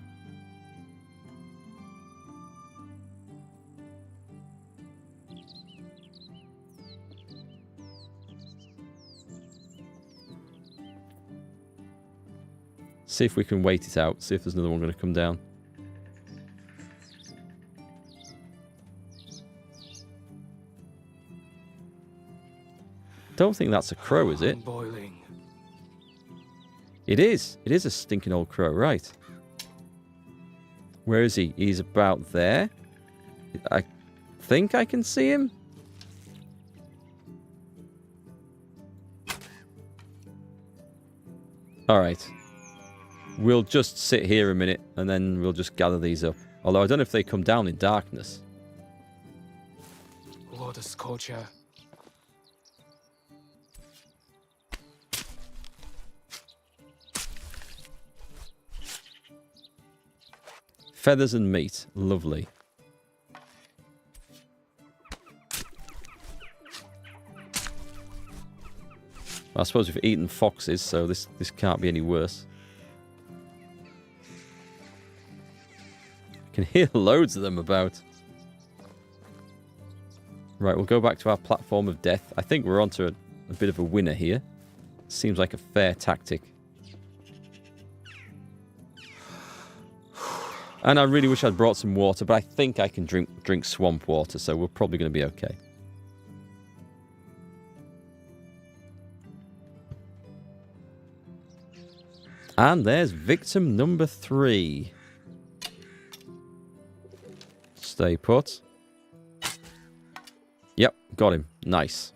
See if we can wait it out. See if there's another one going to come down. Don't think that's a crow, is it?
I'm boiling.
It is. It is a stinking old crow, right. Where is he? He's about there. I think I can see him. Alright. We'll just sit here a minute and then we'll just gather these up. Although I don't know if they come down in darkness.
What a scorcher.
Feathers and meat. Lovely. I suppose we've eaten foxes, so this can't be any worse. I can hear loads of them about. Right, we'll go back to our platform of death. I think we're onto a bit of a winner here. Seems like a fair tactic. And I really wish I'd brought some water, but I think I can drink swamp water, so we're probably going to be okay. And there's victim number 3. Stay put. Yep, got him. Nice.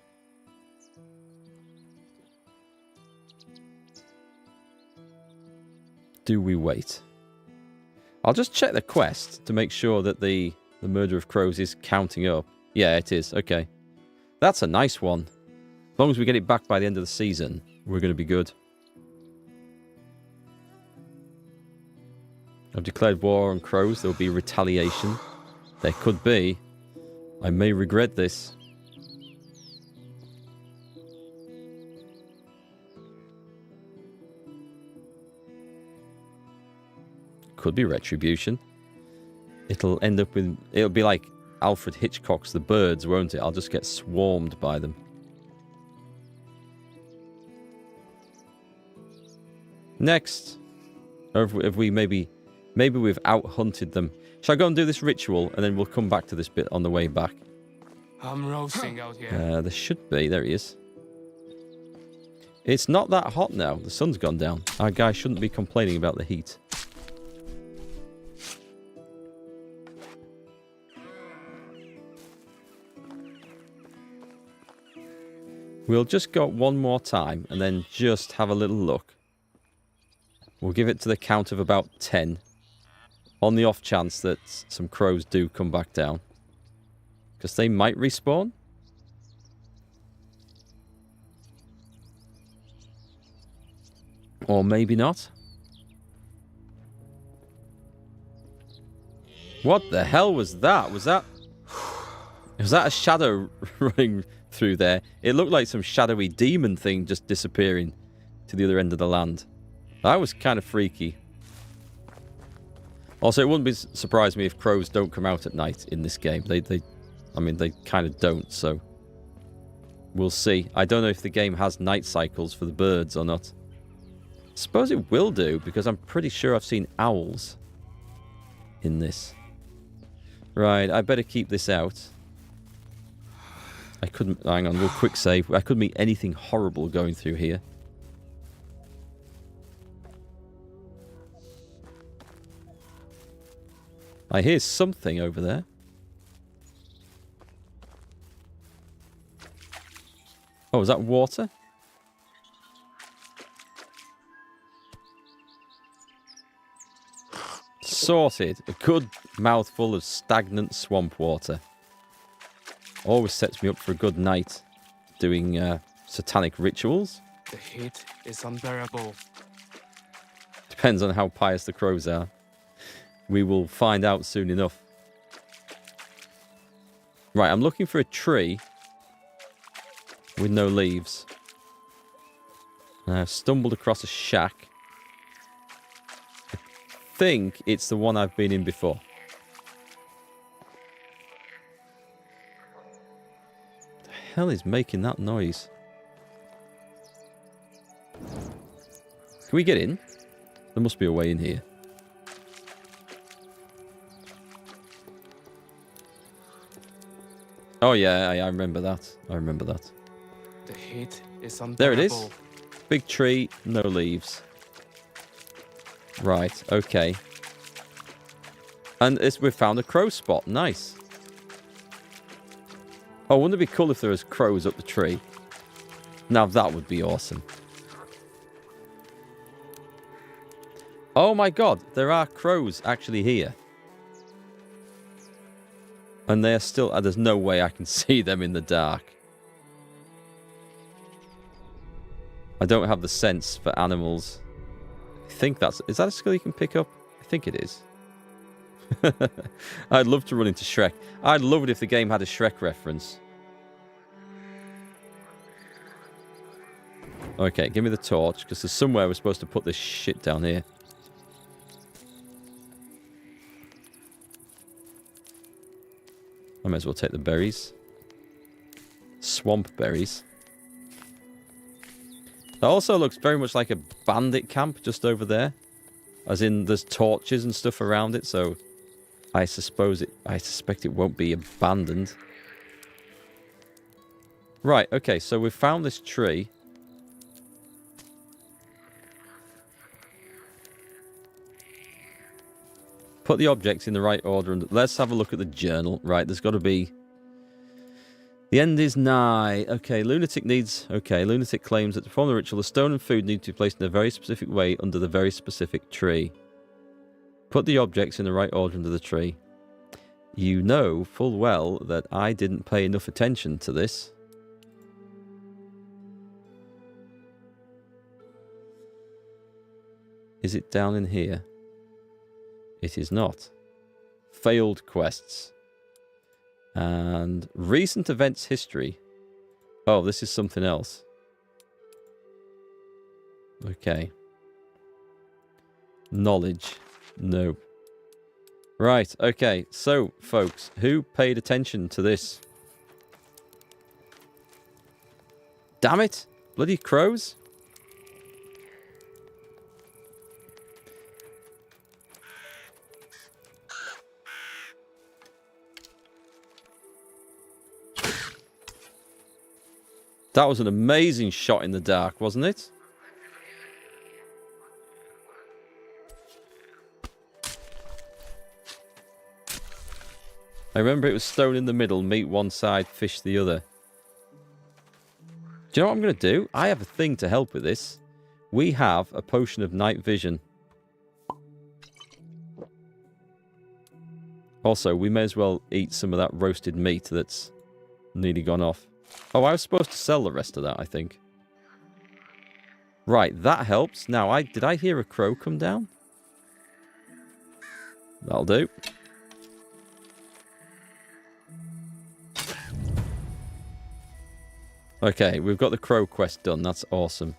Do we wait? I'll just check the quest to make sure that the murder of crows is counting up. Yeah, it is. Okay. That's a nice one. As long as we get it back by the end of the season, we're going to be good. I've declared war on crows. There will be retaliation. There could be. I may regret this. Could be retribution. It'll end up with... It'll be like Alfred Hitchcock's The Birds, won't it? I'll just get swarmed by them. Next. Or if we maybe we've out-hunted them. Shall I go and do this ritual, and then we'll come back to this bit on the way back?
I'm roasting out here.
There should be. There he is. It's not that hot now. The sun's gone down. Our guy shouldn't be complaining about the heat. We'll just go one more time and then just have a little look. We'll give it to the count of about 10. On the off chance that some crows do come back down. Because they might respawn. Or maybe not. What the hell was that? Was that a shadow running through there? It looked like some shadowy demon thing just disappearing to the other end of the land. That was kind of freaky. Also, it wouldn't surprise me if crows don't come out at night in this game. They kind of don't, so we'll see. I don't know if the game has night cycles for the birds or not. I suppose it will do, because I'm pretty sure I've seen owls in this. Right, I better keep this out. I couldn't... Hang on, real quick save. I couldn't meet anything horrible going through here. I hear something over there. Oh, is that water? Sorted. A good mouthful of stagnant swamp water. Always sets me up for a good night doing satanic rituals.
The heat is unbearable.
Depends on how pious the crows are. We will find out soon enough. Right, I'm looking for a tree with no leaves. And I've stumbled across a shack. I think it's the one I've been in before. What the hell is making that noise? Can we get in? There must be a way in here. Oh yeah, I remember that. I remember that.
The heat is unbearable.
There it is. Big tree, no leaves. Right, okay. And we've found a crow spot. Nice. Oh, wouldn't it be cool if there was crows up the tree? Now that would be awesome. Oh my god, there are crows actually here. And they're still... there's no way I can see them in the dark. I don't have the sense for animals. I think that's... Is that a skill you can pick up? I think it is. I'd love to run into Shrek. I'd love it if the game had a Shrek reference. Okay, give me the torch, because there's somewhere we're supposed to put this shit down here. I may as well take the berries. Swamp berries. That also looks very much like a bandit camp just over there. As in, there's torches and stuff around it, so I suspect it won't be abandoned. Right, okay, so we've found this tree. Put the objects in the right order, and let's have a look at the journal. Right, there's got to be... The end is nigh. Okay, Lunatic needs... Okay, Lunatic claims that to perform the ritual, the stone and food need to be placed in a very specific way under the very specific tree. Put the objects in the right order under the tree. You know full well that I didn't pay enough attention to this. Is it down in here? It is not. Failed quests. And recent events history. Oh, this is something else. Okay. Knowledge. No. Right, okay. So, folks, who paid attention to this? Damn it! Bloody crows! That was an amazing shot in the dark, wasn't it? I remember it was stone in the middle, meat one side, fish the other. Do you know what I'm going to do? I have a thing to help with this. We have a potion of night vision. Also, we may as well eat some of that roasted meat that's nearly gone off. Oh, I was supposed to sell the rest of that, I think. Right, that helps. Now, did I hear a crow come down? That'll do. Okay, we've got the crow quest done. That's awesome.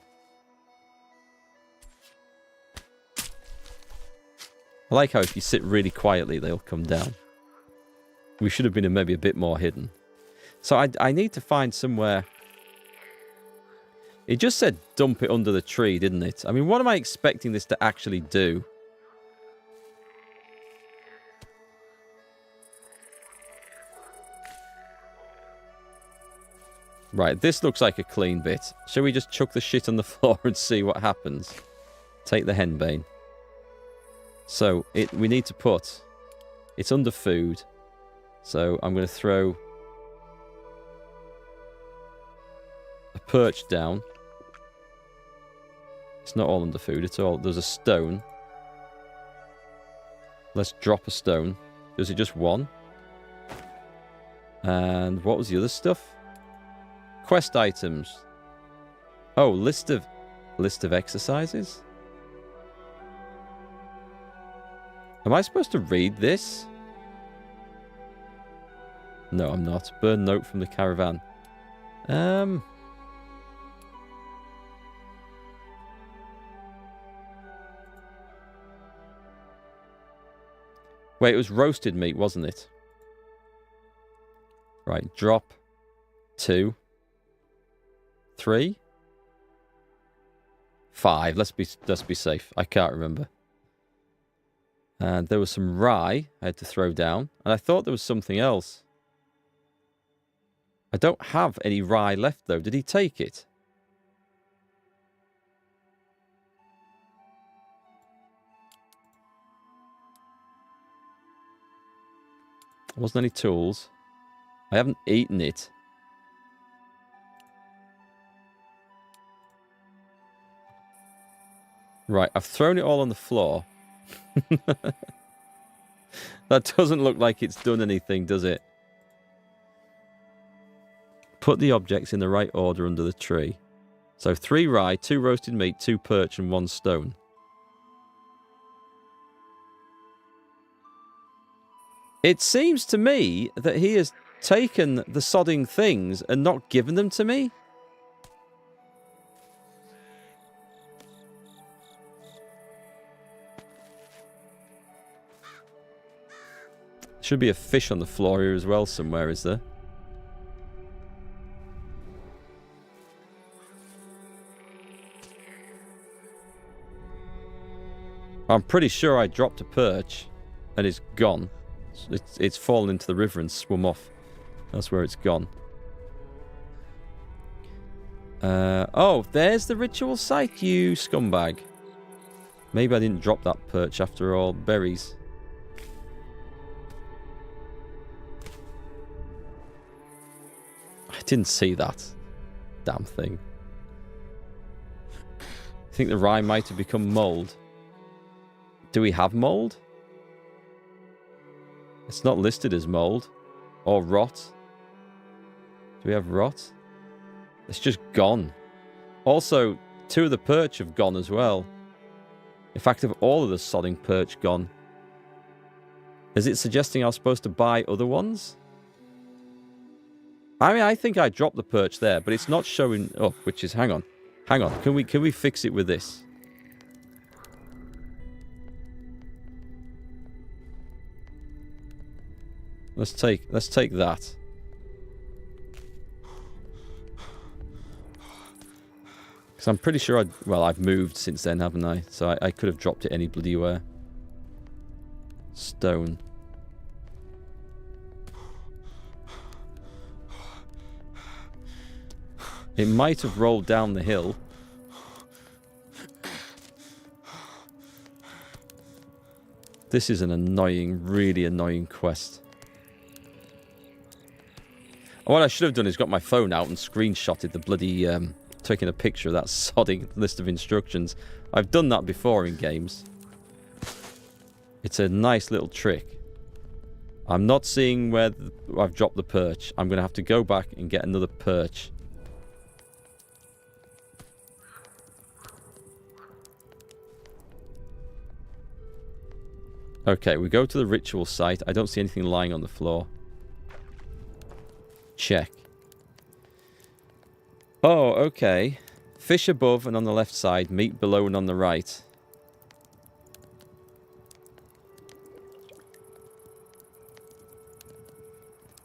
I like how if you sit really quietly, they'll come down. We should have been maybe a bit more hidden. So I need to find somewhere... It just said dump it under the tree, didn't it? I mean, what am I expecting this to actually do? Right, this looks like a clean bit. Shall we just chuck the shit on the floor and see what happens? Take the henbane. So, we need to put... It's under food. So, I'm going to throw... a perch down. It's not all under food, it's all... There's a stone. Let's drop a stone. Is it just one? And what was the other stuff? Quest items. Oh, list of exercises? Am I supposed to read this? No, I'm not. Burn note from the caravan. Wait, it was roasted meat, wasn't it? Right, drop 2, 3, 5. Let's be safe. I can't remember. And there was some rye I had to throw down, and I thought there was something else. I don't have any rye left though. Did he take it? There wasn't any tools. I haven't eaten it. Right, I've thrown it all on the floor. That doesn't look like it's done anything, does it? Put the objects in the right order under the tree. So 3 rye, 2 roasted meat, 2 perch, and 1 stone. It seems to me that he has taken the sodding things and not given them to me. Should be a fish on the floor here as well somewhere, is there? I'm pretty sure I dropped a perch and it's gone. It's fallen into the river and swum off. That's where it's gone. Oh, there's the ritual site, you scumbag. Maybe I didn't drop that perch after all. Berries. I didn't see that. Damn thing. I think the rye might have become mold. Do we have mold? It's not listed as mold. Or rot. Do we have rot? It's just gone. Also, 2 of the perch have gone as well. In fact, have all of the sodding perch gone? Is it suggesting I was supposed to buy other ones? I mean, I think I dropped the perch there, but it's not showing up, which is... Hang on. Hang on. Can we fix it with this? Let's take that. Because I'm pretty sure I've moved since then, haven't I? So I could have dropped it any bloody where. Stone. It might have rolled down the hill. This is an annoying, really annoying quest. What I should have done is got my phone out and screenshotted the bloody, taking a picture of that sodding list of instructions. I've done that before in games. It's a nice little trick. I'm not seeing where I've dropped the perch. I'm going to have to go back and get another perch. Okay, we go to the ritual site. I don't see anything lying on the floor. Check. Oh, okay. Fish above and on the left side, meat below and on the right.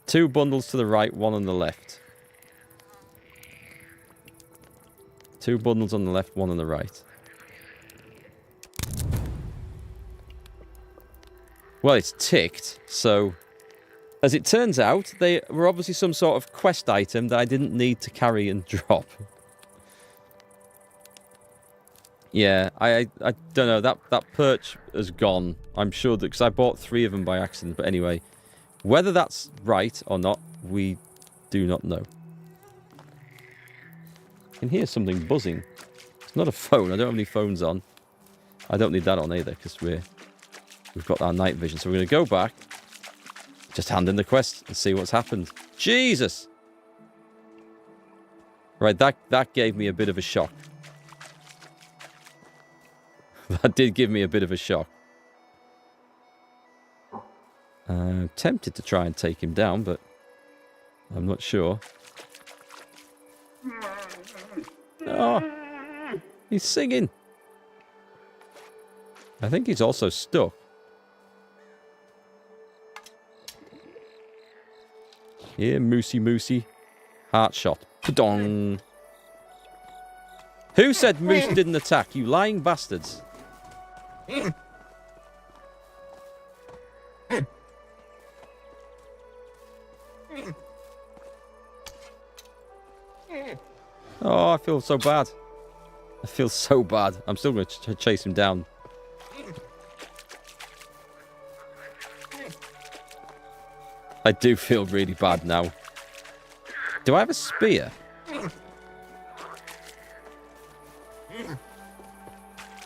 Two bundles to the right, one on the left. Two bundles on the left, one on the right. Well, it's ticked, so... As it turns out, they were obviously some sort of quest item that I didn't need to carry and drop. Yeah, I don't know. That perch has gone. I'm sure that... Because I bought 3 of them by accident. But anyway, whether that's right or not, we do not know. I can hear something buzzing. It's not a phone. I don't have any phones on. I don't need that on either, because we've got our night vision. So we're going to go back. Just hand in the quest and see what's happened. Jesus! Right, that gave me a bit of a shock. That did give me a bit of a shock. I'm tempted to try and take him down, but I'm not sure. Oh! He's singing! I think he's also stuck. Here, Moosey Moosey. Heart shot. Padong. Who said Moose didn't attack? You lying bastards. Oh, I feel so bad. I feel so bad. I'm still going to chase him down. I do feel really bad now. Do I have a spear?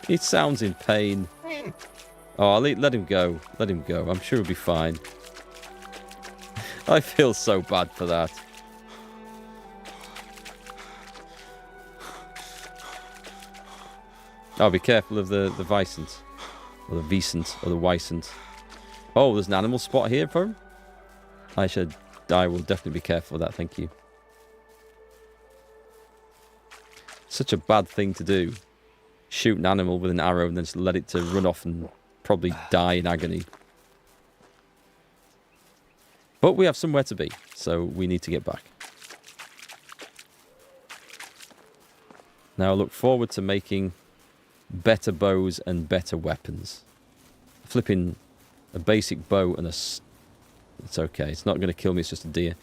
He sounds in pain. Oh, I'll let him go. Let him go. I'm sure he'll be fine. I feel so bad for that. Oh, be careful of the Vicent. Or the Vicent. Or the Wysant. Oh, there's an animal spot here for him? I will definitely be careful of that, thank you. Such a bad thing to do. Shoot an animal with an arrow and then just let it to run off and probably die in agony. But we have somewhere to be, so we need to get back. Now I look forward to making better bows and better weapons. Flipping a basic bow and it's okay. It's not going to kill me. It's just a deer.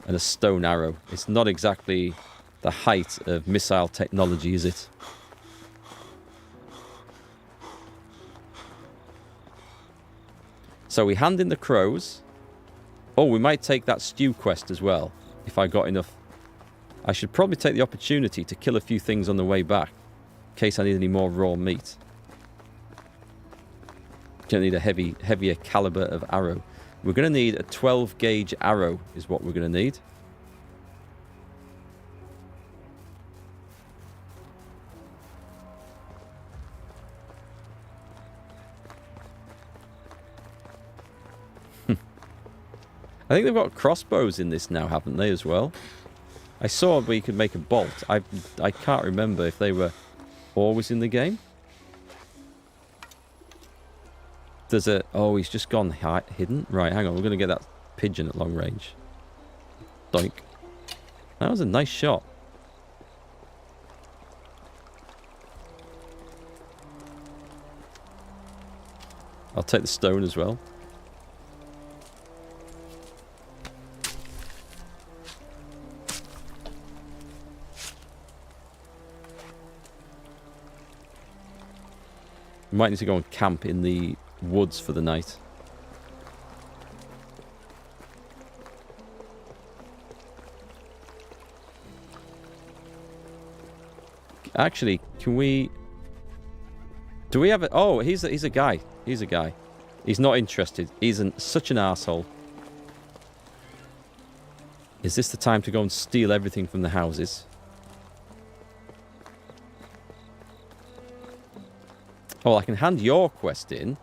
And a stone arrow. It's not exactly the height of missile technology, is it? So we hand in the crows. Oh, we might take that stew quest as well. If I got enough. I should probably take the opportunity to kill a few things on the way back. In case I need any more raw meat. Gonna need a heavier caliber of arrow. We're going to need a 12 gauge arrow is what we're going to need. I think they've got crossbows in this now, haven't they, as well? I saw where you could make a bolt. I can't remember if they were always in the game. There's a... Oh, he's just gone hidden. Right, hang on. We're going to get that pigeon at long range. Doink. That was a nice shot. I'll take the stone as well. We might need to go and camp in the woods for the night. Actually, can we... Do we have a... Oh, he's a guy. He's a guy. He's not interested. He's such an arsehole. Is this the time to go and steal everything from the houses? Oh, I can hand your quest in.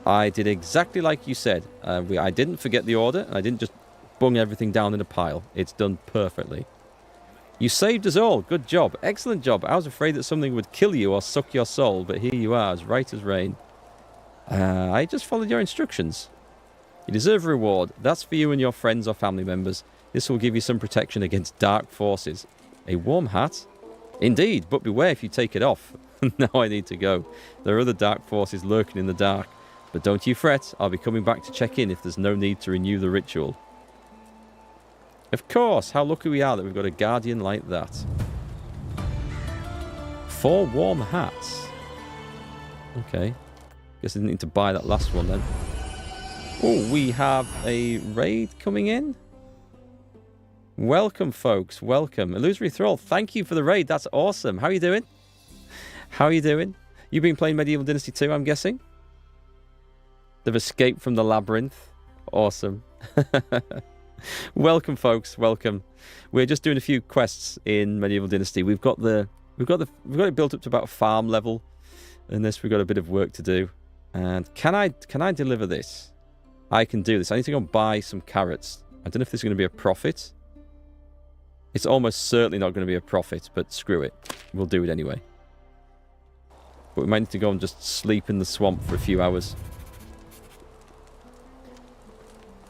I did exactly like you said. I didn't forget the order. I didn't just bung everything down in a pile. It's done perfectly. You saved us all. Good job. Excellent job. I was afraid that something would kill you or suck your soul, but here you are, as right as rain. I just followed your instructions. You deserve a reward. That's for you and your friends or family members. This will give you some protection against dark forces. A warm hat? Indeed, but beware if you take it off. Now I need to go. There are other dark forces lurking in the dark. But don't you fret. I'll be coming back to check in if there's no need to renew the ritual. Of course, how lucky we are that we've got a guardian like that. 4 warm hats. Okay. Guess I didn't need to buy that last one then. Oh, we have a raid coming in. Welcome, folks. Welcome. Illusory Thrall, thank you for the raid. That's awesome. How are you doing? How are you doing? You've been playing Medieval Dynasty 2, I'm guessing? They've escaped from the labyrinth. Awesome. Welcome, folks. Welcome. We're just doing a few quests in Medieval Dynasty. We've got it built up to about farm level. In this, we've got a bit of work to do. And can I deliver this? I can do this. I need to go and buy some carrots. I don't know if this is going to be a profit. It's almost certainly not going to be a profit, but screw it. We'll do it anyway. But we might need to go and just sleep in the swamp for a few hours.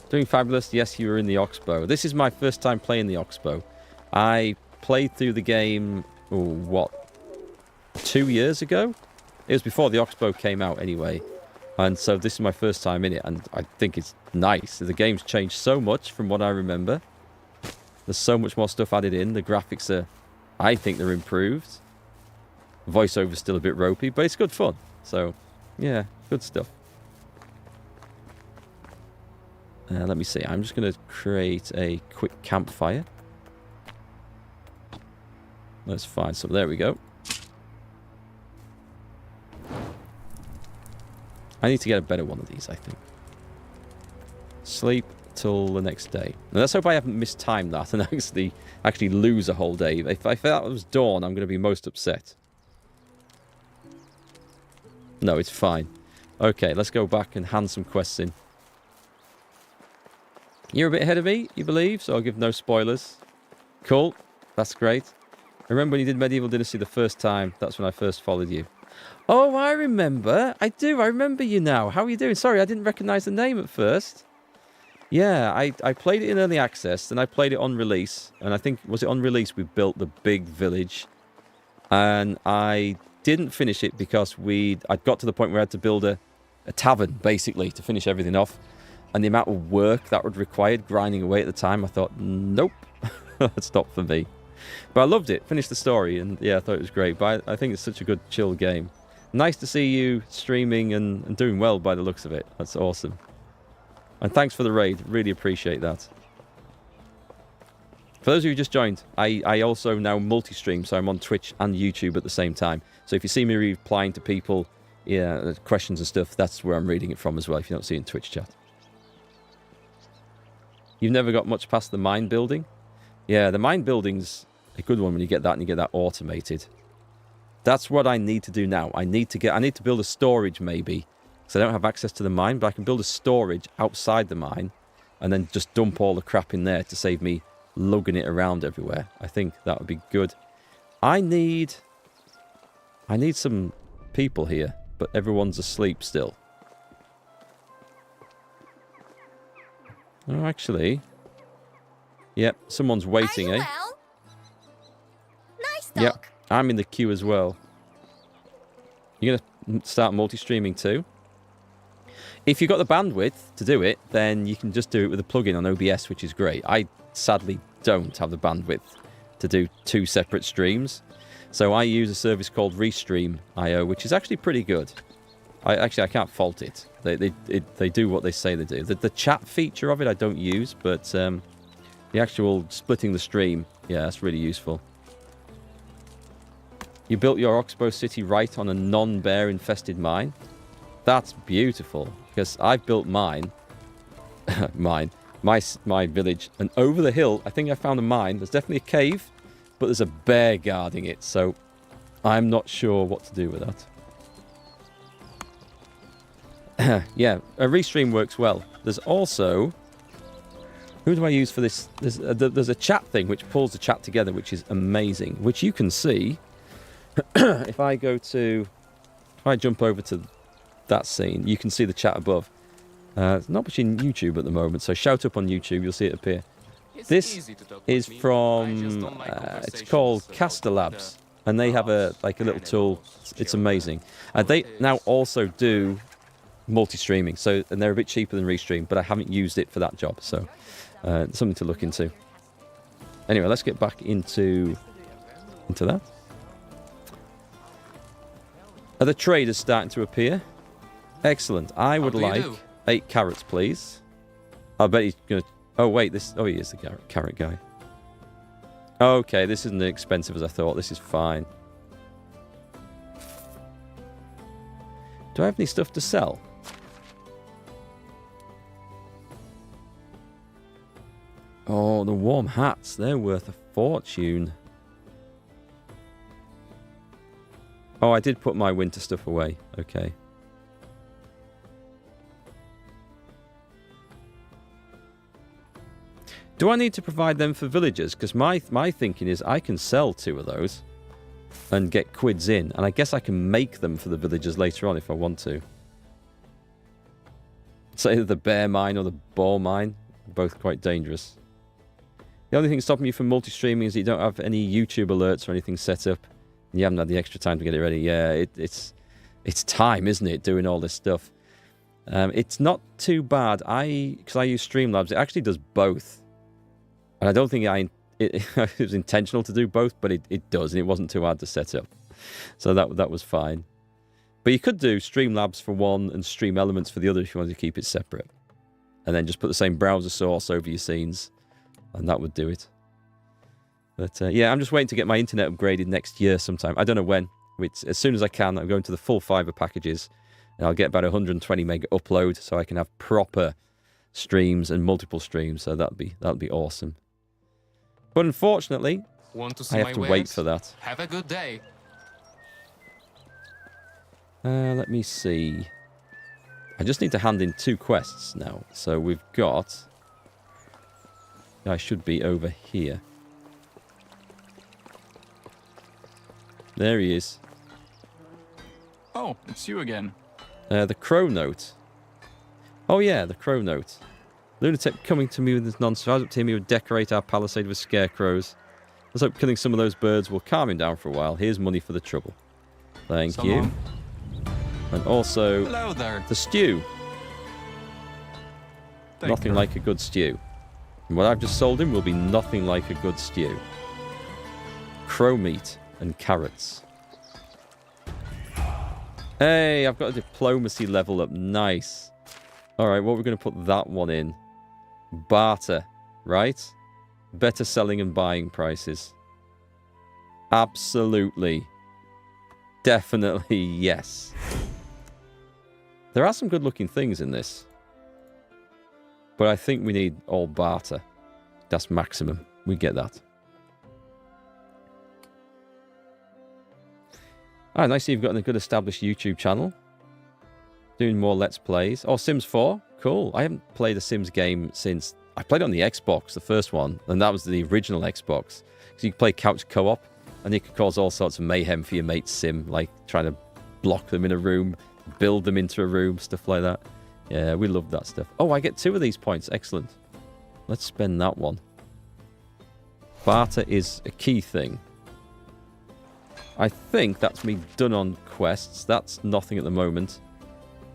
Doing fabulous. Yes, you were in the Oxbow. This is my first time playing the Oxbow. I played through the game, 2 years ago? It was before the Oxbow came out anyway. And so this is my first time in it, and I think it's nice. The game's changed so much from what I remember. There's so much more stuff added in. The graphics are, I think they're improved. Voiceover's still a bit ropey, but it's good fun. So, yeah, good stuff. Let me see. I'm just going to create a quick campfire. Let's find some. There we go. I need to get a better one of these, I think. Sleep till the next day. Now, let's hope I haven't mistimed that and actually lose a whole day. If that was dawn, I'm going to be most upset. No, it's fine. Okay, let's go back and hand some quests in. You're a bit ahead of me, you believe, so I'll give no spoilers. Cool. That's great. I remember when you did Medieval Dynasty the first time. That's when I first followed you. Oh, I remember. I do. I remember you now. How are you doing? Sorry, I didn't recognize the name at first. Yeah, I played it in early access, then I played it on release. And I think, was it on release we built the big village? And I didn't finish it because I'd got to the point where I had to build a tavern, basically, to finish everything off. And the amount of work that would require grinding away at the time, I thought, nope, that's not for me. But I loved it, finished the story, and yeah, I thought it was great. But I think it's such a good, chill game. Nice to see you streaming and doing well by the looks of it. That's awesome. And thanks for the raid, really appreciate that. For those of you who just joined, I also now multi-stream, so I'm on Twitch and YouTube at the same time. So if you see me replying to people, yeah, questions and stuff, that's where I'm reading it from as well, if you don't see it in Twitch chat. You've never got much past the mine building? Yeah, the mine building's a good one when you get that and you get that automated. That's what I need to do now. I need to build a storage maybe, because I don't have access to the mine, but I can build a storage outside the mine and then just dump all the crap in there to save me lugging it around everywhere. I think that would be good. I need some people here, but everyone's asleep still. Oh, actually. Yep, someone's waiting, eh?
Well? Nice talk.
Yep, I'm in the queue as well. You're going to start multi-streaming too? If you've got the bandwidth to do it, then you can just do it with a plugin on OBS, which is great. I sadly don't have the bandwidth to do 2 separate streams. So I use a service called Restream.io, which is actually pretty good. I can't fault it. They do what they say they do. The chat feature of it I don't use, but the actual splitting the stream, yeah, that's really useful. You built your Oxbow City right on a non-bear infested mine. That's beautiful, because I've built mine, my village, and over the hill, I think I found a mine. There's definitely a cave, but there's a bear guarding it, so I'm not sure what to do with that. Yeah, a Restream works well. There's also... Who do I use for this? There's a chat thing which pulls the chat together, which is amazing, which you can see if I jump over to that scene, you can see the chat above. It's not much in YouTube at the moment, so shout up on YouTube, you'll see it appear. This is from, it's called Caster Labs, and they have a little tool. It's amazing. They now also do multi-streaming, and they're a bit cheaper than Restream, but I haven't used it for that job, so something to look into. Anyway, let's get back into that. Are the traders starting to appear? Excellent. I would like 8 carrots, please. I bet he's going to... Oh, wait. he is the carrot guy. Okay, this isn't as expensive as I thought. This is fine. Do I have any stuff to sell? Oh, the warm hats. They're worth a fortune. Oh, I did put my winter stuff away. Okay. Do I need to provide them for villagers? Because my thinking is I can sell 2 of those and get quids in. And I guess I can make them for the villagers later on if I want to. So either the bear mine or the boar mine. Both quite dangerous. The only thing stopping you from multi-streaming is that you don't have any YouTube alerts or anything set up. You haven't had the extra time to get it ready. Yeah, it's time, isn't it, doing all this stuff. It's not too bad. Because I use Streamlabs, it actually does both. And I don't think it was intentional to do both, but it does, and it wasn't too hard to set up. So that was fine. But you could do Streamlabs for one and Stream Elements for the other if you wanted to keep it separate. And then just put the same browser source over your scenes, and that would do it. But yeah, I'm just waiting to get my internet upgraded next year sometime. I don't know when. As soon as I can, I'm going to the full fibre packages. And I'll get about 120 meg upload so I can have proper streams and multiple streams. So that'll be awesome. But unfortunately, I have to wait for that.
Have a good day.
Let me see. I just need to hand in 2 quests now. So we've got... I should be over here. There he is.
Oh, it's you again.
The Crow Note. Oh yeah, the Crow Note. Lunatic coming to me with his nonsense. I was up to him, he would decorate our palisade with scarecrows. Let's hope killing some of those birds will calm him down for a while. Here's money for the trouble. Thank you. And also,
hello there.
The stew. Nothing like a good stew. And what I've just sold him will be nothing like a good stew. Crow meat and carrots. Hey, I've got a diplomacy level up. Nice. Alright, what we're going to put that one in. Barter, right? Better selling and buying prices. Absolutely. Definitely yes. There are some good looking things in this. But I think we need all barter. That's maximum. We get that. Alright, nice you've got a good established YouTube channel. Doing more Let's Plays. Oh, Sims 4? Cool. I haven't played a Sims game since... I played it on the Xbox, the first one. And that was the original Xbox. Because you could play couch co-op. And you could cause all sorts of mayhem for your mate's sim. Like trying to block them in a room. Build them into a room. Stuff like that. Yeah, we love that stuff. Oh, I get 2 of these points. Excellent. Let's spend that one. Barter is a key thing. I think that's me done on quests. That's nothing at the moment.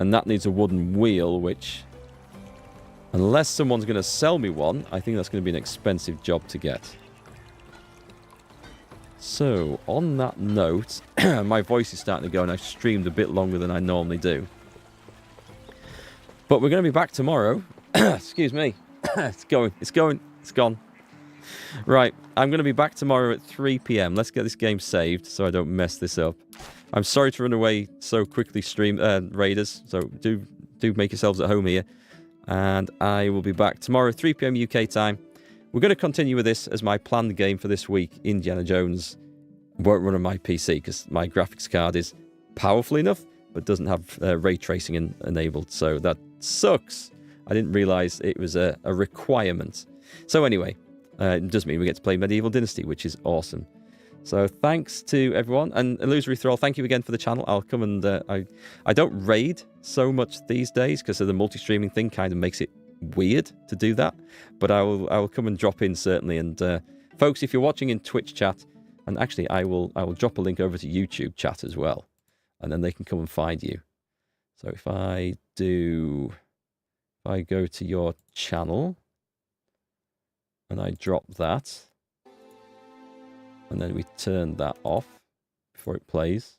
And that needs a wooden wheel, which... Unless someone's going to sell me one, I think that's going to be an expensive job to get. So, on that note, my voice is starting to go and I've streamed a bit longer than I normally do. But we're going to be back tomorrow. Excuse me. It's gone. Right, I'm going to be back tomorrow at 3 p.m. Let's get this game saved so I don't mess this up. I'm sorry to run away so quickly, Raiders. So do make yourselves at home here. And I will be back tomorrow, 3 p.m. UK time. We're going to continue with this as my planned game for this week. Indiana Jones won't run on my PC because my graphics card is powerful enough, but doesn't have ray tracing enabled. So that sucks. I didn't realize it was a requirement. So anyway, it does mean we get to play Medieval Dynasty, which is awesome. So thanks to everyone. And Illusory Thrall, thank you again for the channel. I'll come and... I don't raid so much these days because of the multi-streaming thing kind of makes it weird to do that. But I will come and drop in, certainly. And folks, if you're watching in Twitch chat, and actually I will drop a link over to YouTube chat as well. And then they can come and find you. So if I go to your channel and I drop that, and then we turn that off before it plays.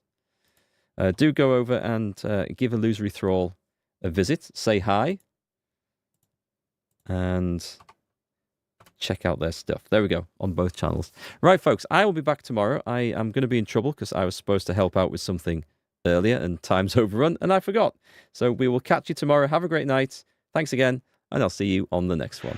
Do go over and give Illusory Thrall a visit. Say hi. And check out their stuff. There we go, on both channels. Right, folks, I will be back tomorrow. I am going to be in trouble because I was supposed to help out with something earlier and time's overrun, and I forgot. So we will catch you tomorrow. Have a great night. Thanks again, and I'll see you on the next one.